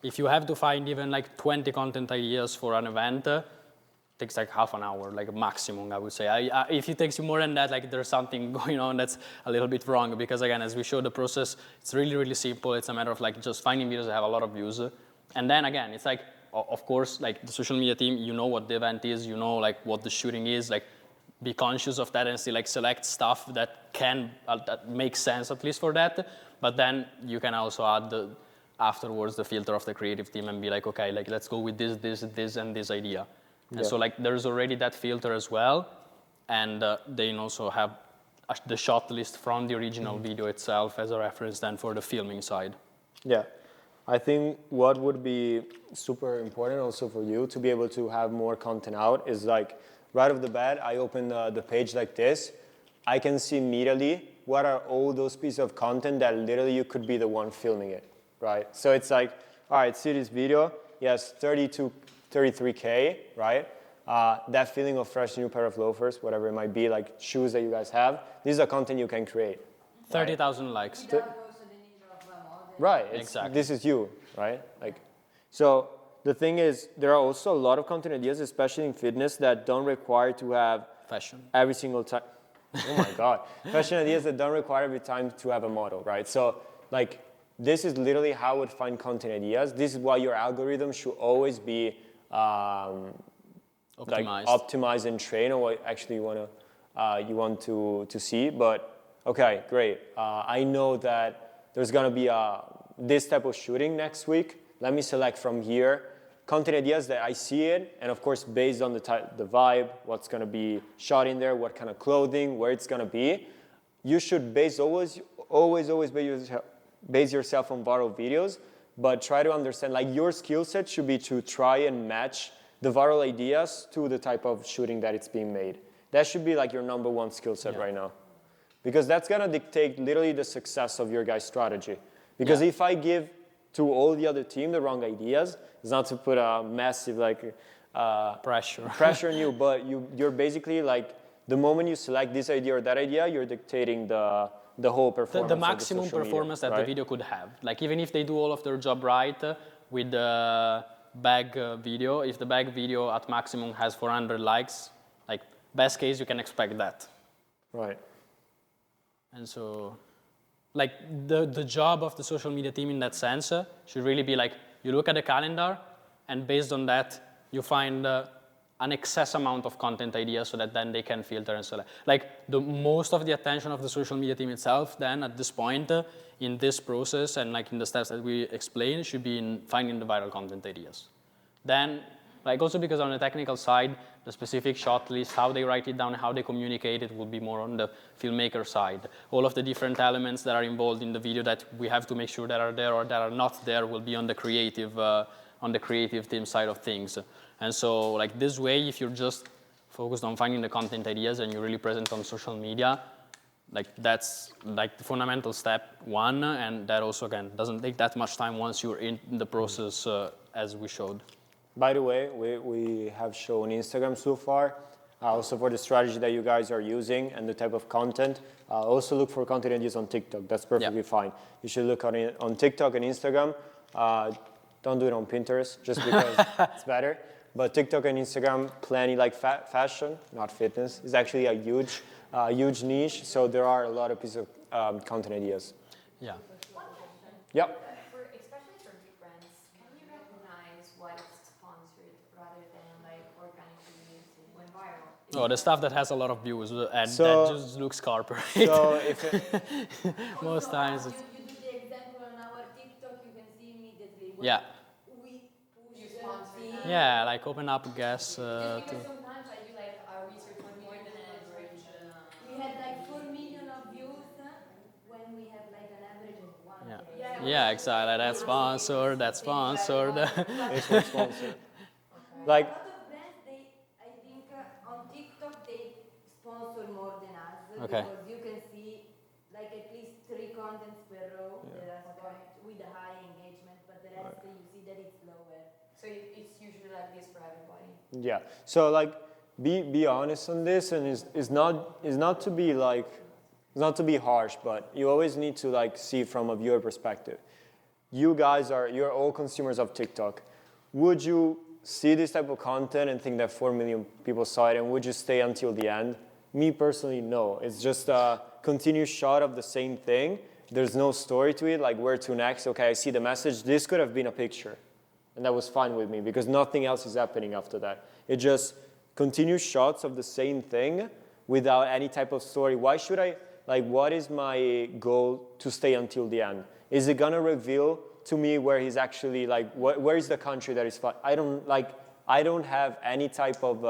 if you have to find even like 20 content ideas for an event, takes like half an hour, like a maximum, I would say. If it takes you more than that, like there's something going on that's a little bit wrong, because again, as we showed the process, it's really, really simple. It's a matter of like just finding videos that have a lot of views. And then again, it's like, of course, like the social media team, you know what the event is, you know like what the shooting is, like be conscious of that and still like select stuff that can, that makes sense at least for that. But then you can also add afterwards the filter of the creative team and be like, okay, like let's go with this, and this idea. And so like there's already that filter as well, and they also have the shot list from the original video itself as a reference then for the filming side. Yeah, I think what would be super important also for you to be able to have more content out is like right off the bat, I open the page like this, I can see immediately what are all those pieces of content that literally you could be the one filming it, right? So it's like, all right, see this video, yes, 33K, right? That feeling of fresh new pair of loafers, whatever it might be, like shoes that you guys have, this is a content you can create. 30,000 likes. Right, exactly. This is you, right? Like, so the thing is, there are also a lot of content ideas, especially in fitness, that don't require to have fashion every single time. Oh my God, fashion ideas that don't require every time to have a model, right? So like, this is literally how I would find content ideas. This is why your algorithm should always be optimized and trained on what actually you want to see. But okay, great. I know that there's gonna be this type of shooting next week. Let me select from here content ideas that I see it, and of course based on the vibe, what's gonna be shot in there, what kind of clothing, where it's gonna be. You should always base yourself on viral videos, but try to understand, like your skill set should be to try and match the viral ideas to the type of shooting that it's being made. That should be like your #1 skill set right now. Because that's gonna dictate literally the success of your guys' strategy. Because if I give to all the other team the wrong ideas, it's not to put a massive like pressure on you, but you're basically like, the moment you select this idea or that idea, you're dictating the whole performance. The maximum performance that the video could have. Like even if they do all of their job right with the bag video, if the bag video at maximum has 400 likes, like best case you can expect that. Right. And so like the job of the social media team in that sense should really be like, you look at the calendar and based on that you find an excess amount of content ideas so that then they can filter and select. Like the most of the attention of the social media team itself then at this point in this process and like in the steps that we explained should be in finding the viral content ideas. Then like also because on the technical side, the specific shot list, how they write it down, how they communicate it will be more on the filmmaker side. All of the different elements that are involved in the video that we have to make sure that are there or that are not there will be on the creative team side of things. And so like this way, if you're just focused on finding the content ideas and you're really present on social media, like that's like the fundamental step 1, and that also again doesn't take that much time once you're in the process as we showed. By the way, we have shown Instagram so far, also for the strategy that you guys are using and the type of content. Also look for content ideas on TikTok. That's perfectly fine. You should look on TikTok and Instagram. Don't do it on Pinterest just because it's better. But TikTok and Instagram, plenty like fashion, not fitness, is actually a huge huge niche, so there are a lot of pieces of content ideas. Yeah. Yep. Especially for big brands, can you recognize what is sponsored rather than like organically went viral? Oh, the stuff that has a lot of views and So- that just looks corporate. So if Most times it's, You do the example on our TikTok, you can see immediately. When yeah. We push You the sponsor thing. that? Yeah, like open up gas Just to... because sometimes I do like research on more than average. We had like 4 million of views when we have like an average of 1. Yeah. Yeah, exactly. That's sponsored, that's sponsored. it's not sponsored. Like, A lot of brands, I think on TikTok they sponsor more than us Okay. because you can see like at least 3 contents per row that are sponsored with a high engagement, but the rest you see that it's lower. So it's usually like this for everybody. yeah. So like, be honest on this, and is not to be like, it's not to be harsh, but you always need to like see from a viewer perspective. You're all consumers of TikTok. Would you see this type of content and think that 4 million people saw it, and would you stay until the end? Me personally, no. It's just a continuous shot of the same thing. There's no story to it, like where to next. Okay, I see the message. This could have been a picture. And that was fine with me because nothing else is happening after that. It just continuous shots of the same thing without any type of story. Why should I, like, what is my goal to stay until the end? Is it gonna reveal to me where he's actually, like, where is the country that is, I don't have any type of,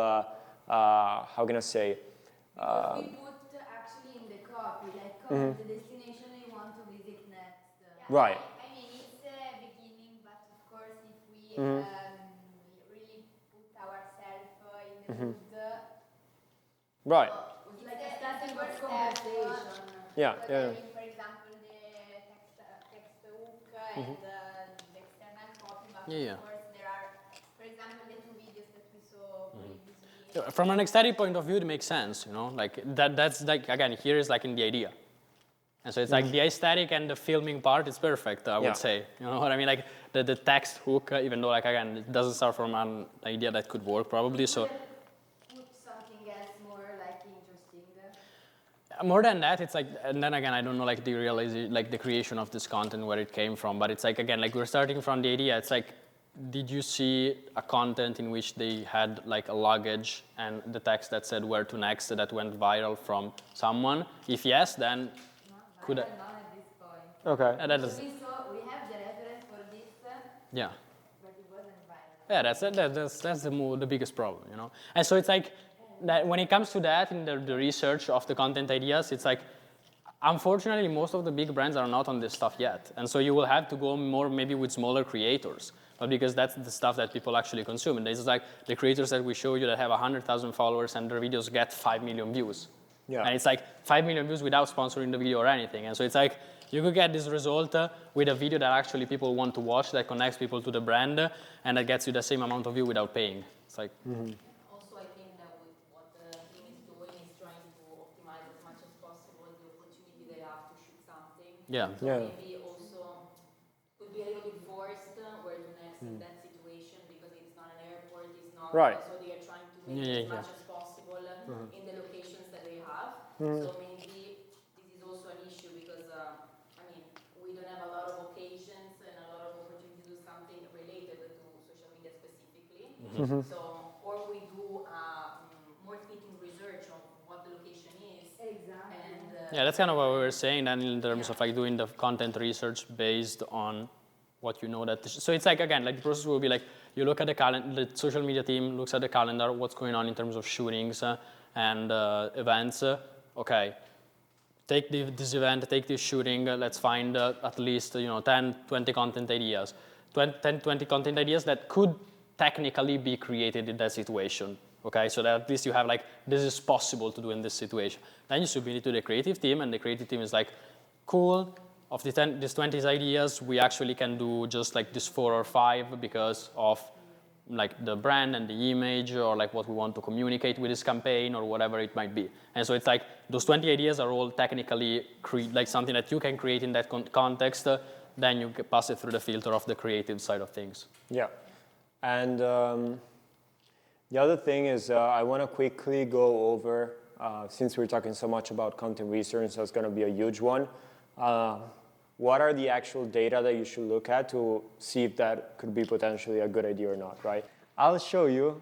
how can I say? Because we put actually in the copy, like comment the destination you want to visit next. Right. I mean, it's a beginning, but of course, if we really put ourselves in the mood, Right. it's like a starting of conversation. Yeah, But yeah. I mean, for example, the text hook and the external copy, but Yeah, yeah. of course, there are, for example, the 2 videos that we saw previously. From an aesthetic point of view, it makes sense, you know? Like, that's like, again, here is like in the idea. And so it's like the aesthetic and the filming part is perfect, I Yeah. would say. You know what I mean? Like, the text hook, even though, like, again, it doesn't start from an idea that could work, probably, so... Put something else more like interesting. More than that, it's like, and then again, I don't know like the creation of this content, where it came from, but it's like, again, like we're starting from the idea. It's like, did you see a content in which they had like a luggage and the text that said where to next that went viral from someone? If yes, then could I? Not at this point. Okay. And that is, We have the reference for this, yeah. but it wasn't viral. Yeah, that's the biggest problem, you know. And so it's like that when it comes to that in the research of the content ideas, it's like, unfortunately, most of the big brands are not on this stuff yet, and so you will have to go more maybe with smaller creators, but because that's the stuff that people actually consume. And this is like the creators that we show you that have 100,000 followers and their videos get 5 million views. Yeah. And it's like 5 million views without sponsoring the video or anything. And so it's like, you could get this result with a video that actually people want to watch, that connects people to the brand, and that gets you the same amount of view without paying. It's like, Also, I think that with what the team is doing is trying to optimize as much as possible the opportunity they have to shoot something. yeah. So Yeah. maybe also could be a little bit forced where to next in that situation because it's not an airport, it's not. Right. So they are trying to make Yeah, as yeah, much as possible in the locations that they have. So maybe this is also an issue because I mean we don't have a lot of occasions and a lot of opportunity to do something related to social media specifically. So or we do more fitting research on what the location is. Exactly. And Yeah, that's kind of what we were saying then in terms of like doing the content research based on what you know that. So it's like, again, like the process will be like, you look at the calendar, the social media team looks at the calendar, what's going on in terms of shootings and events. Okay, take this event, take this shooting, let's find at least 10, 20 content ideas. 10, 20 content ideas that could technically be created in that situation. Okay, so that at least you have like, this is possible to do in this situation. Then you submit it to the creative team, and the creative team is like, cool, of these 20 ideas, we actually can do just like this 4 or 5 because of like the brand and the image, or like what we want to communicate with this campaign, or whatever it might be. And so it's like those 20 ideas are all technically like something that you can create in that context. Then you pass it through the filter of the creative side of things. Yeah. And the other thing is I want to quickly go over since we're talking so much about content research, so it's going to be a huge one. What are the actual data that you should look at to see if that could be potentially a good idea or not, right? I'll show you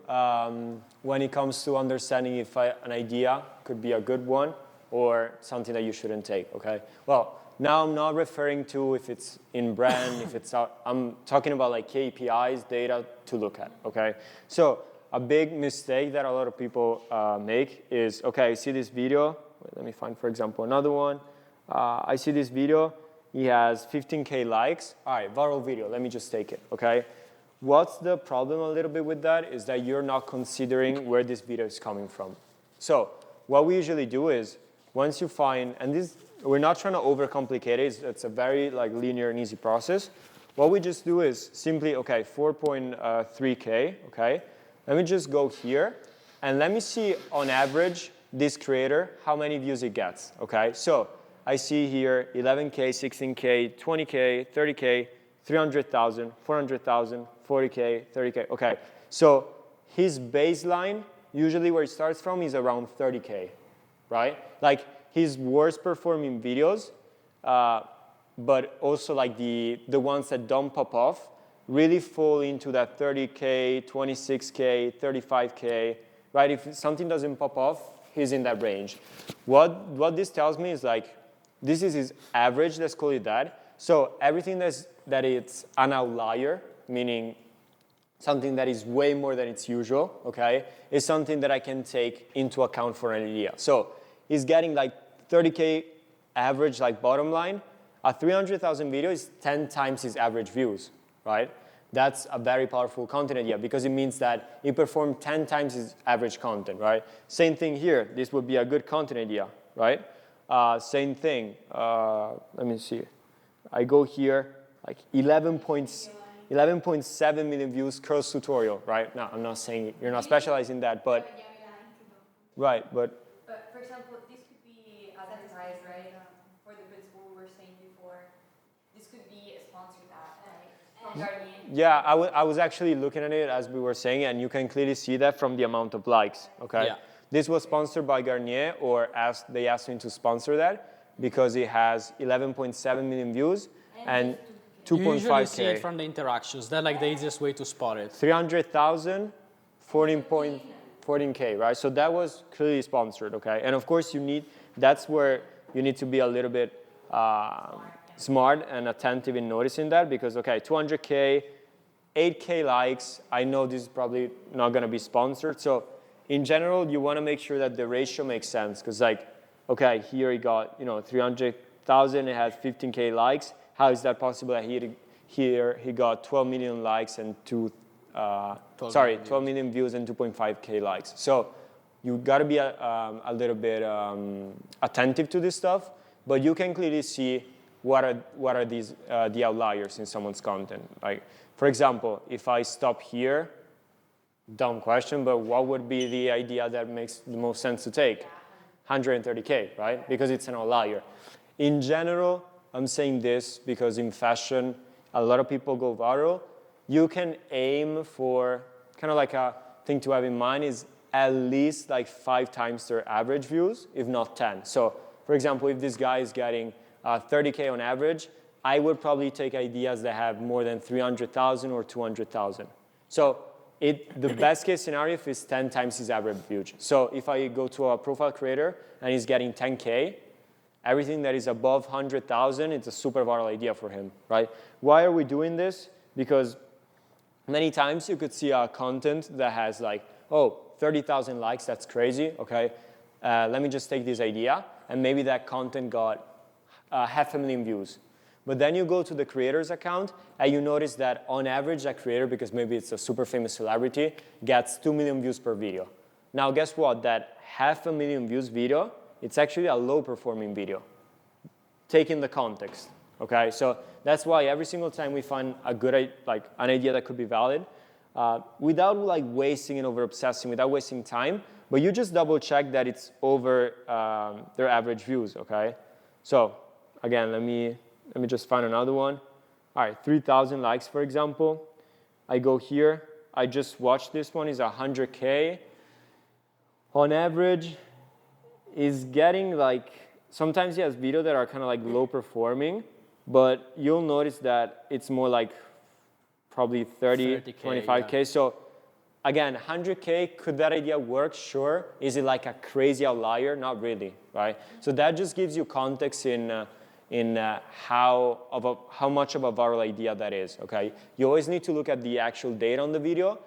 when it comes to understanding if an idea could be a good one or something that you shouldn't take, okay? Well, now I'm not referring to if it's in brand, if it's out, I'm talking about like KPIs, data to look at, okay? So a big mistake that a lot of people make is, okay, I see this video. Wait, let me find, for example, another one. I see this video. He has 15K likes. All right, viral video. Let me just take it, okay? What's the problem a little bit with that is that you're not considering where this video is coming from. So what we usually do is once you find, and this, we're not trying to overcomplicate it. It's a very like linear and easy process. What we just do is simply, okay, 4.3K, okay? Let me just go here, and let me see on average this creator, how many views it gets, okay? So I see here 11K, 16K, 20K, 30K, 300,000, 400,000, 40K, 30K, okay. So his baseline, usually where it starts from, is around 30K, right? Like his worst performing videos, but also like the ones that don't pop off, really fall into that 30K, 26K, 35K, right? If something doesn't pop off, he's in that range. What this tells me is like, this is his average, let's call it that. So everything that it's an outlier, meaning something that is way more than its usual, okay, is something that I can take into account for an idea. So he's getting like 30K average like bottom line. A 300,000 video is 10 times his average views, right? That's a very powerful content idea because it means that he performed 10 times his average content, right? Same thing here. This would be a good content idea, right? Same thing. Let me see. I go here, like 11.7 million views curls tutorial, right? Now, I'm not saying you're not specialized in that, but right, but for example, this could be advertised, right? For the principle we were saying before. This could be a sponsored ad, right? From Garnier. yeah, I was actually looking at it as we were saying, and you can clearly see that from the amount of likes, okay? Yeah. This was sponsored by Garnier, or they asked me to sponsor that because it has 11.7 million views and 2.5K. You usually see it from the interactions. That's like the easiest way to spot it. 300,000, 14K, right? So that was clearly sponsored, okay? And of course, that's where you need to be a little bit smart and attentive in noticing that because, okay, 200K, 8K likes, I know this is probably not gonna be sponsored. So in general, you wanna make sure that the ratio makes sense because like, okay, here he got, 300,000, it has 15K likes. How is that possible that here he got 12 million likes and 12 million views and 2.5K likes? So you got to be a little bit attentive to this stuff, but you can clearly see what are these the outliers in someone's content. Like, for example, if I stop here, dumb question, but what would be the idea that makes the most sense to take? 130K, right? Because it's an outlier. In general, I'm saying this because in fashion, a lot of people go viral. You can aim for, kind of like a thing to have in mind is at least like 5 times their average views, if not 10. So for example, if this guy is getting 30K on average, I would probably take ideas that have more than 300,000 or 200,000. So the best case scenario is 10 times his average views. So if I go to a profile creator and he's getting 10K, everything that is above 100,000, it's a super viral idea for him, right? Why are we doing this? Because many times you could see a content that has like, oh, 30,000 likes, that's crazy, okay? Let me just take this idea, and maybe that content got 500,000 views. But then you go to the creator's account, and you notice that on average, that creator, because maybe it's a super famous celebrity, gets 2 million views per video. Now, guess what? That 500,000 views video, it's actually a low-performing video, taking the context, okay? So that's why every single time we find a good, an idea that could be valid, without like wasting and over-obsessing, without wasting time, but you just double-check that it's over their average views, okay? So again, let me just find another one. All right, 3,000 likes, for example. I go here. I just watched this one. It's 100K. On average, is getting like, sometimes he has videos that are kind of like low performing, but you'll notice that it's more like probably 30K, 25K. Yeah. So again, 100K, could that idea work? Sure. Is it like a crazy outlier? Not really, right? So that just gives you context in how much of a viral idea that is, okay? You always need to look at the actual data on the video,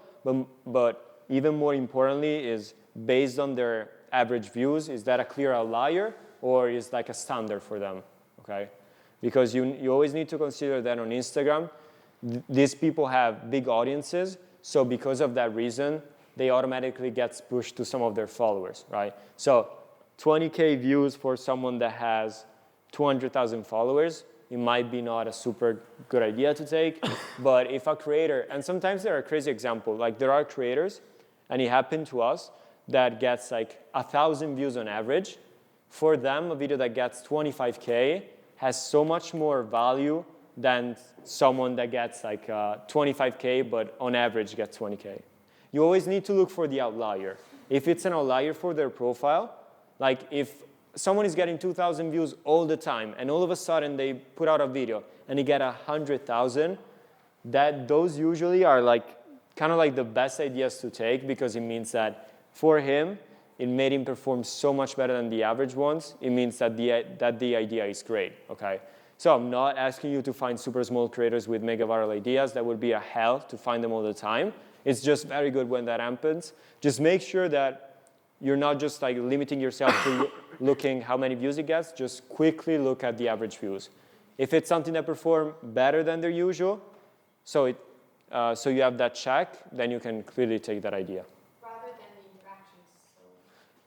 but even more importantly is based on their average views, is that a clear outlier or is like a standard for them, okay? Because you always need to consider that on Instagram, these people have big audiences, so because of that reason, they automatically get pushed to some of their followers, right? So 20K views for someone that has 200,000 followers, it might be not a super good idea to take, but if a creator, and sometimes there are crazy examples, like there are creators, and it happened to us, that gets like 1,000 views on average. For them, a video that gets 25K has so much more value than someone that gets like 25K, but on average gets 20K. You always need to look for the outlier. If it's an outlier for their profile, like if someone is getting 2,000 views all the time, and all of a sudden they put out a video and they get 100,000, those usually are like kind of like the best ideas to take, because it means that for him, it made him perform so much better than the average ones. It means that the idea is great, okay? So I'm not asking you to find super small creators with mega viral ideas. That would be a hell to find them all the time. It's just very good when that happens. Just make sure that you're not just like limiting yourself to looking how many views it gets. Just quickly look at the average views. If it's something that performs better than their usual, so you have that check, then you can clearly take that idea.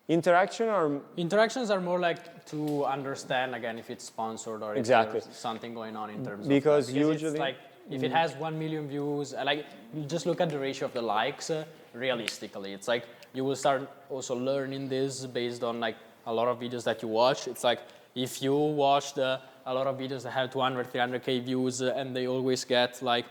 Interactions are more like to understand, again, if it's sponsored or if there's something going on in terms because of that. Because usually, it's like, if it has 1 million views, like, just look at the ratio of the likes realistically. It's like, you will start also learning this based on like a lot of videos that you watch. It's like, if you watched a lot of videos that have 200, 300K views and they always get like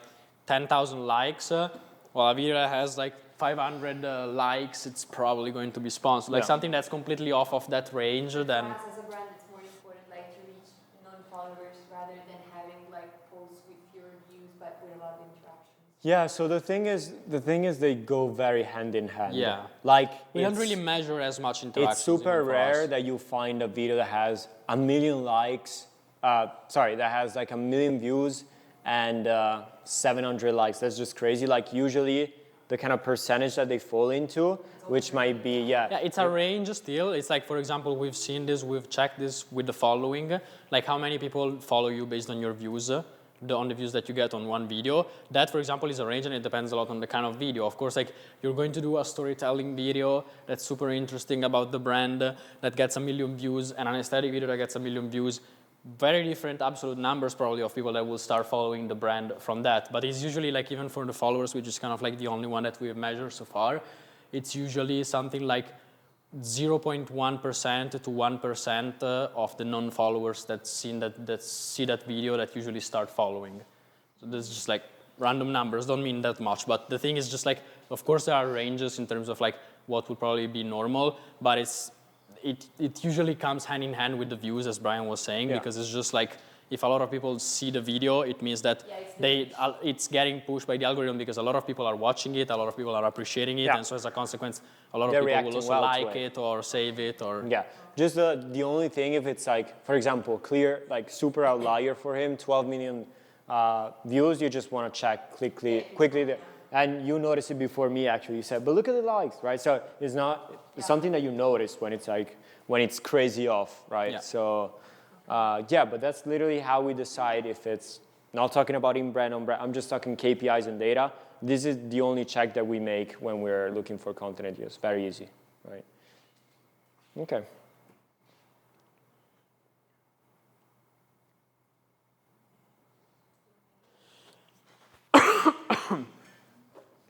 10,000 likes, well, a video that has like 500 likes, it's probably going to be sponsored. Like something that's completely off of that range, then... For us as a brand, it's more important like to reach non-followers rather than having like posts with fewer views but with a lot of interactions. Yeah, so the thing is they go very hand in hand. Yeah. Like we don't really measure as much interactions. It's super rare that you find a video that has 1 million likes, that has like 1 million views and 700 likes. That's just crazy. Like usually the kind of percentage that they fall into, which might be, Yeah, it's a range still. It's like, for example, we've seen this, we've checked this with the following, like how many people follow you based on your views, on the views that you get on one video. That, for example, is a range, and it depends a lot on the kind of video. Of course, like you're going to do a storytelling video that's super interesting about the brand that gets 1 million views, and an aesthetic video that gets 1 million views. Very different absolute numbers probably of people that will start following the brand from that. But it's usually like, even for the followers, which is kind of like the only one that we've measured so far, it's usually something like 0.1% to 1% of the non-followers that see that video that usually start following. So this is just like random numbers, don't mean that much. But the thing is just like, of course there are ranges in terms of like what would probably be normal, but it usually comes hand in hand with the views, as Brian was saying, because it's just like, if a lot of people see the video, it means that it's getting pushed by the algorithm because a lot of people are watching it, a lot of people are appreciating it, and so as a consequence, a lot of people will also like it or save it. Or just the only thing, if it's like, for example, clear, like super outlier for him, 12 million views, you just want to check quickly. And you notice it before me, actually. You said, but look at the likes, right? So it's something that you notice when it's crazy off, right? Yeah. So, but that's literally how we decide if it's, not talking about in-brand, on-brand, I'm just talking KPIs and data. This is the only check that we make when we're looking for content ideas. Very easy, right? Okay.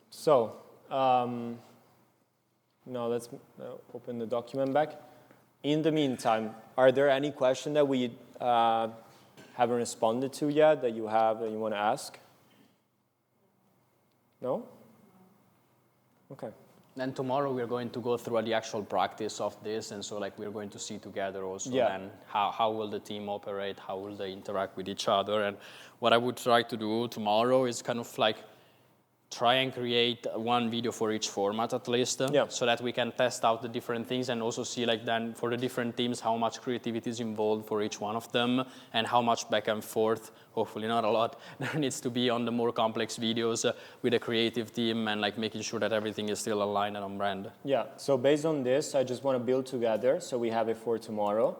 So, now let's open the document back. In the meantime, are there any questions that we haven't responded to yet that you have that you want to ask? No? Okay. Then tomorrow we're going to go through the actual practice of this, and so like we're going to see together also then how will the team operate, how will they interact with each other, and what I would try to do tomorrow is kind of like try and create one video for each format at least, so that we can test out the different things and also see like then for the different teams how much creativity is involved for each one of them and how much back and forth, hopefully not a lot, there needs to be on the more complex videos with a creative team and like making sure that everything is still aligned and on brand. Yeah, so based on this, I just want to build together, so we have it for tomorrow.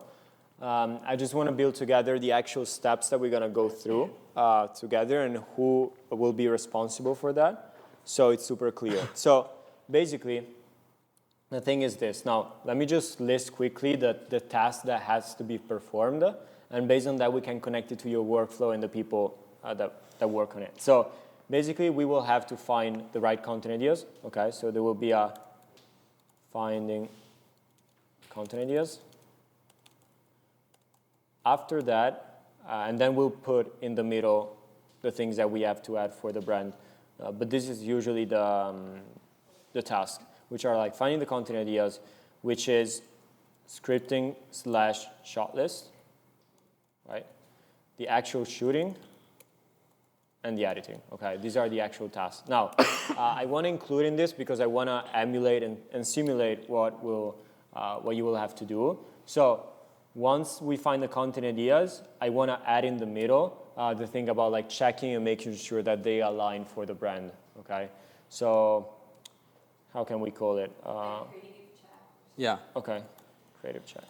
I just want to build together the actual steps that we're going to go through together and who will be responsible for that, so it's super clear. So basically, the thing is this. Now, let me just list quickly the task that has to be performed, and based on that, we can connect it to your workflow and the people that work on it. So basically, we will have to find the right content ideas, okay? So there will be a finding content ideas. After that, and then we'll put in the middle the things that we have to add for the brand. But this is usually the task, which are like finding the content ideas, which is scripting / shot list, right? The actual shooting and the editing, okay? These are the actual tasks. Now, I want to include in this because I want to emulate and simulate what you will have to do. So once we find the content ideas, I want to add in the middle the thing about like checking and making sure that they align for the brand, okay? So how can we call it? Creative check. Yeah. Okay, creative check.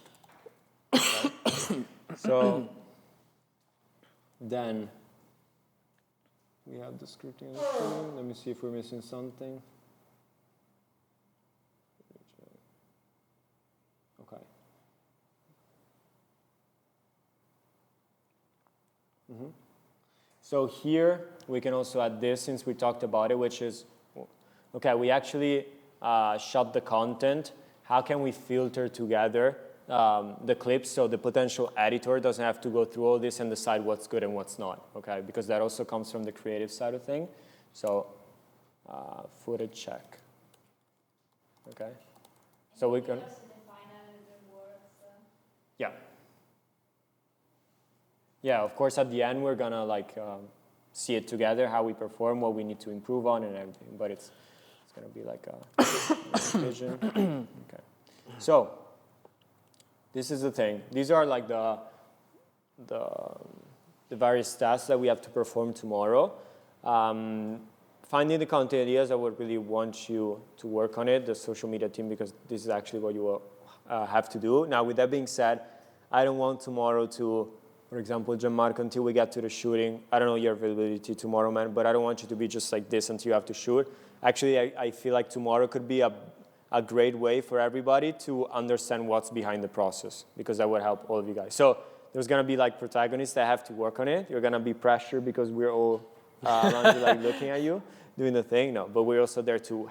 Okay. So then we have the scripting and the shooting. Let me see if we're missing something. Okay. So here we can also add this since we talked about it, which is, okay, we actually shot the content. How can we filter together the clips so the potential editor doesn't have to go through all this and decide what's good and what's not, okay? Because that also comes from the creative side of thing. So footage check, okay? So we can, yeah. Yeah, of course, at the end, we're going to like see it together, how we perform, what we need to improve on and everything. But it's going to be like a vision. Okay. So this is the thing. These are like the various tasks that we have to perform tomorrow. Finding the content ideas, I would really want you to work on it, the social media team, because this is actually what you will have to do. Now, with that being said, I don't want tomorrow to, for example, Gianmarco, until we get to the shooting, I don't know your availability tomorrow, man, but I don't want you to be just like this until you have to shoot. Actually, I feel like tomorrow could be a great way for everybody to understand what's behind the process, because that would help all of you guys. So there's going to be like protagonists that have to work on it. You're going to be pressured because we're all around you, like looking at you, doing the thing. No, but we're also there to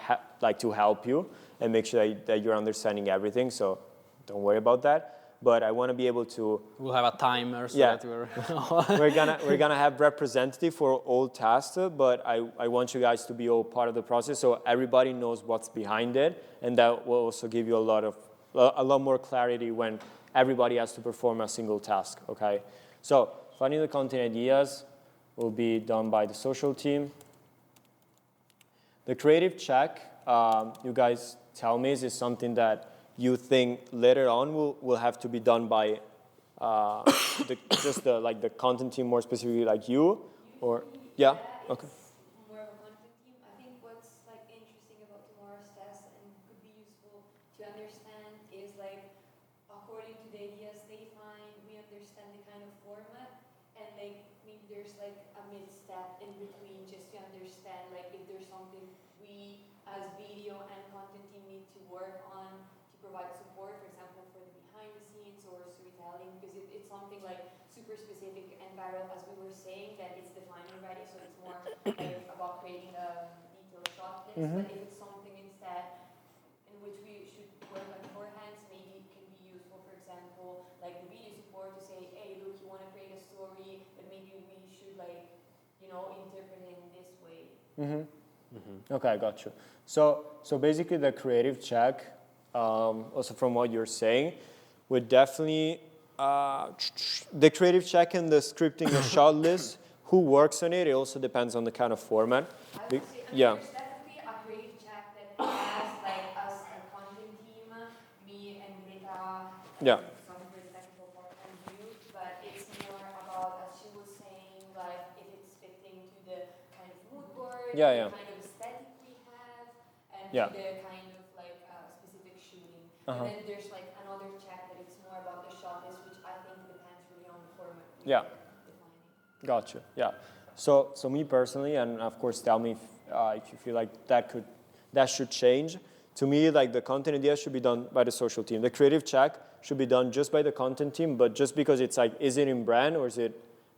to help you and make sure that you're understanding everything. So don't worry about that. But I want to be able to. We'll have a timer so that we're. we're gonna have representative for all tasks, but I want you guys to be all part of the process, so everybody knows what's behind it, and that will also give you a lot more clarity when everybody has to perform a single task. Okay, so finding the content ideas will be done by the social team. The creative check, you guys tell me, is this something that you think later on will have to be done by the content team, more specifically like you, or yeah, okay. More of a content team. I think what's like interesting about tomorrow's test and could be useful to understand is like according to the ideas they find, we understand the kind of format, and like maybe there's like a mid step in between just to understand like if there's something we as video and content team need to work on provide support, for example, for the behind the scenes or storytelling, because it's something like super specific and viral, as we were saying, that it's defined already, so it's more like about creating a detailed shot list. But if it's something instead in which we should work on beforehand, maybe it can be useful, for example, like the video support to say, hey, look, you want to create a story, but maybe we should like, interpret it in this way. Okay, got you. So basically the creative check, also from what you're saying, would definitely, the creative check and the scripting and shot list, who works on it, it also depends on the kind of format. I would say, Yeah. there's definitely a creative check that has like us, a content team, me and Rita, Yeah. from the technical point of view, but it's more about, as she was saying, like if it's fitting to the kind of mood board, Yeah. the kind of aesthetic we have, and Yeah. to the kind of like specific shooting. Uh-huh. And then there's like another check that it's more about the shot list, which I think depends really on the format. Yeah. Defining. Gotcha. Yeah. So me personally, and of course, tell me if you feel like that should change. To me, like the content idea should be done by the social team. The creative check should be done just by the content team, but just because it's like, is it in brand or is it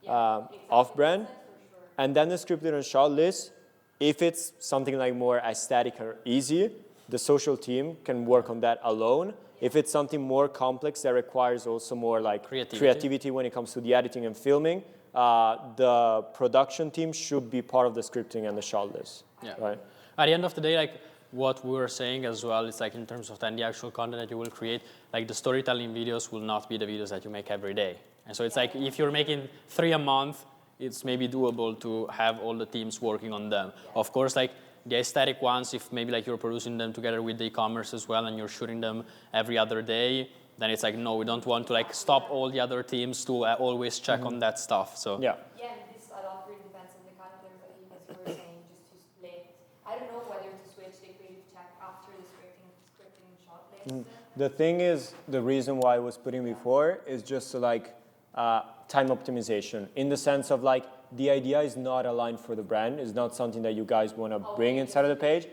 off brand? Sure. And then the scripted and shot list, if it's something like more aesthetic or easy, the social team can work on that alone. If it's something more complex that requires also more like creativity when it comes to the editing and filming, the production team should be part of the scripting and the shot list. Yeah. Right. At the end of the day, like what we were saying as well, it's like in terms of then the actual content that you will create, like the storytelling videos will not be the videos that you make every day. And so it's like if you're making 3 a month, it's maybe doable to have all the teams working on them. Of course, like the aesthetic ones, if maybe like you're producing them together with the e-commerce as well and you're shooting them every other day, then it's like, no, we don't want to like stop all the other teams to always check on that stuff. So yeah. Yeah, and this a lot really depends on the calendar, but as you were saying, just to split. I don't know whether to switch the creative check after the scripting shot list. The thing is, the reason why I was putting before is just to like time optimization, in the sense of like the idea is not aligned for the brand. It's not something that you guys want to bring inside of the page.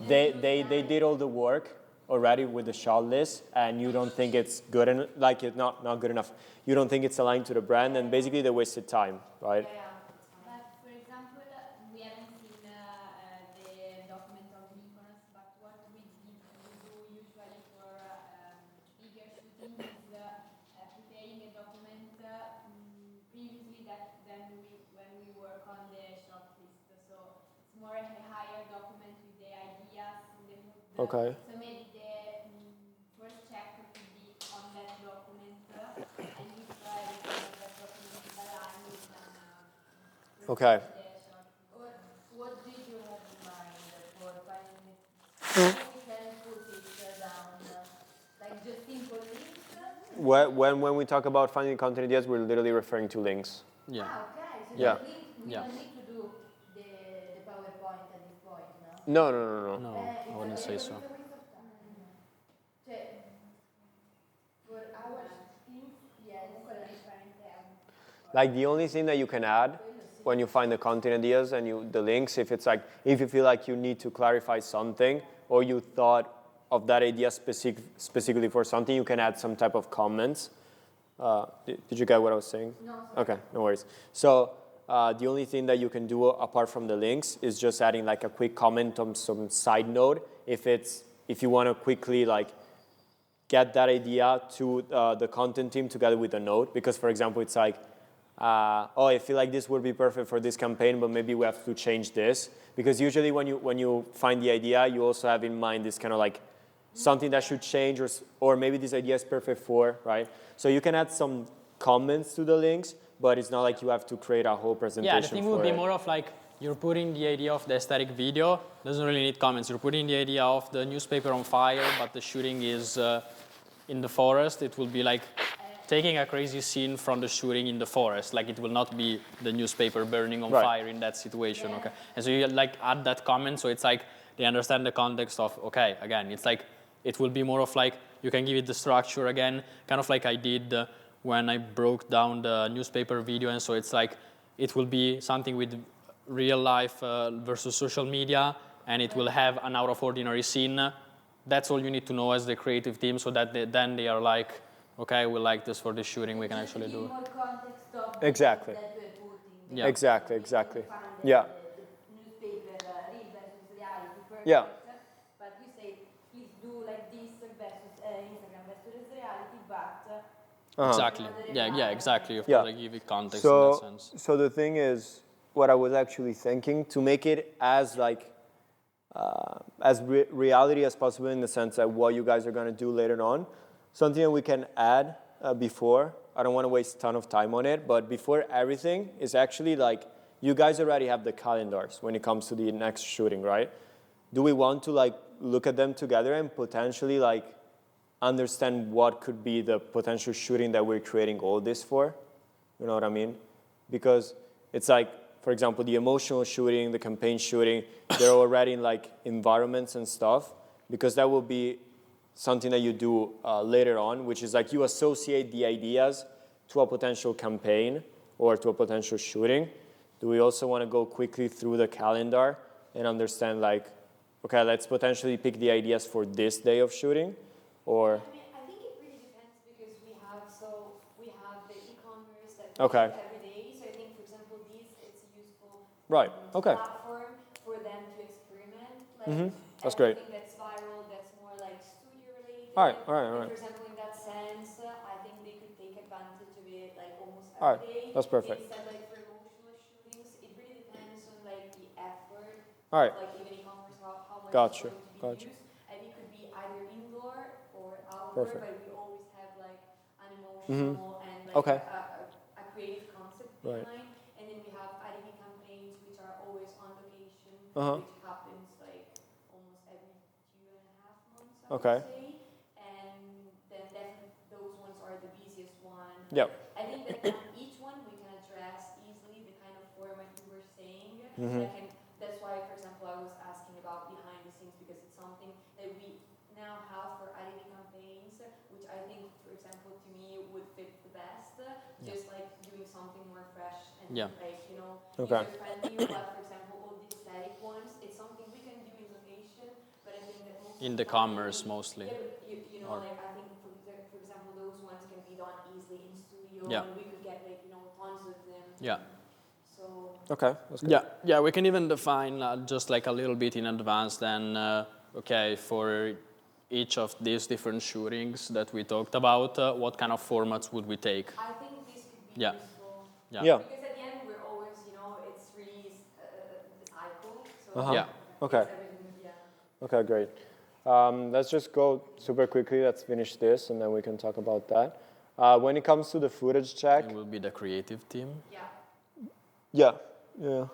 They did all the work already with the shot list, and you don't think it's good and like it's not good enough. You don't think it's aligned to the brand, and basically they wasted time, right? But for example, we haven't seen the document of Mykonos, but what we do usually for bigger shooting is preparing a document previously when we work on the short list. So it's more a higher document with the ideas and the mood. Okay. So maybe the first check could be on that document, and if everything on that document is aligned, we can Okay. or what did you have in mind for finding it? We can put it down, like just simple links? When we talk about finding content ideas, we're literally referring to links. yeah. Okay, so Yeah. the link, we Yeah. don't need to do the PowerPoint at this point, no? No. No, I wouldn't say so. For our teams, yes, Like the only thing that you can add when you find the content ideas and the links, if you feel like you need to clarify something or you thought of that idea specifically for something, you can add some type of comments. Did you get what I was saying? No. Okay, no worries. So the only thing that you can do apart from the links is just adding like a quick comment on some side note if you want to quickly like get that idea to the content team together with a note, because for example it's like I feel like this would be perfect for this campaign, but maybe we have to change this, because usually when you find the idea, you also have in mind this kind of like something that should change, or maybe this idea is perfect for, right? So you can add some comments to the links, but it's not like you have to create a whole presentation. Yeah, the thing would be more of like you're putting the idea of the aesthetic video, doesn't really need comments. You're putting the idea of the newspaper on fire, but the shooting is in the forest. It will be like taking a crazy scene from the shooting in the forest. Like it will not be the newspaper burning on fire in that situation, okay? And so you like add that comment, so it's like they understand the context of, okay, again, it's like, it will be more of like, you can give it the structure again, kind of like I did when I broke down the newspaper video, and so it's like, it will be something with real life versus social media, and it will have an out of ordinary scene. That's all you need to know as the creative team, so that then they are like, okay, we like this for the shooting, we can actually do it. more context of Exactly. that we're putting. Yeah. Exactly. The Yeah. newspaper, real versus reality, perfect. Yeah. But you say, please do like this versus Instagram versus reality, but Exactly. Yeah, exactly. Of course, I give it context in that sense. So the thing is, what I was actually thinking, to make it as like as reality as possible in the sense that what you guys are going to do later on. Something that we can add before, I don't want to waste a ton of time on it, but before everything is actually like, you guys already have the calendars when it comes to the next shooting, right? Do we want to like look at them together and potentially like understand what could be the potential shooting that we're creating all this for? You know what I mean? Because it's like, for example, the emotional shooting, the campaign shooting, they're already in like environments and stuff, because that will be something that you do later on, which is like you associate the ideas to a potential campaign or to a potential shooting. Do we also want to go quickly through the calendar and understand like, okay, let's potentially pick the ideas for this day of shooting, or? I mean, I think it really depends because we have the e-commerce that we Okay. do every day. So I think, for example, it's a useful Right. Okay. platform for them to experiment. Like That's great. everything that's viral, that's more like studio related. All right. And for example, in that sense, I think they could take advantage of it like almost All every right. day. That's perfect. Instead, like for emotional shootings, it really depends on like the effort. All right. Like even e-commerce, how much Gotcha. is going to be used. And it could be either indoor or outdoor, Perfect. but we always have like an emotional and like Okay. a creative concept Right. behind. And then we have IDV campaigns which are always on location, which happens like almost every 2.5 months, I Okay. would say. And then definitely those ones are the busiest one. Yep. I think that on each one we can address easily the kind of format you were saying. That's why, for example, I was asking about behind the scenes because it's something that we now have for IDV campaigns, which I think, for example, to me would fit the best. Just like doing something more fresh and like, you know, Okay. user friendly. But for example, all the aesthetic ones, it's something we can do in location, but I think that most In of the time commerce mostly. Yeah, but you know, Or- like I think for example, those ones can be done easily in studio, Yeah. and we could get like tons of them. Yeah. So Okay. That's good. Yeah, we can even define just like a little bit in advance then, okay, for each of these different shootings that we talked about, what kind of formats would we take? I think this could be Yeah. useful. Yeah. Yeah. Because at the end we're always, it's really the cycle. So Yeah. Okay. it's everything, yeah. Okay, great. Let's just go super quickly. Let's finish this, and then we can talk about that. When it comes to the footage check, It will be the creative team. Yeah. yeah.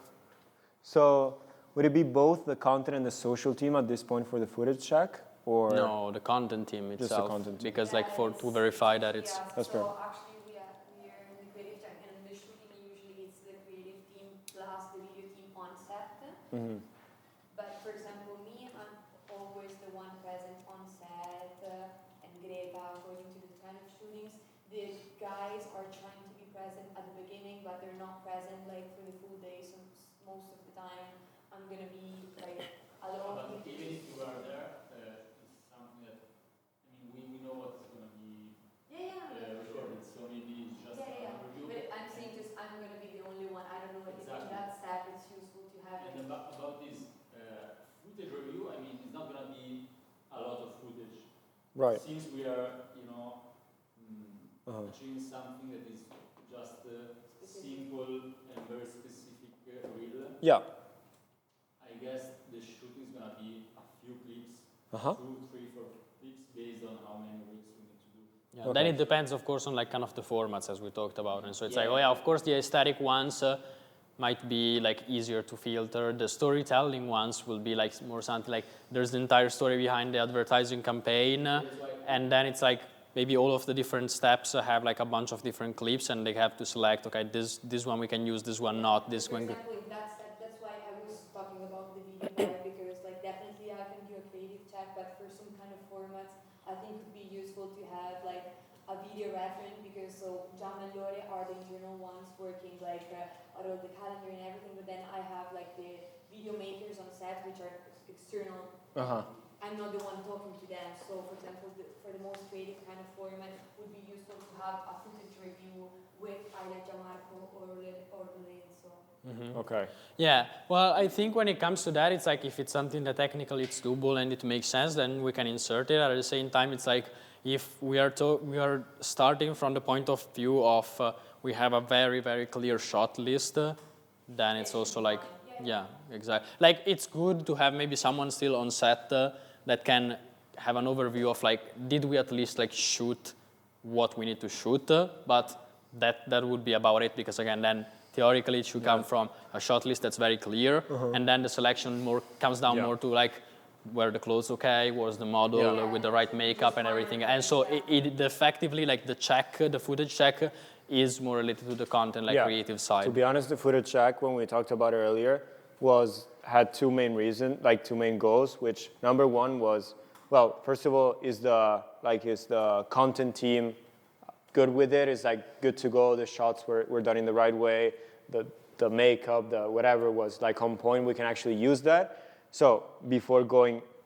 So would it be both the content and the social team at this point for the footage check, or No, the content team Just the itself. content team. Because like to verify that it's... Yeah, That's so perfect. actually we are in the creative check, and in the shooting usually it's the creative team plus the video team on set. But for example, me, I'm always the one present on set, and Greta, according to the kind of shootings, the guys are trying to be present at the beginning, but they're not present like for the full day. So most of the time, I'm gonna be like alone. But even if you are there, it's something that, I mean, we know what is going to be recorded, so maybe it's just an overview. But I'm saying just I'm gonna be the only one. I don't know if in Exactly. that step it's useful to have it. And about this footage review, I mean, it's not going to be a lot of footage. right? Since we are, achieving something that is just simple and very specific reel, Yeah. I guess the shoot is going to be a few clips, 2, 3, 4 clips based on how many reels we need to do. Yeah. Okay. Then it depends, of course, on like kind of the formats as we talked about. And so it's like, Yeah. oh yeah, of course the aesthetic ones might be like easier to filter. The storytelling ones will be like more something like there's the entire story behind the advertising campaign, and then it's like maybe all of the different steps have like a bunch of different clips, and they have to select, okay, this one we can use, this one not, this For one. example, in that step, that's why I was talking about the video part, because like definitely I can do a creative check, but for some kind of formats, I think it would be useful to have like a video reference, because so Jam and Lore are the internal ones working like out of the calendar and everything, but then I have like the video makers on set, which are external. I'm not the one talking to them. So, for example, for the most creative kind of format, it would be useful to have a footage review with either Gianmarco or Lorenzo. Okay. Yeah, well, I think when it comes to that, it's like if it's something that technically it's doable and it makes sense, then we can insert it. At the same time, it's like if we are starting from the point of view of we have a very, very clear shot list, then it's also like, Yeah, exactly. Like, it's good to have maybe someone still on set that can have an overview of, like, did we at least, like, shoot what we need to shoot? But that would be about it, because, again, then theoretically it should come from a shot list that's very clear, and then the selection more comes down more to, like, were the clothes okay, was the model with the right makeup and everything. And so it effectively, like, the footage check is more related to the content, like creative side. To be honest, the footage check, when we talked about it earlier, had two main goals, which number one was, well, first of all, is the content team good with it? Is like good to go? The shots were done in the right way. The makeup, the whatever was like on point. We can actually use that. So before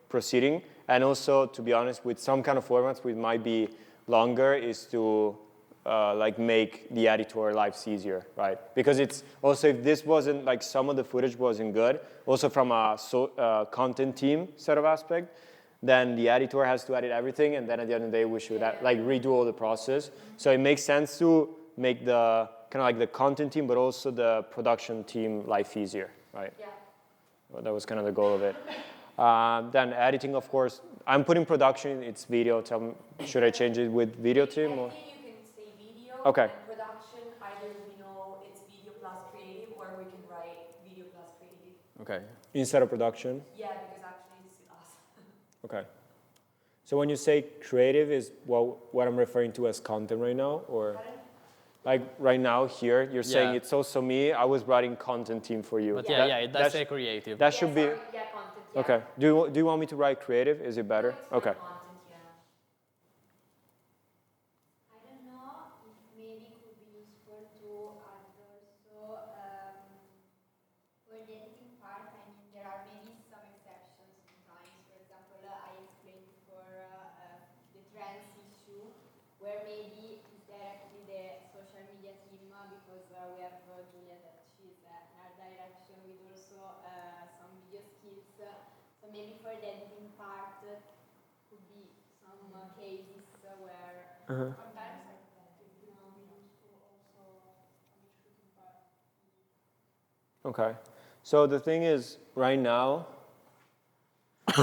proceeding, and also, to be honest, with some kind of formats, which might be longer, is to like make the editor lives easier, right? Because it's also, if this wasn't, like, some of the footage wasn't good, also from a content team sort of aspect, then the editor has to edit everything, and then at the end of the day, we should like redo all the process. So it makes sense to make the kind of like the content team, but also the production team life easier, right? Yeah. Well, that was kind of the goal of it. Then editing, of course, I'm putting production, it's video. Tell me, should I change it with video team? Or? I think you can say video Okay. and production. Either we know it's video plus creative, or we can write video plus creative. Okay. Instead of production? Yeah, because actually it's us. Okay. So when you say creative is what I'm referring to as content right now, or? Pardon? Like right now here, you're saying it's also me. I was writing content team for you. But it does say creative. That should be. Yeah, content. Yeah. Okay. Do you want me to write creative? Is it better? No, it's okay. Content, yeah. I don't know if maybe it could be useful to add also for the editing part. I mean, there are maybe some exceptions sometimes. For example, I explained before the trends issue, where maybe it's directly the social media team, because we have Julia that she's in art direction with also some video skills. So maybe for the editing part could be some cases where sometimes it could be useful also on the shooting part. Okay. So the thing is, right now,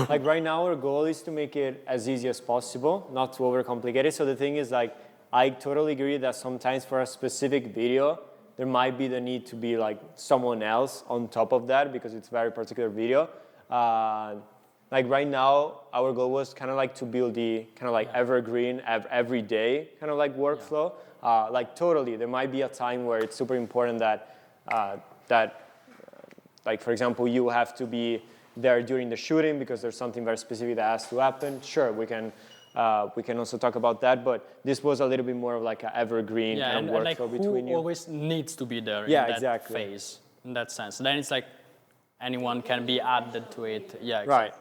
like right now, our goal is to make it as easy as possible, not to overcomplicate it. So the thing is, like, I totally agree that sometimes for a specific video, there might be the need to be like someone else on top of that because it's a very particular video. Like right now, our goal was kind of like to build the kind of like evergreen, everyday kind of like workflow. Like totally, there might be a time where it's super important that like for example, you have to be there during the shooting because there's something very specific that has to happen. Sure, we can also talk about that, but this was a little bit more of like an evergreen kind of workflow like between who you. always needs to be there in that phase, in that sense. Then it's like anyone can be added to it. Yeah, exactly. Right.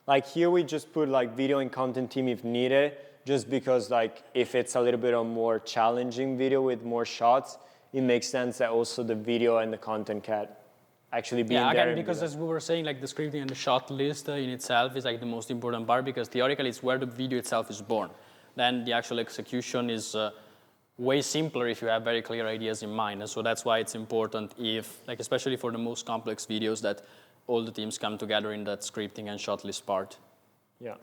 Like here we just put like video and content team if needed, just because like if it's a little bit of more challenging video with more shots, it makes sense that also the video and the content can actually be in there. Yeah, again, because as we were saying, like the scripting and the shot list in itself is like the most important part, because theoretically it's where the video itself is born. Then the actual execution is way simpler if you have very clear ideas in mind. And so that's why it's important if, like especially for the most complex videos, that all the teams come together in that scripting and shot list part. Yeah.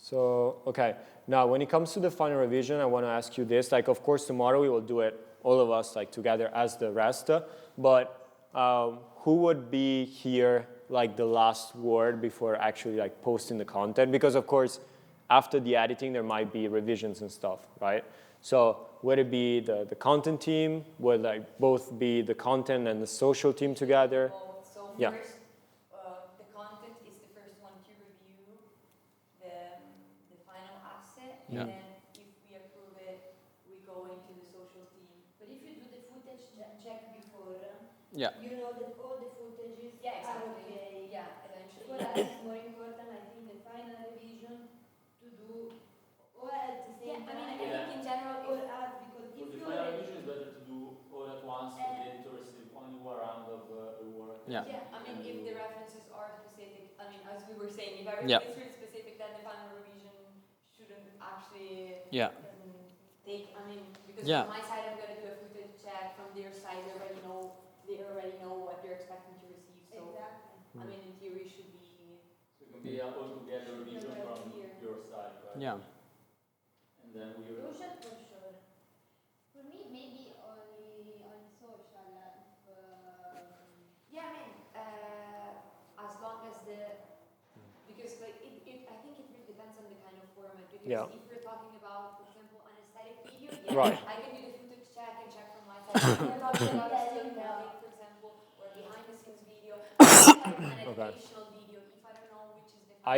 So, okay. Now, when it comes to the final revision, I want to ask you this. Like, of course, tomorrow we will do it, all of us, like together as the rest. But who would be here, like the last word before actually like posting the content? Because, of course, after the editing, there might be revisions and stuff, right? So would it be the content team? Would like both be the content and the social team together? So first, the content is the first one to review the final asset, and then if we approve it, we go into the social team. But if you do the footage check before, Yeah. you know that all the footages are okay. Yeah, eventually. For us, it's more important, I think, the final revision to do all at the same time. I think in general, all us, because For if the you final already... revision, it's better to do all at once, so the editor receives only one round of work. Yeah. I mean, if the references are specific, I mean, as we were saying, if everything is really specific, then the final revision shouldn't actually take, I mean, because from my side, I'm going to do a footage check, from their side, they already know they already know what they're expecting to receive. So, Exactly. I mean, in theory, should be. So it can be all together vision from your side, right? Yeah. And then we Social for sure. For me, maybe only on social. Yeah, I mean, as long as because like I think it really depends on the kind of format. Because Yeah. if we're talking about, for example, an aesthetic video, Right. I can do the footage check and check from my side. If we're talking about a storytelling, for example, or behind the scenes video, an educational video, if I don't know which is the.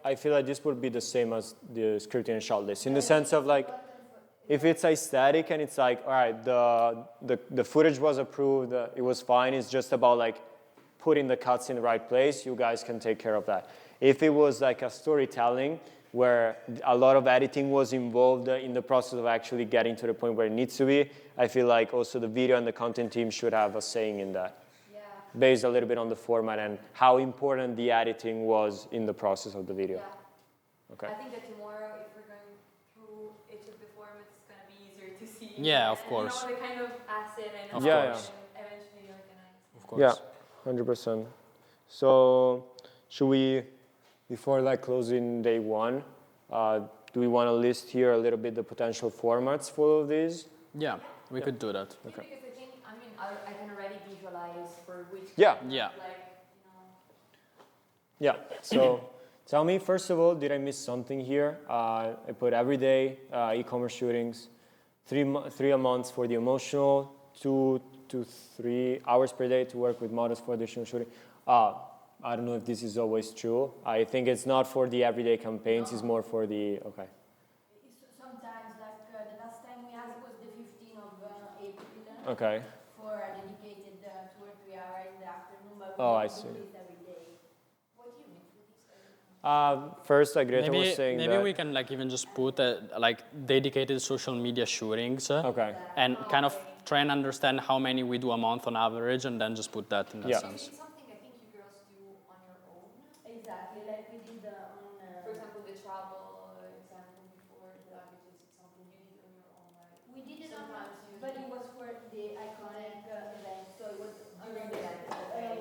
I feel like this would be the same as the scripting and shot list in the sense of like, if it's aesthetic and it's like, all right, the footage was approved, it was fine. It's just about like putting the cuts in the right place. You guys can take care of that. If it was like a storytelling where a lot of editing was involved in the process of actually getting to the point where it needs to be, I feel like also the video and the content team should have a saying in that. Yeah. Based a little bit on the format and how important the editing was in the process of the video. Yeah. Okay. I think that tomorrow, if we're going through each of the formats, it's going to be easier to see. Yeah, of and course. know the kind of asset and Of how course. and eventually organize. Of course. Yeah, 100%. So should we, before like closing day one, do we want to list here a little bit the potential formats for all of these? Yeah, we could do that. Okay. Because I think, I mean, I can already visualize for which Yeah. Yeah. like, Yeah, so tell me, first of all, did I miss something here? I put everyday e-commerce shootings, 3 a month for the emotional, 2 to 3 hours per day to work with models for additional shooting. I don't know if this is always true. I think it's not for the everyday campaigns, it's more for the, okay. Sometimes, like the last time we asked was the 15th of April. Okay. For a dedicated 2 or 3 hours in the afternoon, but we Oh, I don't see. do this every day. what do you mean? First, like Greta was saying maybe that. we can like even just put like dedicated social media shootings Okay. and kind of try and understand how many we do a month on average and then just put that in that Yeah. sense. It's something I think you girls do on your own. Exactly, like we did on. For example, the travel example before the languages, it's something you did on your own, right? We did it on, Sometimes you but it was for the iconic event, so it was during the event.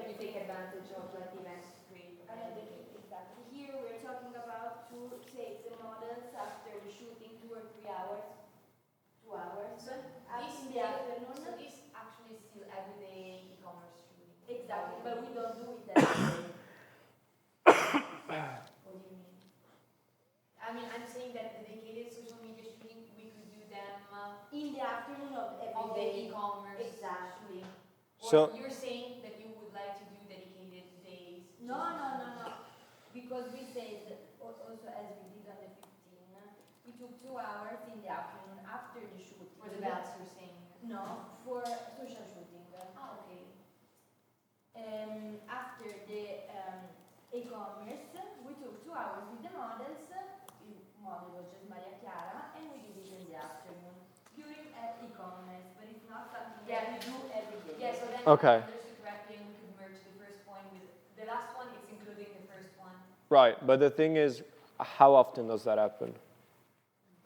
You take advantage of like the events to create. Exactly. Here we're talking about to take the models after the shooting 2 or 3 hours. 2 hours. So in the afternoon. So this actually is still everyday e-commerce shooting. Exactly, but we don't do it every day. What do you mean? I mean, I'm saying that the dedicated social media shooting, we could do them In the afternoon of every of the day. e-commerce. Exactly. Or So- you're saying that you would like to do dedicated days. No. Because we said, also as we did on the 15th, we took 2 hours in the afternoon after the shooting. For the bats, you're saying. No, for social shooting. Oh, okay. After the e-commerce, we took 2 hours with the models. The model was just Maria Chiara, and we did it in the afternoon during e-commerce, but it's not something that we do every day. Yeah, so then Okay. if I understood correctly, and we could merge the first point with the last one, it's including the first one. Right, but the thing is, how often does that happen?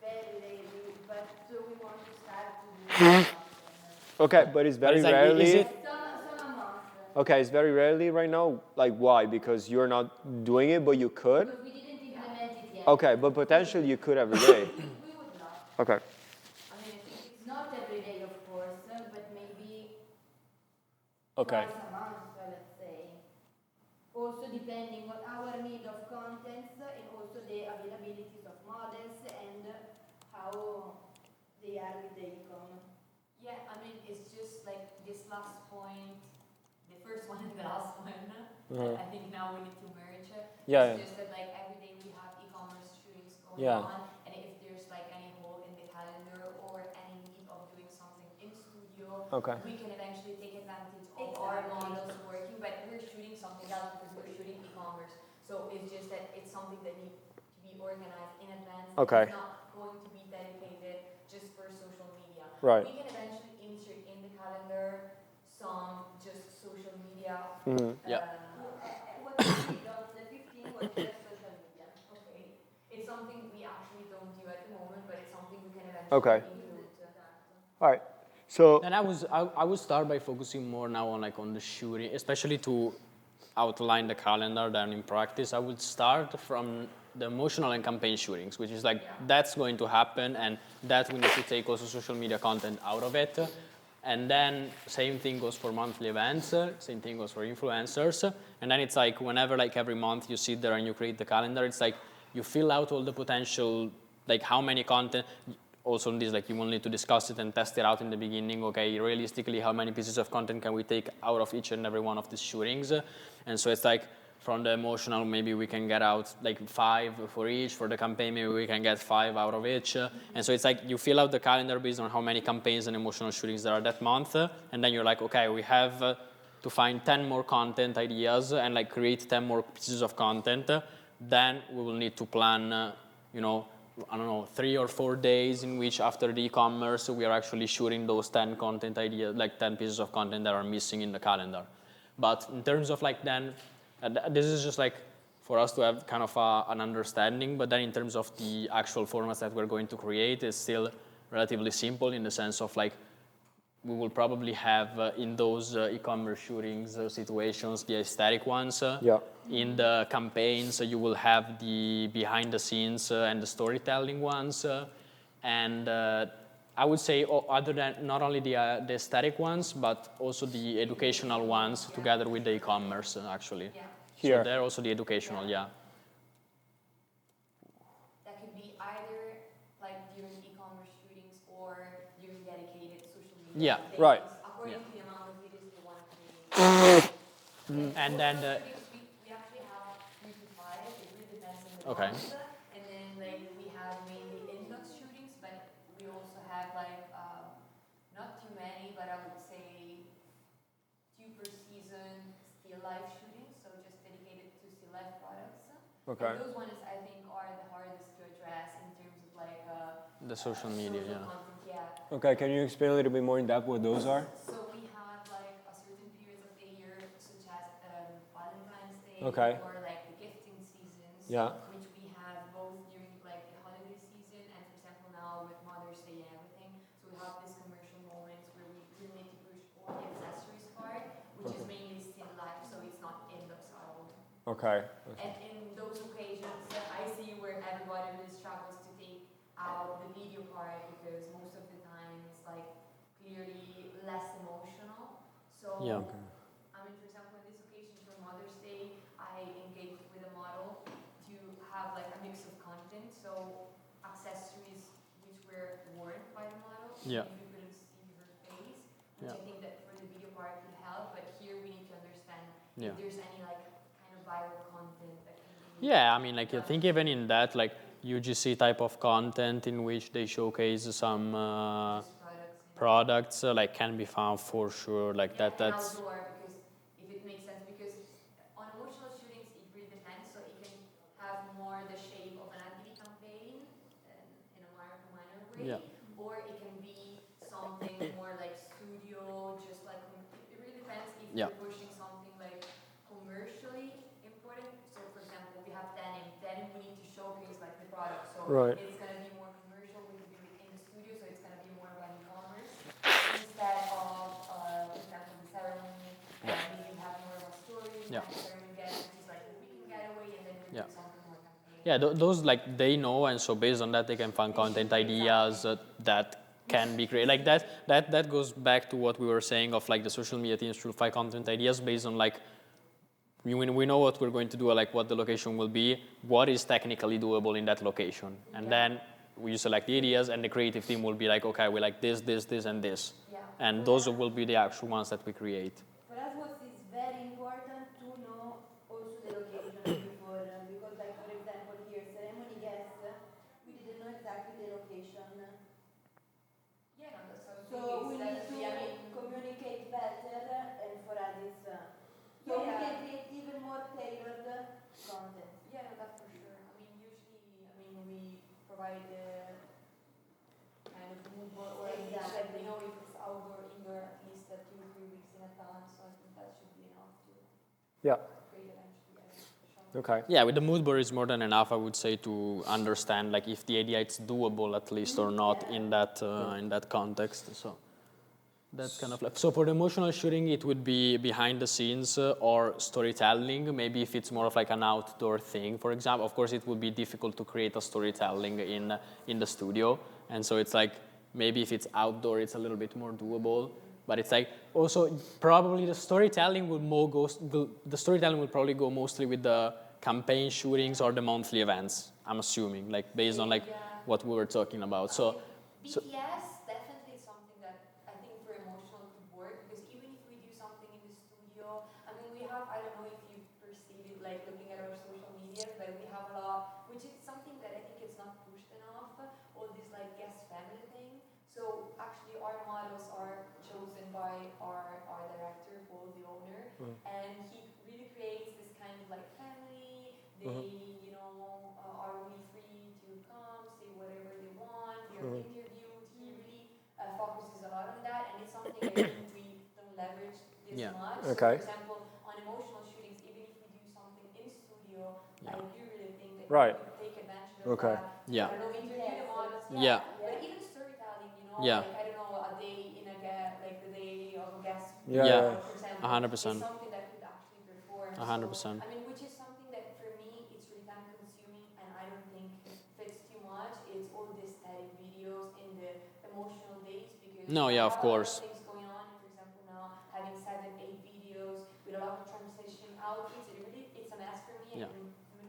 Very rarely, but so we want to start to do it often. Okay, but it's very it's like, rarely. is it- Some a month. Okay, it's very rarely right now. Like, why? Because you're not doing it, but you could? Because we didn't implement it yet. Okay, but potentially you could every day. We would love. Okay. I mean, I think it's Not every day, of course, but maybe Okay. twice a month, let's say. Also depending on our need of contents and also the availabilities of models and how they are with the e-com. yeah, I mean, it's just like this last point, the first one and the last one. I think now we need to merge. Yeah, It's just that like every day we have e-commerce shootings going Yeah. on, and if there's like any hole in the calendar or any need of doing something in studio, Okay. we can eventually take advantage of our models working, but we're shooting something else because we're shooting e-commerce. So it's just that it's something that needs to be organized in advance. Okay. It's not going to be dedicated just for social media. Right. We can eventually insert in the calendar some just social media. Yeah. What we did on the 15th was just social media. Okay. It's something we actually don't do at the moment, but it's something we can eventually Okay. include. All right. So then I would start by focusing more now on like on the shooting, especially to outline the calendar. Then in practice, I would start from the emotional and campaign shootings, which is like that's going to happen, and that we need to take also social media content out of it. And then same thing goes for monthly events, same thing goes for influencers. And then it's like whenever like every month you sit there and you create the calendar, it's like you fill out all the potential, like how many content. Also in this, like you will need to discuss it and test it out in the beginning. Okay, realistically, how many pieces of content can we take out of each and every one of these shootings? And so it's like from the emotional, maybe we can get out like 5 for each. For the campaign, maybe we can get 5 out of each. And so it's like you fill out the calendar based on how many campaigns and emotional shootings there are that month. And then you're like, okay, we have to find 10 more content ideas and like create 10 more pieces of content. Then we will need to plan, you know, I don't know, 3 or 4 days in which after the e-commerce we are actually shooting those 10 content ideas, like 10 pieces of content that are missing in the calendar. But in terms of like then, this is just like for us to have kind of an understanding, but then in terms of the actual formats that we're going to create, it's still relatively simple in the sense of like, we will probably have in those e-commerce shootings situations, the aesthetic ones. In the campaigns, you will have the behind the scenes and the storytelling ones. And I would say other than not only the aesthetic ones, but also the educational ones together with the e-commerce actually. Here. So they're also the educational, That could be either like during e-commerce shootings or during dedicated social media. Yeah, right. According to the amount of videos they want to create. And then we actually have 3 to 5. It really depends on the okay. month. And then like we have mainly in-dog shootings, but we also have like not too many, but I would say 2 per season still life shootings, so just dedicated to still life products. Okay. And those ones I think are the hardest to address in terms of like the social media, content, Okay, can you explain a little bit more in depth what those are? So we have like a certain periods of the year, such as Valentine's Day or like the gifting seasons, which we have both during like the holiday season and for example now with Mother's Day and everything. So we have these commercial moments where we really need to push all the accessories part, which is mainly still life, so it's not index at all. Okay. And in those occasions, I see where everybody really struggles to take out the video part because most of the time it's like clearly less emotional. So, I mean, for example, in this occasion for Mother's Day, I engaged with a model to have like a mix of content. So, accessories which were worn by the model, if you couldn't see her face, which I think that for the video part could help. But here we need to understand if there's any like kind of viral content that can be. Yeah, I mean, like I think even in that, like UGC type of content in which they showcase some products, like can be found for sure. Like that's. Outdoor, because if it makes sense, because on emotional shootings it really depends. So it can have more the shape of an ad campaign in a minor way, or it can be something more like studio, just like it really depends if you're pushing something like commercially important. So for example, we have denim we need to showcase like the product. So it's gonna be more commercial. We can do it in the studio, so it's gonna be more about e-commerce instead of, for example, the ceremony. Maybe you have more of a story. The ceremony which is like the weekend getaway, and then you do something more campaign. Yeah, those like they know, and so based on that they can find content ideas that can be created. Like that goes back to what we were saying of like the social media teams should find content ideas based on like we know what we're going to do, like what the location will be, what is technically doable in that location. And then you select the ideas and the creative team will be like, okay, we like this, this, this, and this. And those will be the actual ones that we create. For us, what is very important to know also the location before, because like for example here, ceremony guests, we didn't know exactly the location. So we need to communicate better, and for us it's, so we can create even more tailored content. Yeah, no, that's for sure. I mean, usually, we provide kind of mood board or at least like we know if it's outdoor, indoor, at least 2 or 3 weeks in advance. So I think that should be enough to create eventually. Okay. Yeah, with the mood board is more than enough, I would say, to understand like if the idea is doable at least or not in that context. So. That's kind of like, so for the emotional shooting, it would be behind the scenes or storytelling. Maybe if it's more of like an outdoor thing, for example, of course, it would be difficult to create a storytelling in the studio. And so it's like, maybe if it's outdoor, it's a little bit more doable. But it's like, also probably the storytelling will probably go mostly with the campaign shootings or the monthly events, I'm assuming, like based on like what we were talking about. So BTS definitely is something that I think for emotional could work, because even if we do something in the studio, I mean, we have, I don't know if you perceive it like looking at our social media, but we have a lot, which is something that I think it's not pushed enough, all this like guest family thing. So actually our models are chosen by our director, Paul, the owner, and he really creates this kind of like family. They, you know, are really free to come, say whatever they want. They're interviewed. He really focuses a lot on that, and it's something I think we don't leverage this much. Okay. So, for example, on emotional shootings, even if we do something in studio, I do really think that Right. we could take advantage of that. I don't know, interview the models. But even storytelling, you know, like I don't know, a day in like the day of a guest. For example, 100%. is something that could actually perform. 100%. So, I mean, which is something that for me it's really time consuming, and I don't think fits too much. It's all the static videos in the emotional days, because No, yeah, of I have course. a lot of things going on. For example, now having 7, 8 videos with a lot of transition outfits, it's a mess for me. And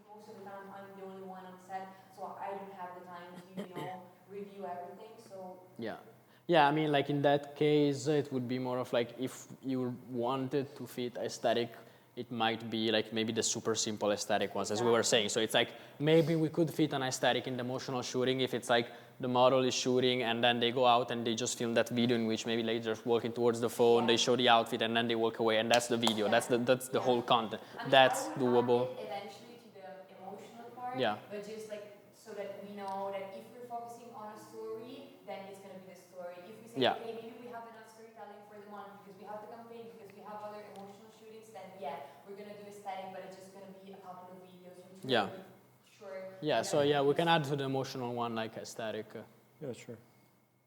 most of the time I'm the only one on set, so I don't have the time to, you know, review everything. So yeah, I mean, like in that case, it would be more of like if you wanted to fit aesthetic, it might be like maybe the super simple aesthetic ones, as we were saying. So it's like maybe we could fit an aesthetic in the emotional shooting if it's like the model is shooting and then they go out and they just film that video in which maybe they're just walking towards the phone, they show the outfit and then they walk away, and that's the video. That's the whole content. I mean, That's I would doable. add it eventually to the emotional part, Yeah. but just like so that we know that if we're focusing on a story, then it's going to be the story. If we say, okay, maybe we have enough storytelling for the month because we have the campaign, because we have other emotional shootings, then we're going to do aesthetic, but it's just going to be a couple of videos, which we're gonna be sure. Yeah, so yeah, we can add to the emotional one like aesthetic. Yeah, sure.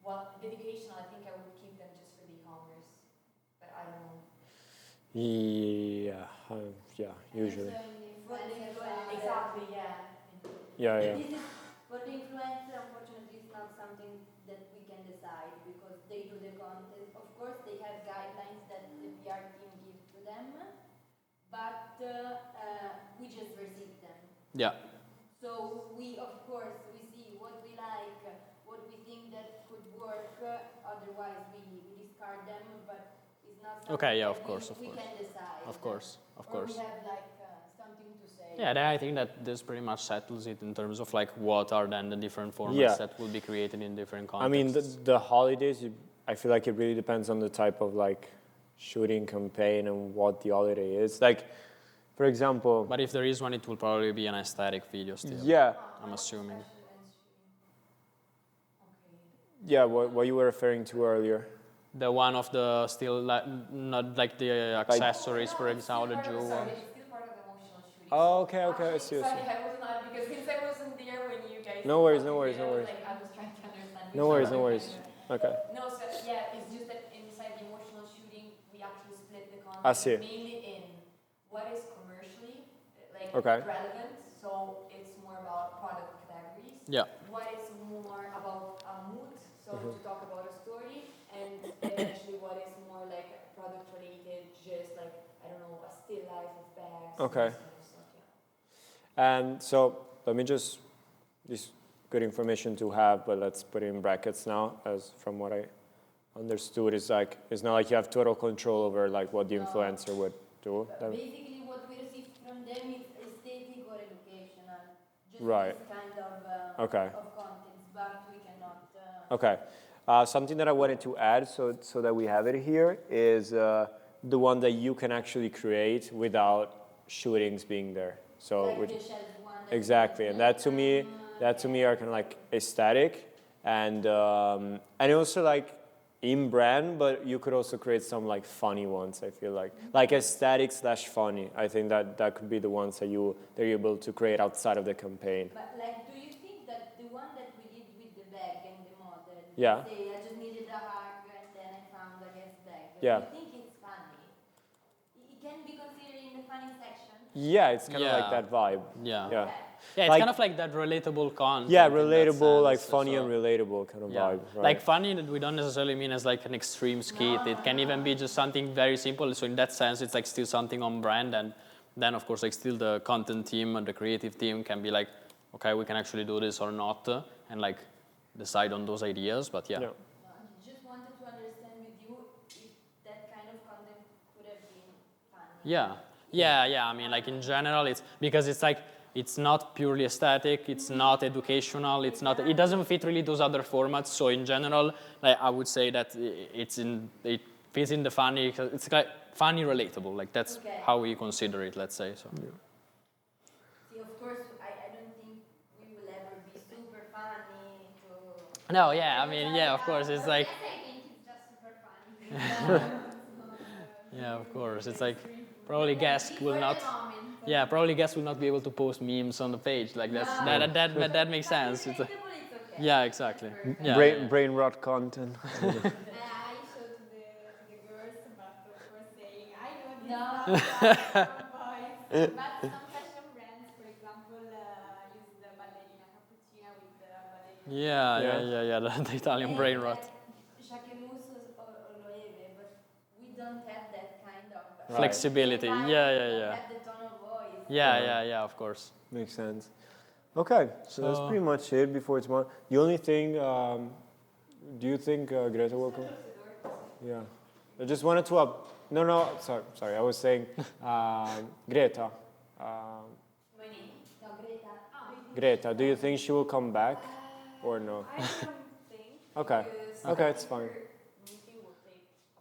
Well, the educational, I think I would keep them just for the e-commerce, but I don't know. Yeah, usually. Exactly, Yeah. This is, for the influencer, unfortunately, it's not something that we can decide because they do the content. Of course, they have guidelines that the PR team gives to them, but we just receive them. Yeah. So we, of course, we see what we like, what we think that could work. Otherwise, we discard them. But it's not something we can decide. Of course. Or we have like something to say. Yeah, then I think that this pretty much settles it in terms of like what are then the different formats that will be created in different contexts. I mean, the holidays, I feel like it really depends on the type of like shooting campaign and what the holiday is. Like, for example. But if there is one, it will probably be an aesthetic video still. Yeah. I'm assuming. Yeah, what you were referring to earlier. The one of the still not like the accessories, for example, the jewel ones. Oh, okay, I see. Sorry, I wasn't on because since I wasn't there when you guys. No worries. Like, I was trying to understand. No worries. Okay. No, so yeah, it's just that inside the emotional shooting, we actually split the content I see. mainly in what is commercially like relevant. So it's more about product categories. Yeah. What is more about a mood, so to talk about a story, and eventually what is more like product related, just like I don't know, a still life of bags. Okay. And so let me this good information to have, but let's put it in brackets now, as from what I understood, it's not like you have total control over like what the influencer would do. Basically, what we receive from them is aesthetic or educational, just right. this kind of contents, but we cannot. Okay. Something that I wanted to add, so that we have it here, is the one that you can actually create without shootings being there. So like the shelf one. Exactly, and that to me are kind of like aesthetic, and also like in brand, but you could also create some like funny ones. I feel like aesthetic / funny. I think that could be the ones that you're able to create outside of the campaign. But like, do you think that the one that we did with the bag and the model? Yeah. Say, I just needed a hug and then I found a guest Yeah. I think it's funny. It can be considered in the funny section. Yeah, it's kind of Yeah. like that vibe. Yeah. Yeah. Yeah, it's Like- kind of like that relatable content. Yeah, in that relatable, like sense, funny so- and relatable kind of Yeah. vibe. Right? Like funny that we don't necessarily mean as like an extreme skit. It can even be just something very simple. So in that sense, it's like still something on brand. And then of course, like still the content team and the creative team can be like, okay, we can actually do this or not, and like decide on those ideas. But yeah. Just wanted to understand with you if that kind of content could have been funny. Yeah. I mean, like in general, it's because it's like it's not purely aesthetic. It's not educational. It's not. It doesn't fit really those other formats. So in general, like I would say that it fits in the funny. It's like funny, relatable. Like that's how we consider it. Let's say so. See, of course, I don't think we will ever be super funny. No, yeah. I mean, yeah. Of course, it's like. I think it's just super funny. Yeah, of course. It's like probably guests will not. Yeah, probably guests will not be able to post memes on the page. Like that makes sense. It's like, yeah, exactly. Yeah, brain rot content. I showed to the girls, but of course saying I know this stuff from boys. But some fashion brands, for example, use the ballerina cappuccina with the ballerina. Yeah. The Italian brain rot. Jacquemus or Loewe, but we don't have that kind of Flexibility. Yeah. have the tone of voice. Yeah, of course. Makes sense. Okay, so that's pretty much it before tomorrow. The only thing, do you think Greta will come? Yeah. I just wanted to No, sorry. I was saying Greta. Greta, do you think she will come back or no? I don't think. Okay. Okay, it's fine.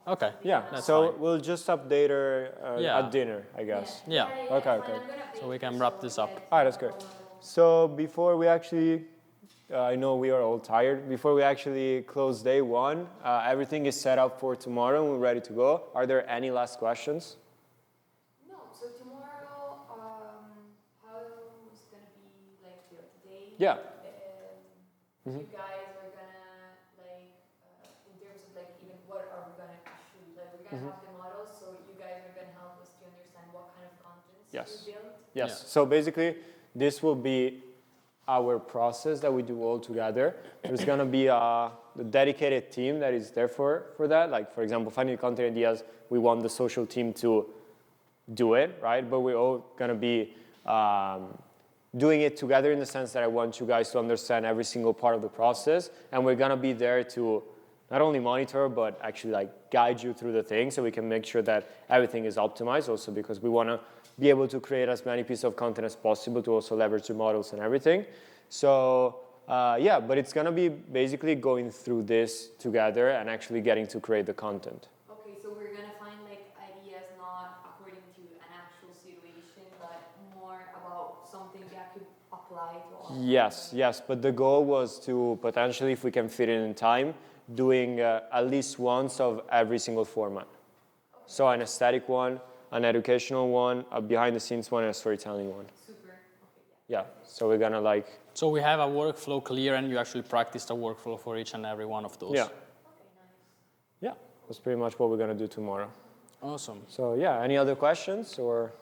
Okay. Yeah. That's So fine. we'll just update her at dinner, I guess. Yeah. Okay. So we can wrap this up. All right, that's good. So before we actually, I know we are all tired. Before we actually close day one, everything is set up for tomorrow and we're ready to go. Are there any last questions? No, so tomorrow, how is going to be like the day? Yeah. You guys are gonna like, in terms of like even what are we gonna shoot? Like we're gonna have the models, so you guys are gonna help us to understand what kind of contents you build. Yes. So basically, this will be our process that we do all together. There's gonna be a dedicated team that is there for that. Like for example, finding content ideas, we want the social team to do it, right? But we're all gonna be doing it together in the sense that I want you guys to understand every single part of the process, and we're gonna be there to not only monitor but actually like guide you through the thing so we can make sure that everything is optimized, also because we want to be able to create as many pieces of content as possible to also leverage the models and everything. So but it's gonna be basically going through this together and actually getting to create the content. Okay, so we're gonna find like ideas not according to an actual situation, but more about something that could apply to all. Yes, but the goal was to potentially, if we can fit it in time, doing at least once of every single format. Okay. So an aesthetic one, an educational one, a behind-the-scenes one, and a storytelling one. Super. Okay, yeah. So we're gonna like. So we have a workflow clear, and you actually practiced a workflow for each and every one of those. Yeah. Okay, nice. Yeah, that's pretty much what we're gonna do tomorrow. Awesome. So yeah, any other questions or?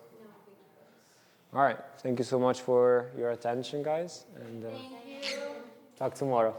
All right. Thank you so much for your attention, guys, and Thank you. talk tomorrow.